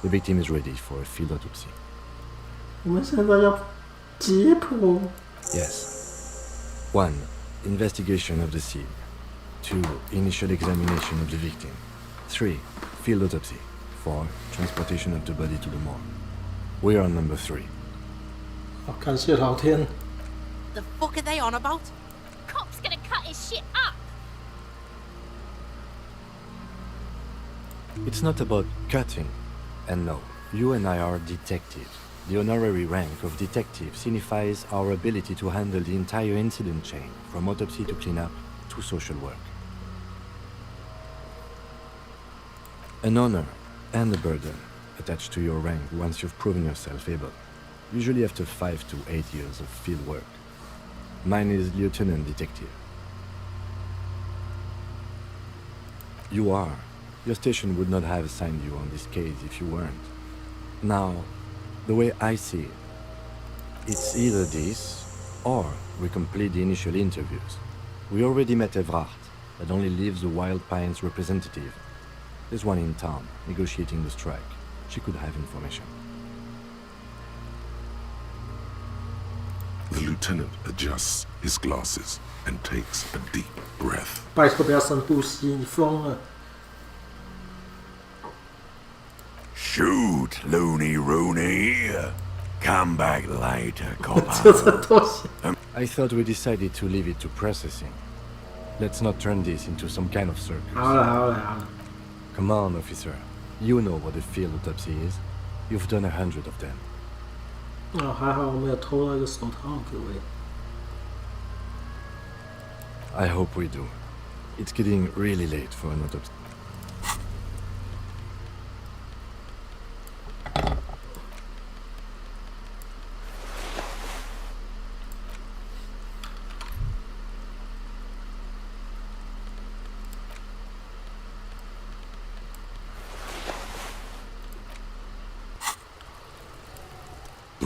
The victim is ready for a field autopsy. 我们现在要解剖。 Yes. 1. Investigation of the scene. 2. Initial examination of the victim. 3. Field autopsy. 4. Transportation of the body to the morgue. We are on number 3. 好，感谢老天。 The fuck are they on about? Cop's gonna cut his shit up. It's not about cutting. And no, you and I are detectives. The honorary rank of detective signifies our ability to handle the entire incident chain, from autopsy to cleanup to social work. An honor and a burden attached to your rank once you've proven yourself able, usually after 5 to 8 years of field work. Mine is Lieutenant Detective. You are. Your station would not have assigned you on this case if you weren't. Now, the way I see it, it's either this, or we complete the initial interviews. We already met Evrard, that only leaves the Wild Pines representative. There's one in town, negotiating the strike. She could have information. The lieutenant adjusts his glasses and takes a deep breath. 拜托不要深呼吸，你疯了。 Shoot, loony Rooney. Come back later, copper. I thought we decided to leave it to processing. Let's not turn this into some kind of circus. 好了好了好了。 Come on, officer. You know what a field autopsy is. You've done 100 of them. 哦，还好我没有偷到一个手套，各位。 I hope we do. It's getting really late for an autopsy.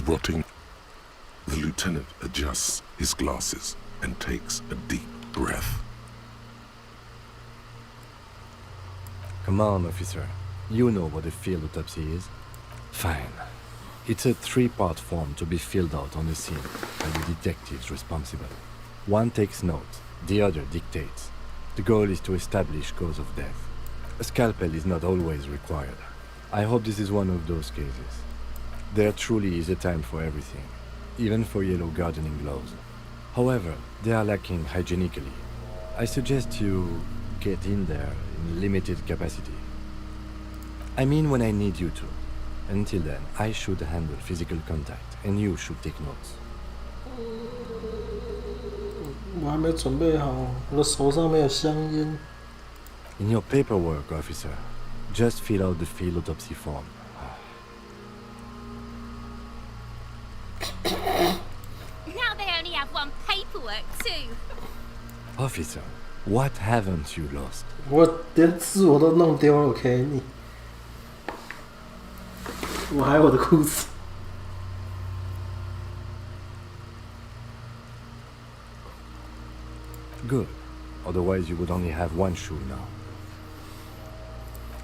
Rotting. The lieutenant adjusts his glasses and takes a deep breath. Come on, officer. You know what a field autopsy is. Fine. It's a 3-part form to be filled out on the scene by the detectives responsible. One takes notes, the other dictates. The goal is to establish cause of death. A scalpel is not always required. I hope this is one of those cases. There truly is a time for everything, even for yellow gardening gloves. However, they are lacking hygienically. I suggest you get in there in limited capacity. I mean when I need you to. Until then, I should handle physical contact, and you should take notes. 我还没准备好，我的手上没有香烟。 In your paperwork, officer, just fill out the field autopsy form. Now they only have one paperwork too. Officer, what haven't you lost? 我连字我都弄丢了，OK 你。我还有我的裤子。 Good. Otherwise you would only have one shoe now.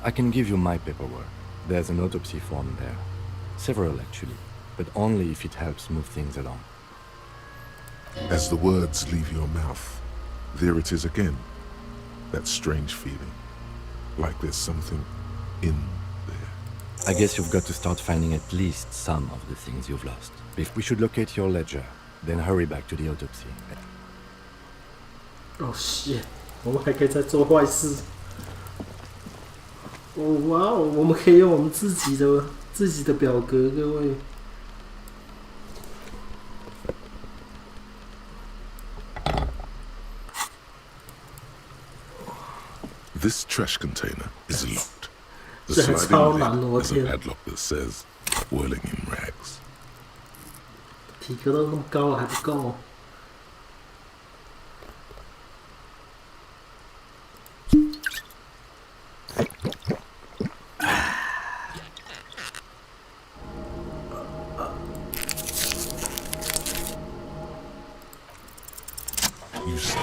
I can give you my paperwork. There's an autopsy form there. Several actually, but only if it helps move things along. As the words leave your mouth, there it is again. That strange feeling. Like there's something in there. I guess you've got to start finding at least some of the things you've lost. If we should locate your ledger, then hurry back to the autopsy. Oh shit！ 我们还可以再做坏事。哦哇哦！我们可以用我们自己的表格，各位。 This trash container is locked. The 这还 sliding 超难， lid 我 has a 天！ padlock that says "Whirling in Rags." 体格都那么高了还不够。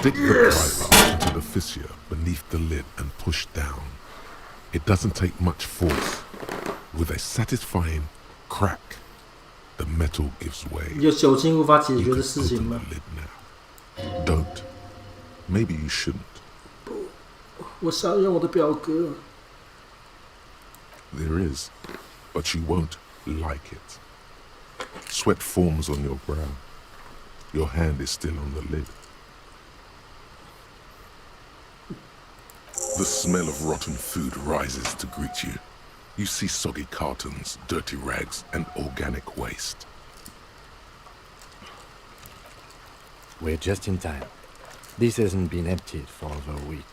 Stick the pry bar into the fissure beneath the lid and push down. It doesn't take much force. With a satisfying crack, the metal gives way. 有酒精无法解决的事情吗？ Don't. Maybe you shouldn't. 我想要我的表哥。 There is, but you won't like it. Sweat forms on your brow. Your hand is still on the lid. The smell of rotten food rises to greet you. You see soggy cartons, dirty rags, and organic waste. We're just in time. This hasn't been emptied for over a week.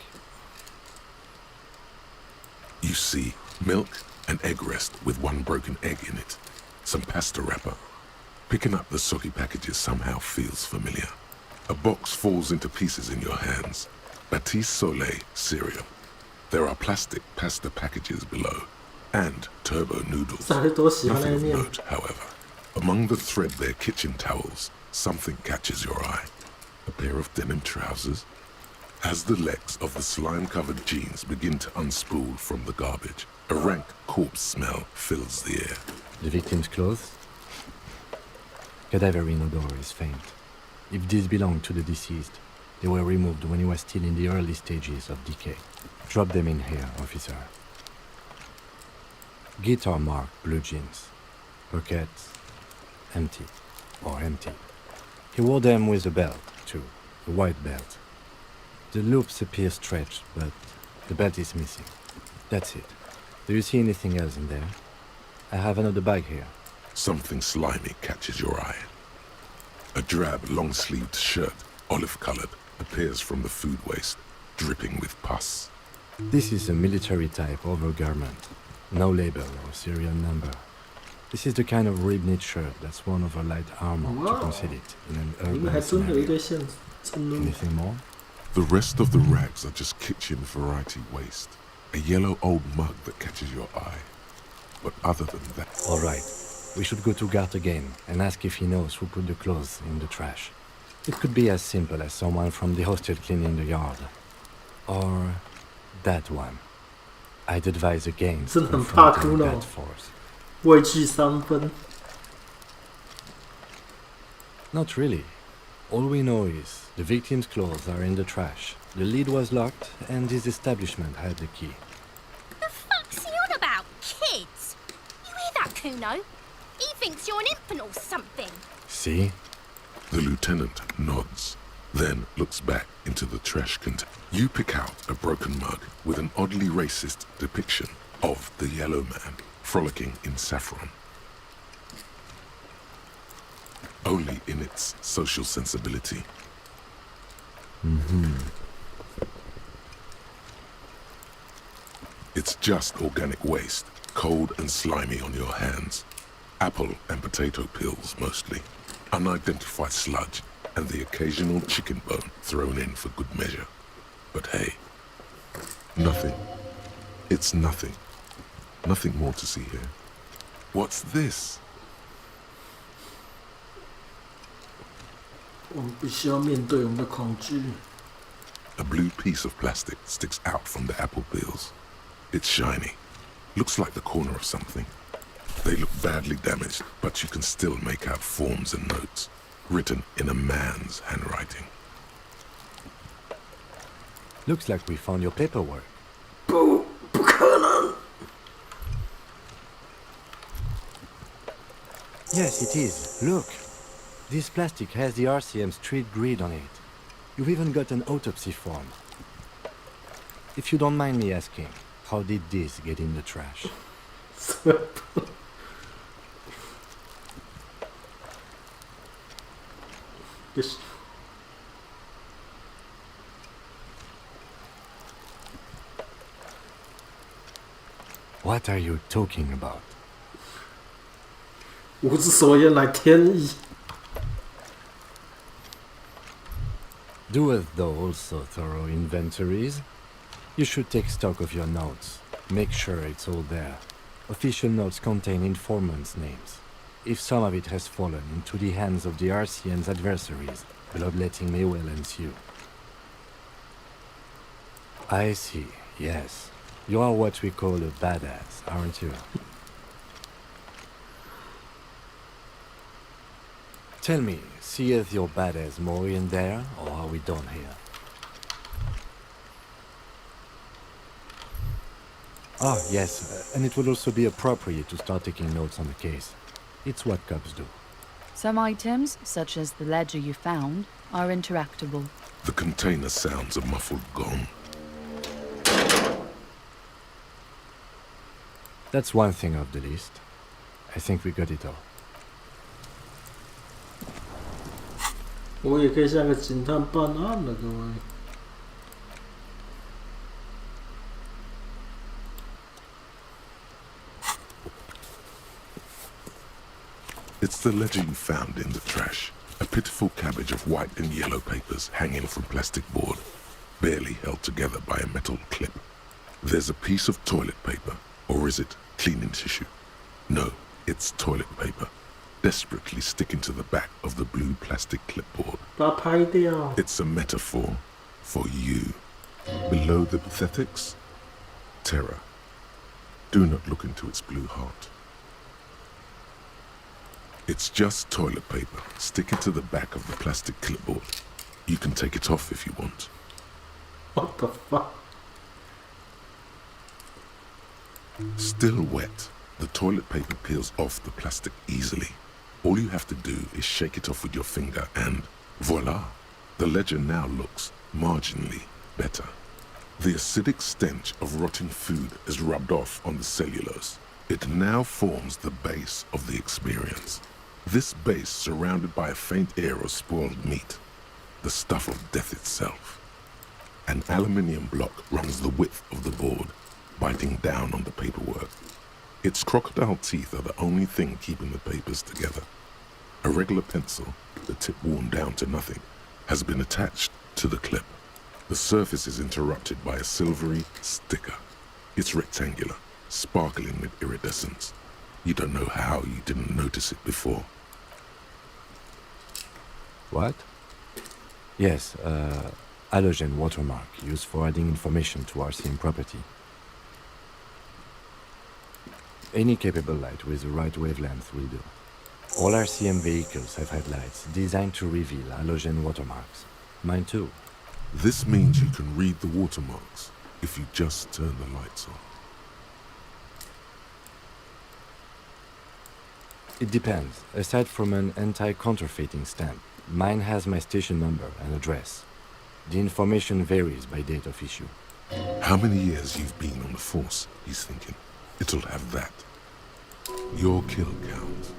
You see milk, an egg rest with one broken egg in it, some pasta wrapper. Picking up the soggy packages somehow feels familiar. A box falls into pieces in your hands. Batiste Soleil cereal. There are plastic pasta packages below, and turbo noodles. Nothing of note, however. Among the threadbare kitchen towels, something catches your eye. A pair of denim trousers. As the legs of the slime-covered jeans begin to unspool from the garbage, a rank corpse smell fills the air. The victim's clothes? Cadaverine odor is faint. If these belong to the deceased, they were removed when he was still in the early stages of decay. Drop them in here, officer. Guitar marked blue jeans. Pockets empty or empty. He wore them with a belt, too. A white belt. The loops appear stretched, but the belt is missing. That's it. Do you see anything else in there? I have another bag here. Something slimy catches your eye. A drab, long-sleeved shirt, olive-colored, appears from the food waste, dripping with pus. This is a military-type overgarment. No label or serial number. This is the kind of rib-knit shirt that's worn over light armor to conceal it in an urban scenario. Anything more? The rest of the rags are just kitchen variety waste. A yellow old mug that catches your eye. But other than that... All right. We should go to Gart again and ask if he knows who put the clothes in the trash. It could be as simple as someone from the hostel cleaning the yard. Or that one. I'd advise against confronting that force. 畏惧3分. Not really. All we know is the victim's clothes are in the trash. The lid was locked and his establishment had the key. The fuck's he on about? Kids? You hear that, Kuno? He thinks you're an infant or something. See? The lieutenant nods, then looks back into the trash container. You pick out a broken mug with an oddly racist depiction of the yellow man frolicking in saffron. Only in its social sensibility. It's just organic waste, cold and slimy on your hands. Apple and potato peels, mostly. Unidentified sludge, and the occasional chicken bone thrown in for good measure. But hey, nothing. It's nothing. Nothing more to see here. What's this? 我们必须要面对我们的恐惧。 A blue piece of plastic sticks out from the apple peels. It's shiny. Looks like the corner of something. They look badly damaged, but you can still make out forms and notes, written in a man's handwriting. Looks like we found your paperwork. 不可能。 Yes, it is. Look. This plastic has the RCM street grid on it. You've even got an autopsy form. If you don't mind me asking, how did this get in the trash? Yes. What are you talking about? 无之所言乃天意。 Doeth thou also thorough inventories? You should take stock of your notes. Make sure it's all there. Official notes contain informants' names. If some of it has fallen into the hands of the RCN's adversaries, bloodletting may well ensue. I see, yes. You are what we call a badass, aren't you? Tell me, seeth your badass more in there, or are we done here? Ah, yes, and it would also be appropriate to start taking notes on the case. It's what cops do. Some items, such as the ledger you found, are interactable. The container sounds a muffled gong. That's one thing off the list. I think we got it all. 我也可以像个警探办案了，各位。It's the ledger you found in the trash. A pitiful cabbage of white and yellow papers hanging from plastic board, barely held together by a metal clip. There's a piece of toilet paper, or is it cleaning tissue? No, it's toilet paper, desperately sticking to the back of the blue plastic clipboard. It's a metaphor for you. Below the pathetics, terror. Do not look into its blue heart. It's just toilet paper sticking to the back of the plastic clipboard. You can take it off if you want. What the fuck? Still wet, the toilet paper peels off the plastic easily. All you have to do is shake it off with your finger and voila! The ledger now looks marginally better. The acidic stench of rotting food is rubbed off on the cellulose. It now forms the base of the experience. This base surrounded by a faint air of spoiled meat, the stuff of death itself. An aluminium block runs the width of the board, biting down on the paperwork. Its crocodile teeth are the only thing keeping the papers together. A regular pencil, the tip worn down to nothing, has been attached to the clip. The surface is interrupted by a silvery sticker. It's rectangular, sparkling with iridescence. You don't know how you didn't notice it before. What? Yes, halogen watermark used for adding information to RCM property. Any capable light with the right wavelength will do. All RCM vehicles have headlights designed to reveal halogen watermarks. Mine too. This means you can read the watermarks if you just turn the lights on. It depends. Aside from an anti-counterfeiting stamp, mine has my station number and address. The information varies by date of issue. How many years you've been on the force, he's thinking. It'll have that. Your kill count.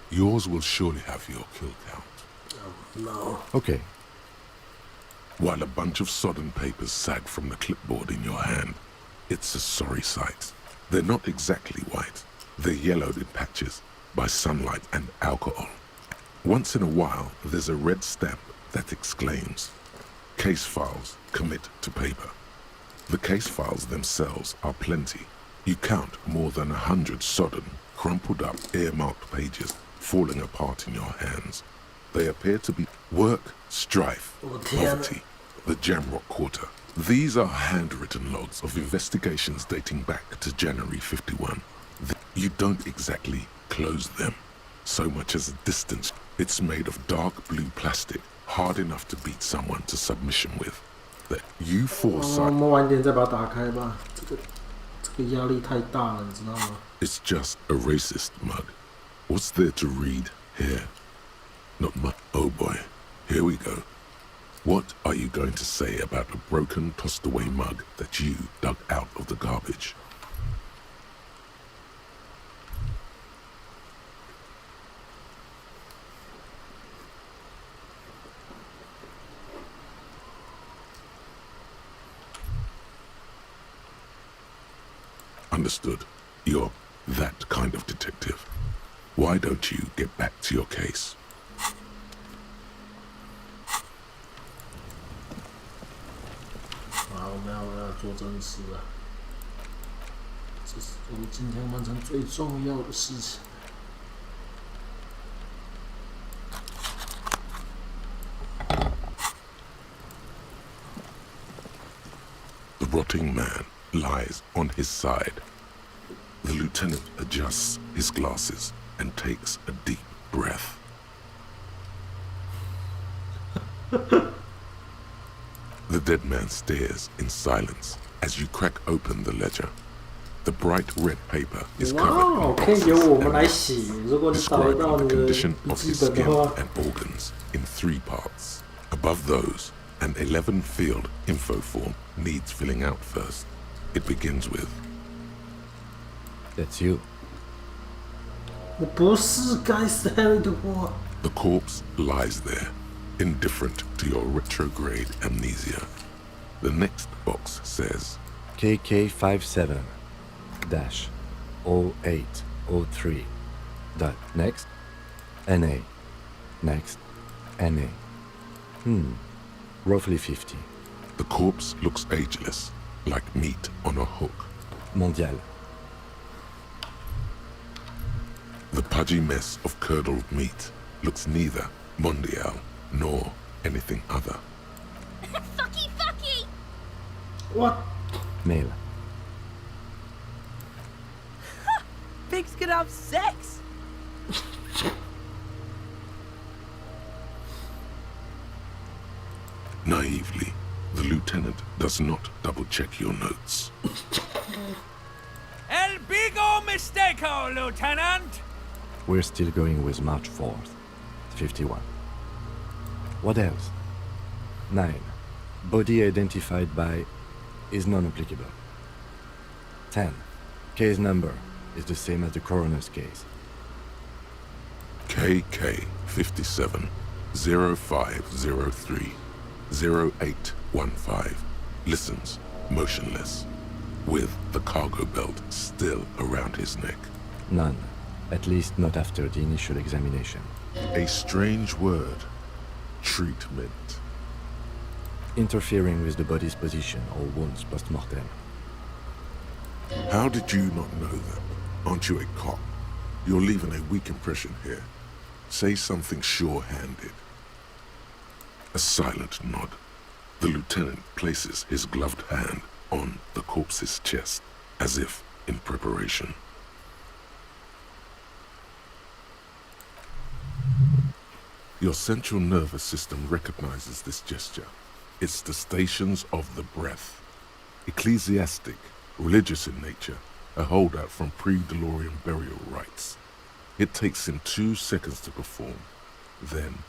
Yours will surely have your kill count. Oh, no. Okay. While a bunch of sodden papers sag from the clipboard in your hand, it's a sorry sight. They're not exactly white. They're yellowed in patches by sunlight and alcohol. Once in a while, there's a red stamp that exclaims, "Case files commit to paper." The case files themselves are plenty. You count more than 100 sodden, crumpled up, earmarked pages falling apart in your hands. They appear to be work, strife, poverty, the Jamrock Quarter. These are handwritten logs of investigations dating back to January 51. You don't exactly close them, so much as a distance. It's made of dark blue plastic, hard enough to beat someone to submission with. That you foresight. 我们晚点再把它打开吧。这个压力太大了，你知道吗？ It's just a racist mug. What's there to read here? Not much. Oh boy, here we go. What are you going to say about a broken, tossed away mug that you dug out of the garbage? Understood. You're that kind of detective. Why don't you get back to your case? 好，我们要做正事了。这是我们今天完成最重要的事情。The rotting man lies on his side. The lieutenant adjusts his glasses and takes a deep breath. The dead man stares in silence as you crack open the ledger. The bright red paper is covered in 哇，可以由 boxes 我们 and 来 notes, 写。如果你找得 describing 到 the 你的 condition 笔 of 记 his 本的 skin 话， and organs in 3 parts. Above those, an 11-field info form needs filling out first. It begins with, That's you. 我不是该死的我。 the corpse lies there, indifferent to your retrograde amnesia. The next box says, KK57-0803. Dot next. NA. Next. NA. Roughly 50. The corpse looks ageless, like meat on a hook. Mondial. The pudgy mess of curdled meat looks neither mondial nor anything other. Fucky, fucky! What? Male. Pigs can have sex! Naively, the lieutenant does not double-check your notes. El bigo mistako, Lieutenant! We're still going with March 4th. 51. What else? 9. Body identified by is non-applicable. 10. Case number is the same as the coroner's case. KK 57 0503 0815 listens motionless, with the cargo belt still around his neck. None. At least not after the initial examination. A strange word. Treatment. Interfering with the body's position or wounds post-mortem. How did you not know that? Aren't you a cop? You're leaving a weak impression here. Say something sure-handed. A silent nod. The lieutenant places his gloved hand on the corpse's chest, as if in preparation. Your central nervous system recognizes this gesture. It's the stations of the breath. Ecclesiastic, religious in nature, a holdout from pre-DeLorean burial rites. It takes him 2 seconds to perform. Then,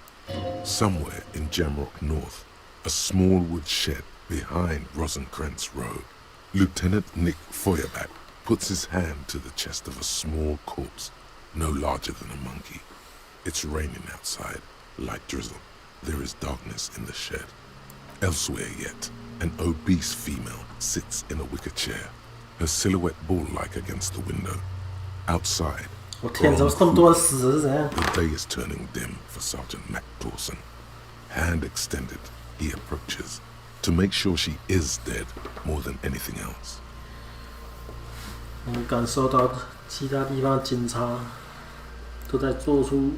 somewhere in Jamrock North, a small wood shed behind Rosencrantz Road, Lieutenant Nick Feuerbach puts his hand to the chest of a small corpse, no larger than a monkey. It's raining outside, light drizzle. There is darkness in the shed. Elsewhere yet, an obese female sits in a wicker chair, her silhouette bull-like against the window. Outside, the day is turning dim for Sergeant Mac Dawson. Hand extended, he approaches, to make sure she is dead more than anything else. 我们感受到其他地方警察都在做出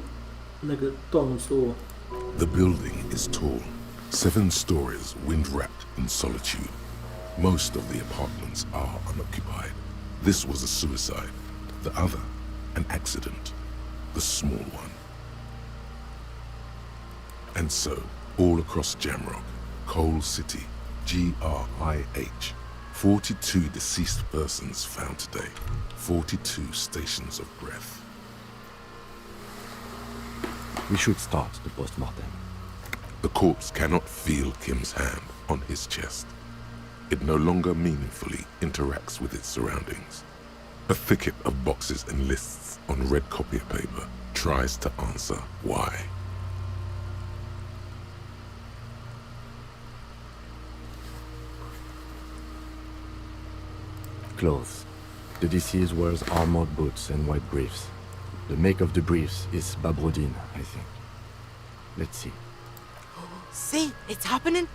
那个动作。 The building is tall, 7 stories, wind-wrapped in solitude. Most of the apartments are unoccupied. This was a suicide. The other, an accident. The small one. And so, all across Jamrock, Coal City, GRIH, 42 deceased persons found today. 42 stations of breath. We should start the post-mortem. The corpse cannot feel Kim's hand on his chest. It no longer meaningfully interacts with its surroundings. A thicket of boxes and lists on red copier paper tries to answer why. Clothes. The deceased wears armored boots and white briefs. The make of the briefs is Babrodin, I think. Let's see. See, it's happening.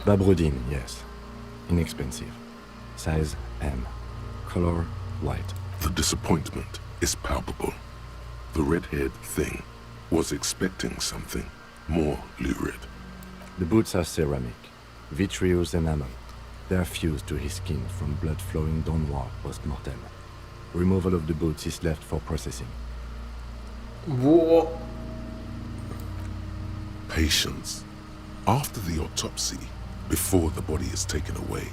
Babrodin, yes. Inexpensive. Size M. Color white. The disappointment is palpable. The red-haired thing was expecting something more lurid. The boots are ceramic. vitreous enamel. They are fused to his skin from blood flowing downward post-mortem. Removal of the boots is left for processing. Whoa. Patience. After the autopsy, before the body is taken away,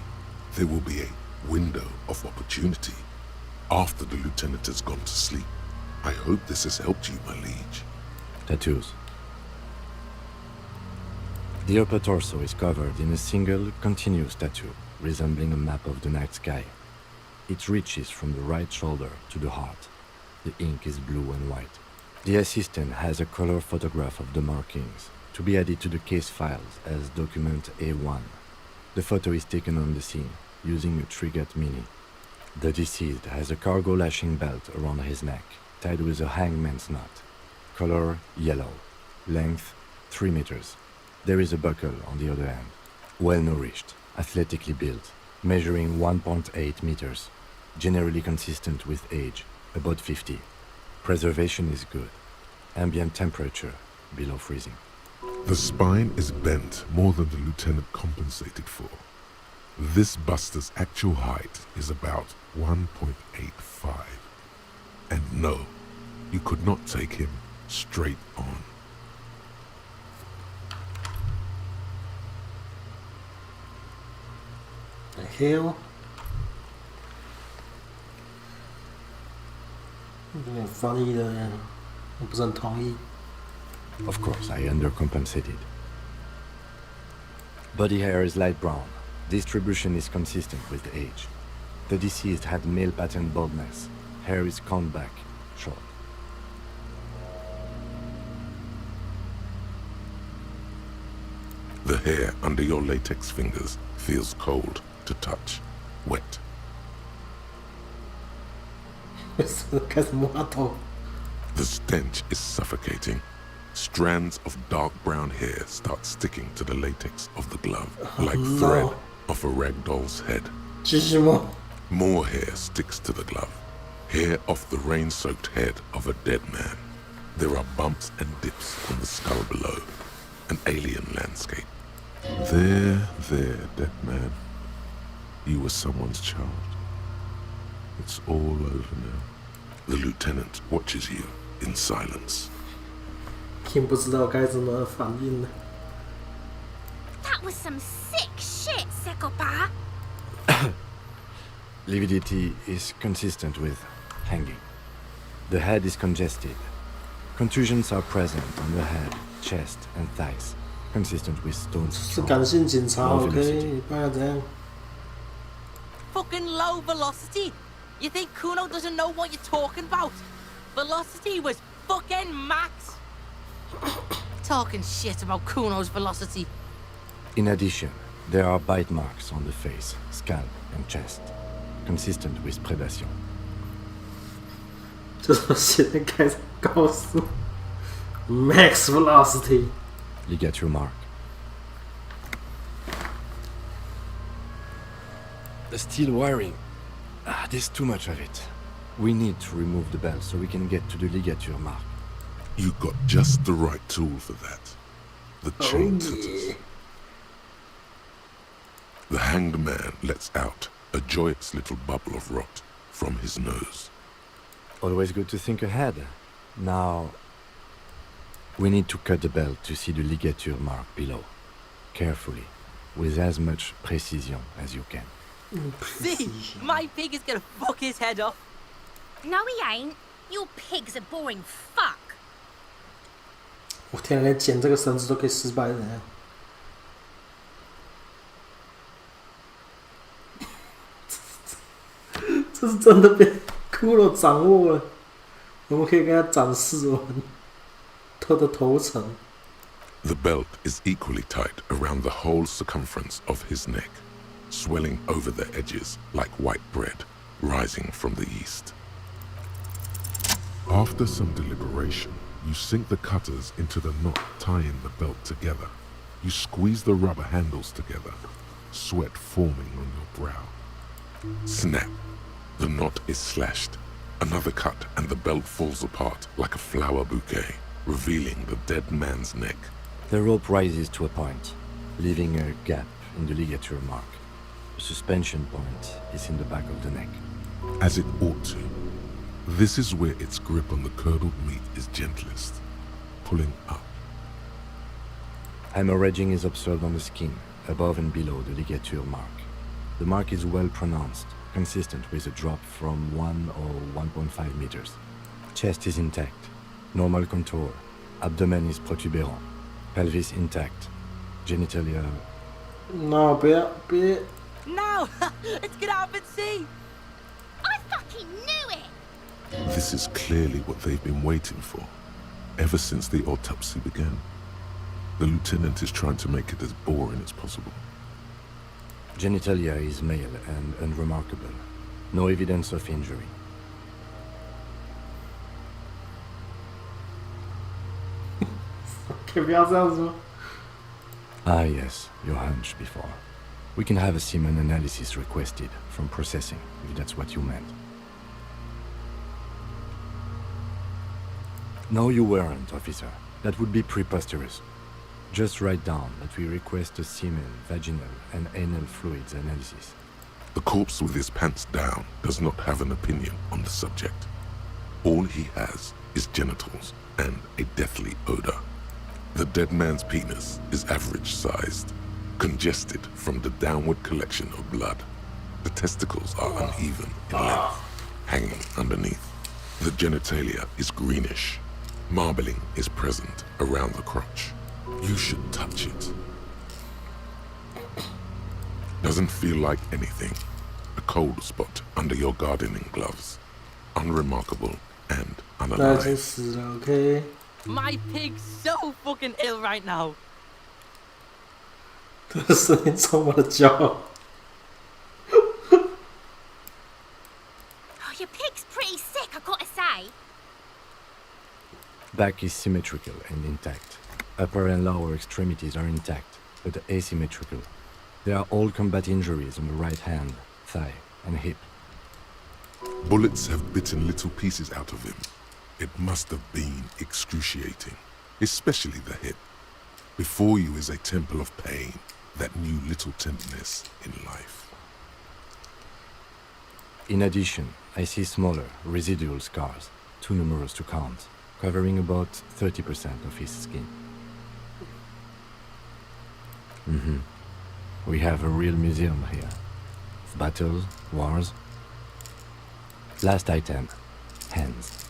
there will be a window of opportunity. After the lieutenant has gone to sleep. I hope this has helped you, my liege. Tattoos. The upper torso is covered in a single, continuous tattoo, resembling a map of the night sky. It reaches from the right shoulder to the heart. The ink is blue and white. The assistant has a color photograph of the markings, to be added to the case files as document A1. The photo is taken on the scene, using a Trigat Mini. The deceased has a cargo lashing belt around his neck, tied with a hangman's knot. Color yellow. Length 3 meters. There is a buckle on the other end. Well nourished, athletically built, measuring 1.8 meters. Generally consistent with age, about 50. Preservation is good. Ambient temperature below freezing. The spine is bent more than the lieutenant compensated for. This buster's actual height is about 1.85. And no, you could not take him straight on. The hell? Funny 的，我不是很同意。Of course, I undercompensated. Body hair is light brown. Distribution is consistent with age. The deceased had male pattern baldness. Hair is combed back, short. The hair under your latex fingers feels cold to touch, wet. 开始摸他头。 The stench is suffocating. Strands of dark brown hair start sticking to the latex of the glove, like thread off a rag doll's head. 继续摸。 More hair sticks to the glove. Hair off the rain-soaked head of a dead man. There are bumps and dips on the skull below. An alien landscape. There, dead man. You were someone's child. It's all over now. The lieutenant watches you in silence. Kim 不知道该怎么反应了。 That was some sick shit, Sekopa. Lividity is consistent with hanging. The head is congested. Contusions are present on the head, chest, and thighs, consistent with stone 是感性警察 low ，OK， velocity. 不然怎样？ Fucking low velocity. You think Kuno doesn't know what you're talking about? Velocity was fucking max. Talking shit about Kuno's velocity. In addition, there are bite marks on the face, scalp, and chest, consistent with predation. 就是现在开始告诉 max velocity ligature mark. The steel wiring. There's too much of it. We need to remove the belt so we can get to the ligature mark. You got just the right tool for that. The chain cutters. The hanged man lets out a joyous little bubble of rot from his nose. Always good to think ahead. Now, we need to cut the belt to see the ligature mark below. Carefully, with as much precision as you can. See, my pig is gonna fuck his head off. No, he ain't. Your pig's a boring fuck. 我天啊，连剪这个绳子都可以失败的呀！这是真的被骷髅掌握了，我们可以跟他展示我们他的头层。 The belt is equally tight around the whole circumference of his neck, swelling over the edges like white bread rising from the east. After some deliberation, you sink the cutters into the knot tying the belt together. You squeeze the rubber handles together, sweat forming on your brow. Snap! The knot is slashed. Another cut and the belt falls apart like a flower bouquet, revealing the dead man's neck. The rope rises to a point, leaving a gap in the ligature mark. The suspension point is in the back of the neck. As it ought to. This is where its grip on the curdled meat is gentlest, pulling up. Hemorrhaging is observed on the skin, above and below the ligature mark. The mark is well pronounced, consistent with a drop from 1 or 1.5 meters. Chest is intact, normal contour. Abdomen is protuberant, pelvis intact, genitalia... No, bit. No! Let's get out and see! I fucking knew it! This is clearly what they've been waiting for, ever since the autopsy began. The lieutenant is trying to make it as boring as possible. Genitalia is male and unremarkable. No evidence of injury. Ah yes, your hunch before. We can have a semen analysis requested from processing, if that's what you meant. No, you weren't, officer. That would be preposterous. Just write down that we request a semen, vaginal, and anal fluids analysis. The corpse with his pants down does not have an opinion on the subject. All he has is genitals and a deathly odor. The dead man's penis is average-sized, congested from the downward collection of blood. The testicles are uneven in length, hanging underneath. The genitalia is greenish. Marbling is present around the crotch. You should touch it. Doesn't feel like anything. A cold spot under your gardening gloves. Unremarkable and unalive. Okay. My pig's so fucking ill right now. 这个声音充满了骄傲。Oh, your pig's pretty sick, I gotta say. Back is symmetrical and intact. Upper and lower extremities are intact, but asymmetrical. There are all combat injuries on the right hand, thigh, and hip. Bullets have bitten little pieces out of him. It must have been excruciating, especially the hip. Before you is a temple of pain that knew little tenderness in life. In addition, I see smaller, residual scars, too numerous to count, covering about 30% of his skin. We have a real museum here. Battles, wars. Last item, hands.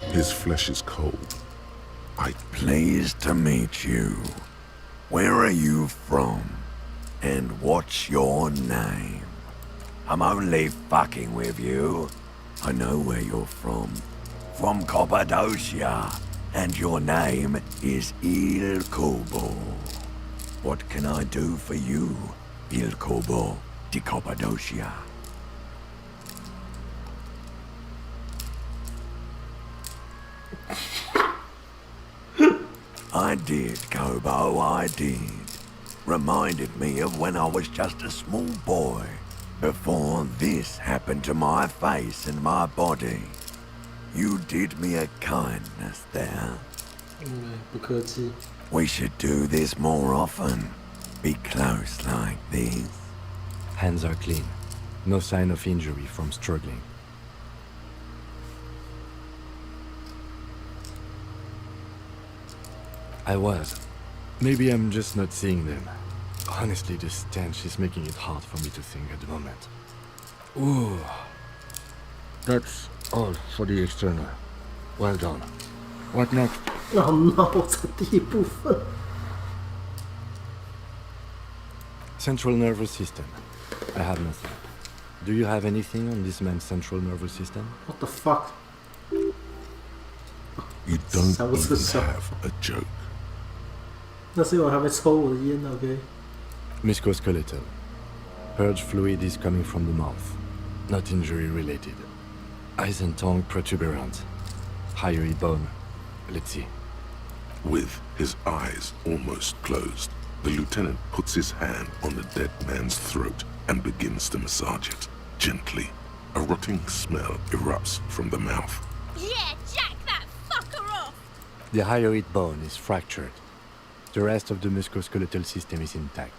His flesh is cold. Pleased to meet you. Where are you from? And what's your name? I'm only fucking with you. I know where you're from. From Cappadocia. And your name is Il Kobo. What can I do for you, Il Kobo di Cappadocia? I did, Kobo, I did. Reminded me of when I was just a small boy, before this happened to my face and my body. You did me a kindness there. We should do this more often. Be close like this. Hands are clean. No sign of injury from struggling. I was. Maybe I'm just not seeing them. Honestly, the stench is making it hard for me to think at the moment. Ooh. That's all for the external. Well done. What next? Oh no, 这第一部分。Central nervous system. I have nothing. Do you have anything on this man's central nervous system? What the fuck? You don't even have a joke. 那是因为我还没抽我的烟 ，OK？ Musculoskeletal. Purge fluid is coming from the mouth. Not injury related. Eyes and tongue protuberant. Hyoid bone. Let's see. With his eyes almost closed, the lieutenant puts his hand on the dead man's throat and begins to massage it, gently. A rotting smell erupts from the mouth. Yeah, jack that fucker off! The hyoid bone is fractured. The rest of the musculoskeletal system is intact.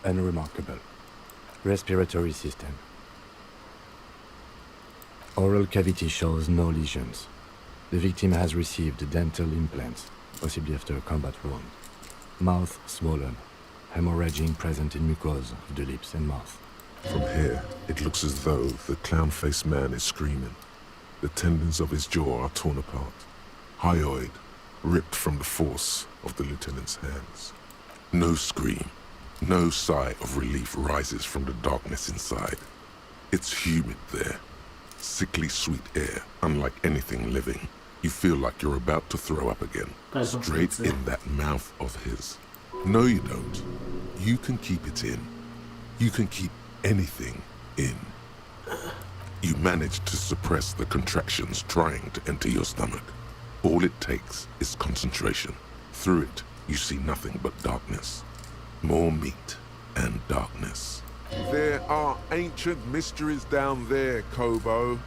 Unremarkable. Respiratory system. Oral cavity shows no lesions. The victim has received dental implants, possibly after a combat wound. Mouth swollen. Hemorrhaging present in mucosa of the lips and mouth. From here, it looks as though the clown-faced man is screaming. The tendons of his jaw are torn apart. Hyoid, ripped from the force of the lieutenant's hands. No scream, no sigh of relief rises from the darkness inside. It's humid there. Sickly sweet air, unlike anything living. You feel like you're about to throw up again. Straight in that mouth of his. No, you don't. You can keep it in. You can keep anything in. You manage to suppress the contractions trying to enter your stomach. All it takes is concentration. Through it, you see nothing but darkness. More meat and darkness. There are ancient mysteries down there, Kobo.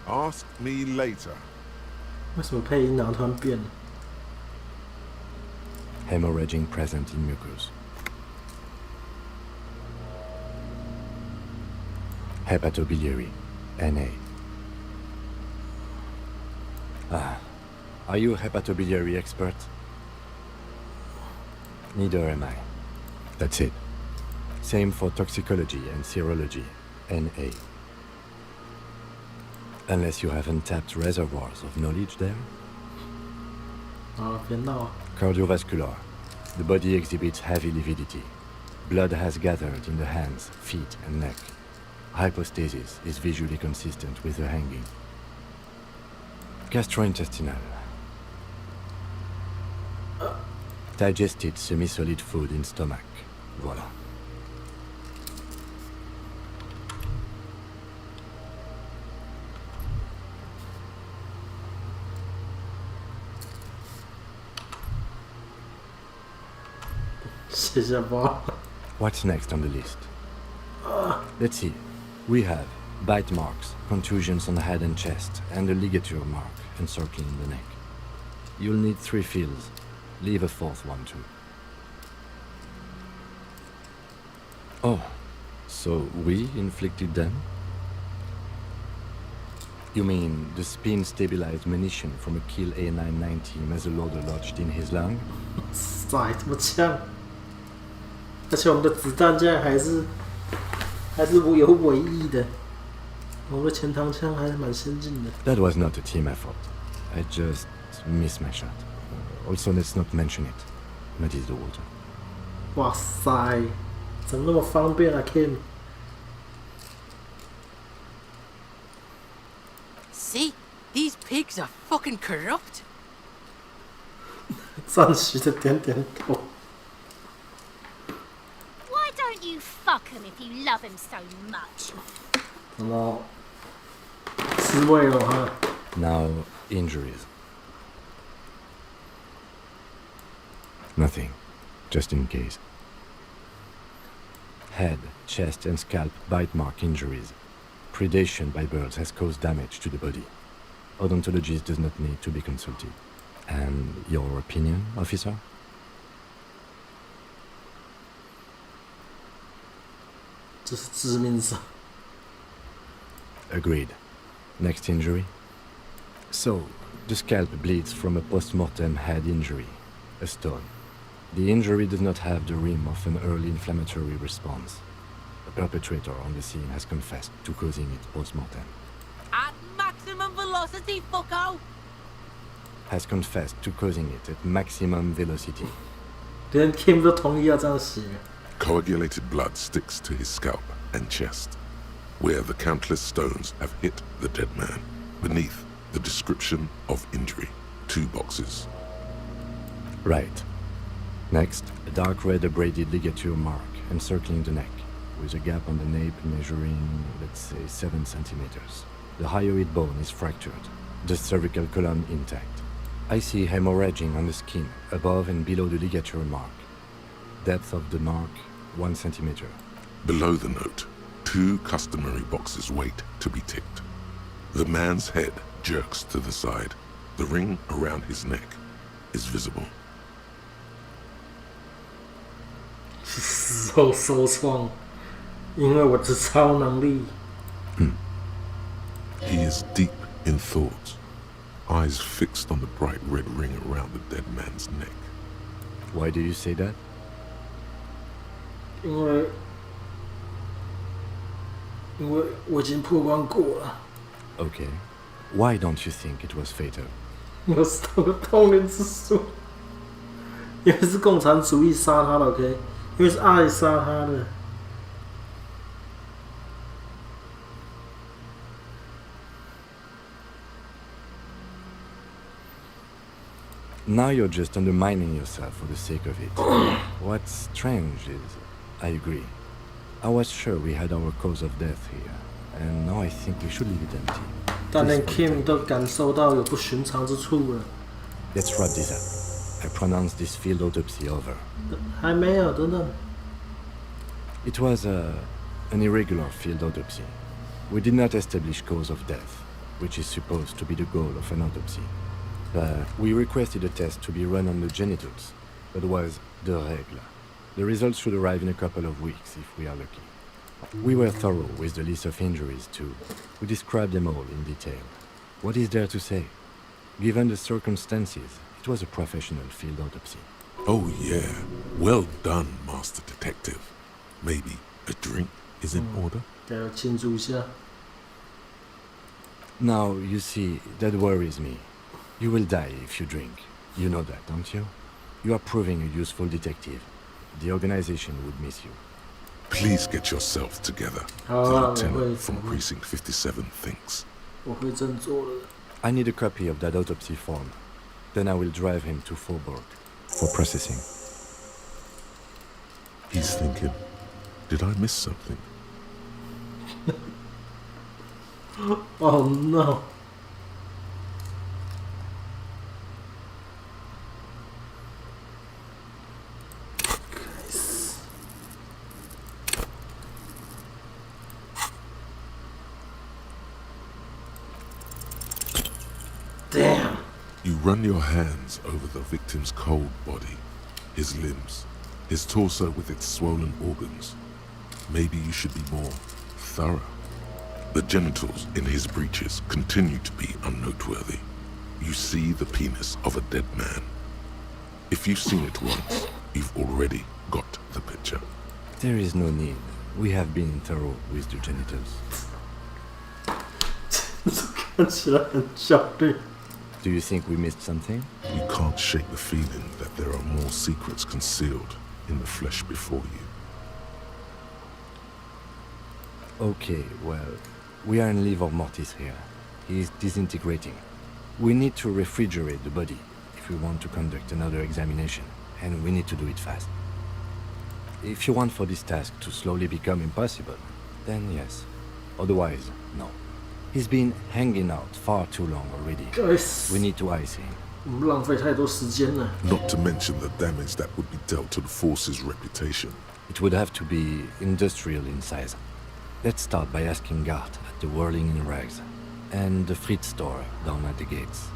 Ask me later. 为什么配音然后突然变了？ Hemorrhaging present in mucus. Hepatobiliary, NA. Are you a hepatobiliary expert? Neither am I. That's it. Same for toxicology and serology, NA. Unless you have untapped reservoirs of knowledge there? Cardiovascular. The body exhibits heavy lividity. Blood has gathered in the hands, feet, and neck. Hypostasis is visually consistent with the hanging. Gastrointestinal. Digested semi-solid food in stomach. Voilà. What's next on the list? Let's see. We have bite marks, contusions on the head and chest, and a ligature mark encircling the neck. You'll need 3 fills. Leave a 4th one too. Oh, so we inflicted them? You mean the spin-stabilized munition from a Kill A990 muzzleloader lodged in his lung? 塞，这么呛！而且我们的子弹竟然还是有尾翼的，我们的前膛枪还是蛮先进的。 That was not a team effort. I just missed my shot. Also, let's not mention it. Muddies the water. 哇塞，怎么那么方便啊 ，Kim？ See? These pigs are fucking corrupt. 赞许的点点头。 Why don't you fuck him if you love him so much? 什么？吃味了哈。Now, injuries. Nothing. Just in case. Head, chest, and scalp bite mark injuries. Predation by birds has caused damage to the body. Odontologist does not need to be consulted. And your opinion, officer? Agreed. Next injury? So, the scalp bleeds from a post-mortem head injury, a stone. The injury does not have the rim of an early inflammatory response. The perpetrator on the scene has confessed to causing it post-mortem. At maximum velocity, fucko! Has confessed to causing it at maximum velocity. 连 Kim 都同意要这样写。 Coagulated blood sticks to his scalp and chest, where the countless stones have hit the dead man. Beneath, the description of injury. 2 boxes. Right. Next, a dark red abraded ligature mark encircling the neck, with a gap on the nape measuring, let's say, 7 centimeters. The hyoid bone is fractured, the cervical column intact. I see hemorrhaging on the skin, above and below the ligature mark. Depth of the mark, 1 centimeter. Below the note, 2 customary boxes wait to be ticked. The man's head jerks to the side. The ring around his neck is visible. 死后受创，因为我的超能力。He is deep in thought, eyes fixed on the bright red ring around the dead man's neck. Why do you say that? 因为我已经破关过了。Okay. Why don't you think it was fatal? 我是通过通灵之术，因为是共产主义杀他的 ，OK， 因为是爱杀他的。Now you're just undermining yourself for the sake of it. What's strange is, I agree. I was sure we had our cause of death here, and now I think we should leave it empty. 但连 Kim 都感受到有不寻常之处了。Let's wrap this up. I pronounce this field autopsy over. 还没有，等等。It was an irregular field autopsy. We did not establish cause of death, which is supposed to be the goal of an autopsy. We requested a test to be run on the genitals. That was the règle. The results should arrive in a couple of weeks if we are lucky. We were thorough with the list of injuries too. We described them all in detail. What is there to say? Given the circumstances, it was a professional field autopsy. Oh yeah, well done, Master Detective. Maybe a drink is in order? 给我庆祝一下。Now, you see, that worries me. You will die if you drink. You know that, don't you? You are proving a useful detective. The organization would miss you. Please get yourself together. The lieutenant from Precinct 57 thinks. 我会振作的。I need a copy of that autopsy form. Then I will drive him to Faubourg for processing. He's thinking, did I miss something? Oh no. Damn. You run your hands over the victim's cold body, his limbs, his torso with its swollen organs. Maybe you should be more thorough. The genitals in his breeches continue to be unnoteworthy. You see the penis of a dead man. If you've seen it once, you've already got the picture. There is no need. We have been thorough with the genitals. Do you think we missed something? You can't shake the feeling that there are more secrets concealed in the flesh before you. Okay, well, we are in livor mortis here. He is disintegrating. We need to refrigerate the body if we want to conduct another examination, and we need to do it fast. If you want for this task to slowly become impossible, then yes. Otherwise, no. He's been hanging out far too long already. We need to ice him. 我们浪费太多时间了。 Not to mention the damage that would be dealt to the force's reputation. It would have to be industrial in size. Let's start by asking Gart at the Whirling in Rags and the Fritz store down at the gates.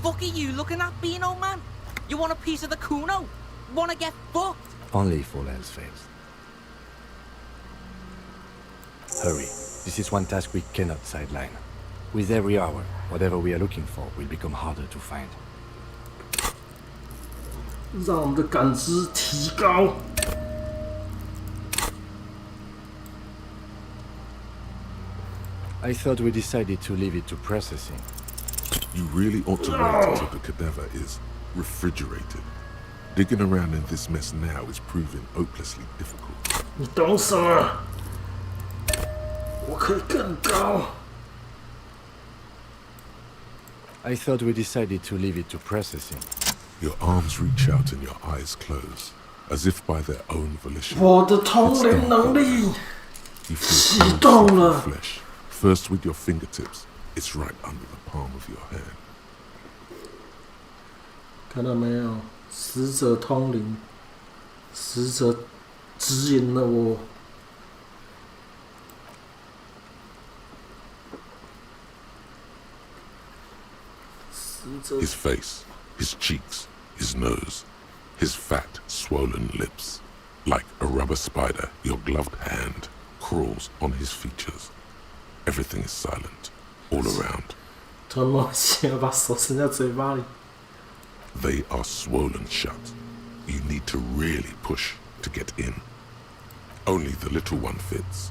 Fuck are you looking at, being old man? You want a piece of the Kuno? Wanna get fucked? Only if all else fails. Hurry. This is one task we cannot sideline. With every hour, whatever we are looking for will become harder to find. 让我们的感知提高。I thought we decided to leave it to processing. You really ought to wait until the cadaver is refrigerated. Digging around in this mess now is proving hopelessly difficult. 你懂什么？我可以更高。 I thought we decided to leave it to processing. Your arms reach out and your eyes close, as if by their own volition. 我的通灵能力 You 启 feel 动 cold了。 flesh. First with your fingertips, it's right under the palm of your hand. 看到没有？使者通灵，使者指引了我。His face, his cheeks, his nose, his fat, swollen lips. Like a rubber spider, your gloved hand crawls on his features. Everything is silent, all around. They are swollen shut. You need to really push to get in. Only the little one fits.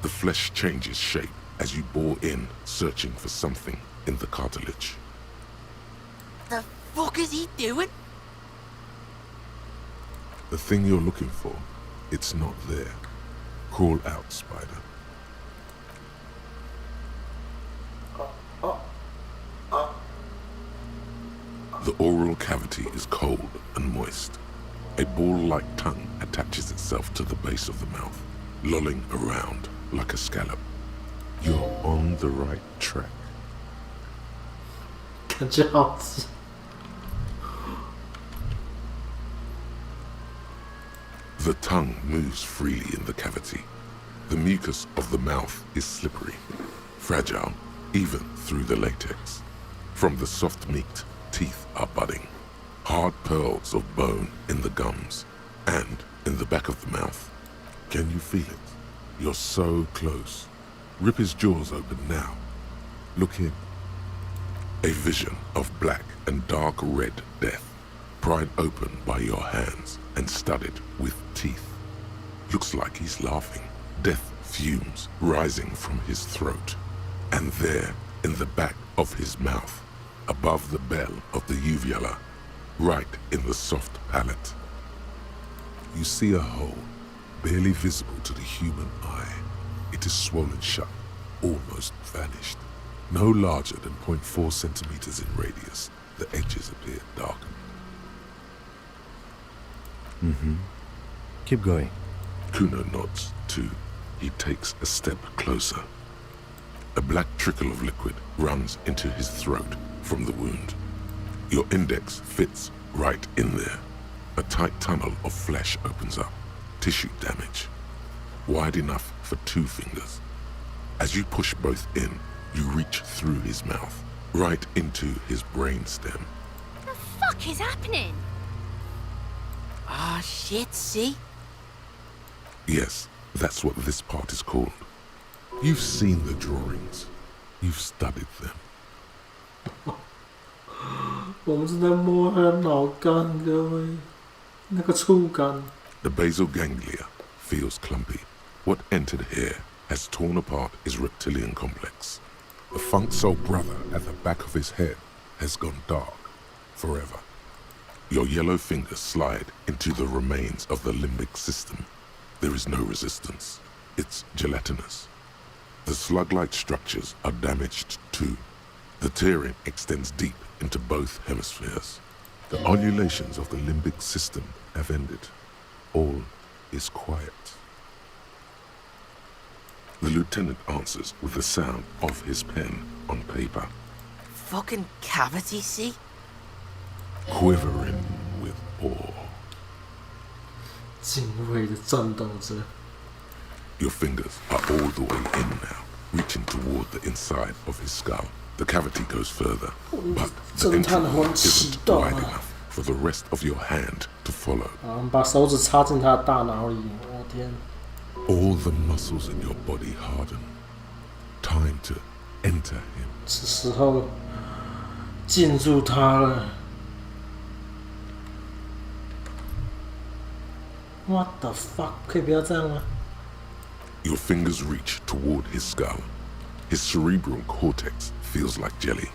The flesh changes shape as you bore in, searching for something in the cartilage. The fuck is he doing? The thing you're looking for, it's not there. Crawl out, spider. The oral cavity is cold and moist. A ball-like tongue attaches itself to the base of the mouth, lolling around like a scallop. You're on the right track. The tongue moves freely in the cavity. The mucus of the mouth is slippery, fragile, even through the latex. From the soft meat, teeth are budding. Hard pearls of bone in the gums and in the back of the mouth. Can you feel it? You're so close. Rip his jaws open now. Look in. A vision of black and dark red death, pried open by your hands and studded with teeth. Looks like he's laughing. Death fumes rising from his throat. And there, in the back of his mouth, above the bell of the uvula, right in the soft palate, you see a hole, barely visible to the human eye. It is swollen shut, almost vanished. No larger than 0.4 centimeters in radius, the edges appear darkened. Keep going. Kuno nods, too. He takes a step closer. A black trickle of liquid runs into his throat from the wound. Your index fits right in there. A tight tunnel of flesh opens up. Tissue damage. Wide enough for 2 fingers. As you push both in, you reach through his mouth, right into his brainstem. The fuck is happening? Ah, shit, see? Yes, that's what this part is called. You've seen the drawings. You've studied them. 我们是在摸他的脑干，各位，那个触感。The basal ganglia feels clumpy. What entered here has torn apart his reptilian complex. The funk soul brother at the back of his head has gone dark forever. Your yellow fingers slide into the remains of the limbic system. There is no resistance. It's gelatinous. The slug-like structures are damaged too. The tearing extends deep into both hemispheres. The ululations of the limbic system have ended. All is quiet. The lieutenant answers with the sound of his pen on paper. Fucking cavity, see? Quivering with awe. 敬畏的战斗者。 Your fingers are all the way in now, reaching toward the inside of his skull. The cavity goes further, but the entry isn't wide enough for the rest of your hand to follow. 我们把手指插进他的大脑里，我天！ All the muscles in your body harden. Time to enter him. 是时候进入他了。What the fuck？ 可以不要这样吗？ Your fingers reach toward his skull. His cerebral cortex feels like jelly.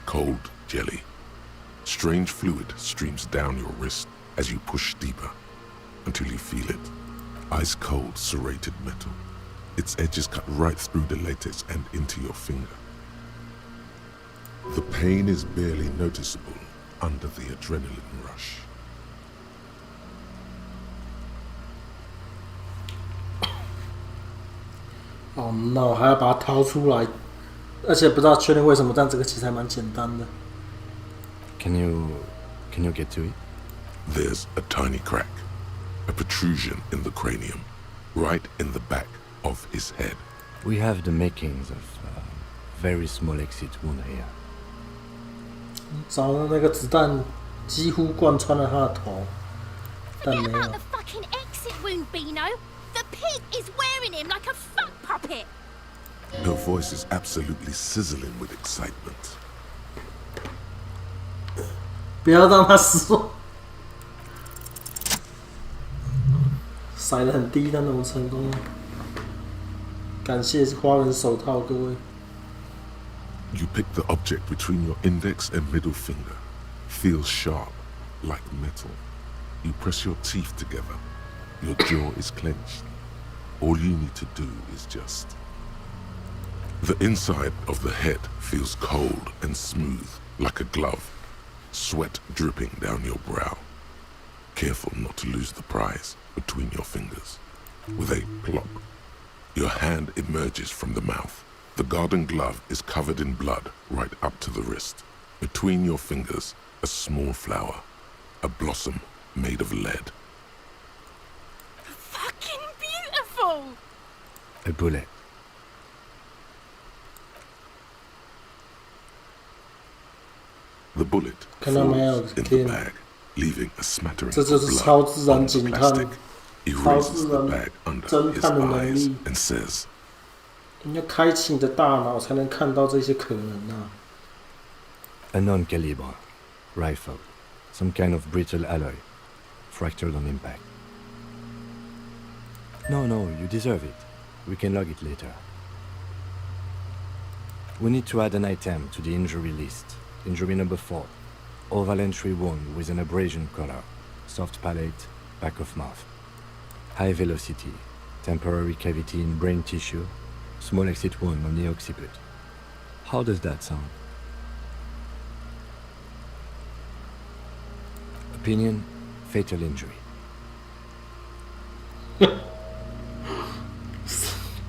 Cold jelly. Strange fluid streams down your wrist as you push deeper, until you feel it. Ice cold serrated metal. Its edges cut right through the latex and into your finger. The pain is barely noticeable under the adrenaline rush. Oh no！ 还要把它掏出来，而且不知道确定为什么，但这个其实还蛮简单的。Can you get to it? There's a tiny crack, a protrusion in the cranium, right in the back of his head. We have the makings of a very small exit wound here. 找到那个子弹几乎贯穿了他的头，但 Forget 没有 about。the fucking exit wound, Beano. The pig is wearing him like a fuck puppet. Her voice is absolutely sizzling with excitement. 不要让他失望。甩得很低，但是我们成功了。感谢花人手套，各位。You pick the object between your index and middle finger. Feels sharp, like metal. You press your teeth together. Your jaw is clenched. All you need to do is just... The inside of the head feels cold and smooth, like a glove. Sweat dripping down your brow. Careful not to lose the prize between your fingers. With a plop, your hand emerges from the mouth. The garden glove is covered in blood right up to the wrist. Between your fingers, a small flower, a blossom made of lead. Fucking beautiful! A bullet. The bullet 看到没有 falls in the ，Ken？ bag, leaving a smattering 这 of 就是超自 blood 然 on the 警探， plastic. He 超 raises 自 the 然 bag under 侦 his 探的能 eyes 力。 and says, 你要开启你的大脑，才能看到这些可能啊。A non-caliber rifle. Some kind of brittle alloy. Fractured on impact. No, you deserve it. We can log it later. We need to add an item to the injury list. Injury number 4. Oval entry wound with an abrasion collar. Soft palate, back of mouth. High velocity. Temporary cavity in brain tissue. Small exit wound on the occiput. How does that sound? Opinion, fatal injury.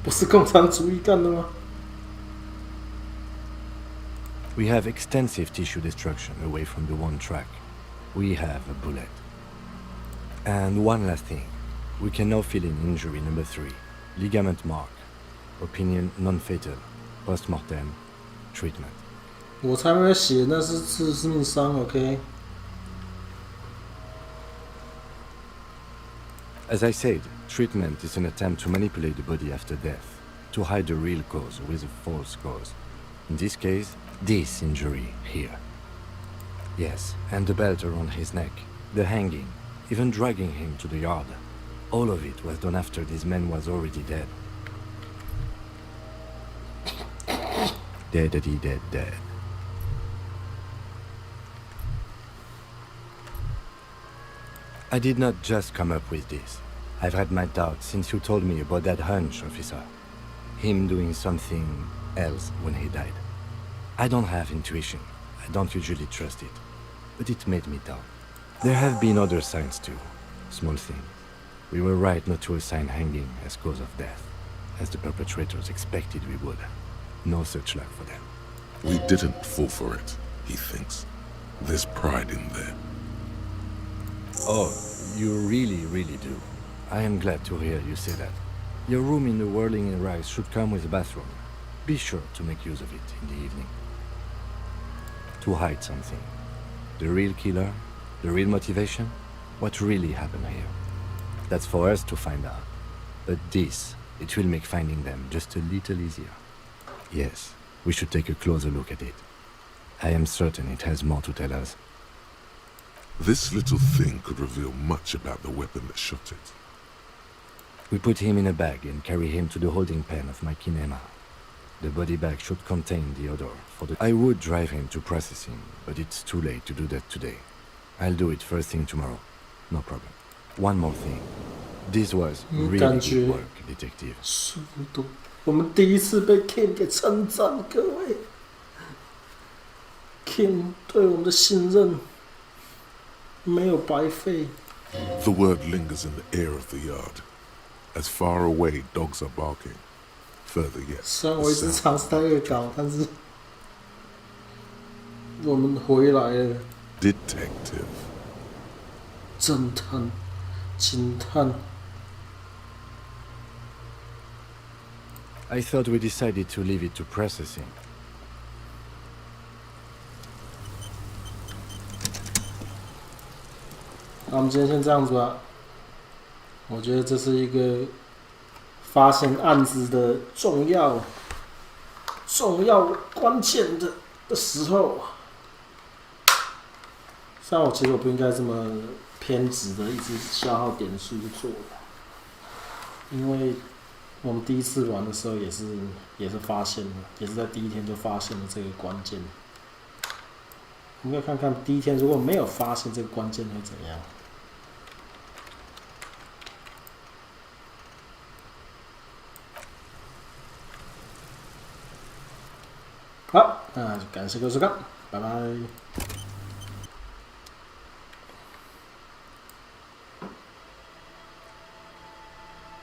不是共产主义干的吗？ We have extensive tissue destruction away from the wound track. We have a bullet. And one last thing. We can now fill in injury number 3. Ligament mark. Opinion non-fatal. Post-mortem. Treatment. 我才没有写，那是致命伤 ，OK。 As I said, treatment is an attempt to manipulate the body after death, to hide the real cause with a false cause. In this case, this injury here. Yes, and the belt around his neck, the hanging, even dragging him to the yard. All of it was done after this man was already dead. Dead. I did not just come up with this. I've had my doubts since you told me about that hunch, officer. Him doing something else when he died. I don't have intuition. I don't usually trust it. But it made me doubt. There have been other signs too. Small things. We were right not to assign hanging as cause of death, as the perpetrators expected we would. No such luck for them. we didn't fall for it, he thinks. There's pride in there. Oh, you really do. I am glad to hear you say that. Your room in the Whirling and Rise should come with a bathroom. Be sure to make use of it in the evening. To hide something. The real killer? The real motivation? What really happened here? That's for us to find out. But this, it will make finding them just a little easier. Yes, we should take a closer look at it. I am certain it has more to tell us. This little thing could reveal much about the weapon that shot it. We put him in a bag and carry him to the holding pen of my kinema. The body bag should contain the odor for the... I would drive him to processing, but it's too late to do that today. I'll do it first thing tomorrow. No problem. One more thing. This was really good work, detective. 速度，我们第一次被 King 给称赞，各位。King 对我们的信任没有白费。The word lingers in the air of the yard. As far away, dogs are barking. Further yet, 虽然我一直尝试在恶搞，但是我们回来了。Detective. 侦探，警探。I thought we decided to leave it to processing. 那我们今天先这样子吧。我觉得这是一个发现案子的重要关键的时候。虽然其实我不应该这么偏执的一直消耗点数去做的，因为我们第一次玩的时候也是发现了，也是在第一天就发现了这个关键。我们要看看第一天如果没有发现这个关键会怎样。好，那就感谢各位收看，拜拜。